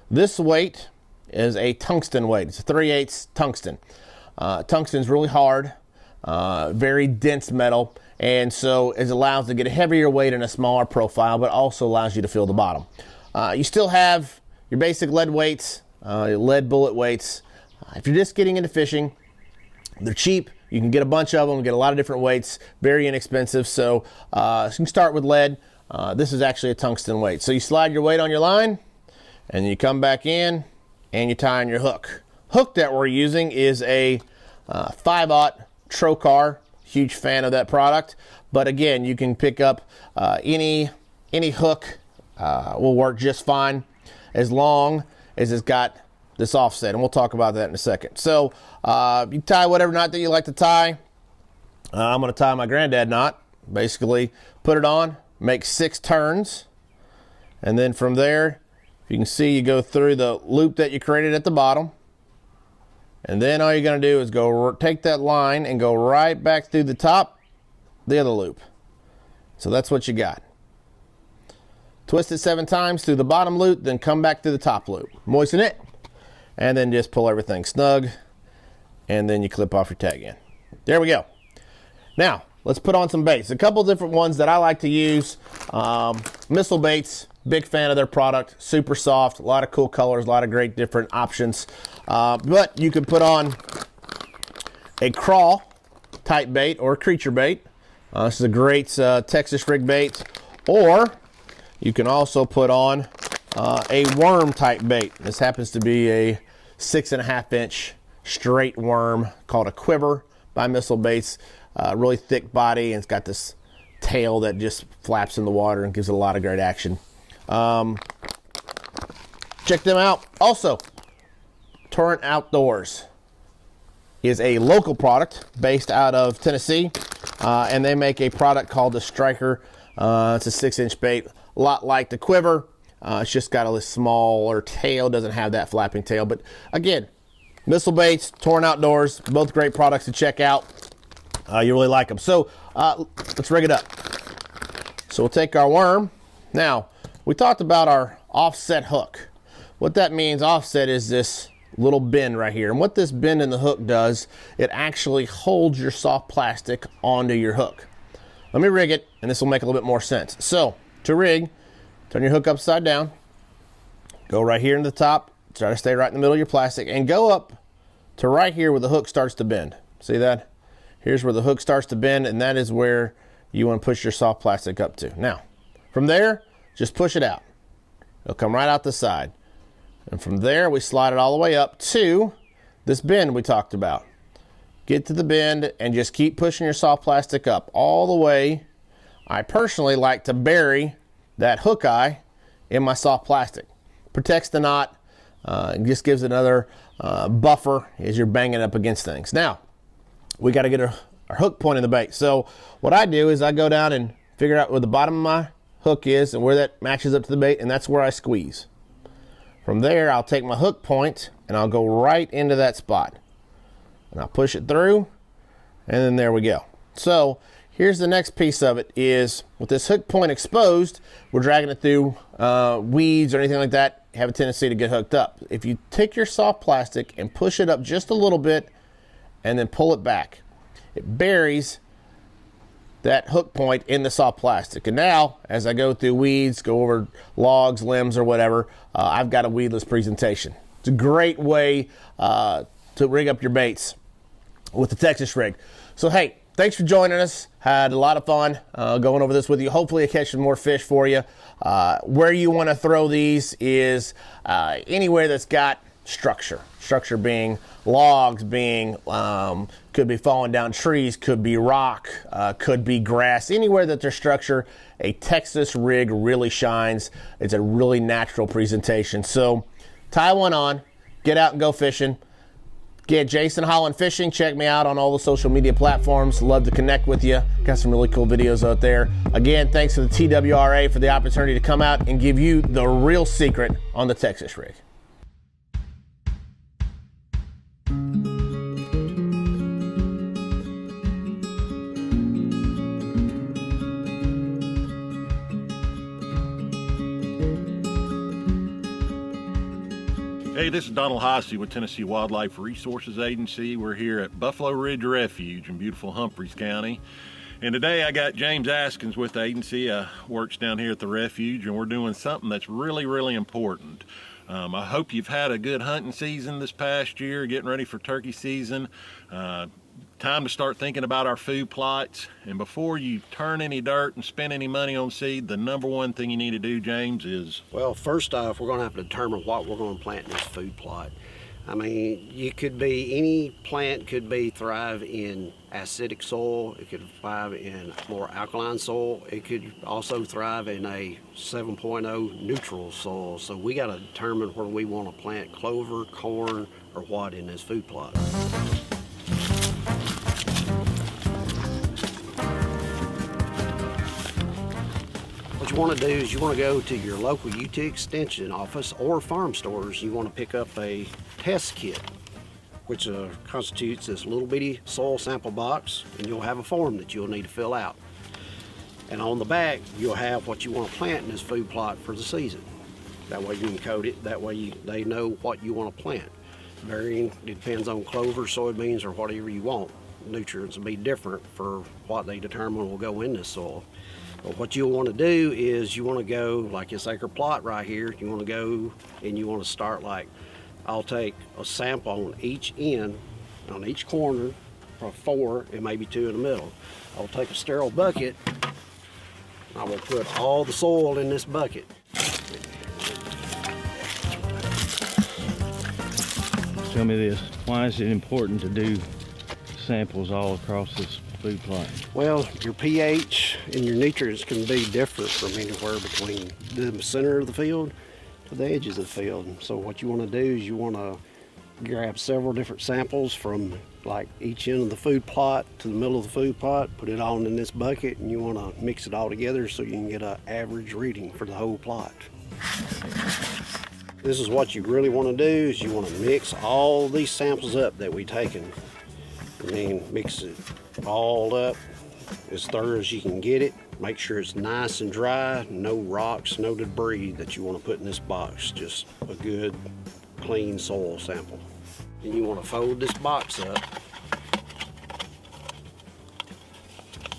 this weight is a tungsten weight. It's a 3/8 tungsten. Tungsten's really hard, very dense metal, and so it allows to get a heavier weight in a smaller profile, but also allows you to feel the bottom. You still have your basic lead weights, lead bullet weights. If you're just getting into fishing, they're cheap. You can get a bunch of them, get a lot of different weights, very inexpensive. So you can start with lead. This is actually a tungsten weight. So you slide your weight on your line, and you come back in, and you tie on your hook. Hook that we're using is a 5/0 Trocar. Huge fan of that product. But again, you can pick up any hook will work just fine as long as it's got this offset, and we'll talk about that in a second. So you tie whatever knot that you like to tie. I'm going to tie my granddad knot. Basically, put it on, make 6 turns, and then from there, you can see you go through the loop that you created at the bottom, and then all you're going to do is take that line and go right back through the top, the other loop. So that's what you got. Twist it 7 times through the bottom loop, then come back through the top loop. Moisten it, and then just pull everything snug, and then you clip off your tag in. There we go. Now, let's put on some baits. A couple different ones that I like to use. Missile baits, big fan of their product. Super soft, a lot of cool colors, a lot of great different options. But you could put on a crawl type bait or a creature bait. This is a great Texas rig bait. Or you can also put on a worm type bait. This happens to be a 6.5 inch straight worm called a quiver by Missile Baits. Really thick body, and it's got this tail that just flaps in the water and gives it a lot of great action. Check them out. Also, Torrent Outdoors is a local product based out of Tennessee, and they make a product called the Striker. It's a 6-inch bait, a lot like the quiver. It's just got a smaller tail, doesn't have that flapping tail. But again, Missile Baits, Torrent Outdoors, both great products to check out. You really like them. So let's rig it up. So we'll take our worm. Now, we talked about our offset hook. What that means, offset, is this little bend right here. And what this bend in the hook does, it actually holds your soft plastic onto your hook. Let me rig it, and this will make a little bit more sense. So, to rig, turn your hook upside down, go right here into the top, try to stay right in the middle of your plastic, and go up to right here where the hook starts to bend. See that? Here's where the hook starts to bend, and that is where you want to push your soft plastic up to. Now, from there, just push it out. It'll come right out the side. And from there, we slide it all the way up to this bend we talked about. Get to the bend and just keep pushing your soft plastic up all the way. I personally like to bury that hook eye in my soft plastic. Protects the knot, and just gives it another buffer as you're banging up against things. Now, we got to get our hook point in the bait. So what I do is I go down and figure out where the bottom of my hook is and where that matches up to the bait, and that's where I squeeze. From there, I'll take my hook point and I'll go right into that spot. And I'll push it through, and then there we go. So here's the next piece of it is, with this hook point exposed, we're dragging it through weeds or anything like that, have a tendency to get hooked up. If you take your soft plastic and push it up just a little bit and then pull it back, it buries that hook point in the soft plastic. And now, as I go through weeds, go over logs, limbs, or whatever, I've got a weedless presentation. It's a great way to rig up your baits with the Texas rig. So hey, thanks for joining us. Had a lot of fun going over this with you. Hopefully I catch some more fish for you. Where you want to throw these is anywhere that's got structure. Structure being logs, being could be falling down trees, could be rock, could be grass. Anywhere that there's structure, a Texas rig really shines. It's a really natural presentation. So tie one on, get out and go fishing. Get Jason Holland Fishing. Check me out on all the social media platforms. Love to connect with you. Got some really cool videos out there. Again, thanks to the TWRA for the opportunity to come out and give you the real secret on the Texas rig. Hey, this is Donald Hossey with Tennessee Wildlife Resources Agency. We're here at Buffalo Ridge Refuge in beautiful Humphreys County. And today I got James Askins with the agency. Works down here at the refuge, and we're doing something that's really, really important. I hope you've had a good hunting season this past year, getting ready for turkey season. Time to start thinking about our food plots. And before you turn any dirt and spend any money on seed, the number one thing you need to do, James, is... Well, first off, we're going to have to determine what we're going to plant in this food plot. I mean, any plant could thrive in acidic soil. It could thrive in more alkaline soil. It could also thrive in a 7.0 neutral soil. So we got to determine whether we want to plant clover, corn, or what in this food plot. What you want to do is you want to go to your local UT Extension office or farm stores. You want to pick up a test kit, which constitutes this little bitty soil sample box, and you'll have a form that you'll need to fill out. And on the back, you'll have what you want to plant in this food plot for the season. That way you can code it, that way they know what you want to plant. Varying, it depends on clover, soybeans, or whatever you want. Nutrients will be different for what they determine will go in this soil. But what you'll want to do is you want to go, like this acre plot right here, you want to go and you want to start like, I'll take a sample on each end, on each corner, for 4 and maybe 2 in the middle. I'll take a sterile bucket, I will put all the soil in this bucket. Tell me this, why is it important to do samples all across this food plot? Well, your pH and your nutrients can be different from anywhere between the center of the field to the edges of the field. So what you want to do is you want to grab several different samples from like each end of the food plot to the middle of the food plot, put it all in this bucket, and you want to mix it all together so you can get an average reading for the whole plot. This is what you really want to do is you want to mix all these samples up that we've taken. I mean, mix it all up as thorough as you can get it. Make sure it's nice and dry, no rocks, no debris that you want to put in this box, just a good clean soil sample. And you want to fold this box up,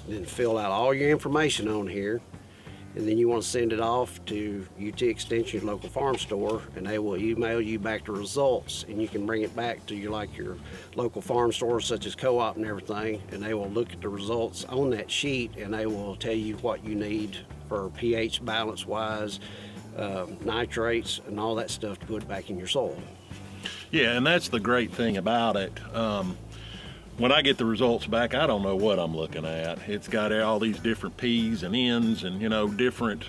then fill out all your information on here, and then you want to send it off to UT Extension, your local farm store, and they will email you back the results, and you can bring it back to your local farm stores such as Co-op and everything, and they will look at the results on that sheet, and they will tell you what you need for pH balance wise, nitrates and all that stuff to put back in your soil. Yeah, and that's the great thing about it. When I get the results back, I don't know what I'm looking at. It's got all these different P's and N's and, different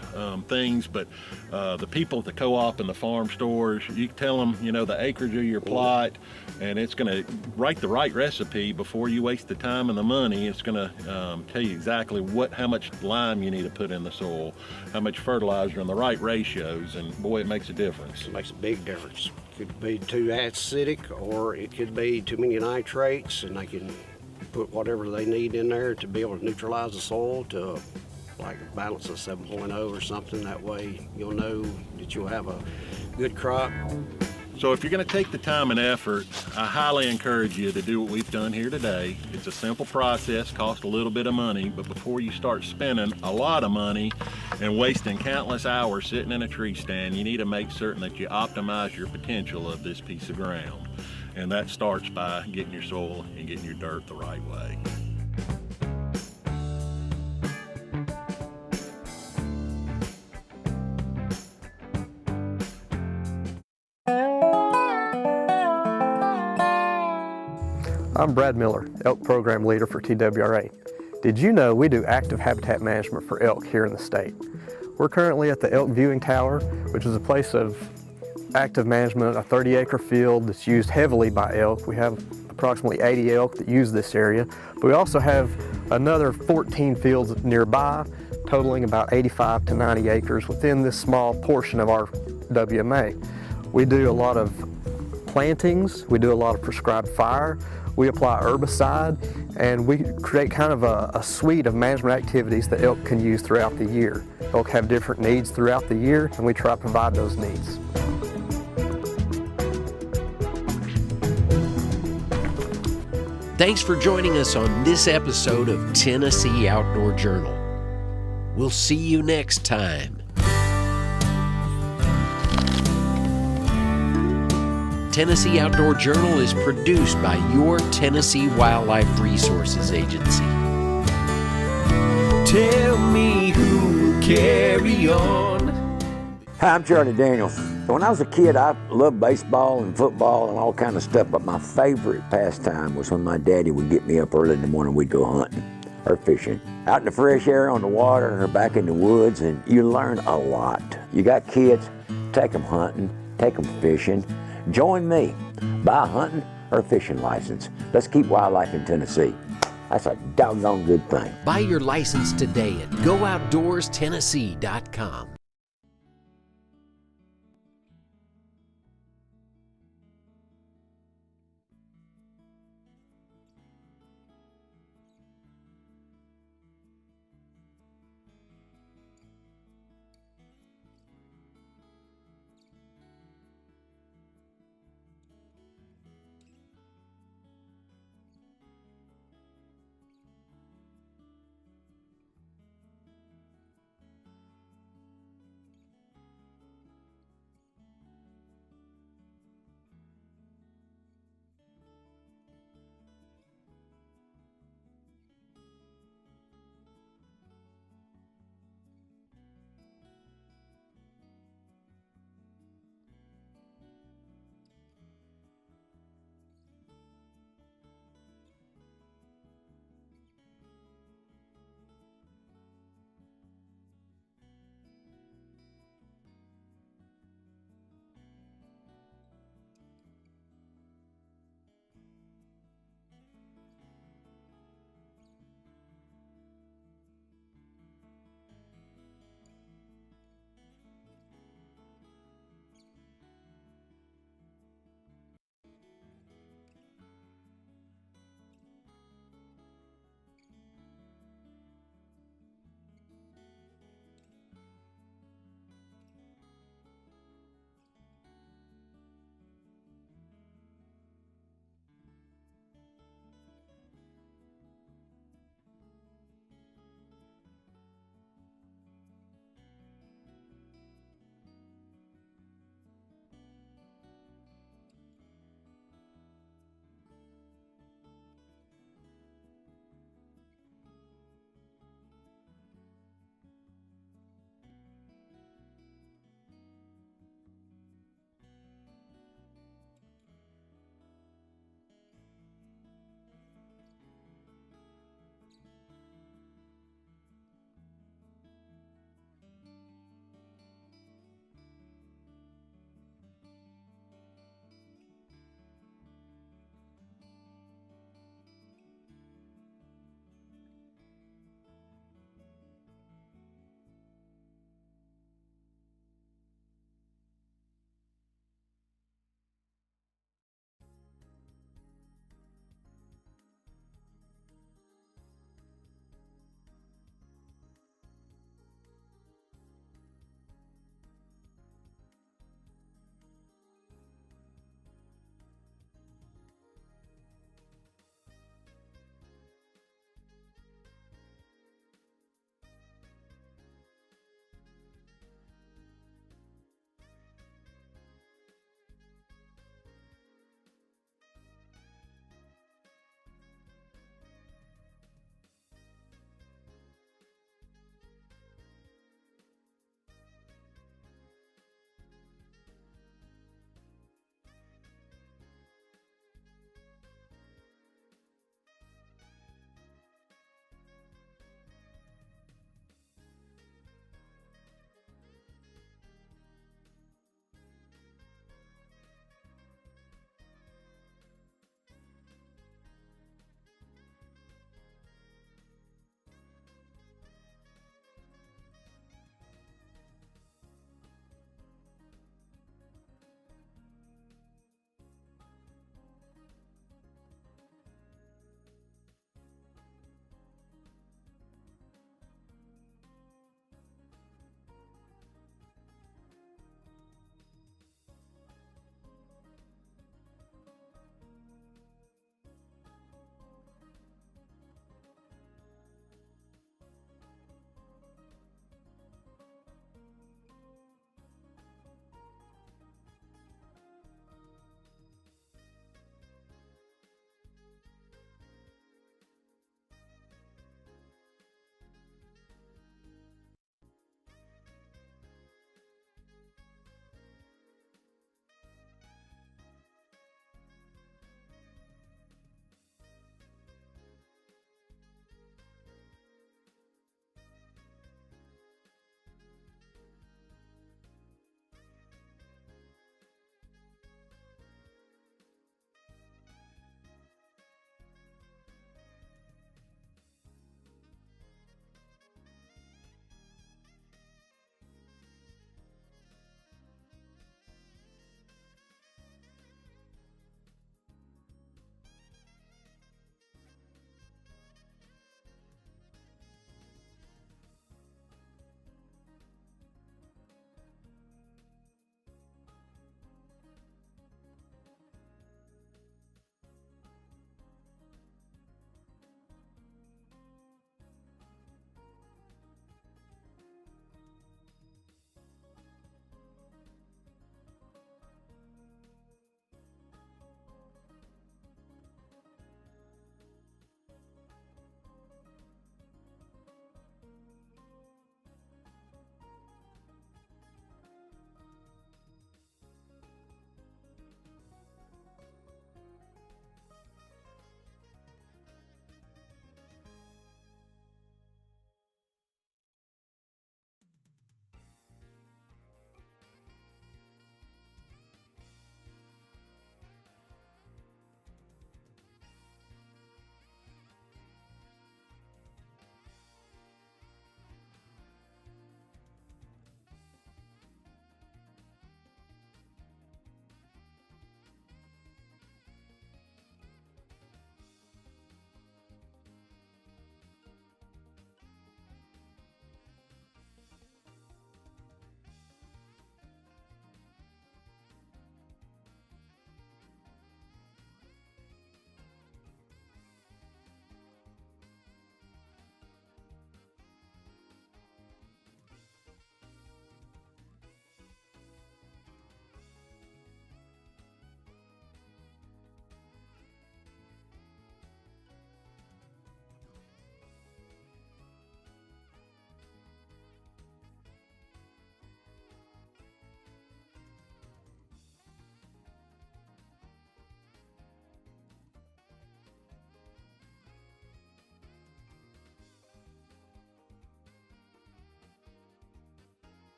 things, but the people at the co-op and the farm stores, you tell them, the acreage of your plot, and it's going to write the right recipe before you waste the time and the money. It's going to tell you exactly how much lime you need to put in the soil, how much fertilizer, and the right ratios, and boy, it makes a difference. It makes a big difference. It could be too acidic, or it could be too many nitrates, and they can put whatever they need in there to be able to neutralize the soil to like a balance of 7.0 or something. That way you'll know that you'll have a good crop. So if you're going to take the time and effort, I highly encourage you to do what we've done here today. It's a simple process, costs a little bit of money, but before you start spending a lot of money and wasting countless hours sitting in a tree stand, you need to make certain that you optimize your potential of this piece of ground. And that starts by getting your soil and getting your dirt the right way. I'm Brad Miller, Elk Program Leader for TWRA. Did you know we do active habitat management for elk here in the state? We're currently at the Elk Viewing Tower, which is a place of active management, a 30-acre field that's used heavily by elk. We have approximately 80 elk that use this area, but we also have another 14 fields nearby, totaling about 85 to 90 acres within this small portion of our WMA. We do a lot of plantings, we do a lot of prescribed fire, we apply herbicide, and we create kind of a suite of management activities that elk can use throughout the year. Elk have different needs throughout the year, and we try to provide those needs. Thanks for joining us on this episode of Tennessee Outdoor Journal. We'll see you next time. Tennessee Outdoor Journal is produced by your Tennessee Wildlife Resources Agency. Tell me who will carry on. Hi, I'm Charlie Daniels. When I was a kid, I loved baseball and football and all kind of stuff, but my favorite pastime was when my daddy would get me up early in the morning, we'd go hunting or fishing. Out in the fresh air, on the water, or back in the woods, and you learn a lot. You got kids, take them hunting, take them fishing. Join me. Buy a hunting or fishing license. Let's keep wildlife in Tennessee. That's a doggone good thing. Buy your license today at GoOutdoorsTennessee.com.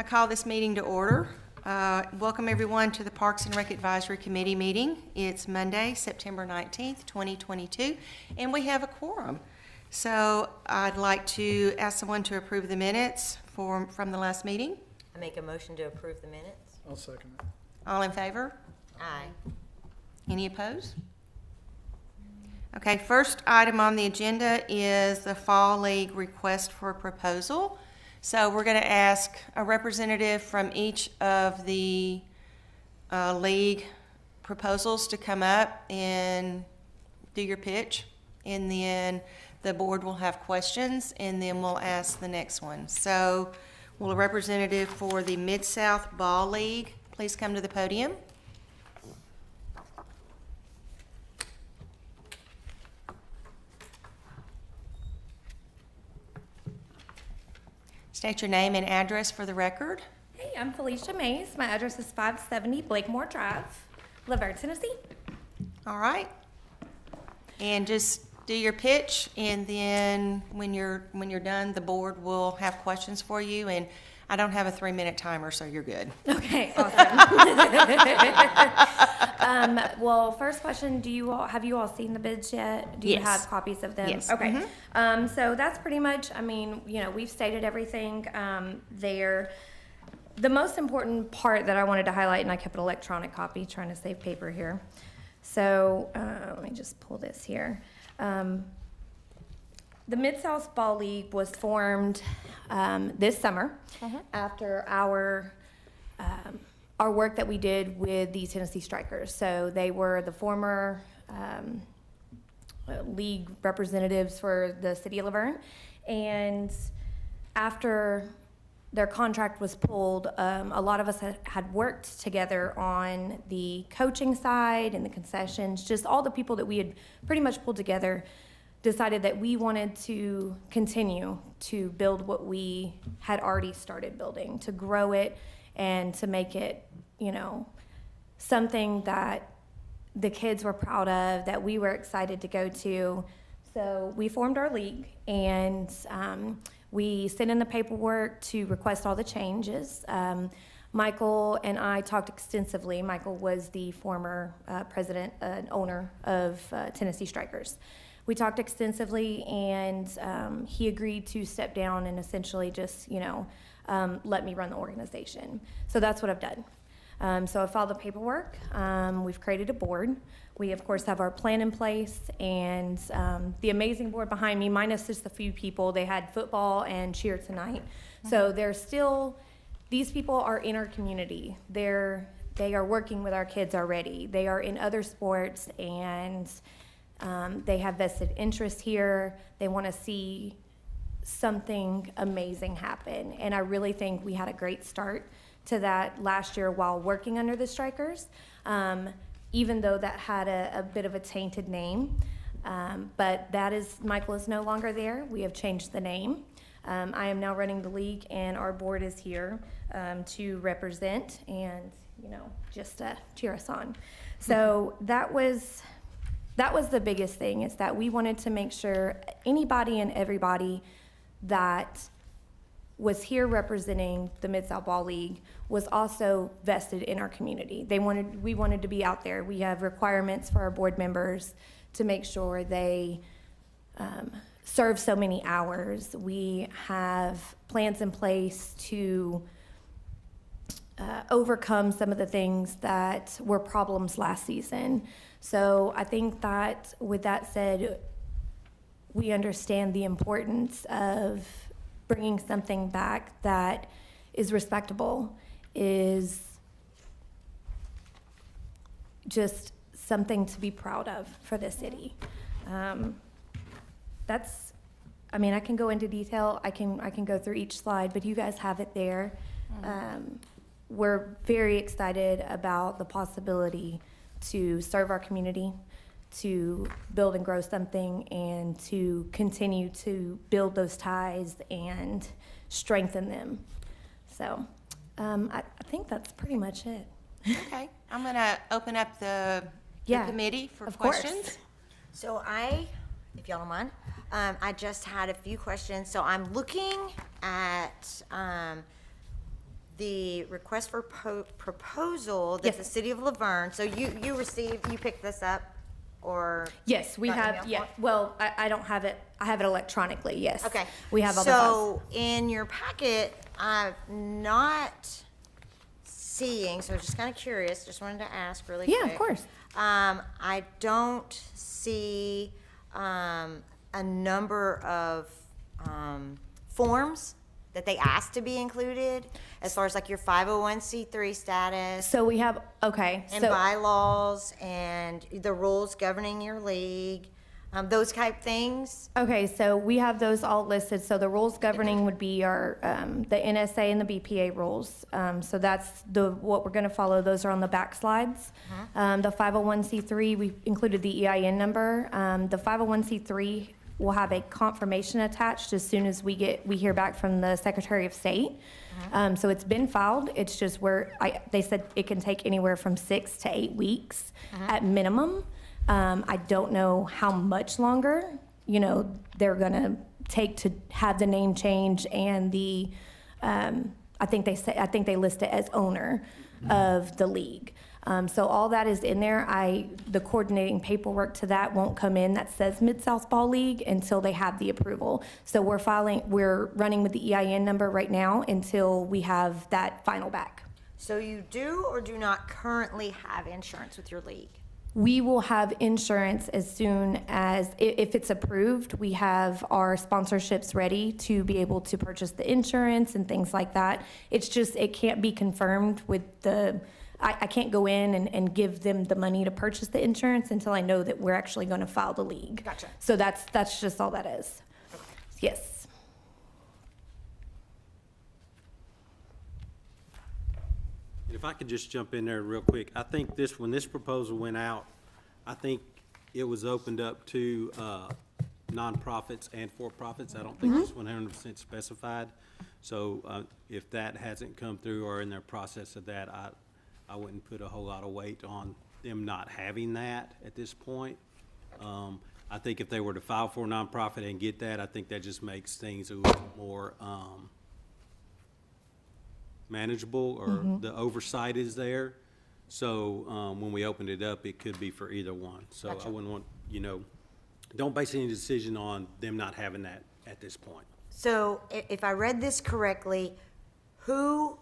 I call this meeting to order. Welcome everyone to the Parks and Rec Advisory Committee meeting. It's Monday, September 19th, 2022, and we have a quorum. So I'd like to ask someone to approve the minutes from the last meeting. I make a motion to approve the minutes. I'll second it. All in favor? Aye. Any opposed? Okay, first item on the agenda is the Fall League request for a proposal. So we're going to ask a representative from each of the league proposals to come up and do your pitch, and then the board will have questions, and then we'll ask the next one. So will a representative for the Mid-South Ball League please come to the podium? State your name and address for the record. Hey, I'm Felicia Mays. My address is 570 Blakemore Drive, LaVergne, Tennessee. All right. And just do your pitch, and then when you're done, the board will have questions for you. And I don't have a 3-minute timer, so you're good. Okay, awesome. Well, first question, have you all seen the bids yet? Do you Yes. have copies of them? Yes. Okay. Mhm. So that's pretty much, we've stated everything there. The most important part that I wanted to highlight, and I kept an electronic copy, trying to save paper here. So let me just pull this here. The Mid-South Ball League was formed this summer after our work that we did with the Tennessee Strikers. So they were the former league representatives for the city of LaVergne. And after their contract was pulled, a lot of us had worked together on the coaching side and the concessions, just all the people that we had pretty much pulled together decided that we wanted to continue to build what we had already started building, to grow it and to make it, something that the kids were proud of, that we were excited to go to. So we formed our league, and we sent in the paperwork to request all the changes. Michael and I talked extensively. Michael was the former president and owner of Tennessee Strikers. We talked extensively, and he agreed to step down and essentially just, let me run the organization. So that's what I've done. So I filed the paperwork. We've created a board. We, of course, have our plan in place, and the amazing board behind me, minus just a few people. They had football and cheer tonight. So they're still, these people are in our community. They are working with our kids already. They are in other sports, and they have vested interest here. They want to see something amazing happen. And I really think we had a great start to that last year while working under the Strikers, even though that had a bit of a tainted name. But Michael is no longer there. We have changed the name. I am now running the league, and our board is here to represent and, just cheer us on. So that was the biggest thing, is that we wanted to make sure anybody and everybody that was here representing the Mid-South Ball League was also vested in our community. We wanted to be out there. We have requirements for our board members to make sure they serve so many hours. We have plans in place to overcome some of the things that were problems last season. So I think that, with that said, we understand the importance of bringing something back that is respectable, is just something to be proud of for the city. I can go into detail. I can go through each slide, but you guys have it there. We're very excited about the possibility to serve our community, to build and grow something, and to continue to build those ties and strengthen them. So I think that's pretty much it. Okay, I'm going to open up the committee for questions. So if y'all don't mind, I just had a few questions. So I'm looking at the request for proposal that Yes. the city of LaVergne, so you picked this up, or? Yes, we got have, email yeah, for it? well, I don't have it, I have it electronically, yes. Okay. We have all the files. So in your packet, I'm not seeing, so I was just kind of curious, just wanted to ask really quick. Yeah, of course. I don't see a number of forms that they asked to be included as far as like your 501c3 status. So we have, okay. And so- bylaws and the rules governing your league, those type things. Okay, so we have those all listed. So the rules governing would be our, the NSA and the BPA rules. So that's what we're gonna follow. Those are on the back slides. The 501c3, we included the EIN number. The 501c3 will have a confirmation attached as soon as we hear back from the Secretary of State. So it's been filed. It's just they said it can take anywhere from 6 to 8 weeks at minimum. I don't know how much longer, they're gonna take to have the name change and the, I think they list it as owner of the league. So all that is in there. The coordinating paperwork to that won't come in that says Mid-South Ball League until they have the approval. So we're running with the EIN number right now until we have that final back. So you do or do not currently have insurance with your league? We will have insurance as soon as, if it's approved, we have our sponsorships ready to be able to purchase the insurance and things like that. It's just, it can't be confirmed with I can't go in and give them the money to purchase the insurance until I know that we're actually going to file the league. Gotcha. So that's just all that is. Okay. Yes. If I could just jump in there real quick, I think when this proposal went out, I think it was opened up to nonprofits and for-profits. I don't think it's 100% specified. So if that hasn't come through or in their process of that, I wouldn't put a whole lot of weight on them not having that at this point. I think if they were to file for a nonprofit and get that, I think that just makes things a little more manageable, or the oversight is there. So when we opened it up, it could be for either one. So Gotcha. I wouldn't want, don't base any decision on them not having that at this point. So if I read this correctly, who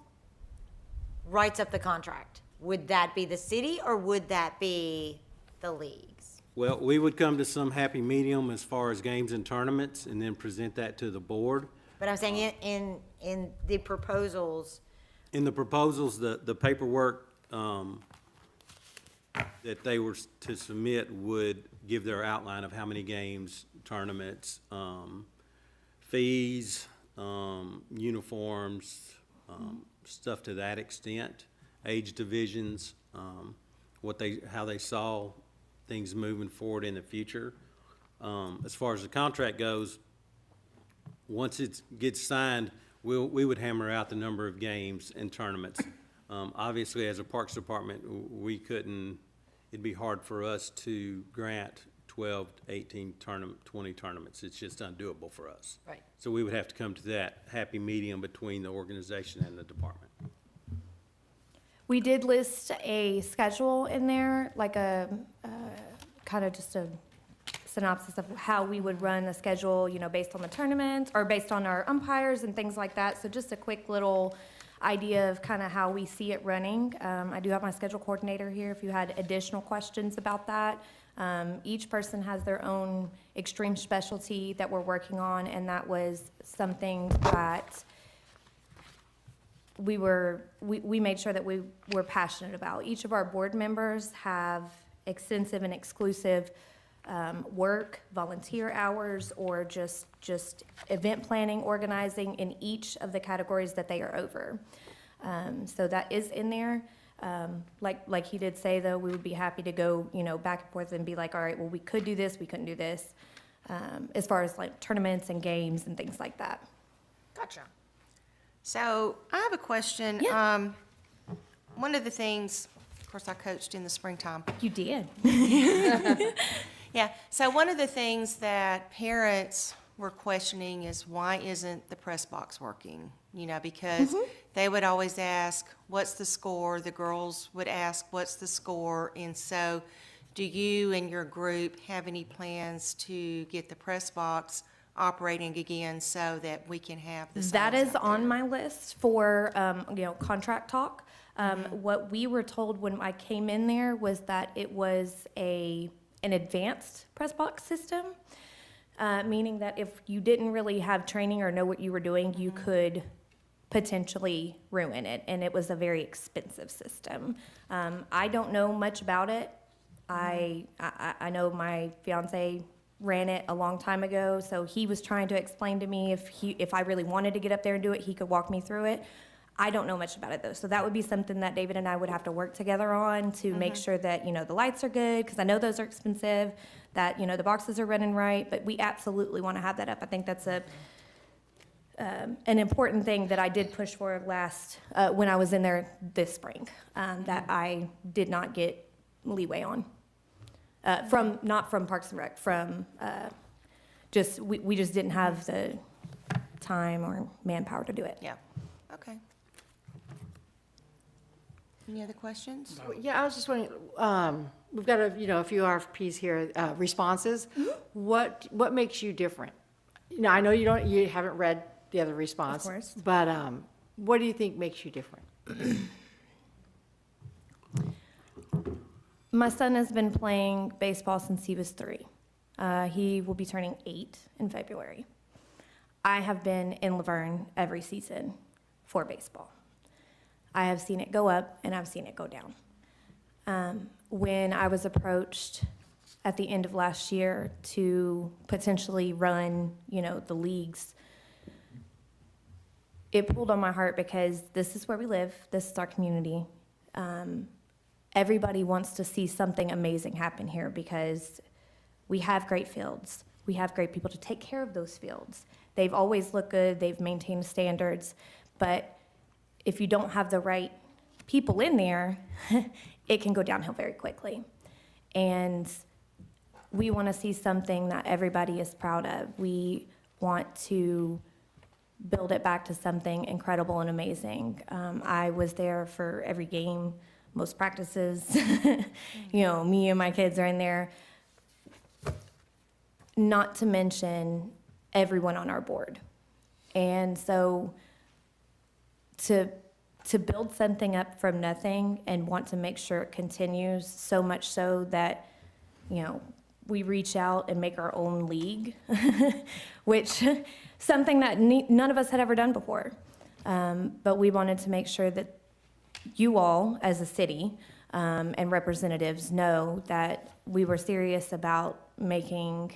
writes up the contract? Would that be the city or would that be the leagues? Well, we would come to some happy medium as far as games and tournaments and then present that to the board. But I'm saying in the proposals. In the proposals, the paperwork that they were to submit would give their outline of how many games, tournaments, fees, uniforms, stuff to that extent, age divisions, how they saw things moving forward in the future. As far as the contract goes, once it gets signed, we would hammer out the number of games and tournaments. Obviously, as a Parks Department, it'd be hard for us to grant 12, 18, 20 tournaments. It's just undoable for us. Right. So we would have to come to that happy medium between the organization and the department. We did list a schedule in there, like a kind of just a synopsis of how we would run a schedule, based on the tournament or based on our umpires and things like that. So just a quick little idea of kind of how we see it running. I do have my schedule coordinator here if you had additional questions about that. Each person has their own extreme specialty that we're working on, and that was something that we made sure that we were passionate about. Each of our board members have extensive and exclusive work, volunteer hours, or just event planning, organizing in each of the categories that they are over. So that is in there. Like he did say, though, we would be happy to go, back and forth and be like, all right, well, we could do this, we couldn't do this, as far as like tournaments and games and things like that. Gotcha. So I have a question. Yeah. One of the things, of course, I coached in the springtime. You did. Yeah. So one of the things that parents were questioning is why isn't the press box working? You know, because they would always ask, what's the score? The girls would ask, what's the score? And so do you and your group have any plans to get the press box operating again so that we can have the signs That is out on there? my list for, contract talk. What we were told when I came in there was that it was an advanced press box system, meaning that if you didn't really have training or know what you were doing, you could potentially ruin it, and it was a very expensive system. I don't know much about it. I know my fiance ran it a long time ago, so he was trying to explain to me if I really wanted to get up there and do it, he could walk me through it. I don't know much about it though, so that would be something that David and I would have to work together on to make sure that, the lights are good, because I know those are expensive, that, the boxes are running right, but we absolutely want to have that up. I think that's an important thing that I did push for when I was in there this spring, that I did not get leeway on. Not from Parks and Rec, we just didn't have the time or manpower to do it. Yeah, okay. Any other questions? Yeah, I was just wondering, we've got a few RFPs here, responses. What makes you different? I know you haven't read the other response. Of course. But what do you think makes you different? My son has been playing baseball since he was 3. He will be turning 8 in February. I have been in LaVergne every season for baseball. I have seen it go up and I've seen it go down. When I was approached at the end of last year to potentially run, the leagues, it pulled on my heart because this is where we live, this is our community. Everybody wants to see something amazing happen here because we have great fields. We have great people to take care of those fields. They've always looked good, they've maintained standards, but if you don't have the right people in there, it can go downhill very quickly. And we want to see something that everybody is proud of. We want to build it back to something incredible and amazing. I was there for every game, most practices. Me and my kids are in there. Not to mention everyone on our board. And so to build something up from nothing and want to make sure it continues, so much so that, we reach out and make our own league, which something that none of us had ever done before. But we wanted to make sure that you all, as a city, and representatives know that we were serious about making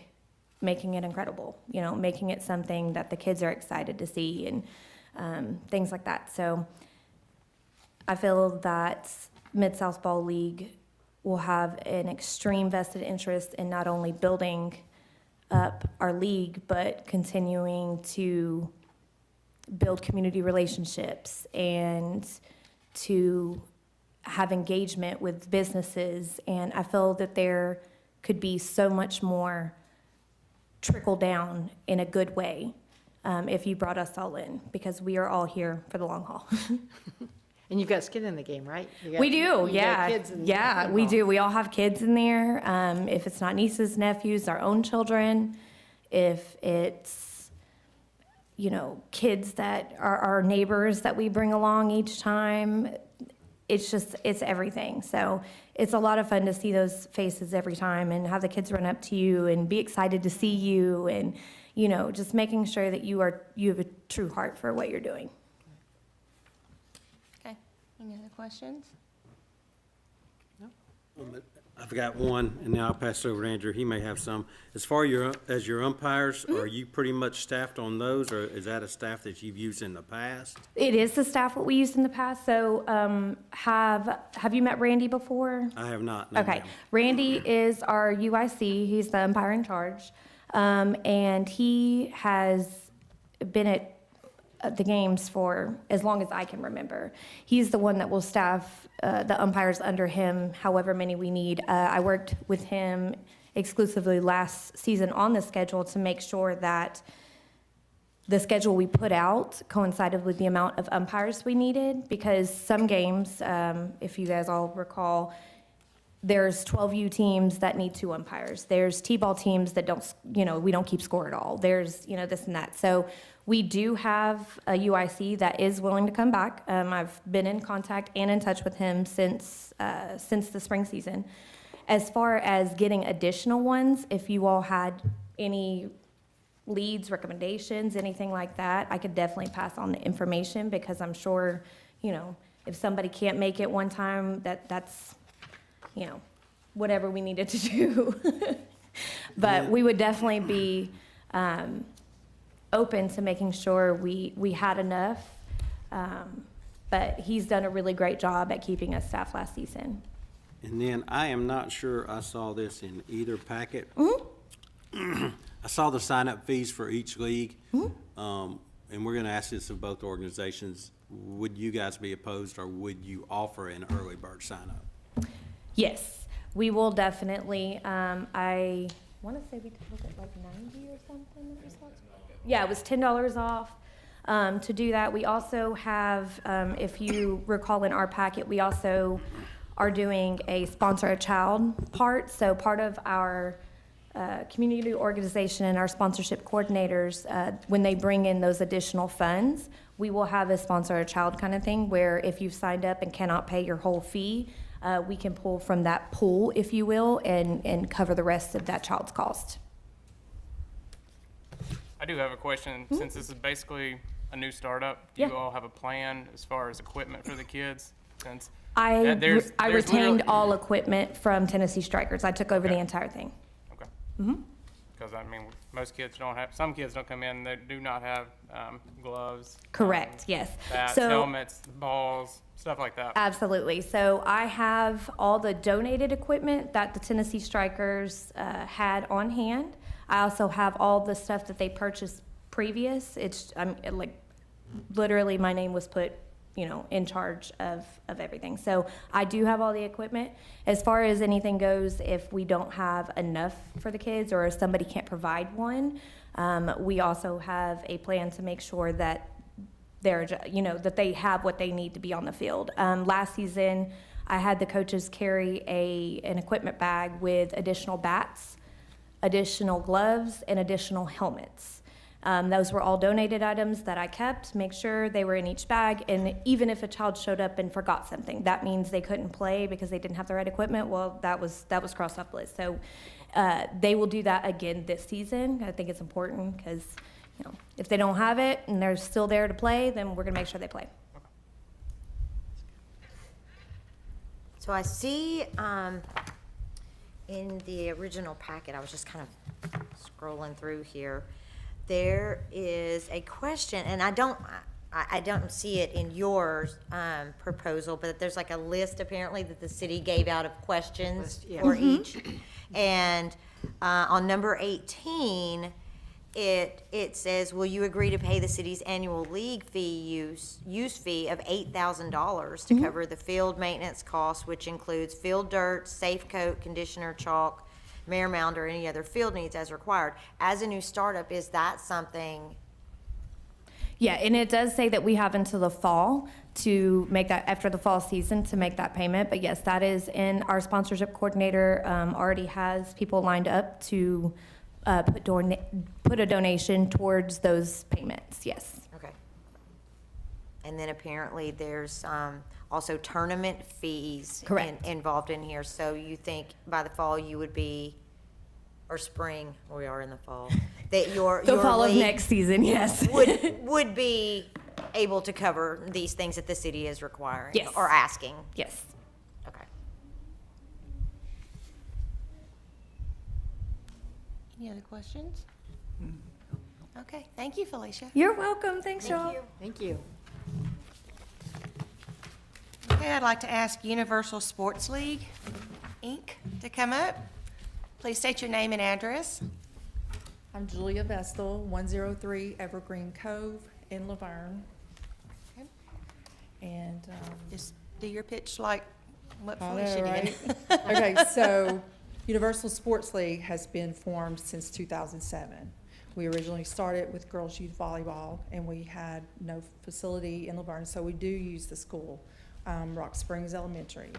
it incredible, making it something that the kids are excited to see and things like that. So I feel that Mid-South Ball League will have an extreme vested interest in not only building up our league, but continuing to build community relationships and to have engagement with businesses. And I feel that there could be so much more trickle down in a good way if you brought us all in, because we are all here for the long haul. And you've got skin in the game, right? We do, you yeah. got kids in Yeah, we do. We all have kids in there. If it's not nieces, nephews, our own children, if it's, kids that are our neighbors that we bring along each time, it's everything. So it's a lot of fun to see those faces every time and have the kids run up to you and be excited to see you and, just making sure that you have a true heart for what you're doing. Okay, any other questions? I've got one, and now I'll pass it over to Andrew. He may have some. As far as your umpires, are you pretty much staffed on those, or is that a staff that you've used in the past? It is the staff what we used in the past. So have you met Randy before? I have not. No, Okay. ma'am. Randy is our UIC. He's the umpire in charge. And he has been at the games for as long as I can remember. He's the one that will staff the umpires under him, however many we need. I worked with him exclusively last season on the schedule to make sure that the schedule we put out coincided with the amount of umpires we needed, because some games, if you guys all recall, there's 12U teams that need 2 umpires. There's T-ball teams that don't, we don't keep score at all. There's, this and that. So we do have a UIC that is willing to come back. I've been in contact and in touch with him since the spring season. As far as getting additional ones, if you all had any leads, recommendations, anything like that, I could definitely pass on the information, because I'm sure, if somebody can't make it one time, that's, whatever we needed to do. But we would definitely be open to making sure we had enough. But he's done a really great job at keeping us staffed last season. And then I am not sure I saw this in either packet. I saw the sign-up fees for each league, and we're going to ask this of both organizations. Would you guys be opposed, or would you offer an early bird sign-up? Yes, we will definitely. I want to say we took it like 90 or something. Yeah, it was $10 off to do that. We also have, if you recall in our packet, we also are doing a sponsor a child part. So part of our community organization and our sponsorship coordinators, when they bring in those additional funds, we will have a sponsor a child kind of thing, where if you've signed up and cannot pay your whole fee, we can pull from that pool, if you will, and cover the rest of that child's cost. I do have a question. Since this is basically a new startup, do you all have a plan as far as equipment for the kids? Since I there's retained literally- all equipment from Tennessee Strikers. I took over the entire thing. Okay. Mm-hmm. Because most kids don't have. Some kids don't come in. They do not have gloves. Correct. Yes. Bats, So helmets, balls, stuff like that. absolutely. So I have all the donated equipment that the Tennessee Strikers had on hand. I also have all the stuff that they purchased previous. Literally my name was put, in charge of everything. So I do have all the equipment. As far as anything goes, if we don't have enough for the kids, or if somebody can't provide one, we also have a plan to make sure that that they have what they need to be on the field. Last season, I had the coaches carry an equipment bag with additional bats, additional gloves, and additional helmets. Those were all donated items that I kept, make sure they were in each bag, and even if a child showed up and forgot something, that means they couldn't play because they didn't have the right equipment, well, that was crossed off the list. So they will do that again this season. I think it's important because, if they don't have it and they're still there to play, then we're gonna make sure they play. So I see in the original packet, I was just kind of scrolling through here, there is a question, and I don't see it in your proposal, but there's like a list apparently that the city gave out of questions for each. And on number 18, it says, will you agree to pay the city's annual league use fee of $8,000 to cover the field maintenance costs, which includes field dirt, safe coat, conditioner, chalk, mayor mound, or any other field needs as required? As a new startup, is that something? Yeah, and it does say that we have until the fall to make that, after the fall season, to make that payment. But yes, that is in our sponsorship coordinator already has people lined up to put a donation towards those payments. Yes. Okay. And then apparently there's also tournament fees involved in here. So you think by the fall you would be, or spring, we are in the fall, that your fall of league next season, yes. would be able to cover these things that the city is requiring? Yes. Or asking? Yes. Okay. Any other questions? Okay, thank you, Felicia. You're welcome. Thanks, Thank y'all. you. Thank you. Okay, I'd like to ask Universal Sports League, Inc. to come up. Please state your name and address. I'm Julia Vestal, 103 Evergreen Cove in LaVergne. Okay. And just do your pitch like what I Felicia know, did. right? Okay, so Universal Sports League has been formed since 2007. We originally started with girls' youth volleyball, and we had no facility in LaVergne, so we do use the school, Rock Springs Elementary.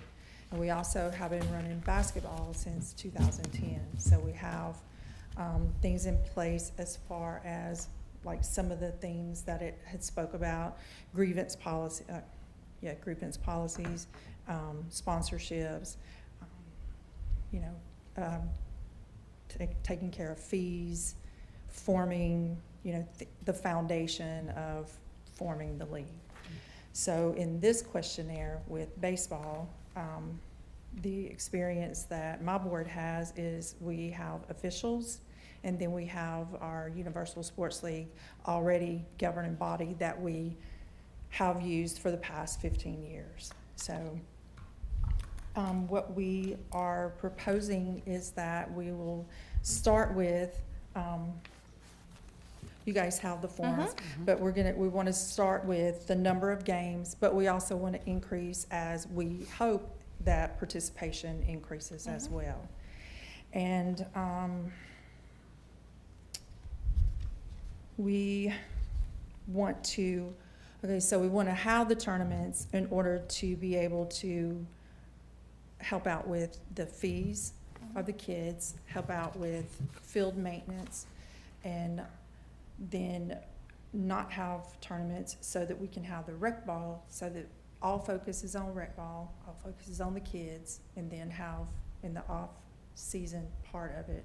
And we also have been running basketball since 2010. So we have things in place as far as like some of the things that it had spoke about, grievance policies, sponsorships, taking care of fees, forming, the foundation of forming the league. So in this questionnaire with baseball, the experience that my board has is we have officials, and then we have our Universal Sports League already governing body that we have used for the past 15 years. So what we are proposing is that we will start with, you guys have the forms, but we want to start with the number of games, but we also want to increase as we hope that participation increases as well. And we want to, so we want to have the tournaments in order to be able to help out with the fees of the kids, help out with field maintenance, and then not have tournaments so that we can have the rec ball, so that all focus is on rec ball, all focus is on the kids, and then have in the off-season part of it,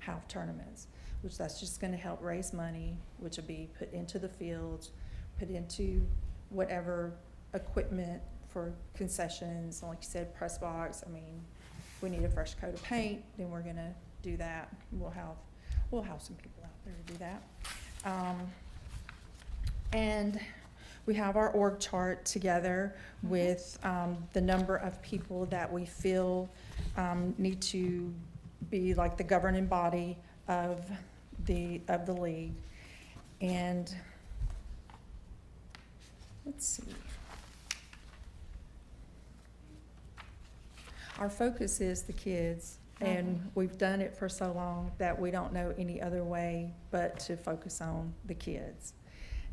have tournaments, which that's just going to help raise money, which will be put into the fields, put into whatever equipment for concessions, like you said, press box. I mean, if we need a fresh coat of paint, then we're going to do that. We'll have some people out there to do that. And we have our org chart together with the number of people that we feel need to be like the governing body of the league. And let's see. Our focus is the kids, and we've done it for so long that we don't know any other way but to focus on the kids.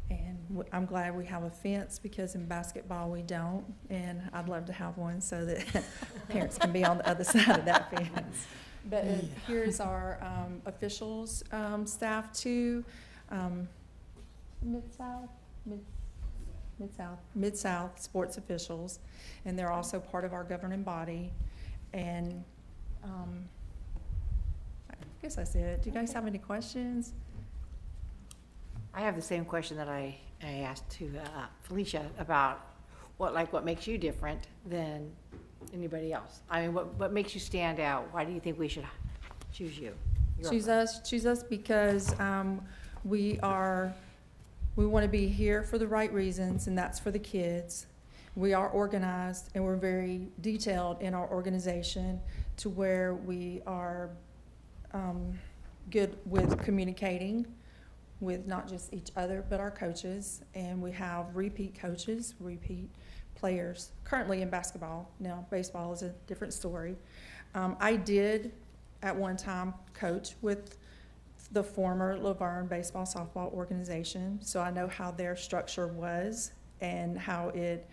And I'm glad we have a fence, because in basketball we don't, and I'd love to have one so that parents can be on the other side of that fence. But here's our officials staff too, Mid-South sports officials, and they're also part of our governing body. And I guess that's it. Do you guys have any questions? I have the same question that I asked to Felicia about what makes you different than anybody else. I mean, what makes you stand out? Why do you think we should choose you? Choose us because we want to be here for the right reasons, and that's for the kids. We are organized, and we're very detailed in our organization to where we are good with communicating with not just each other, but our coaches. And we have repeat coaches, repeat players, currently in basketball. Now, baseball is a different story. I did, at one time, coach with the former LaVergne baseball softball organization, so I know how their structure was and how it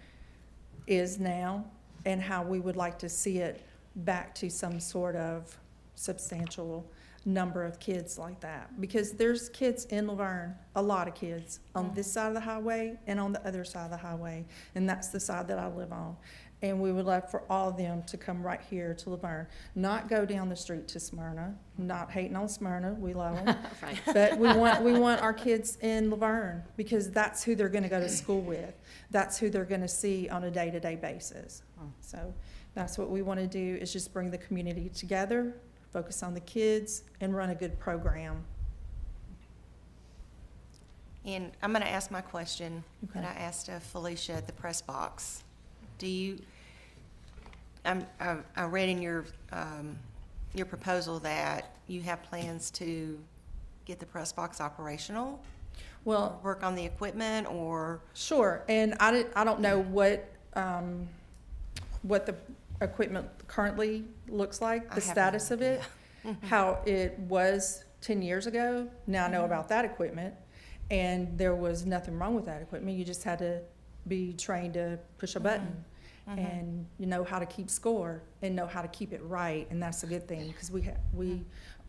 is now, and how we would like to see it back to some sort of substantial number of kids like that. Because there's kids in LaVergne, a lot of kids, on this side of the highway and on the other side of the highway, and that's the side that I live on. And we would love for all of them to come right here to LaVergne, not go down the street to Smyrna. Not hating on Smyrna, we love them. Right. But we want our kids in LaVergne, because that's who they're gonna go to school with. That's who they're gonna see on a day-to-day basis. So that's what we wanna do, is just bring the community together, focus on the kids, and run a good program. And I'm going to ask my question that I asked Felicia at the press box. I read in your proposal that you have plans to get the press box operational? Well, work on the equipment, or? Sure, and I don't know what the equipment currently looks like, I the have status no of it, idea. how it was 10 years ago. Now I know about that equipment, and there was nothing wrong with that equipment. You just had to be trained to push a button. And you know how to keep score and know how to keep it right, and that's a good thing, because we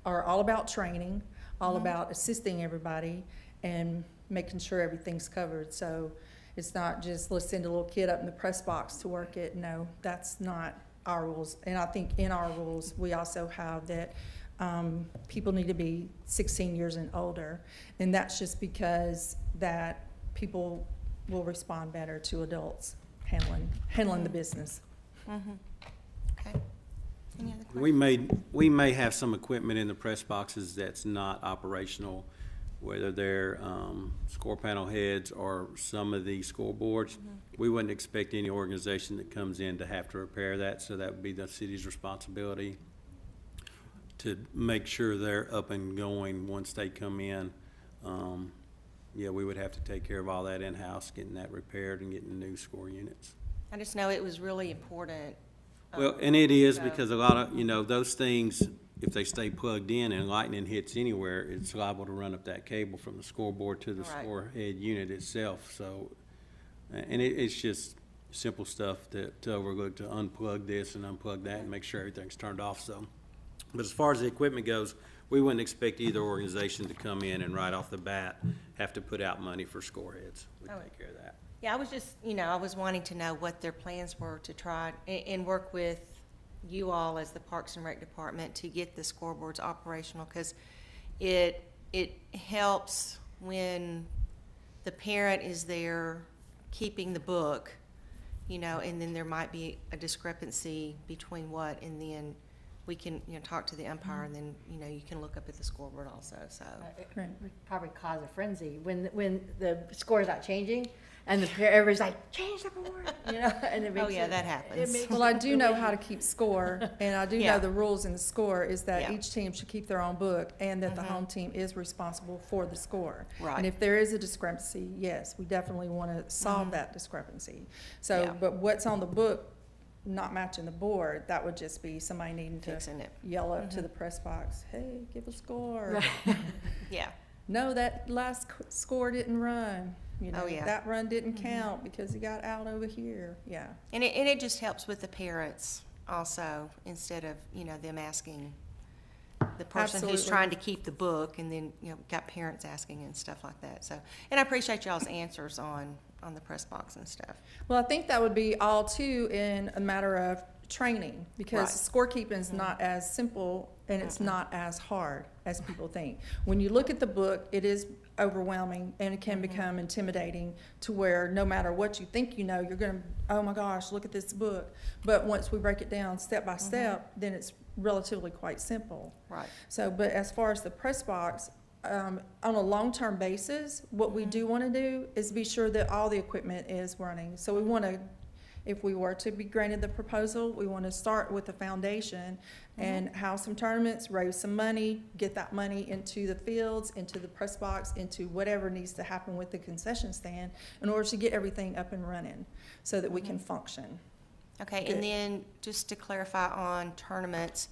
are all about training, all about assisting everybody and making sure everything's covered. So it's not just let's send a little kid up in the press box to work it. No, that's not our rules. And I think in our rules we also have that people need to be 16 years and older, and that's just because that people will respond better to adults handling the business. Okay. Any other questions? We may have some equipment in the press boxes that's not operational, whether they're score panel heads or some of the scoreboards. We wouldn't expect any organization that comes in to have to repair that, so that would be the city's responsibility to make sure they're up and going once they come in. Yeah, we would have to take care of all that in-house, getting that repaired and getting new score units. I just know it was really important. Well, and it is, so- because a lot of, those things, if they stay plugged in and lightning hits anywhere, it's liable to run up that cable from the scoreboard to the Right. score head unit itself, so, and it's just simple stuff to overlook, to unplug this and unplug that and make sure everything's turned off, so. But as far as the equipment goes, we wouldn't expect either organization to come in and right off the bat have to put out money for score heads. We take care of that. Yeah, I was just, I was wanting to know what their plans were to try and work with you all as the Parks and Rec Department to get the scoreboards operational, because it helps when the parent is there keeping the book, and then there might be a discrepancy between what, and then we can, talk to the umpire, and then, you can look up at the scoreboard also, so. It would probably cause a frenzy when the score's not changing, and everybody's like, change the board, and it makes that happens. Well, I do know how to keep score, and I do Yeah. know the rules in the score is that Yeah. each team should keep their own book, and that the home team is responsible for the score. Right. And if there is a discrepancy, yes, we definitely want to solve that discrepancy. So, Yeah. but what's on the book not matching the board, that would just be somebody needing to Fixing it. yell up to the press box, hey, give a score. Yeah. No, that last score didn't run. Oh, yeah. That run didn't count because he got out over here. Yeah. And it just helps with the parents also, instead of, them asking the person who's Absolutely. trying to keep the book, and then, got parents asking and stuff like that. So, and I appreciate y'all's answers on the press box and stuff. Well, I think that would be all too in a matter of training, because Right. scorekeeping is not as simple and it's not as hard as people think. When you look at the book, it is overwhelming and it can become intimidating to where no matter what you think you're going to, oh my gosh, look at this book. But once we break it down step by step, then it's relatively quite simple. Right. So, but as far as the press box, on a long-term basis, what we do want to do is be sure that all the equipment is running. So we want to, if we were to be granted the proposal, we want to start with the foundation and have some tournaments, raise some money, get that money into the fields, into the press box, into whatever needs to happen with the concession stand in order to get everything up and running so that we can function. Okay, Good. and then just to clarify on tournaments,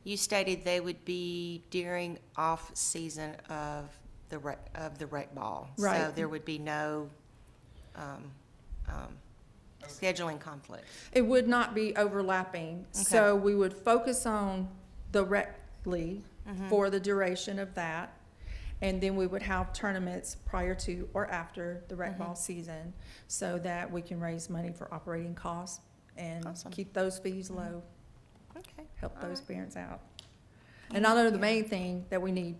you stated they would be during off-season of the rec ball. Right. So there would be no scheduling conflict. It would not be overlapping, so we would focus on the rec league for the duration of that, and then we would have tournaments prior to or after the rec ball season, so that we can raise money for operating costs and Awesome. keep those fees low, Okay. help those parents out. And I know the main thing that we need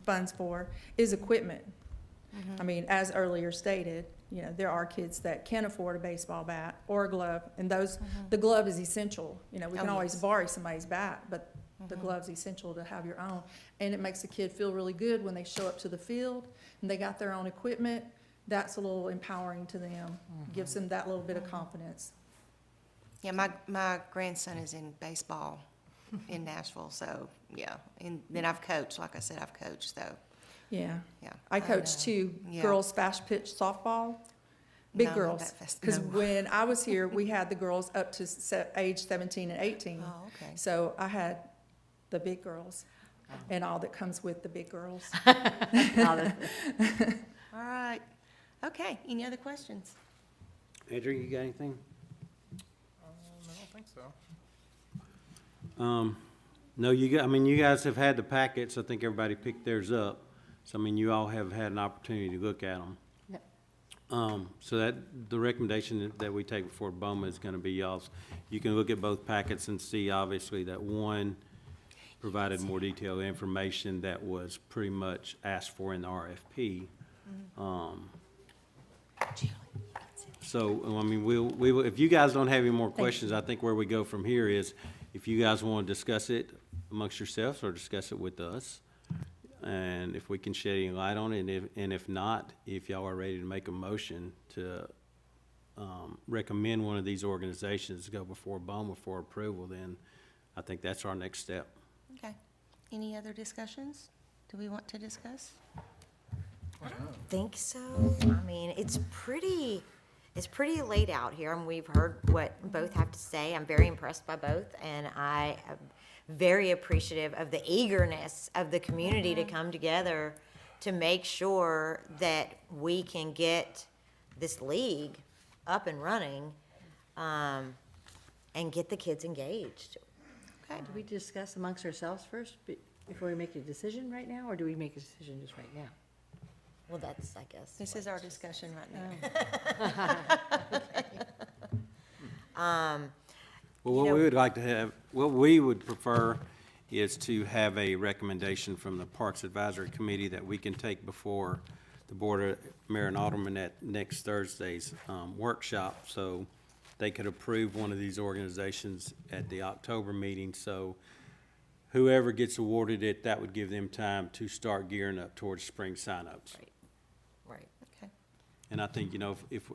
funds for is equipment. I mean, as earlier stated, there are kids that can't afford a baseball bat or a glove, and the glove is essential. We can always borrow somebody's bat, but the glove's essential to have your own. And it makes the kid feel really good when they show up to the field and they got their own equipment. That's a little empowering to them, gives them that little bit of confidence. Yeah, my grandson is in baseball in Nashville, so, yeah. And then I've coached, like I said, I've coached, so. Yeah. Yeah. I coach too, Yeah. girls fast pitch softball. Big No, girls. that fast- Because no. when I was here, we had the girls up to age 17 and 18. Oh, okay. So I had the big girls and all that comes with the big girls. All right. Okay, any other questions? Andrew, you got anything? I don't think so. No, you guys have had the packets. I think everybody picked theirs up. So, I mean, you all have had an opportunity to look at them. Yep. So the recommendation that we take before BOMA is gonna be y'all's. You can look at both packets and see, obviously, that one provided more detailed information that was pretty much asked for in the RFP. So, I mean, we will, if you guys don't have any more questions, I think where we go from here is, if you guys want to discuss it amongst yourselves or discuss it with us, and if we can shed any light on it, and if not, if y'all are ready to make a motion to recommend one of these organizations to go before BOMA for approval, then I think that's our next step. Okay. Any other discussions? Do we want to discuss? I don't think so. I mean, it's pretty laid out here, and we've heard what both have to say. I'm very impressed by both, and I am very appreciative of the eagerness of the community to come together to make sure that we can get this league up and running, and get the kids engaged. Okay, do we discuss amongst ourselves first before we make a decision right now, or do we make a decision just right now? Well, that's, I guess. This is our discussion right now. Well, what we would like to have, what we would prefer is to have a recommendation from the Parks Advisory Committee that we can take before the Board of Mayor and Alderman at next Thursday's workshop, so they could approve one of these organizations at the October meeting. So whoever gets awarded it, that would give them time to start gearing up towards spring signups. Right. Okay. And I think,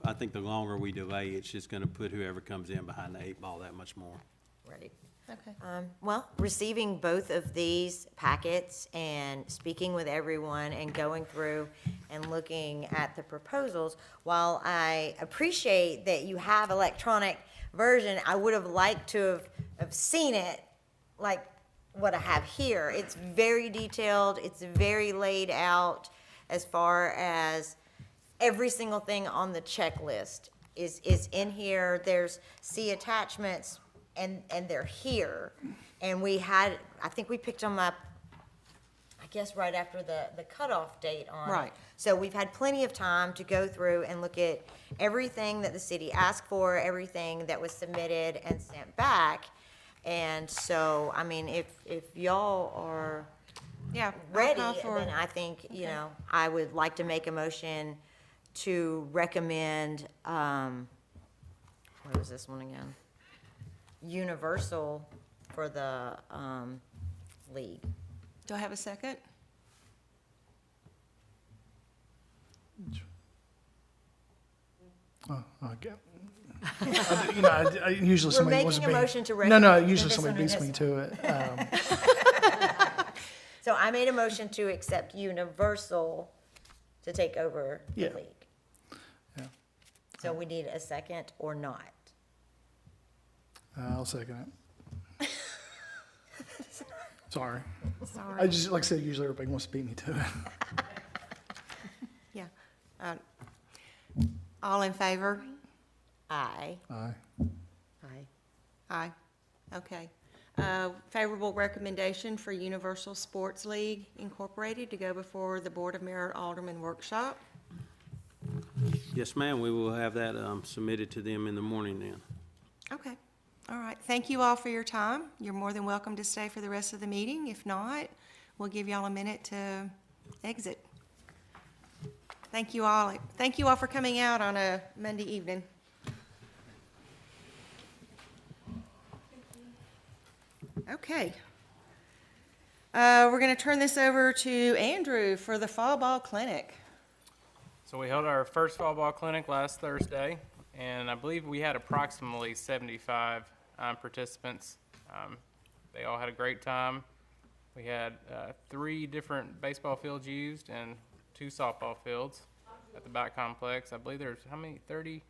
I think the longer we delay, it's just gonna put whoever comes in behind the 8 ball that much more. Right. Okay. Well, receiving both of these packets and speaking with everyone and going through and looking at the proposals, while I appreciate that you have electronic version, I would have liked to have seen it like what I have here. It's very detailed, it's very laid out as far as every single thing on the checklist is in here. There's attachments, and they're here. And I think we picked them up, I guess, right after the cutoff date on it. Right. So we've had plenty of time to go through and look at everything that the city asked for, everything that was submitted and sent back. And so, I mean, if y'all are ready, then I think, I would like to make a motion to recommend, what was this one again? Universal for the league. Do I have a second? I usually We're somebody making wants to a beat. motion to No, recommend. usually This somebody one beats is- me to it. So I made a motion to accept Universal to take over the Yeah. league. Yeah. So we need a second or not? I'll second it. Sorry. Sorry. I just, like I said, usually everybody wants to beat me to it. Yeah. All in favor? Aye. Aye. Aye. Aye. Okay. Favorable recommendation for Universal Sports League Incorporated to go before the Board of Mayor and Alderman workshop. Yes, ma'am, we will have that submitted to them in the morning then. Okay. All right. Thank you all for your time. You're more than welcome to stay for the rest of the meeting. If not, we'll give y'all a minute to exit. Thank you all. Thank you all for coming out on a Monday evening. Okay. We're going to turn this over to Andrew for the Fall Ball Clinic. So we held our first fall ball clinic last Thursday, and I believe we had approximately 75 participants. They all had a great time. We had 3 different baseball fields used and 2 softball fields. at the back complex. I believe there's how many? 39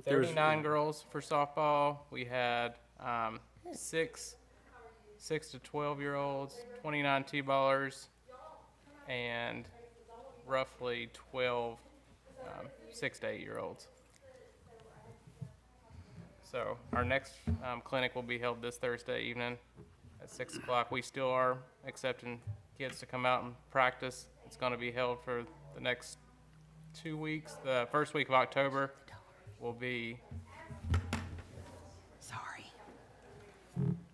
39 girls for softball. We had 6 to 12-year-olds, 29 T-ballers, and roughly 12 6 to 8-year-olds. So our next clinic will be held this Thursday evening at 6 o'clock. We still are accepting kids to come out and practice. It's going to be held for the next 2 weeks. The first week of October will be... Sorry.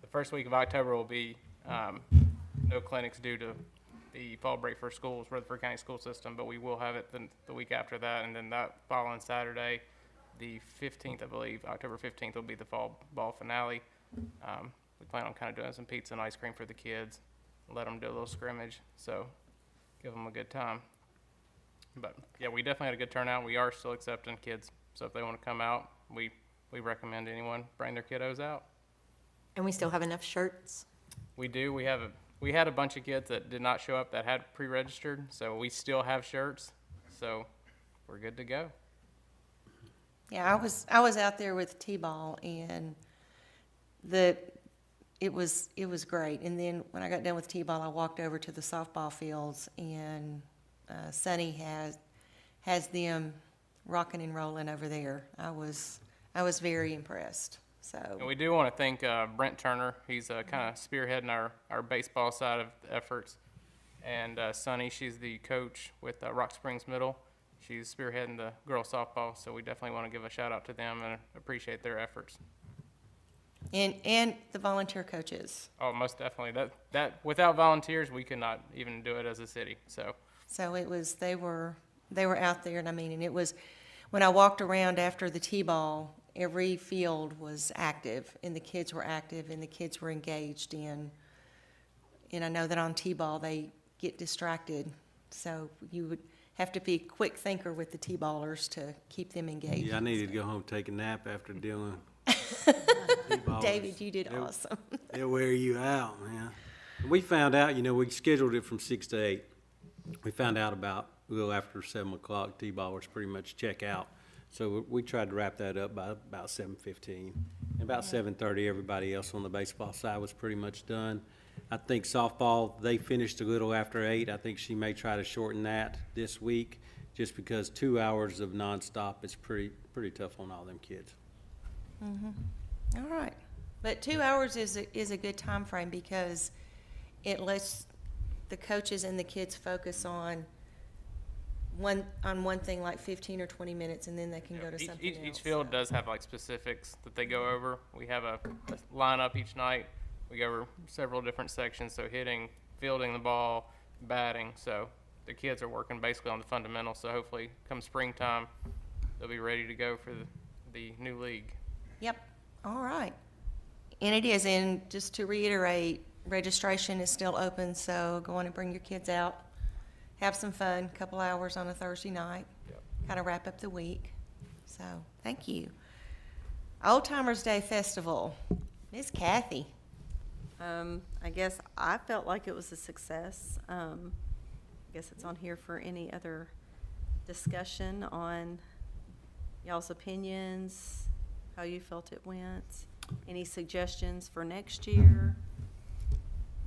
The first week of October will be no clinics due to the fall break for schools, Rutherford County school system, but we will have it the week after that, and then that following Saturday, the 15th, I believe, October 15th will be the fall ball finale. We plan on kind of doing some pizza and ice cream for the kids, let them do a little scrimmage, so give them a good time. But yeah, we definitely had a good turnout. We are still accepting kids, so if they want to come out, we recommend anyone bring their kiddos out. And we still have enough shirts? We do. We had a bunch of kids that did not show up that had pre-registered, so we still have shirts, so we're good to go. Yeah, I was out there with T-ball, and it was great. And then when I got done with T-ball, I walked over to the softball fields, and Sonny has them rocking and rolling over there. I was very impressed. So. And we do want to thank Brent Turner. He's kind of spearheading our baseball side of the efforts. And Sunny, she's the coach with Rock Springs Middle. She's spearheading the girls softball, so we definitely want to give a shout out to them and appreciate their efforts. And the volunteer coaches. Oh, most definitely. That without volunteers, we could not even do it as a city. So it was they were out there, and I mean, and it was when I walked around after the T-ball. Every field was active, and the kids were active, and the kids were engaged in. And I know that on T-ball they get distracted, so you would have to be a quick thinker with the T-ballers to keep them engaged. Yeah, I needed to go home and take a nap after dealing. David, you did awesome. They'll wear you out, man. We found out, we scheduled it from 6 to 8. We found out about a little after 7 o'clock, T-ballers pretty much check out. So we tried to wrap that up by about 7:15. And about 7:30, everybody else on the baseball side was pretty much done. I think softball, they finished a little after 8. I think she may try to shorten that this week, just because 2 hours of nonstop is pretty tough on all them kids. Mm-hmm. All right, but 2 hours is a good time frame because it lets the coaches and the kids focus on one thing like 15 or 20 minutes, and then they can go to something else. Each field does have like specifics that they go over. We have a lineup each night. We go over several different sections, so hitting, fielding the ball, batting. So the kids are working basically on the fundamentals. So hopefully come springtime, they'll be ready to go for the new league. Yep. All right. And it is, and just to reiterate, registration is still open, so go on and bring your kids out. Have some fun, a couple hours on a Thursday night, kind of wrap up the week. So, thank you. Old Timers Day Festival, Miss Kathy. I guess I felt like it was a success. I guess it's on here for any other discussion on y'all's opinions, how you felt it went, any suggestions for next year.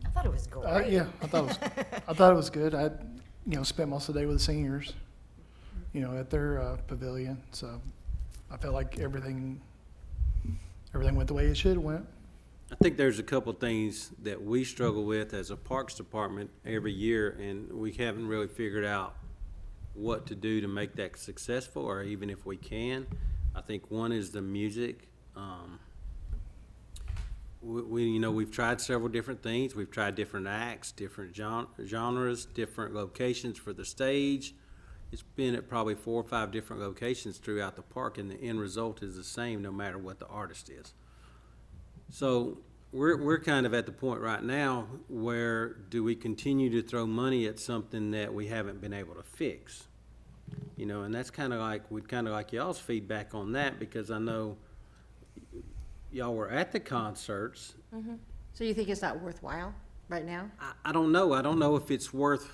I thought it was great. Yeah, I thought it was good. I spent most of the day with the seniors, at their pavilion. So I felt like everything went the way it should have went. I think there's a couple things that we struggle with as a parks department every year, and we haven't really figured out what to do to make that successful, or even if we can. I think one is the music. We've tried several different things. We've tried different acts, different genres, different locations for the stage. It's been at probably 4 or 5 different locations throughout the park, and the end result is the same no matter what the artist is. So we're kind of at the point right now where do we continue to throw money at something that we haven't been able to fix? And that's kind of like y'all's feedback on that, because I know y'all were at the concerts. Mm-hmm. So you think it's not worthwhile right now? I don't know. I don't know if it's worth.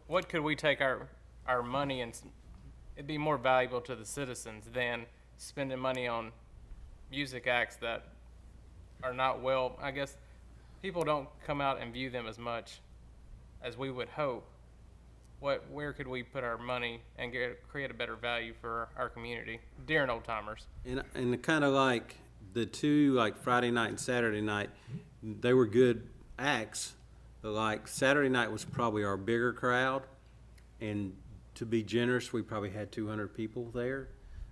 What could we take our our money, and it'd be more valuable to the citizens than spending money on music acts that are not well, I guess people don't come out and view them as much as we would hope. Where could we put our money and create a better value for our community during Old Timers? And kind of like the two, like Friday night and Saturday night, they were good acts, but like Saturday night was probably our bigger crowd, and to be generous, we probably had 200 people there.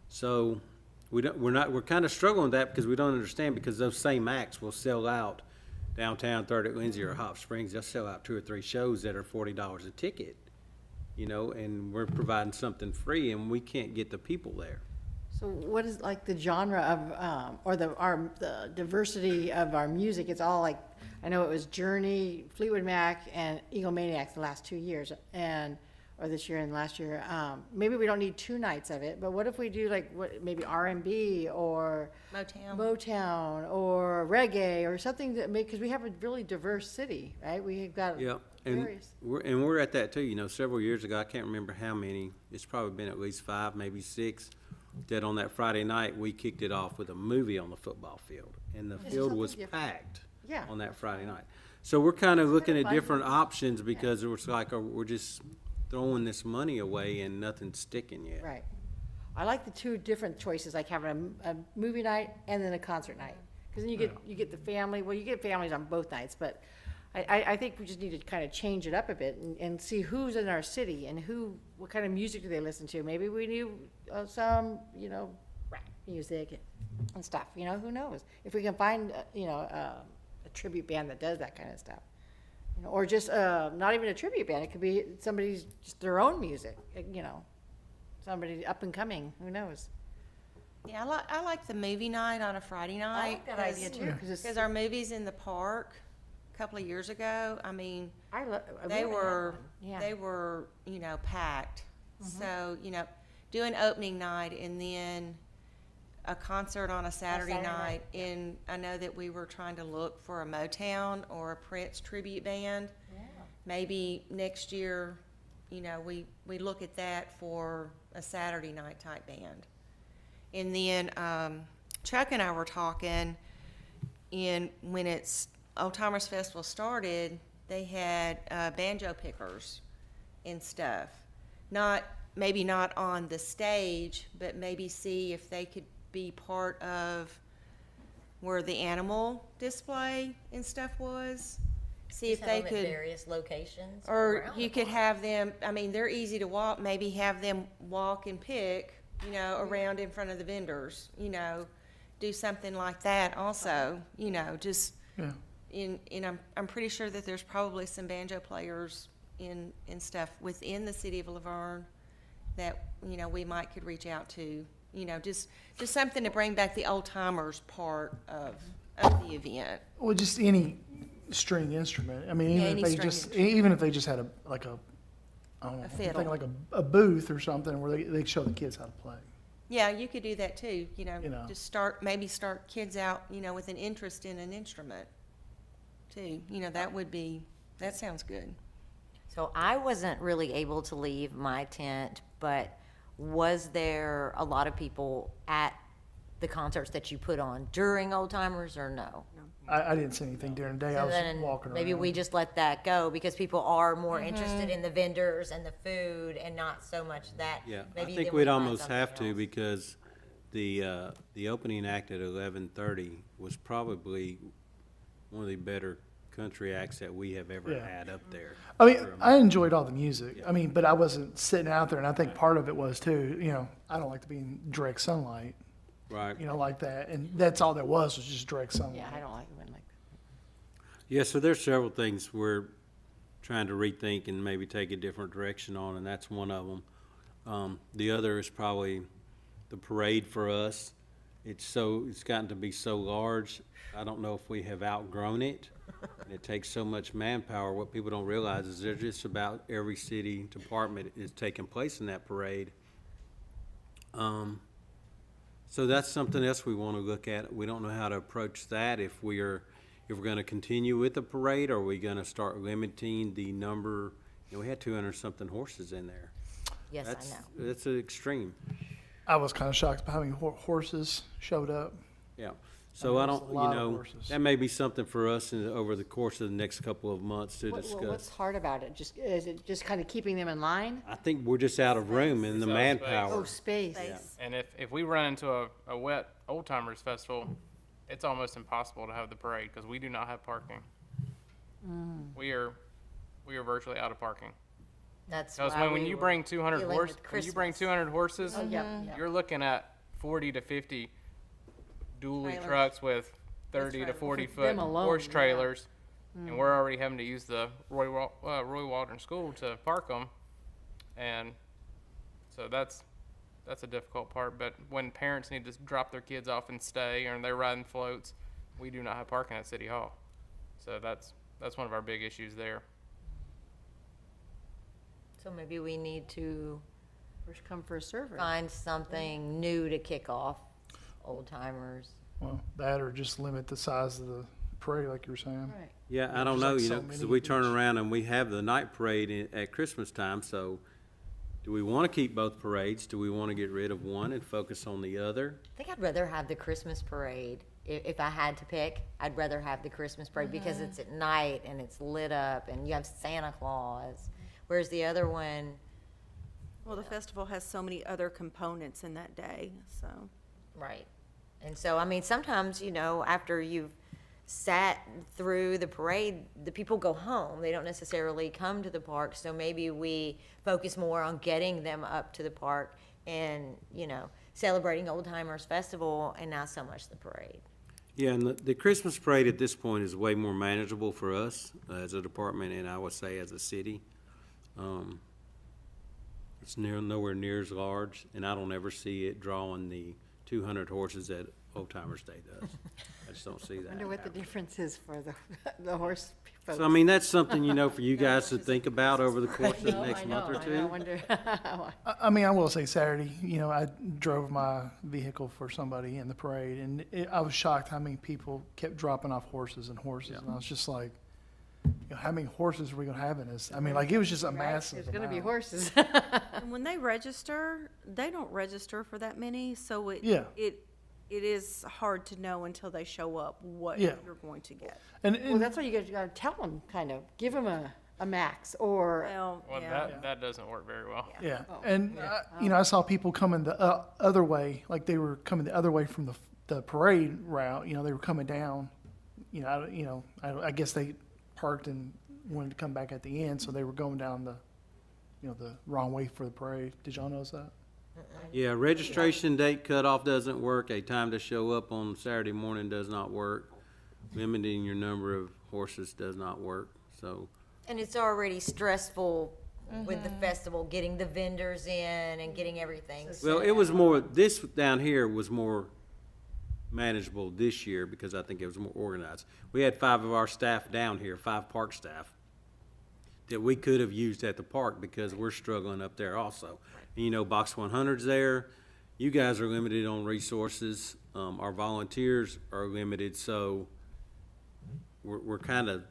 So we're kind of struggling with that because we don't understand, because those same acts will sell out downtown, Third at Lindsay or Hot Springs. They'll sell out 2 or 3 shows that are $40 a ticket, you know, and we're providing something free, and we can't get the people there. So what is like the genre of, or the diversity of our music? It's all like, I know it was Journey, Fleetwood Mac, and Egomaniacs the last 2 years, or this year and last year. Maybe we don't need 2 nights of it, but what if we do like maybe R&B or Motown or reggae or something that because we have a really diverse city, right? We've got various. We're at that too. You know, several years ago, I can't remember how many. It's probably been at least 5, maybe 6. That on that Friday night we kicked it off with a movie on the football field, and the field was packed on that Friday night. So we're kind of looking at different options because it was like we're just throwing this money away and nothing's sticking yet. Right. I like the 2 different choices, like having a movie night and then a concert night, because then you get the family. Well, you get families on both nights, but I think we just need to kind of change it up a bit and see who's in our city and what kind of music do they listen to. Maybe we need some, you know, rap music and stuff, you know, who knows? If we can find, you know, a tribute band that does that kind of stuff, you know, or just not even a tribute band. It could be somebody's just their own music, you know, somebody up and coming, who knows? Yeah, I like the movie night on a Friday night. I like that idea too. Because our movies in the park a couple of years ago, I mean, they were, you know, packed. So, you know, doing opening night and then a concert on a Saturday night. And I know that we were trying to look for a Motown or a Prince tribute band. Yeah. Maybe next year, you know, we look at that for a Saturday night type band. And then Chuck and I were talking, and when Old Timers Festival started, they had banjo pickers and stuff. Maybe not on the stage, but maybe see if they could be part of where the animal display and stuff was. See if they could, various locations. Or you could have them, I mean, they're easy to walk, maybe have them walk and pick, you know, around in front of the vendors, you know, do something like that also, you know, just, I'm pretty sure that there's probably some banjo players in stuff within the city of LaVergne that, you know, we could reach out to, you know, just something to bring back the old timers part of the event. Well, just any string instrument. I mean, even if they just had I don't know, think like a booth or something where they show the kids how to play. Yeah, you could do that too. You know, just start kids out, you know, with an interest in an instrument too. You know, that sounds good. So I wasn't really able to leave my tent, but was there a lot of people at the concerts that you put on during Old Timers or no? I didn't see anything during the day. I was walking around. Maybe we just let that go because people are more interested in the vendors and the food and not so much that. Yeah, maybe I think we'd almost have to because the opening act at 11:30 was probably one of the better country acts that we have ever had up there. I mean, I enjoyed all the music. I mean, but I wasn't sitting out there, and I think part of it was too, you know, I don't like to be in direct sunlight. Right. You know, like that. And that's all there was just direct sunlight. Yeah, I don't like it when like that. Yeah, so there's several things we're trying to rethink and maybe take a different direction on, and that's one of them. The other is probably the parade for us. It's gotten to be so large. I don't know if we have outgrown it. And it takes so much manpower. What people don't realize is there's just about every city department is taking place in that parade. So that's something else we want to look at. We don't know how to approach that. If we're going to continue with the parade, or are we going to start limiting the number? You know, we had 200 something horses in there. Yes, I know. That's an extreme. I was kind of shocked by how many horses showed up. Yeah. So I there's don't, a lot of you know, horses. that may be something for us over the course of the next couple of months to What's discuss. hard about it? Is it just kind of keeping them in line? I think we're just out of room in the So manpower. Oh, space. And if we run into a wet Old Timers Festival, it's almost impossible to have the parade because we do not have parking. We are virtually out of parking. That's Because why when we you when bring 200 dealing horses, with when you bring Christmas. 200 horses, Oh, yep, yep. you're looking at 40 to 50 dually Trailers. trucks with 30 to 40 For foot them alone, horse yeah. trailers, and we're already having to use the Roy Waldron School to park them, and so that's a difficult part. But when parents need to drop their kids off and stay, or they're riding floats, we do not have parking at City Hall, so that's one of our big issues there. So maybe we need to First come, first server. find something new to kick off Old Timers. Well, that or just limit the size of the parade, like you were saying. Right. Yeah, I don't There's know, like you so know, because many we of turn each. around and we have the night parade at Christmas time, so do we want to keep both parades? Do we want to get rid of one and focus on the other? I think I'd rather have the Christmas parade. If I had to pick, I'd rather have the Christmas parade because it's at night and it's lit up and you have Santa Claus. Whereas the other one, Well, the festival has so many other components in that day, so. right. And so, I mean, sometimes, you know, after you've sat through the parade, the people go home. They don't necessarily come to the park. So maybe we focus more on getting them up to the park and, you know, celebrating Old Timers Festival and not so much the parade. Yeah, and the Christmas parade at this point is way more manageable for us as a department, and I would say as a city. It's nowhere near as large, and I don't ever see it drawing the 200 horses that Old Timers Day does. I just don't see I that. wonder what the difference is for the horse folks. So, I mean, that's something, you know, for you guys to think about over the course of the No, next I month or know, I two. wonder. I mean, I will say Saturday, you know, I drove my vehicle for somebody in the parade, and I was shocked how many people kept dropping off horses and horses. And I was just like, you know, how many horses are we going to have in this? I mean, like, it was just a massive There's gonna be amount. horses. And when they register, they don't register for that many, so Yeah. it is hard to know until they show up what Yeah. you're going to get. And, Well, that's why you gotta tell them, kind of, give them a max, or, Well, Well, yeah. that doesn't work very well. yeah. Oh, And, you know, I saw people coming the other way, like they were coming the other way from the parade route. You know, they were coming down. You know, I guess they parked and wanted to come back at the end, so they were going down the wrong way for the parade. Did y'all notice that? Yeah, registration date cutoff doesn't work. A time to show up on Saturday morning does not work. Limiting your number of horses does not work, so. And it's already stressful with the festival, getting the vendors in and getting everything. Well, it was more, this down here was more manageable this year because I think it was more organized. We had 5 of our staff down here, 5 park staff, that we could have used at the park because we're struggling up there also. And, you know, Box 100's there. You guys are limited on resources. Our volunteers are limited, so we're kind of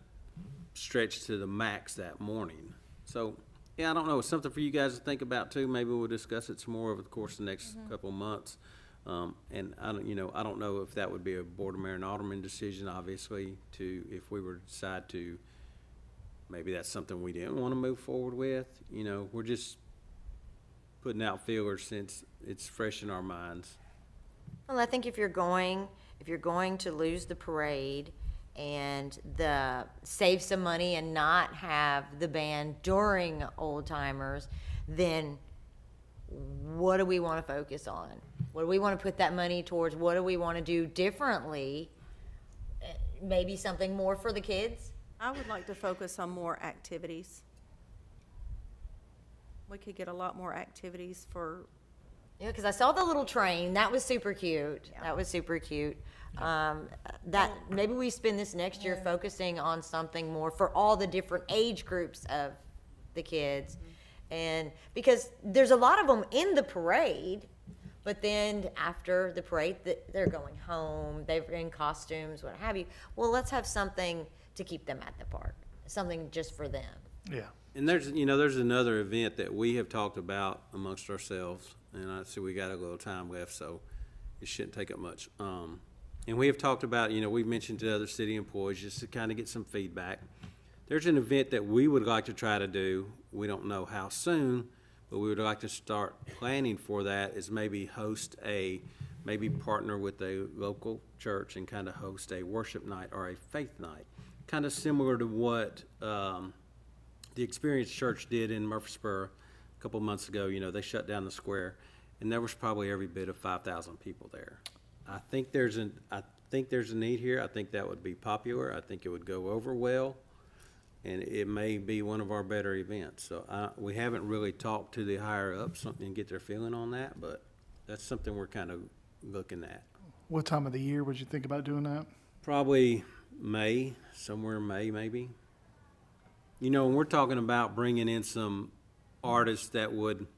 stretched to the max that morning. So, yeah, I don't know. It's something for you guys to think about too. Maybe we'll discuss it some more over the course of the next couple of months. And I don't know if that would be a board of mayor and alderman decision, obviously, if we were to decide to, maybe that's something we didn't want to move forward with. You know, we're just putting out feelers since it's fresh in our minds. Well, I think if you're going to lose the parade and save some money and not have the band during Old Timers, then what do we want to focus on? What do we want to put that money towards? What do we want to do differently? Maybe something more for the kids? I would like to focus on more activities. We could get a lot more activities for, Yeah, because I saw the little train. That was super cute. That was super cute. Maybe we spend this next year focusing on something more for all the different age groups of the kids. And because there's a lot of them in the parade, but then after the parade, they're going home, they're in costumes, what have you. Well, let's have something to keep them at the park, something just for them. Yeah. And there's another event that we have talked about amongst ourselves, and I see we got a little time left, so it shouldn't take up much. And we have talked about, we've mentioned to other city employees just to kind of get some feedback. There's an event that we would like to try to do. We don't know how soon, but we would like to start planning for that, is maybe maybe partner with a local church and kind of host a worship night or a faith night, kind of similar to what the Experience Church did in Murfreesboro a couple months ago. They shut down the square, and there was probably every bit of 5,000 people there. I think there's a need here. I think that would be popular. I think it would go over well, and it may be one of our better events. So we haven't really talked to the higher ups and get their feeling on that, but that's something we're kind of looking at. What time of the year would you think about doing that? Probably May, somewhere in May maybe. When we're talking about bringing in some artists that would,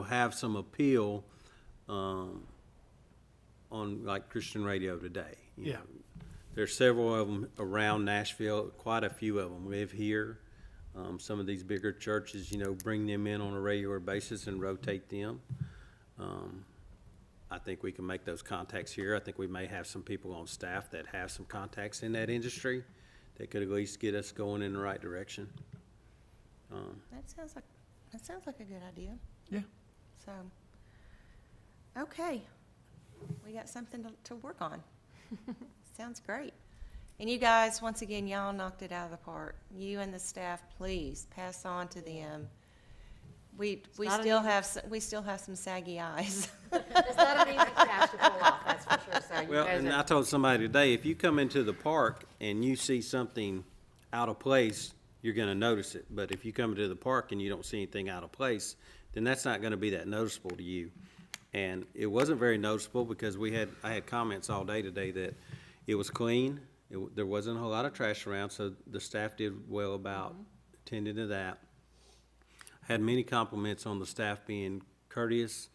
have some appeal on like Christian radio today. Yeah. There's several of them around Nashville. Quite a few of them live here. Some of these bigger churches, bring them in on a regular basis and rotate them. I think we can make those contacts here. I think we may have some people on staff that have some contacts in that industry that could at least get us going in the right direction. That sounds like a good idea. Yeah. So, okay, we got something to work on. Sounds great. And you guys, once again, y'all knocked it out of the park. You and the staff, please pass on to them. We still have some saggy eyes. It's not an easy task to pull off, that's for sure. So you Well, guys and are- I told somebody today, if you come into the park and you see something out of place, you're gonna notice it. But if you come into the park and you don't see anything out of place, then that's not gonna be that noticeable to you. And it wasn't very noticeable because I had comments all day today that it was clean. There wasn't a whole lot of trash around, so the staff did well about attending to that. Had many compliments on the staff being courteous,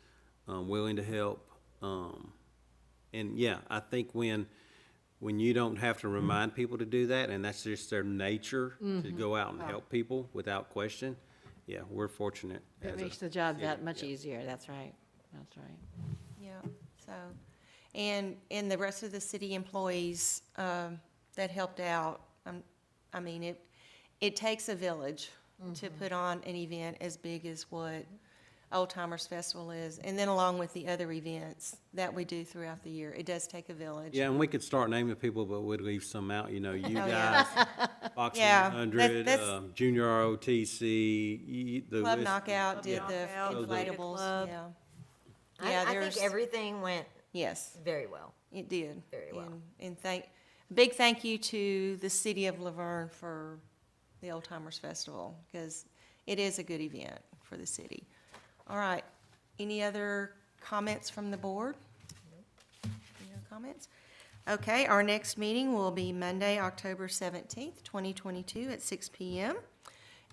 willing to help. And yeah, I think when you don't have to remind people to do that, and that's just their nature to go out and help people without question, yeah, we're fortunate. It makes the job that much easier, that's right, that's right. Yeah, so, and the rest of the city employees that helped out, I mean, it takes a village to put on an event as big as what Old Timers Festival is, and then along with the other events that we do throughout the year. It does take a village. Yeah, and we could start naming people, but we'd leave some out, you Oh, guys, yeah. Fox Yeah, 100, that's- Junior ROTC. Club Knockout did the Knockout. inflatables, Club. yeah. I Yeah, think there's- everything went Yes, very well. it did. Very well. And big thank you to the city of LaVergne for the Old Timers Festival, because it is a good event for the city. All right, any other comments from the board? Any other comments? Okay, our next meeting will be Monday, October 17th, 2022 at 6 p.m.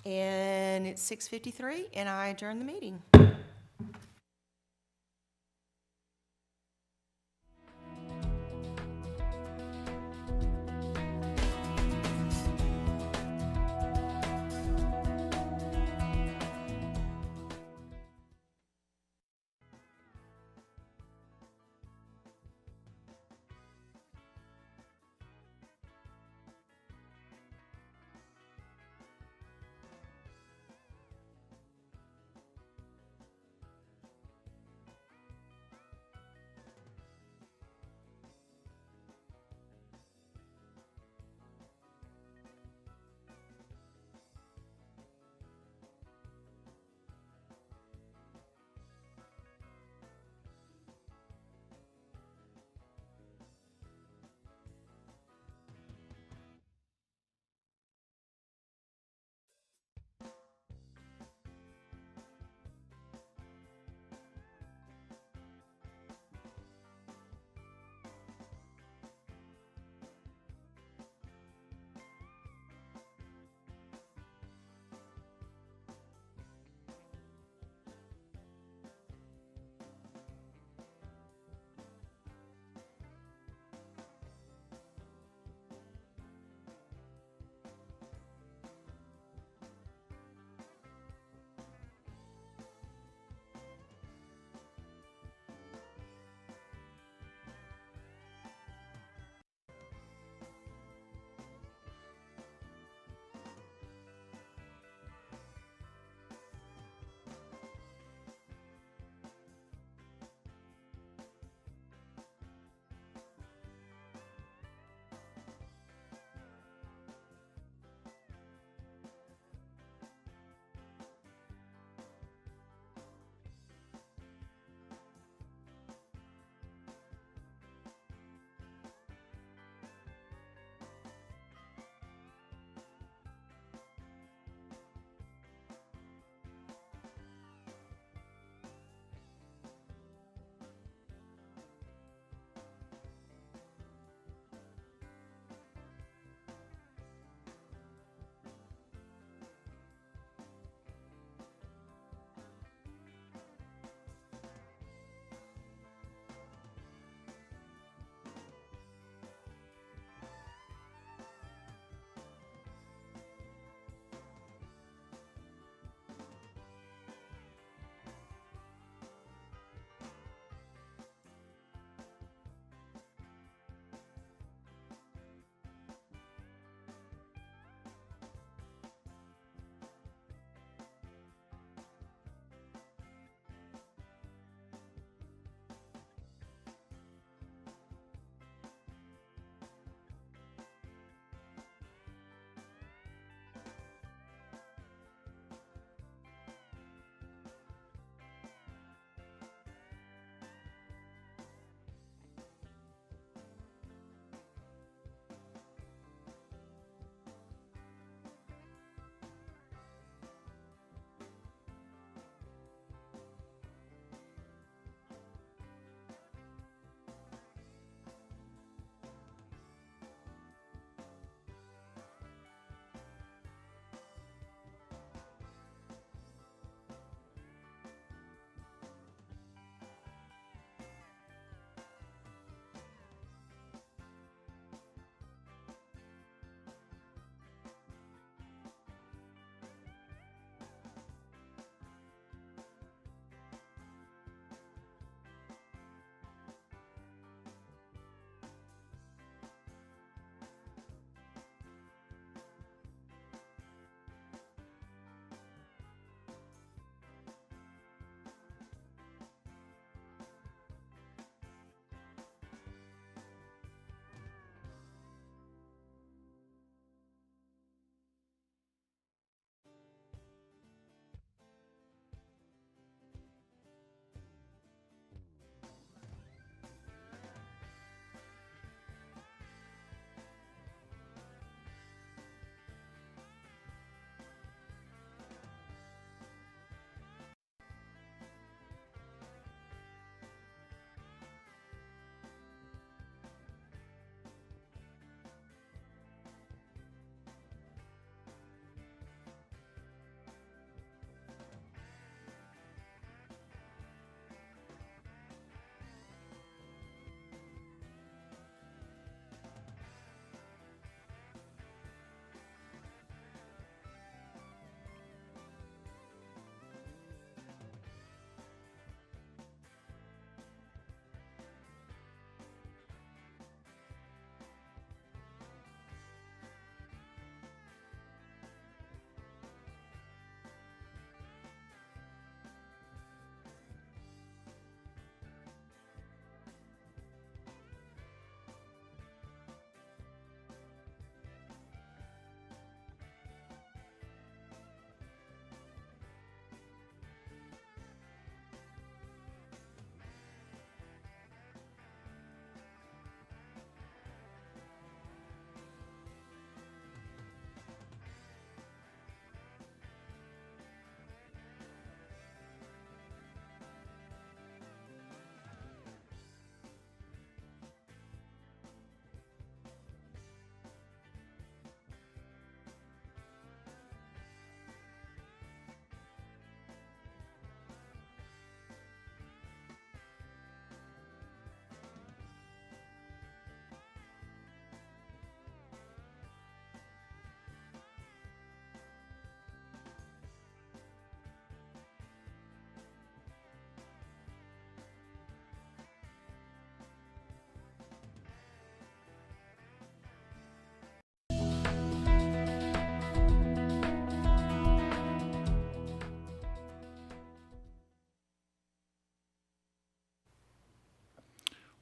And it's 6:53, and I adjourn the meeting.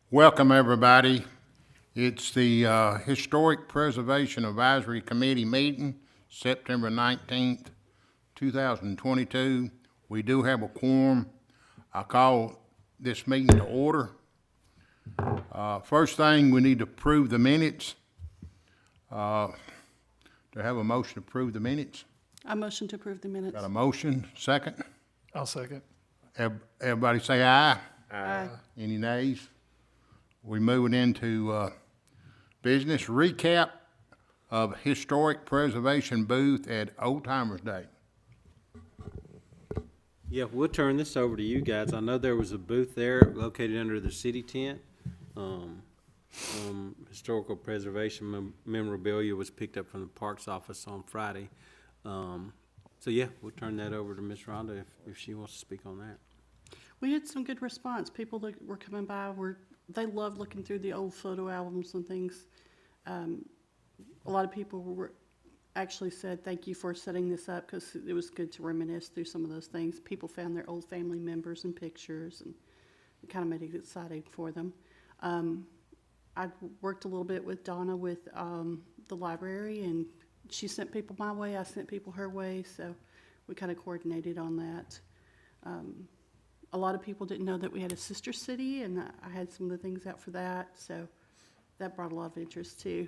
Welcome, everybody. It's the Historic Preservation Advisory Committee meeting, September 19th, 2022. We do have a quorum. I call this meeting to order. First thing, we need to approve the minutes. Do I have a motion to approve the minutes? I motion to approve the minutes. Got a motion, second? I'll second. Everybody say aye. Aye. Any nays? We're moving into business recap of historic preservation booth at Old Timers Day. Yeah, we'll turn this over to you guys. I know there was a booth there located under the city tent. Historical preservation memorabilia was picked up from the Parks office on Friday. So yeah, we'll turn that over to Ms. Rhonda if she wants to speak on that. We had some good response. People that were coming by they loved looking through the old photo albums and things. A lot of people actually said thank you for setting this up because it was good to reminisce through some of those things. People found their old family members and pictures, and it kind of made it exciting for them. I worked a little bit with Donna with the library, and she sent people my way, I sent people her way, so we kind of coordinated on that. A lot of people didn't know that we had a sister city, and I had some of the things out for that, so that brought a lot of interest too.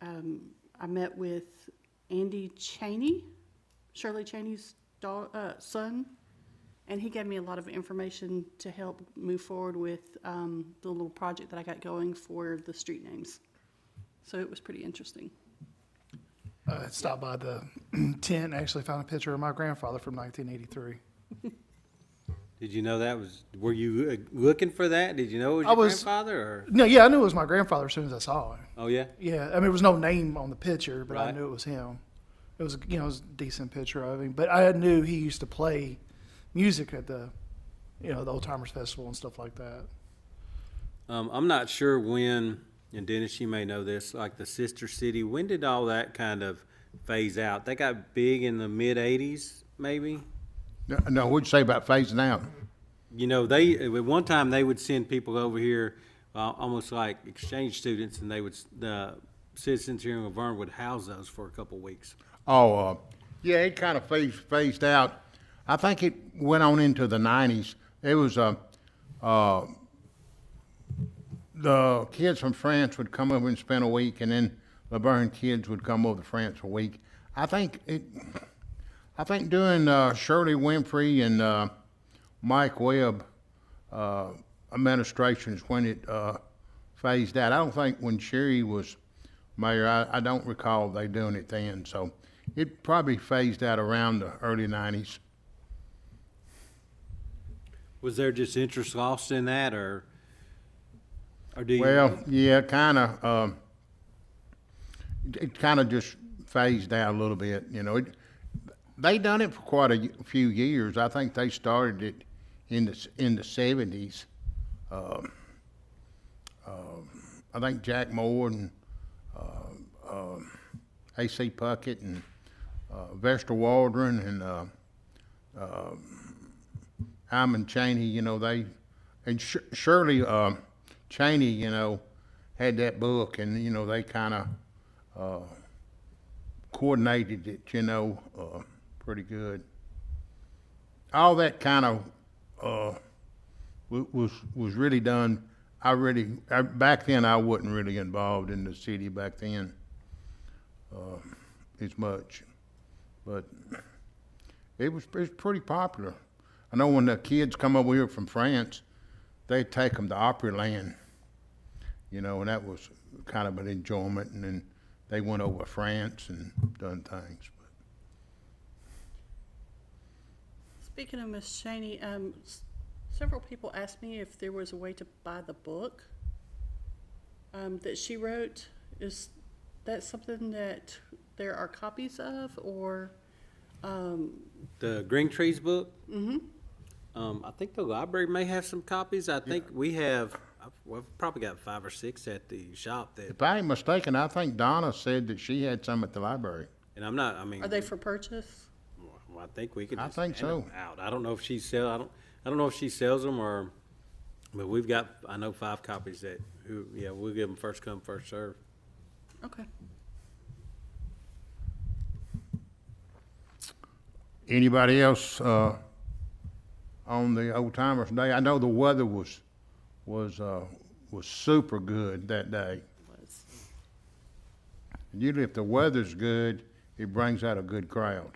I met with Andy Cheney, Shirley Cheney's son, and he gave me a lot of information to help move forward with the little project that I got going for the street names. So it was pretty interesting. I stopped by the tent and actually found a picture of my grandfather from 1983. Did you know that was, were you looking for that? Did you know it was your grandfather? Or? No, yeah, I knew it was my grandfather as soon as I saw him. Oh, yeah? Yeah, I mean, there was no name on the picture, but I Right. knew it was him. It was, it was a decent picture of him. But I knew he used to play music at the Old Timers Festival and stuff like that. I'm not sure when, and Dennis, you may know this, like the sister city, when did all that kind of phase out? They got big in the mid-'80s, maybe? No, what'd you say about phasing out? You know, at one time they would send people over here, almost like exchange students, and the citizens here in LaVergne would house those for a couple of weeks. Oh, yeah, it kind of phased out. I think it went on into the 90s. It was the kids from France would come over and spend a week, and then LaVergne kids would come over to France a week. I think during Shirley Winfrey and Mike Webb administrations when it phased out. I don't think when Sherry was mayor, I don't recall they doing it then. So it probably phased out around the early 90s. Was there just interest lost in that, or do you? Well, yeah, kind of. It kind of just phased out a little bit. They done it for quite a few years. I think they started it in the 70s. I think Jack Moore and A.C. Puckett and Vester Waldron and Hyman Cheney, Shirley Cheney, had that book, and, they kind of coordinated it, pretty good. All that kind of was really done. Back then I wasn't really involved in the city back then as much, but it was pretty popular. I know when the kids come over here from France, they'd take them to Opryland, and that was kind of an enjoyment, and then they went over France and done things. Speaking of Miss Cheney, several people asked me if there was a way to buy the book that she wrote. Is that something that there are copies of, or? The Green Trees book? Mm-hmm. I think the library may have some copies. I think we've probably got 5 or 6 at the shop. If I ain't mistaken, I think Donna said that she had some at the library. And are they for purchase? Well, I think we could. I just think hand so. them out. I don't know if she sells. I don't know if she sells them or But we've got, I know 5 copies that, we'll give them first come, first serve. Okay. Anybody else on the Old Timers Day? I know the weather was super good that day. Usually if the weather's good, it brings out a good crowd.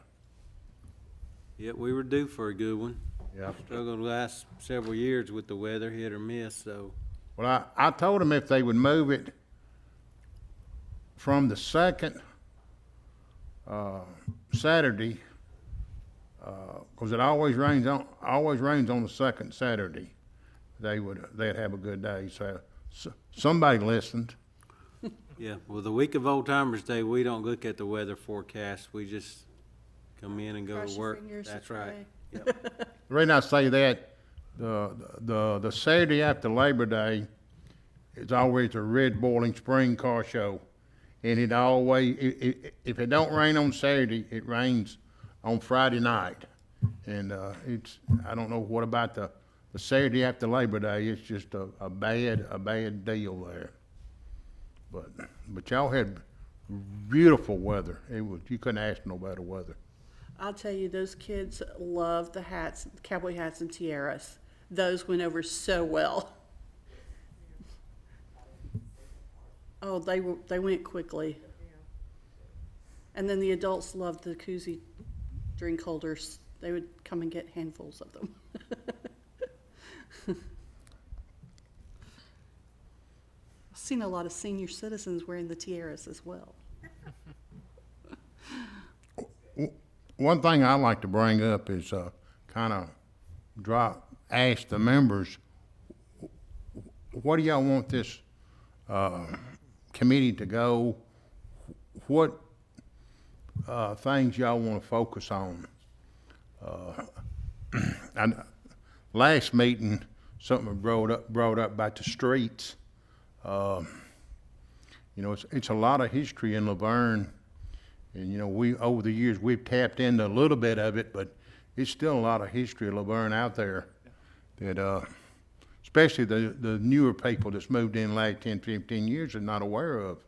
Yeah, we were due for a good one. Yeah. Struggled the last several years with the weather, hit or miss, so. Well, I told them if they would move it from the second Saturday, because it always rains on the second Saturday, they'd have a good day. So somebody listened. Yeah, well, the week of Old Timers Day, we don't look at the weather forecast. We just come in and go Cross to your work. fingers That's and right. pray. Yep. The reason I say that, the Saturday after Labor Day is always a red boiling spring car show. And it always, if it don't rain on Saturday, it rains on Friday night. And I don't know what about the Saturday after Labor Day, it's just a bad deal there. But y'all had beautiful weather. You couldn't ask no better weather. I'll tell you, those kids love the hats, cowboy hats and tiaras. Those went over so well. Oh, they went quickly. And then the adults loved the koozie drink holders. They would come and get handfuls of them. I've seen a lot of senior citizens wearing the tiaras as well. One thing I like to bring up is kind of ask the members, what do y'all want this committee to go? What things y'all want to focus on? And last meeting, something brought up about the streets. It's a lot of history in LaVergne. And, we, over the years, we've tapped into a little bit of it, but it's still a lot of history of LaVergne out there that, especially the newer people that's moved in the last 10, 15 years are not aware of.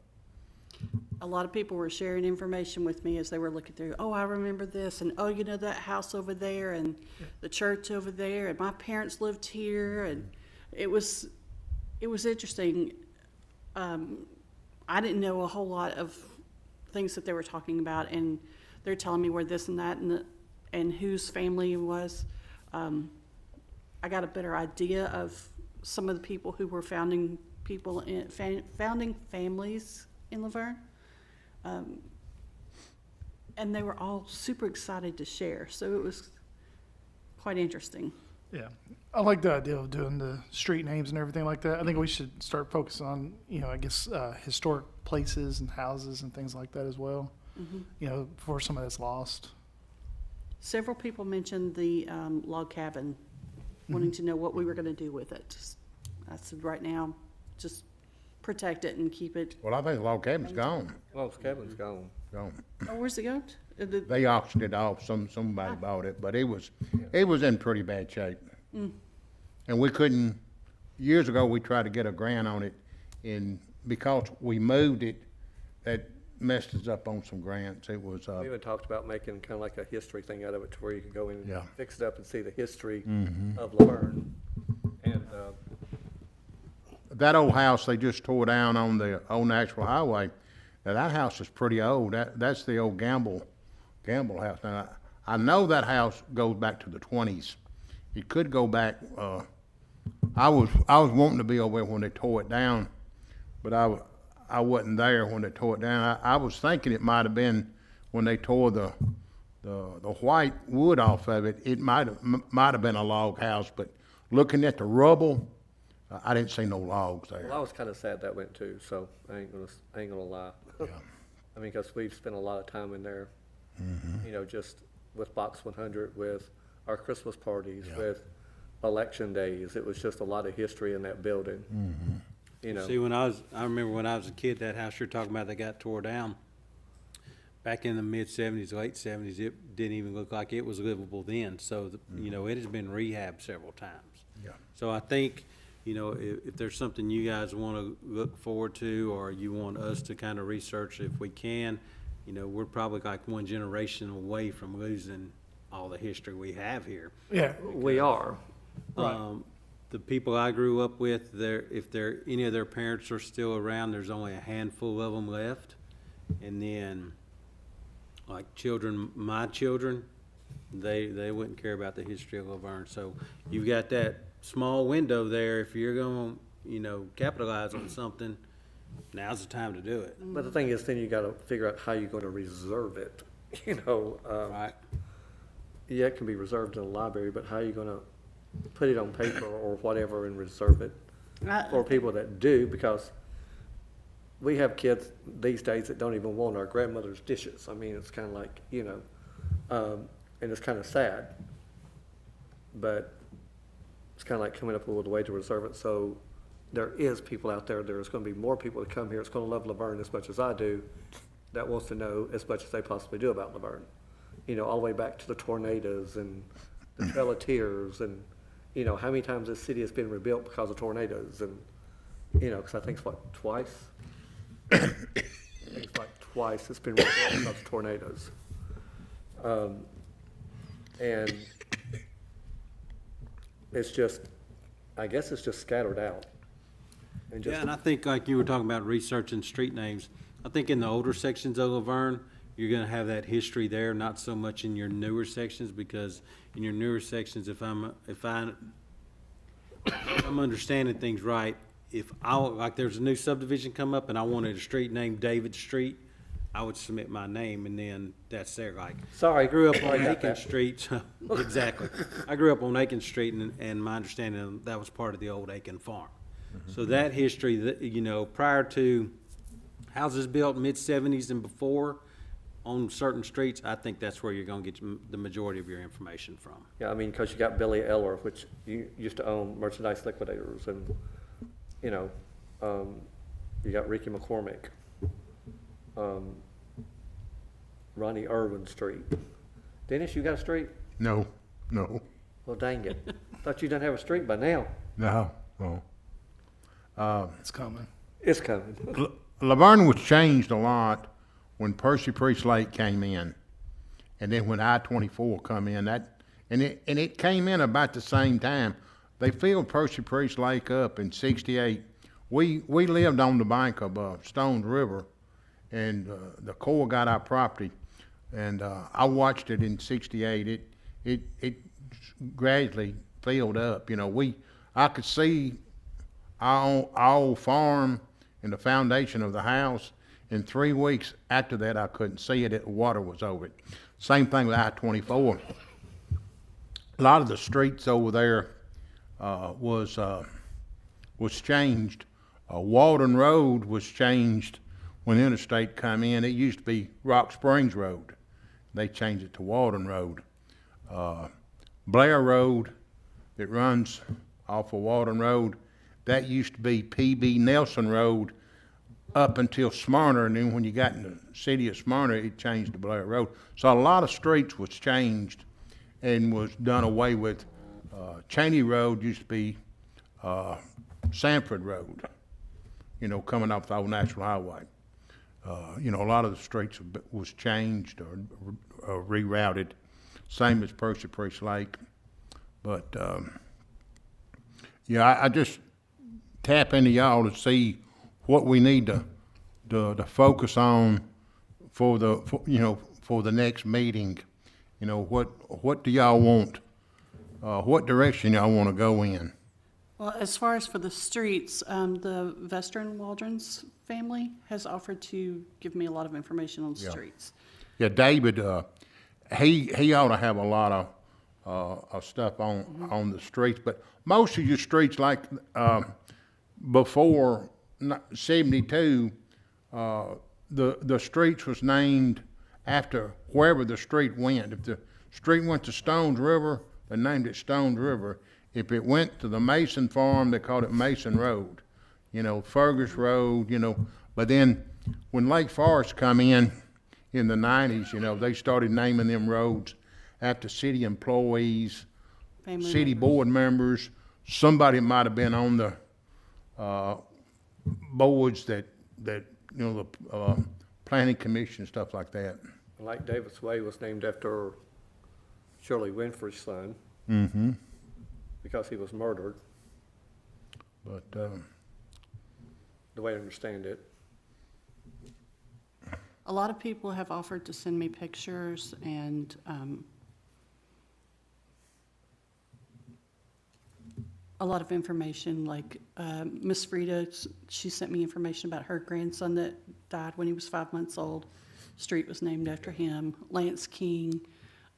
A lot of people were sharing information with me as they were looking through. Oh, I remember this, and oh, that house over there, and the church over there, and my parents lived here, and it was interesting. I didn't know a whole lot of things that they were talking about, and they're telling me where this and that and whose family it was. I got a better idea of some of the people who were founding families in LaVergne. And they were all super excited to share, so it was quite interesting. Yeah, I like the idea of doing the street names and everything like that. I think we should start focusing on, historic places and houses and things like that as well, before some of that's lost. Several people mentioned the log cabin, wanting to know what we were going to do with it. I said, right now, just protect it and keep it. Well, I think the log cabin's gone. Log cabin's gone. Gone. Oh, where's it go? They auctioned it off. Somebody bought it, but it was in pretty bad shape. Mm. And we couldn't. Years ago, we tried to get a grant on it, and because we moved it, that messed us up on some grants. It was. We even talked about making kind of like a history thing out of it, to where you could go in and fix it up and see the history of LaVergne. And that old house they just tore down on the old National Highway. Now that house is pretty old. That's the old Gamble house. Now I know that house goes back to the 20s. It could go back. I was wanting to be over there when they tore it down, but I wasn't there when they tore it down. I was thinking it might have been when they tore the white wood off of it. It might have been a log house, but looking at the rubble, I didn't see no logs there. Well, I was kind of sad that went too, so I ain't gonna lie. Yeah. I mean, because we've spent a lot of time in there, just with Box 100, with our Christmas parties, with election days. It was just a lot of history in that building. See, I remember when I was a kid, that house you're talking about that got tore down, back in the mid-'70s, late '70s, it didn't even look like it was livable then. So, it has been rehabbed several times. Yeah. So I think, you know, if there's something you guys want to look forward to, or you want us to kind of research if we can, you know, we're probably like one generation away from losing all the history we have here. Yeah. We are. The people I grew up with, if any of their parents are still around, there's only a handful of them left. And then, like my children, they wouldn't care about the history of LaVergne. So you've got that small window there. If you're going to, you know, capitalize on something, now's the time to do it. But the thing is, then you got to figure out how you're going to reserve it. You know, right? Yeah, it can be reserved in the library, but how are you going to put it on paper or whatever and reserve it for people that do? Because we have kids these days that don't even want our grandmother's dishes. I mean, it's kind of like, you know, and it's kind of sad, but it's kind of like coming up with a way to reserve it. So there is people out there, there's going to be more people that come here, it's going to love LaVergne as much as I do, that wants to know as much as they possibly do about LaVergne. You know, all the way back to the tornadoes and the Trail of Tears, and, you know, how many times this city has been rebuilt because of tornadoes, and, you know, because I think it's what, twice? I think it's like twice it's been rebuilt because of tornadoes. And it's just, I guess it's just scattered out. And just Yeah, and I think like you were talking about researching street names, I think in the older sections of LaVergne, you're gonna have that history there, not so much in your newer sections, because in your newer sections, if I'm understanding things right, if like there's a new subdivision come up and I wanted a street named David Street, I would submit my name, and then that's there. Like, sorry, I grew up on I got Aiken that. Street. Exactly. I grew up on Aiken Street, and my understanding that was part of the old Aiken farm. So that history, that, you know, prior to houses built mid-70s and before, on certain streets, I think that's where you're gonna get the majority of your information from. Yeah, I mean, because you got Billy Eller, which you used to own Merchandise Liquidators, and, you know, you got Ricky McCormick, Ronnie Irvin Street. Dennis, you got a street? No. Well, dang it. Thought you didn't have a street by now. No. It's coming. It's coming. LaVergne was changed a lot when Percy Priest Lake came in, and then when I-24 come in. And it came in about the same time. They filled Percy Priest Lake up in '68. We lived on the bank of Stones River, and the Corps got our property, and I watched it in '68. It gradually filled up. You know, I could see our old farm and the foundation of the house. In 3 weeks after that, I couldn't see it. The water was over it. Same thing with I-24. A lot of the streets over there was changed. Walden Road was changed when Interstate come in. It used to be Rock Springs Road. They changed it to Walden Road. Blair Road that runs off of Walden Road, that used to be P.B. Nelson Road up until Smyrna, and then when you got in the city of Smyrna, it changed to Blair Road. So a lot of streets was changed and was done away with. Cheney Road used to be Sanford Road, you know, coming off the old National Highway. You know, a lot of the streets was changed or rerouted, same as Percy Priest Lake. But, yeah, I just tap into y'all to see what we need to focus on for the next meeting. You know, what do y'all want? What direction y'all want to go in? Well, as far as for the streets, the Vestern Waldron's family has offered to give me a lot of information on the streets. Yeah, David, he ought to have a lot of stuff on the streets, but most of your streets, like before 72, the streets was named after wherever the street went. If the street went to Stones River, they named it Stones River. If it went to the Mason Farm, they called it Mason Road. You know, Fergus Road, you know. But then when Lake Forest come in the 90s, you know, they started naming them roads after city employees, city board members. somebody might have been on the boards that you know, the planning commission, stuff like that. Like Davis Way was named after Shirley Winfrey's son. Mm-hmm. Because he was murdered, But, the way I understand it. A lot of people have offered to send me pictures and a lot of information, like Miss Frida, she sent me information about her grandson that died when he was 5 months old. Street was named after him. Lance King.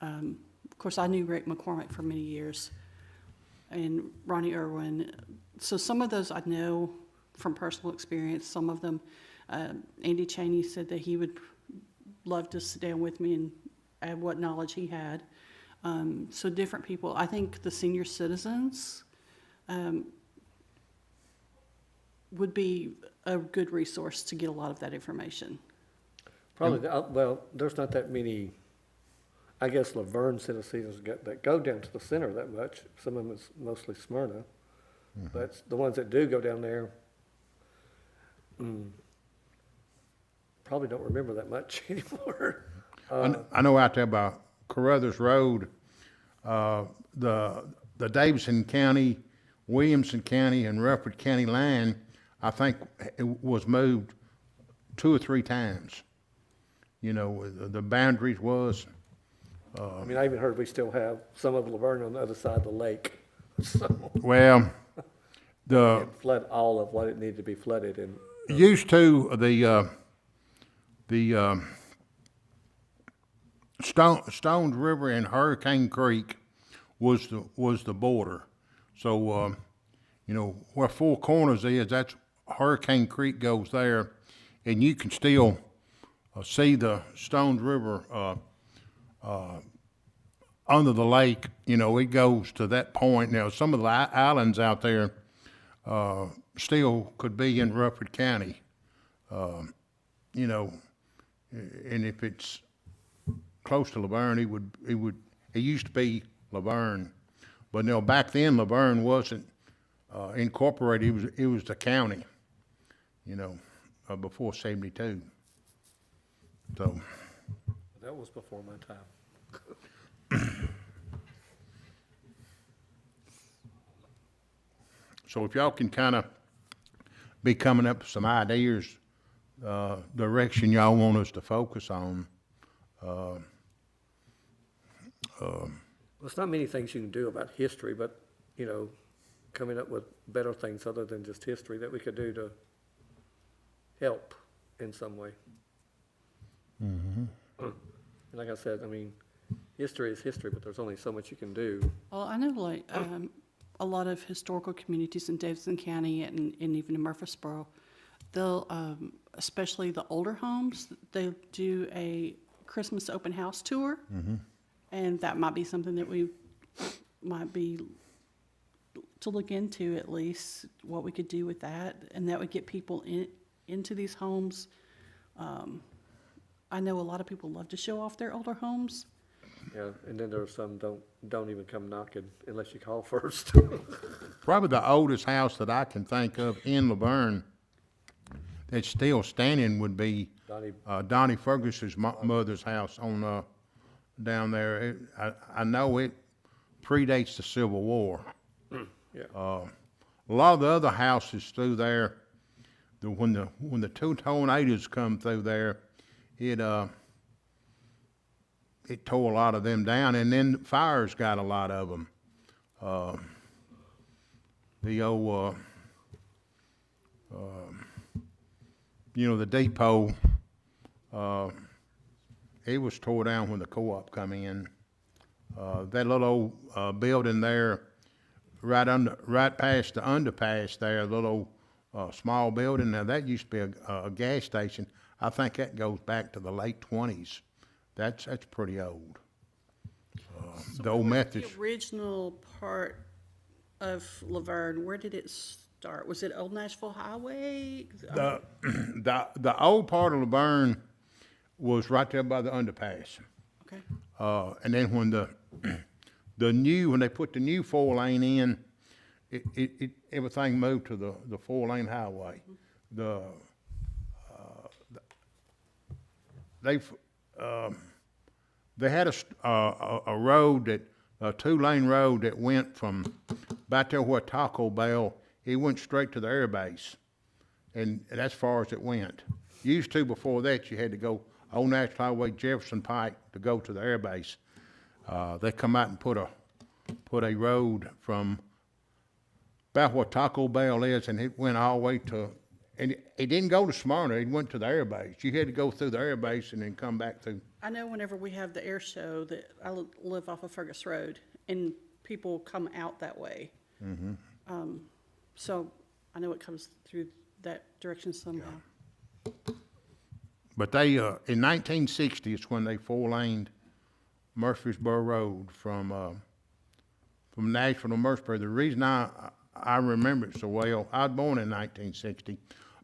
Of course, I knew Rick McCormick for many years, and Ronnie Irwin. So some of those I know from personal experience. Some of them, Andy Cheney said that he would love to sit down with me and add what knowledge he had. So different people. I think the senior citizens would be a good resource to get a lot of that information. Probably, well, there's not that many, I guess, LaVergne citizens that go down to the center that much. Some of them is mostly Smyrna. But the ones that do go down there, probably don't remember that much anymore. I know out there by Carruthers Road, the Davidson County, Williamson County, and Rutherford County line, I think it was moved 2 or 3 times. You know, the boundaries was. I mean, I even heard we still have some of LaVergne on the other side of the lake. So Well, flood all of what it needed to be flooded and. Used to the Stones River and Hurricane Creek was the border. So you know where Four Corners is, that's Hurricane Creek goes there, and you can still see the Stones River under the lake. You know, it goes to that point. Now some of the islands out there still could be in Rutherford County. You know, and if it's close to LaVergne, it used to be LaVergne, but now back then LaVergne wasn't incorporated. It was the county, you know, before '72. So that was before my time. So if y'all can kind of be coming up with some ideas, direction y'all want us to focus on. Well, there's not many things you can do about history, but, you know, coming up with better things other than just history that we could do to help in some way. Mm-hmm. And like I said, I mean, history is history, but there's only so much you can do. Well, I know like a lot of historical communities in Davidson County and even in Murfreesboro, they'll, especially the older homes, they do a Christmas open house tour. Mm-hmm. And that might be something that we might be to look into, at least what we could do with that. And that would get people into these homes. I know a lot of people love to show off their older homes. Yeah, and then there's some don't even come knocking unless you call first. Probably the oldest house that I can think of in LaVergne that's still standing would be Donnie Ferguson's mother's house on down there. I know it predates the Civil War. Yeah. A lot of the other houses through there, when the 2 tornadoes come through there, it tore a lot of them down, and then fires got a lot of them. The old, you know, the depot, it was tore down when the co-op come in. That little old building there, right past the underpass there, a little small building. Now that used to be a gas station. I think that goes back to the late 20s. That's pretty old. The old Methodist. The original part of LaVergne, where did it start? Was it Old Nashville Highway? The old part of LaVergne was right there by the underpass. Okay. And then when when they put the new 4-lane in, everything moved to the 4-lane highway. They had a road a 2-lane road that went from about there where Taco Bell, it went straight to the air base. And that's far as it went. Used to, before that, you had to go Old National Highway Jefferson Pike to go to the air base. They come out and put a road from about where Taco Bell is, and it went all the way to, and it didn't go to Smyrna, it went to the air base. You had to go through the air base and then come back through. I know whenever we have the air show that I live off of Fergus Road, and people come out that way. Mm-hmm. So I know it comes through that direction somehow. Yeah. But they, in 1960, it's when they 4-laned Murfreesboro Road from Nashville to Murfreesboro. The reason I remember it so well, I was born in 1960,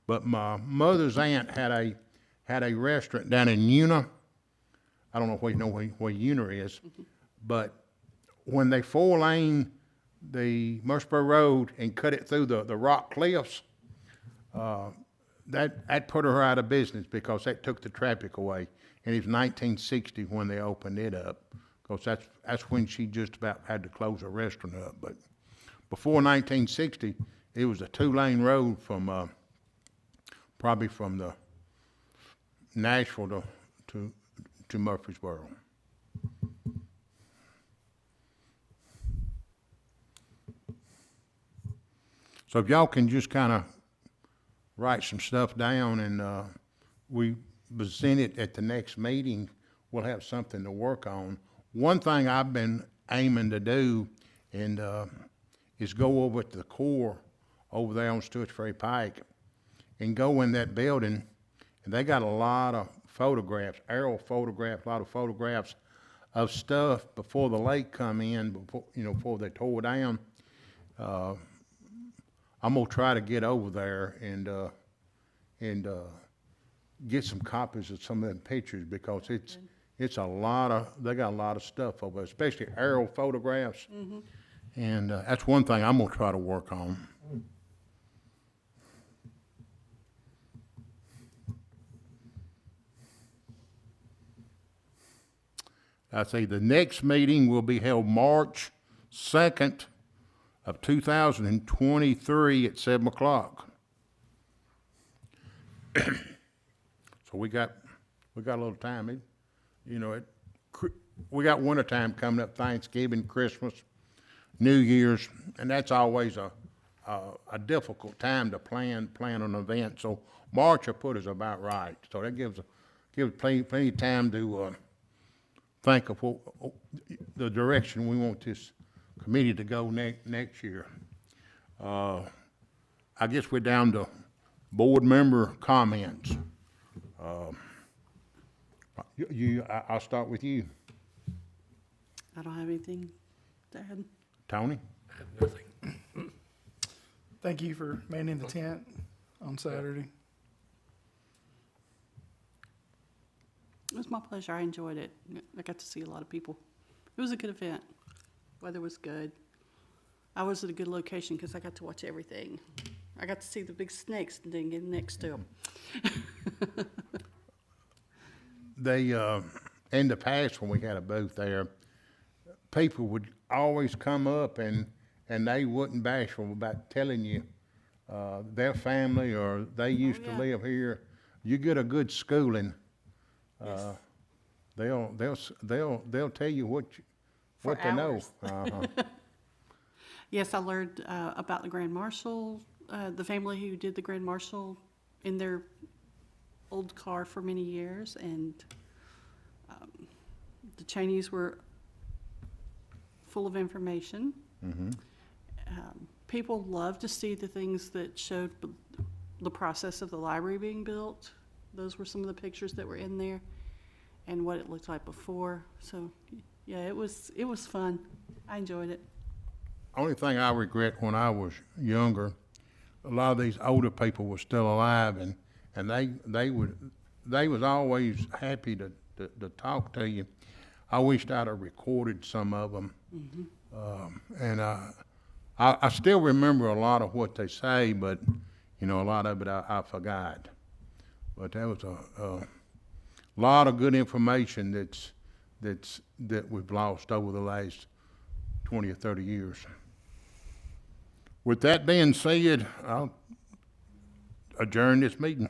but my mother's aunt had a restaurant down in Una. I don't know if you know where Una is, but when they 4-laned the Murfreesboro Road and cut it through the rock cliffs, that put her out of business because that took the traffic away. And it was 1960 when they opened it up, because that's when she just about had to close her restaurant up. But before 1960, it was a 2-lane road from probably from the Nashville to Murfreesboro. So if y'all can just kind of write some stuff down and we present it at the next meeting, we'll have something to work on. One thing I've been aiming to do and is go over to the Corps over there on Stewart's Ferry Pike and go in that building, and they got a lot of photographs, aerial photographs, a lot of photographs of stuff before the lake come in, before they tore down. I'm gonna try to get over there and get some copies of some of them pictures, because it's they got a lot of stuff over there, especially aerial photographs. Mm-hmm. And that's one thing I'm gonna try to work on. I say the next meeting will be held March 2nd of 2023 at 7 o'clock. So we got a little time. We got winter time coming up, Thanksgiving, Christmas, New Year's, and that's always a difficult time to plan an event. So March will put us about right. So that gives plenty of time to think of the direction we want this committee to go next year. I guess we're down to board member comments. I'll start with you. I don't have anything to add. Tony? I have nothing. Thank you for manning the tent on Saturday. It was my pleasure. I enjoyed it. I got to see a lot of people. It was a good event. Weather was good. I was at a good location because I got to watch everything. I got to see the big snakes and then get next to them. They, in the past when we had a booth there, people would always come up and they wouldn't bashful about telling you their family or they used to live here. You get a good schooling, they'll tell you what they know. Yes, I learned about the Grand Marshal, the family who did the Grand Marshal in their old car for many years, and the Chinese were full of information. Mm-hmm. People love to see the things that showed the process of the library being built. Those were some of the pictures that were in there and what it looked like before. So yeah, it was fun. I enjoyed it. Only thing I regret when I was younger, a lot of these older people were still alive, and they was always happy to talk to you. I wished I'd have recorded some of them. Mm-hmm. And I still remember a lot of what they say, but, you know, a lot of it I forgot. But that was a lot of good information that we've lost over the last 20 or 30 years. With that being said, I'll adjourn this meeting.